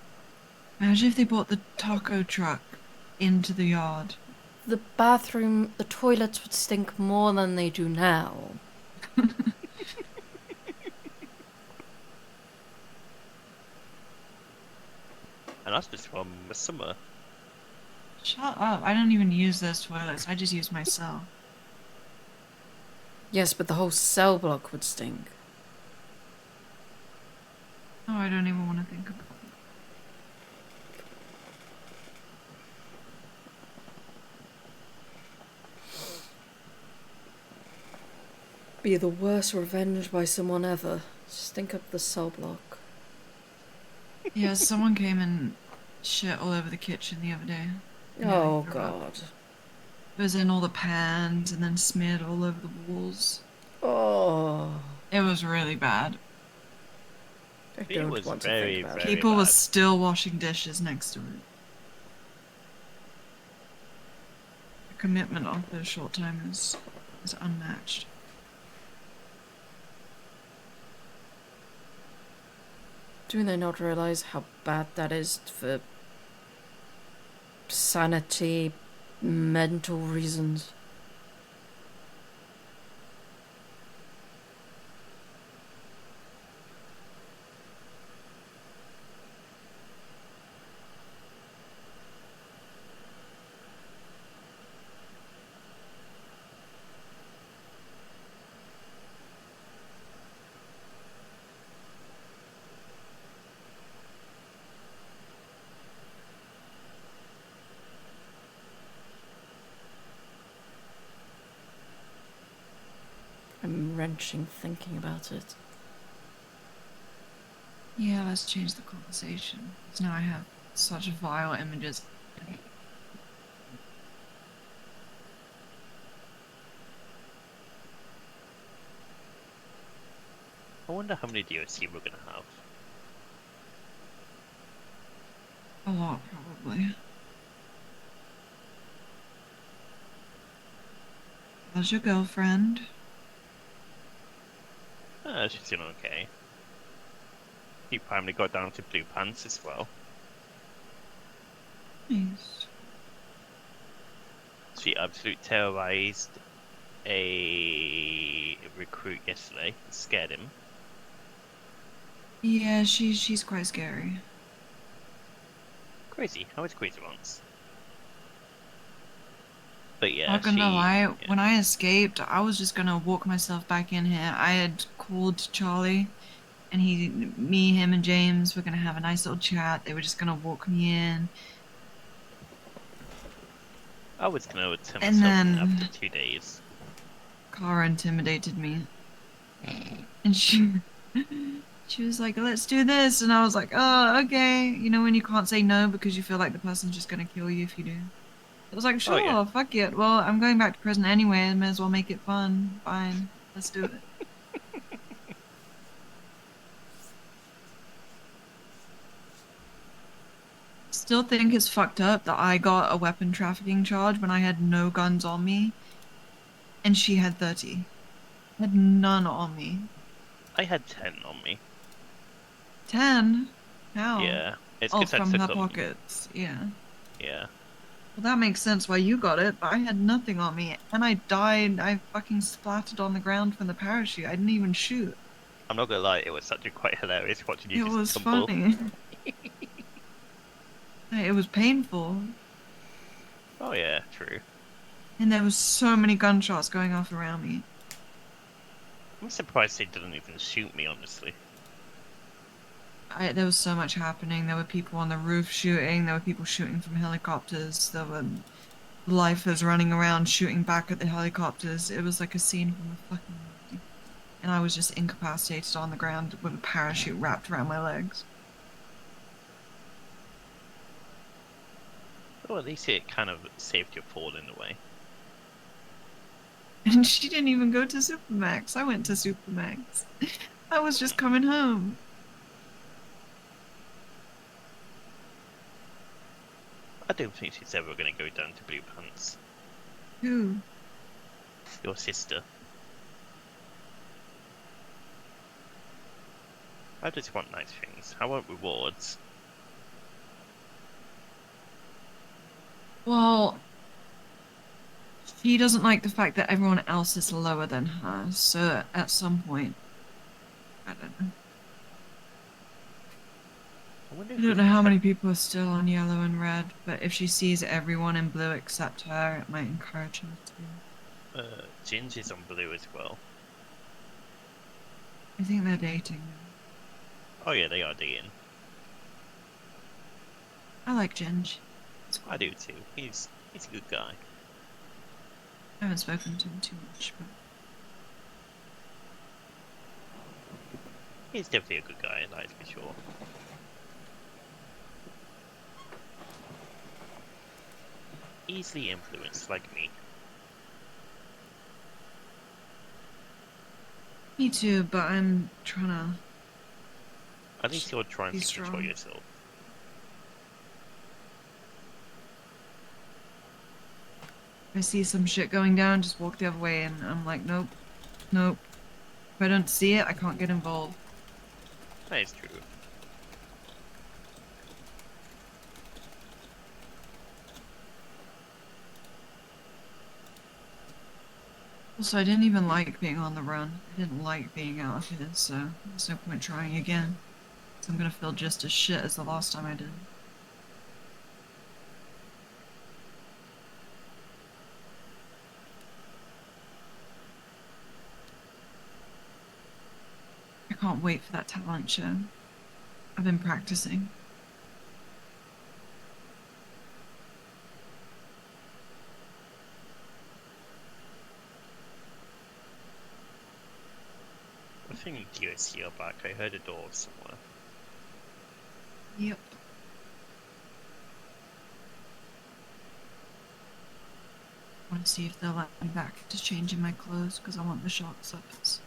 Imagine if they brought the taco truck into the yard. The toilets would stink more than they do now. And that's just from the summer. Shut up, I don't even use those toilets, I just use my cell. Yes, but the whole cell block would stink. Oh, I don't even want to think about it. Be the worst revenge by someone ever. Stink up the cell block. Yeah, someone came and shit all over the kitchen the other day. Oh god. It was in all the pans and then smeared all over the walls. Oh. It was really bad. I It don't was want to very, think about very it. People bad. were still washing dishes next to it. The commitment of those short timers is unmatched. Do they not realize how bad that is for sanity, mental reasons? I'm wrenching thinking about it. Yeah, let's change the conversation. Because now I have such vile images. I wonder how many DLC we're gonna have. A lot, probably. How's your girlfriend? She's doing okay. He finally got down to blue pants as well. Nice. She absolutely terrorized a recruit yesterday. Scared him. Yeah, she's quite scary. Crazy. How is Crazy once? But yeah, Not gonna lie, when I escaped, I was just gonna walk myself back in here. I had called Charlie, and me, him, and James were gonna have a nice little chat. They were just gonna walk me in, I was gonna attempt and something then after 2 days. Kara intimidated me, and she was like, "Let's do this," and I was like, "Oh, okay." You know when you can't say no because you feel like the person's just gonna kill you if you do. I was like, "Sure, Oh, yeah. fuck it. Well, I'm going back to prison anyway. I may as well make it fun. Fine, let's do it." Still think it's fucked up that I got a weapon trafficking charge when I had no guns on me, and she had 30. Had none on me. I had 10 on me. 10? How? Yeah, it's Oh, 'cause I from took her them. pockets. Yeah. Yeah. Well, that makes sense why you got it, but I had nothing on me, and I died. I fucking splattered on the ground from the parachute. I didn't even shoot. I'm not gonna lie, it was actually quite hilarious watching you It just was tumble. funny. It was painful. Oh yeah, true. And there was so many gunshots going off around me. I'm surprised they didn't even shoot me, honestly. There was so much happening. There were people on the roof shooting. There were people shooting from helicopters. There were lifers running around shooting back at the helicopters. It was like a scene from a fucking movie. And I was just incapacitated on the ground with a parachute wrapped around my legs. Well, at least it kind of saved your fall in a way. And she didn't even go to Supermax. I went to Supermax. I was just coming home. I don't think she's ever gonna go down to Blue Pants. Who? Your sister. I just want nice things. I want rewards. Well, she doesn't like the fact that everyone else is lower than her, so at some point, I don't know. I don't know how many people are still on yellow and red, but if she sees everyone in blue except her, it might encourage her to. Ginger's on blue as well. I think they're dating. Oh yeah, they are dating. I like Ginge. I do too. He's a good guy. I haven't spoken to him too much, but He's definitely a good guy, that's for sure. Easily influenced, like me. me too, but I'm trying to. At least you're trying Be to control strong. yourself. I see some shit going down, just walk the other way, and I'm like, nope, nope. If I don't see it, I can't get involved. That is true. Also, I didn't even like being on the run. I didn't like being out of here, so there's no point trying again. So I'm gonna feel just as shit as the last time I did. I can't wait for that talent show. I've been practicing. I think DOC are back. I heard a door somewhere. Yep. I want to see if they'll let me back to change in my clothes because I want the shock slippers.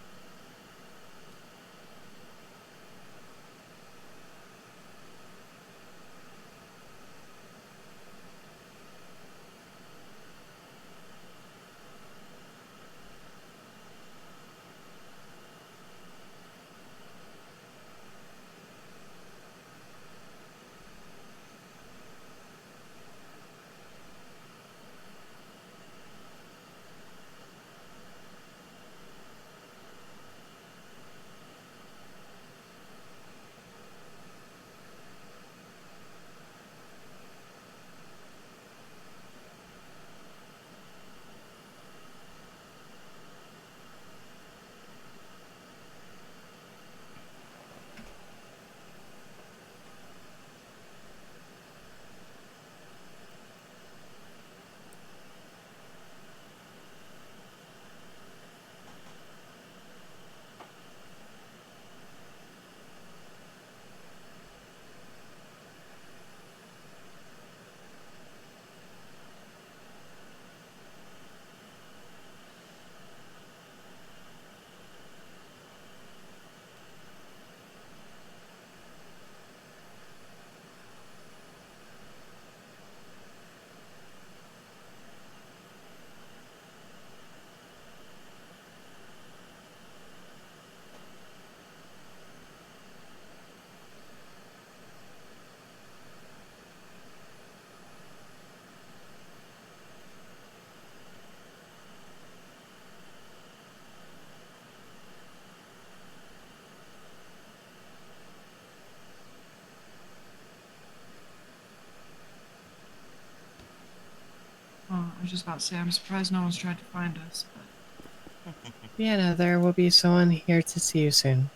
was just about to say, I'm surprised no one's tried to find us, but... Yeah, no, there will be someone here to see you soon.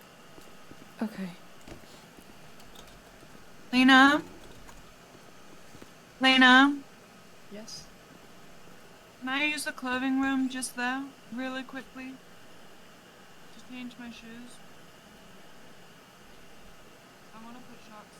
Okay. Lena? Lena? Yes? Can I use the clothing room just there, really quickly? To change my shoes? I want to put shocks.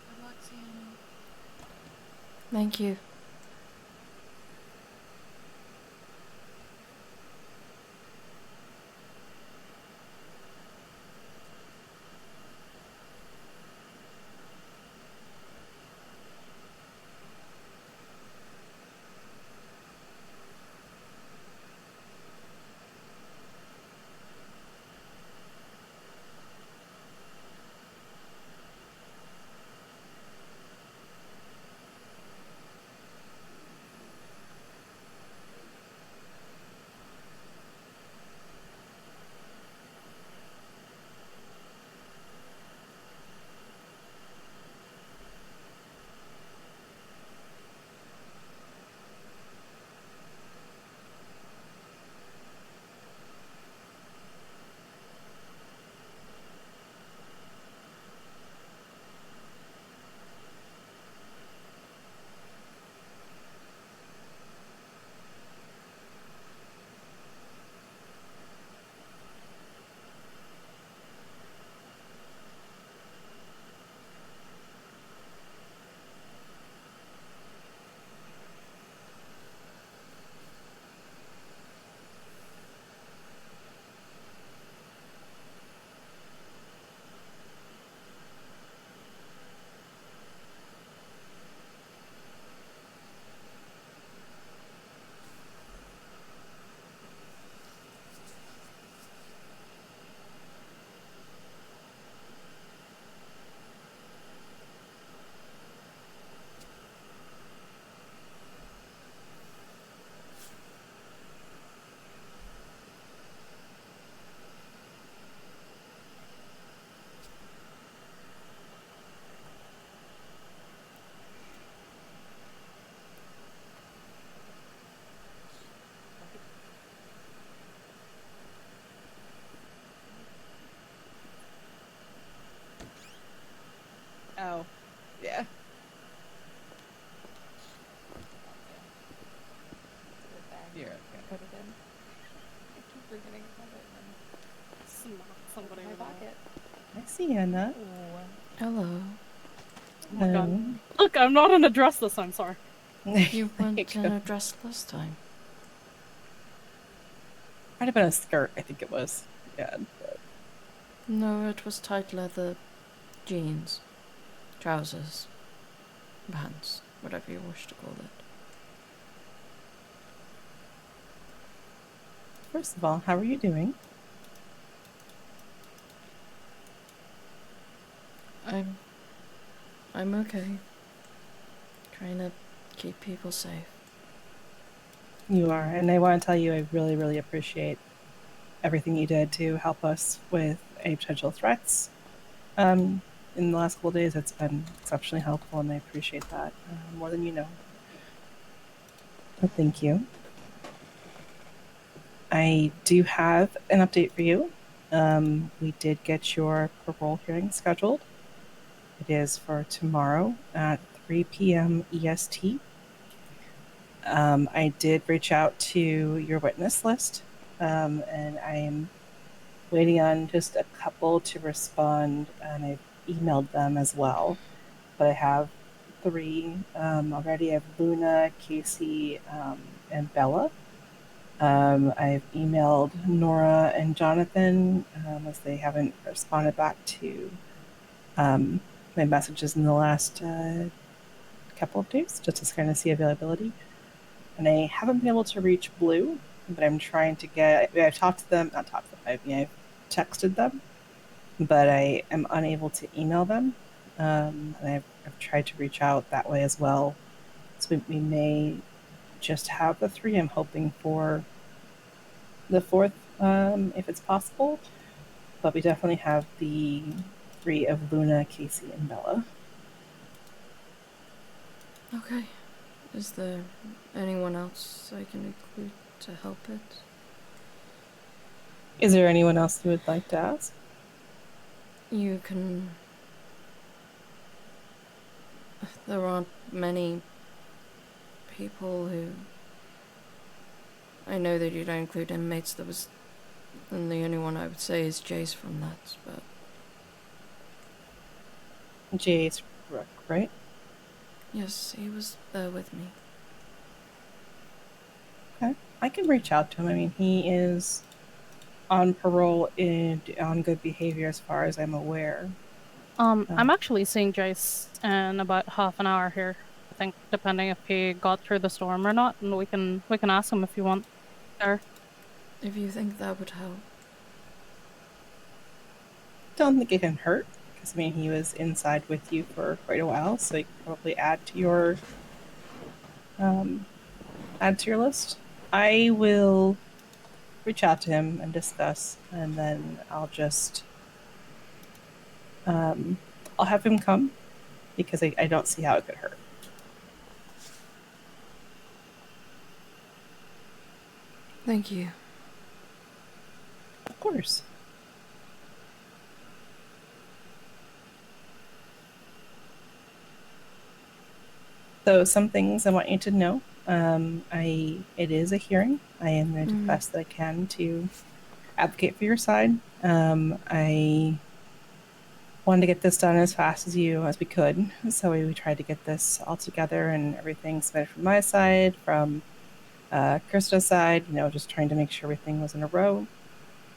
Good luck, Sam. Thank you. Oh, yeah. Here, okay. Put it in. I keep forgetting about it and smack somebody in my pocket. I see Anna. Hello. Oh my god. Look, I'm not in a dress this time, sorry. You weren't in a dress last time. Might have been a skirt, I think it was. Yeah. No, it was tight leather jeans, trousers, pants, whatever you wish to call it. First of all, how are you doing? I'm okay. Trying to keep people safe. You are, and I want to tell you I really, really appreciate everything you did to help us with any potential threats. In the last couple of days, it's been exceptionally helpful, and I appreciate that more than you know. So thank you. I do have an update for you. We did get your parole hearing scheduled. It is for tomorrow at 3 p.m. EST. I did reach out to your witness list, and I am waiting on just a couple to respond, and I've emailed them as well. But I have 3 already. I have Luna, Casey, and Bella. I've emailed Nora and Jonathan as they haven't responded back to my messages in the last couple of days, just to kind of see availability. And I haven't been able to reach Blue, but I'm trying to get. I've talked to them, not talked to them. I've texted them, but I am unable to email them. And I've tried to reach out that way as well. So we may just have the 3. I'm hoping for the 4th, if it's possible. But we definitely have the 3 of Luna, Casey, and Bella. Okay. Is there anyone else I can include to help it? Is there anyone else you would like to ask? You can... There aren't many people who... I know that you don't include inmates. And the only one I would say is Jace from that, but... Jace Rook, right? Yes, he was there with me. Okay. I can reach out to him. I mean, he is on parole and on good behavior as far as I'm aware. I'm actually seeing Jace in about half an hour here. I think, depending if he got through the storm or not, and we can ask him if you want. There. If you think that would help. Don't think it can hurt, because I mean, he was inside with you for quite a while, so you can probably add to your list. I will reach out to him and discuss, and then I'll just I'll have him come, because I don't see how it could hurt. Thank you. Of course. So some things I want you to know. It is a hearing. I am going to do the best that I can to advocate for your side. I wanted to get this done as fast as we could, so we tried to get this all together and everything submitted from my side, from Krista's side. Just trying to make sure everything was in a row.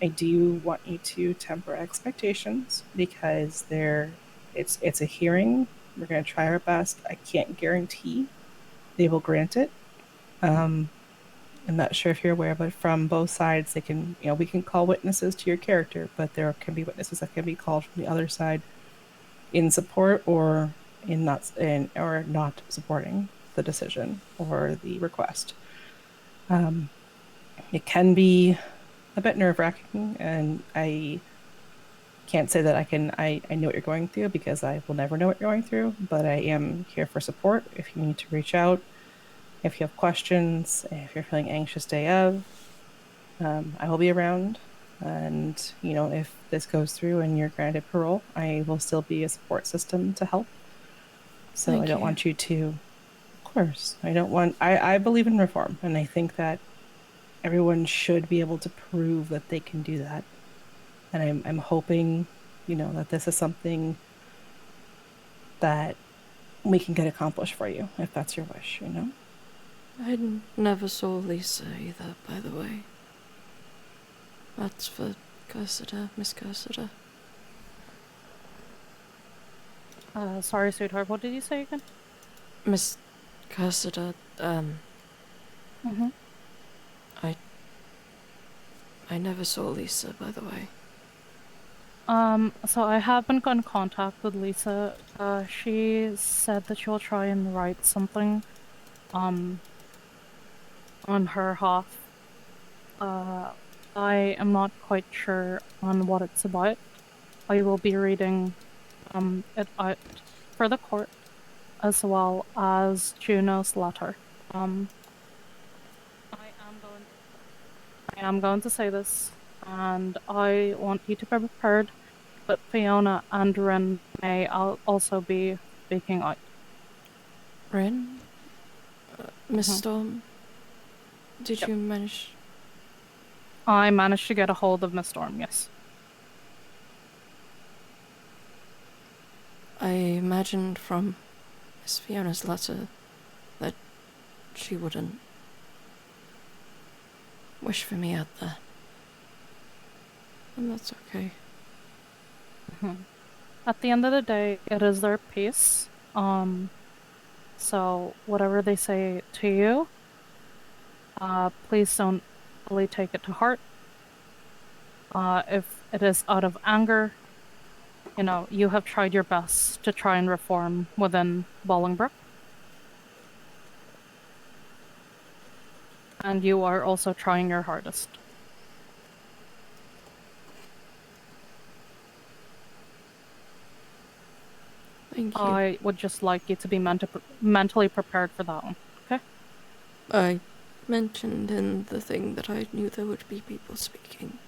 I do want you to temper expectations, because it's a hearing. We're going to try our best. I can't guarantee they will grant it. I'm not sure if you're aware, but from both sides, they can, we can call witnesses to your character, but there can be witnesses that can be called from the other side in support or not supporting the decision or the request. It can be a bit nerve-wracking, and I can't say that I know what you're going through, because I will never know what you're going through, but I am here for support if you need to reach out. If you have questions, if you're feeling anxious day of, I will be around. And, if this goes through and you're granted parole, I will still be a support system to help. So Thank I don't you. want you to, of course, I believe in reform, and I think that everyone should be able to prove that they can do that. And I'm hoping, that this is something that we can get accomplished for you, if that's your wish, I never saw Lisa either, by the way. That's for Cursiter, Miss Cursiter. Sorry, sweetheart. What did you say again? Miss Cursiter, Mm-hmm. I never saw Lisa, by the way. So I haven't got in contact with Lisa. She said that she'll try and write something, on her half. I am not quite sure on what it's about. I will be reading it out for the court, as well as Juno's letter. I am going to say this, and I want you to be prepared, but Fiona and Rin may also be speaking out. Rin? Miss Storm? Did you manage? I managed to get a hold of Miss Storm, yes. I imagined from Miss Fiona's letter that she wouldn't wish for me out there. And that's okay. At the end of the day, it is their peace. So whatever they say to you, please don't really take it to heart. If it is out of anger, you know, you have tried your best to try and reform within Bolingbroke. And you are also trying your hardest. Thank you. I would just like you to be mentally prepared for that one, okay? I mentioned in the thing that I knew there would be people speaking.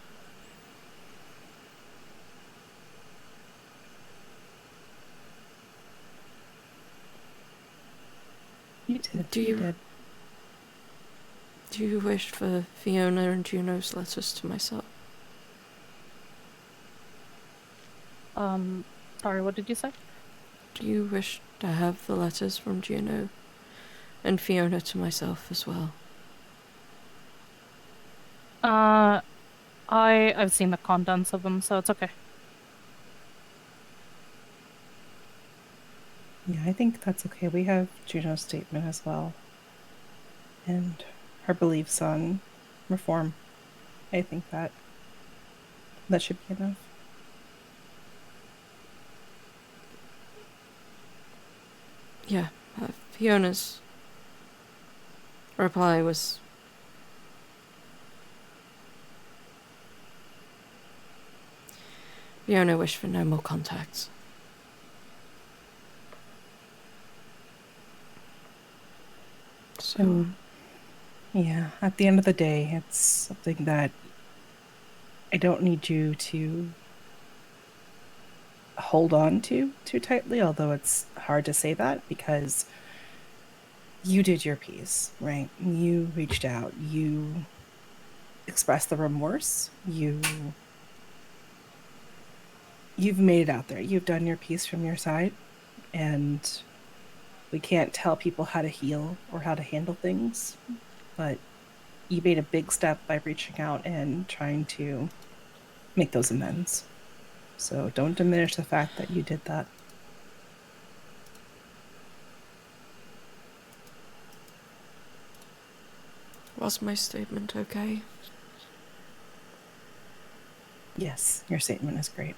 You did. Do you wish for Fiona and Juno's letters to myself? Sorry, what did you say? Do you wish to have the letters from Juno and Fiona to myself as well? I've seen the contents of them, so it's okay. Yeah, I think that's okay. We have Juno's statement as well. And her beliefs on reform. I think that should be enough. Yeah, Fiona's reply was... Fiona wished for no more contacts. So... yeah, at the end of the day, it's something that I don't need you to hold on to too tightly, although it's hard to say that because you did your piece, right? You reached out, you expressed the remorse, you've made it out there, you've done your piece from your side, and we can't tell people how to heal or how to handle things, but you made a big step by reaching out and trying to make those amends. So don't diminish the fact that you did that. Was my statement okay? Yes, your statement is great.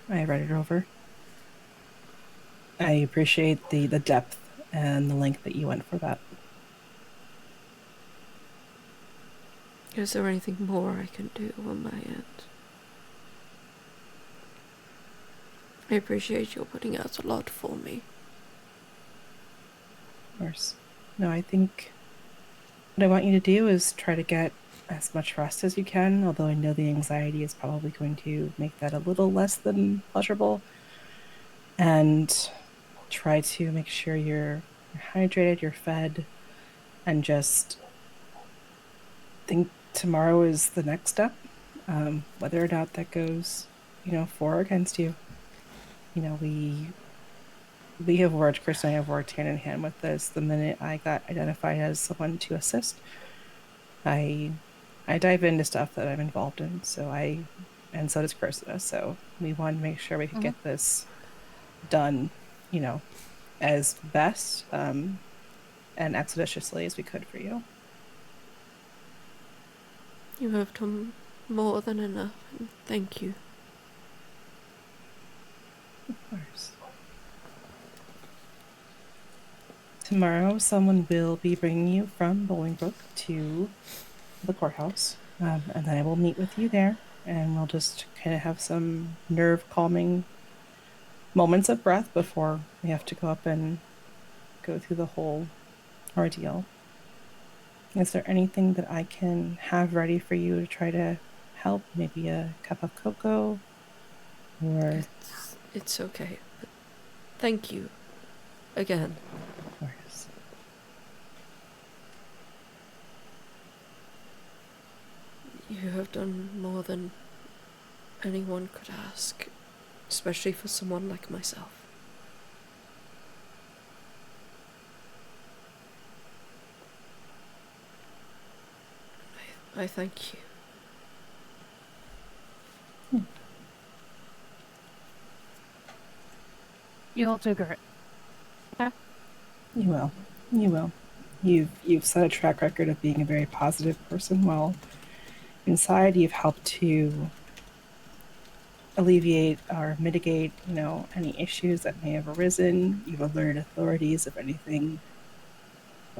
I read it over. I appreciate the depth and the length that you went for that. Is there anything more I can do on my end? I appreciate you putting out a lot for me. Of course. No, I think what I want you to do is try to get as much rest as you can, although I know the anxiety is probably going to make that a little less than pleasurable. And try to make sure you're hydrated, you're fed, and just think tomorrow is the next step. Whether or not that goes, for or against you. We have worked, Chris and I have worked hand in hand with this. The minute I got identified as someone to assist, I dive into stuff that I'm involved in. And so does Cressida. So we wanted to make sure we could get this done, as best and expeditiously as we could for you. You have done more than enough, and thank you. Of course. tomorrow someone will be bringing you from Bolingbrook to the courthouse, and then I will meet with you there, and we'll just kind of have some nerve calming moments of breath before we have to go up and go through the whole ordeal. Is there anything that I can have ready for you to try to help? Maybe a cup of cocoa, or It's okay. But thank you. Again. Of course. You have done more than anyone could ask, especially for someone like myself. I thank you. You'll do great. Okay? You will. You will. You've set a track record of being a very positive person. While inside, you've helped to alleviate or mitigate, any issues that may have arisen. You've alerted authorities if anything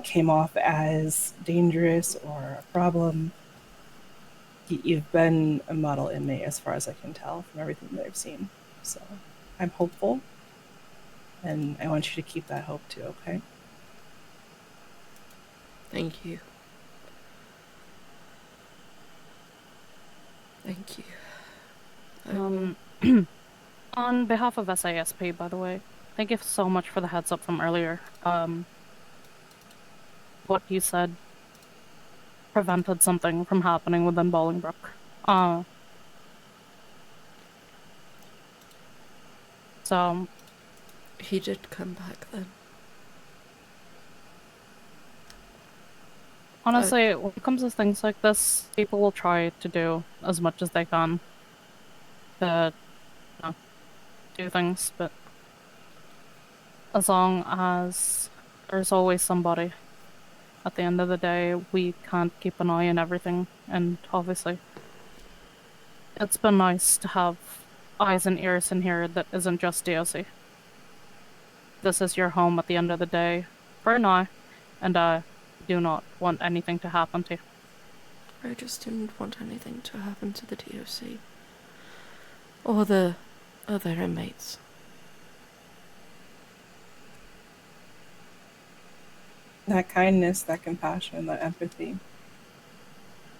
came off as dangerous or a problem. You've been a model inmate as far as I can tell from everything that I've seen. So I'm hopeful, and I want you to keep that hope too, okay? Thank you. Thank you. On behalf of SASP, by the way, thank you so much for the heads up from earlier. What you said prevented something from happening within Bolingbrook. So he did come back then. Honestly, when it comes to things like this, people will try to do as much as they can to do things, but as long as there's always somebody, at the end of the day, we can't keep an eye on everything, and obviously it's been nice to have eyes and ears in here that isn't just DOC. This is your home at the end of the day, for now, and I do not want anything to happen to you. I just didn't want anything to happen to the DOC. Or the other inmates. That kindness, that compassion, that empathy.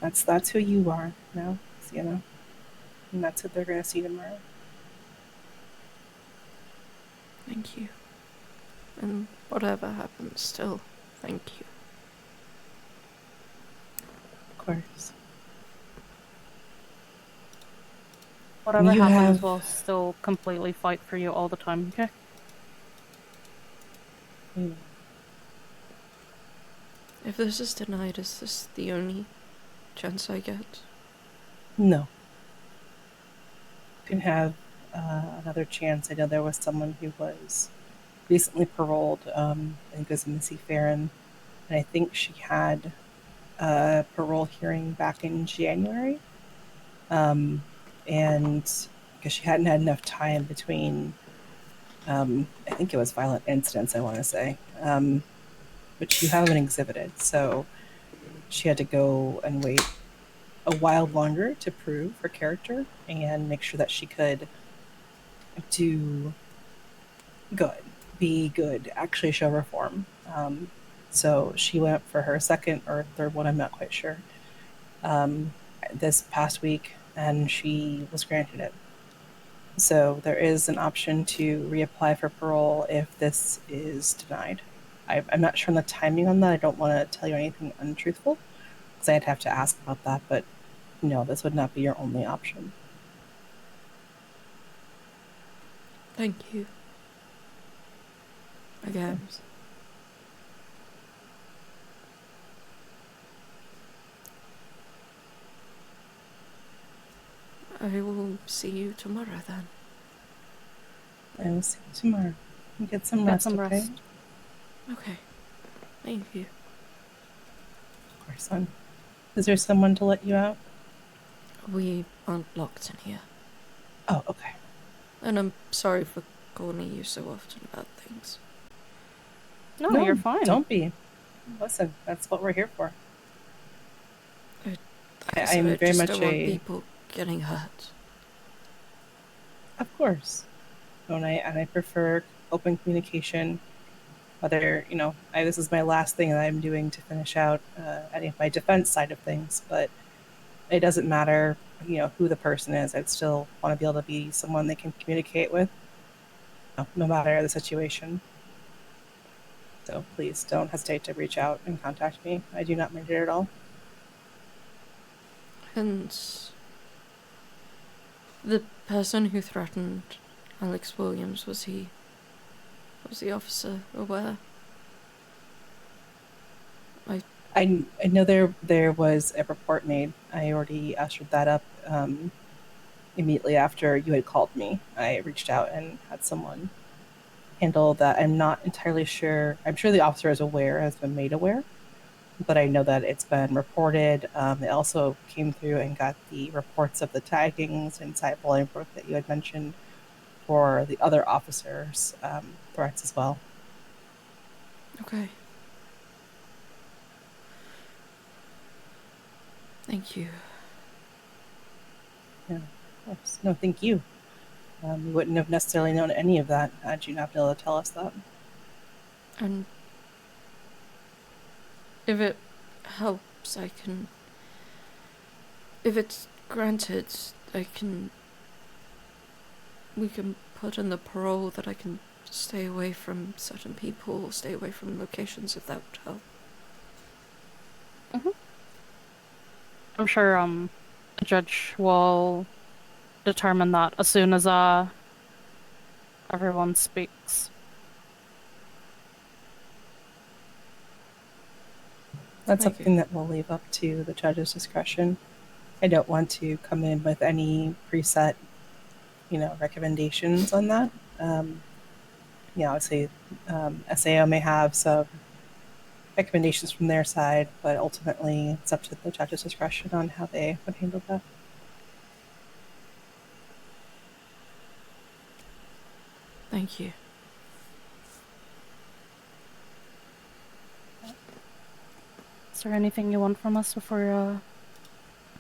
That's who you are now, and that's what they're gonna see tomorrow. Thank you. And whatever happens, still, thank you. Of course. Whatever You happens, have- we'll still completely fight for you all the time, okay? If this is denied, is this the only chance I get? No. You can have another chance. I know there was someone who was recently paroled. I think it was Missy Farron, and I think she had a parole hearing back in January. And because she hadn't had enough time between, I think it was violent incidents, I want to say, which you haven't exhibited. So she had to go and wait a while longer to prove her character and make sure that she could do good, be good, actually show reform. So she went for her second or third one, I'm not quite sure, this past week, and she was granted it. So there is an option to reapply for parole if this is denied. I'm not sure on the timing on that. I don't want to tell you anything untruthful, because I'd have to ask about that, but no, this would not be your only option. Thank you. Again. I will see you tomorrow then. I will see you tomorrow. Get some rest, okay? Okay. Thank you. Of course, son. Is there someone to let you out? We aren't locked in here. Oh, okay. And I'm sorry for calling you so often about things. No, you're fine. Don't be. Listen, that's what we're here for. I'm I very just much don't want a. people getting hurt. Of course. And I prefer open communication. Whether this is my last thing that I'm doing to finish out any of my defense side of things, but it doesn't matter, who the person is. I'd still want to be able to be someone they can communicate with, no matter the situation. So please don't hesitate to reach out and contact me. I do not mind it at all. And the person who threatened Alex Williams, was the officer aware? I know there was a report made. I already ushered that up immediately after you had called me. I reached out and had someone handle that. I'm not entirely sure. I'm sure the officer is aware, has been made aware, but I know that it's been reported. They also came through and got the reports of the taggings and cyberbullying that you had mentioned for the other officers' threats as well. Okay. Thank you. Yeah, of course. No, thank you. We wouldn't have necessarily known any of that had you not been able to tell us that. And if it helps, if it's granted, we can put in the parole that I can stay away from certain people, stay away from locations, if that would help. I'm sure the judge will determine that as soon as everyone speaks. That's something that we'll leave up to the judge's discretion. I don't want to come in with any preset, recommendations on that. I would say SAO may have some recommendations from their side, but ultimately it's up to the judge's discretion on how they would handle that. Thank you. Is there anything you want from us before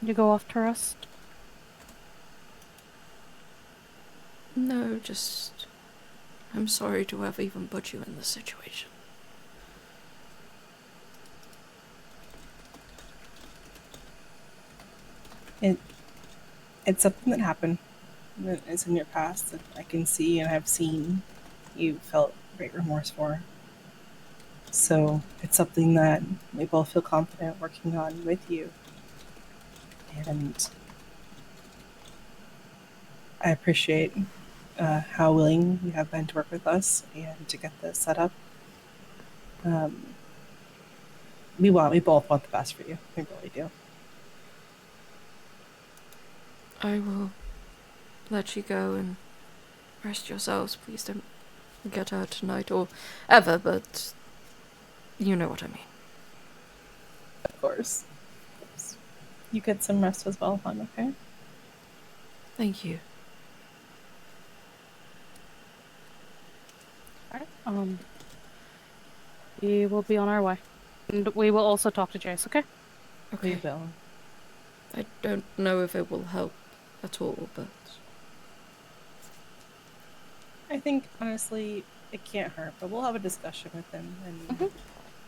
you go off to rest? No, just I'm sorry to have even put you in this situation. It's something that happened. It's in your past that I can see and have seen you felt great remorse for. So it's something that we both feel confident working on with you. And I appreciate how willing you have been to work with us and to get this set up. We both want the best for you. We really do. I will let you go and rest yourselves. Please don't get hurt tonight or ever, but you know what I mean. Of course. You get some rest as well, hon, okay? Thank you. Alright, we will be on our way. And we will also talk to Jace, okay? Okay. We will. I don't know if it will help at all, but I think, honestly, it can't hurt, but we'll have a discussion with him, and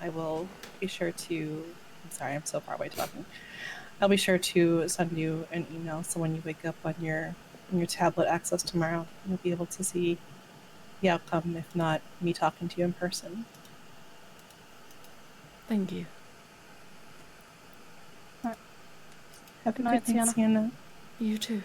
I will be sure to... I'm sorry, I'm so far away talking. I'll be sure to send you an email so when you wake up on your tablet access tomorrow, you'll be able to see the outcome, if not me talking to you in person. thank you. Have a Good night, good night, Sienna. You too.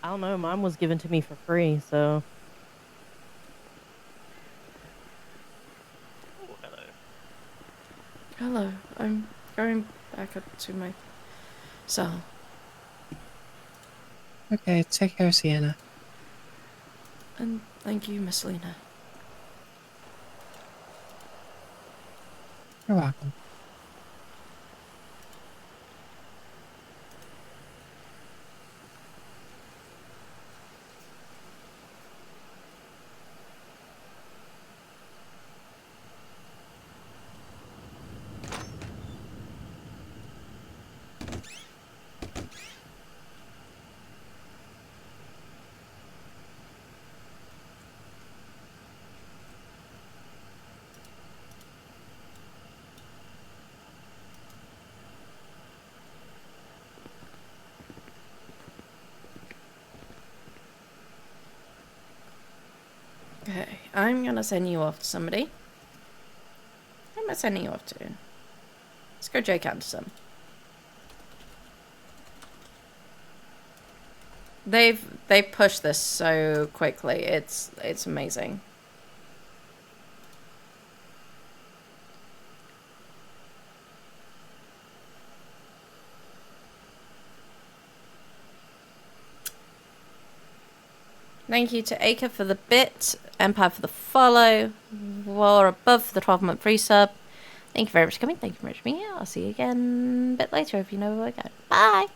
I don't know, mine was given to me for free, so... Oh, hello. Hello. I'm going back up to my So, Okay, take care, Sienna. and thank you, Miss Lena. You're welcome. Okay, I'm gonna send you off to somebody. Who am I sending you off to? Let's go Jake Anderson. They've pushed this so quickly. It's amazing. Thank you to Acre for the bit, Empire for the follow, War Above for the 12-month free sub. Thank you very much for coming. Thank you very much for being here. I'll see you again a bit later if you know where we're going. Bye!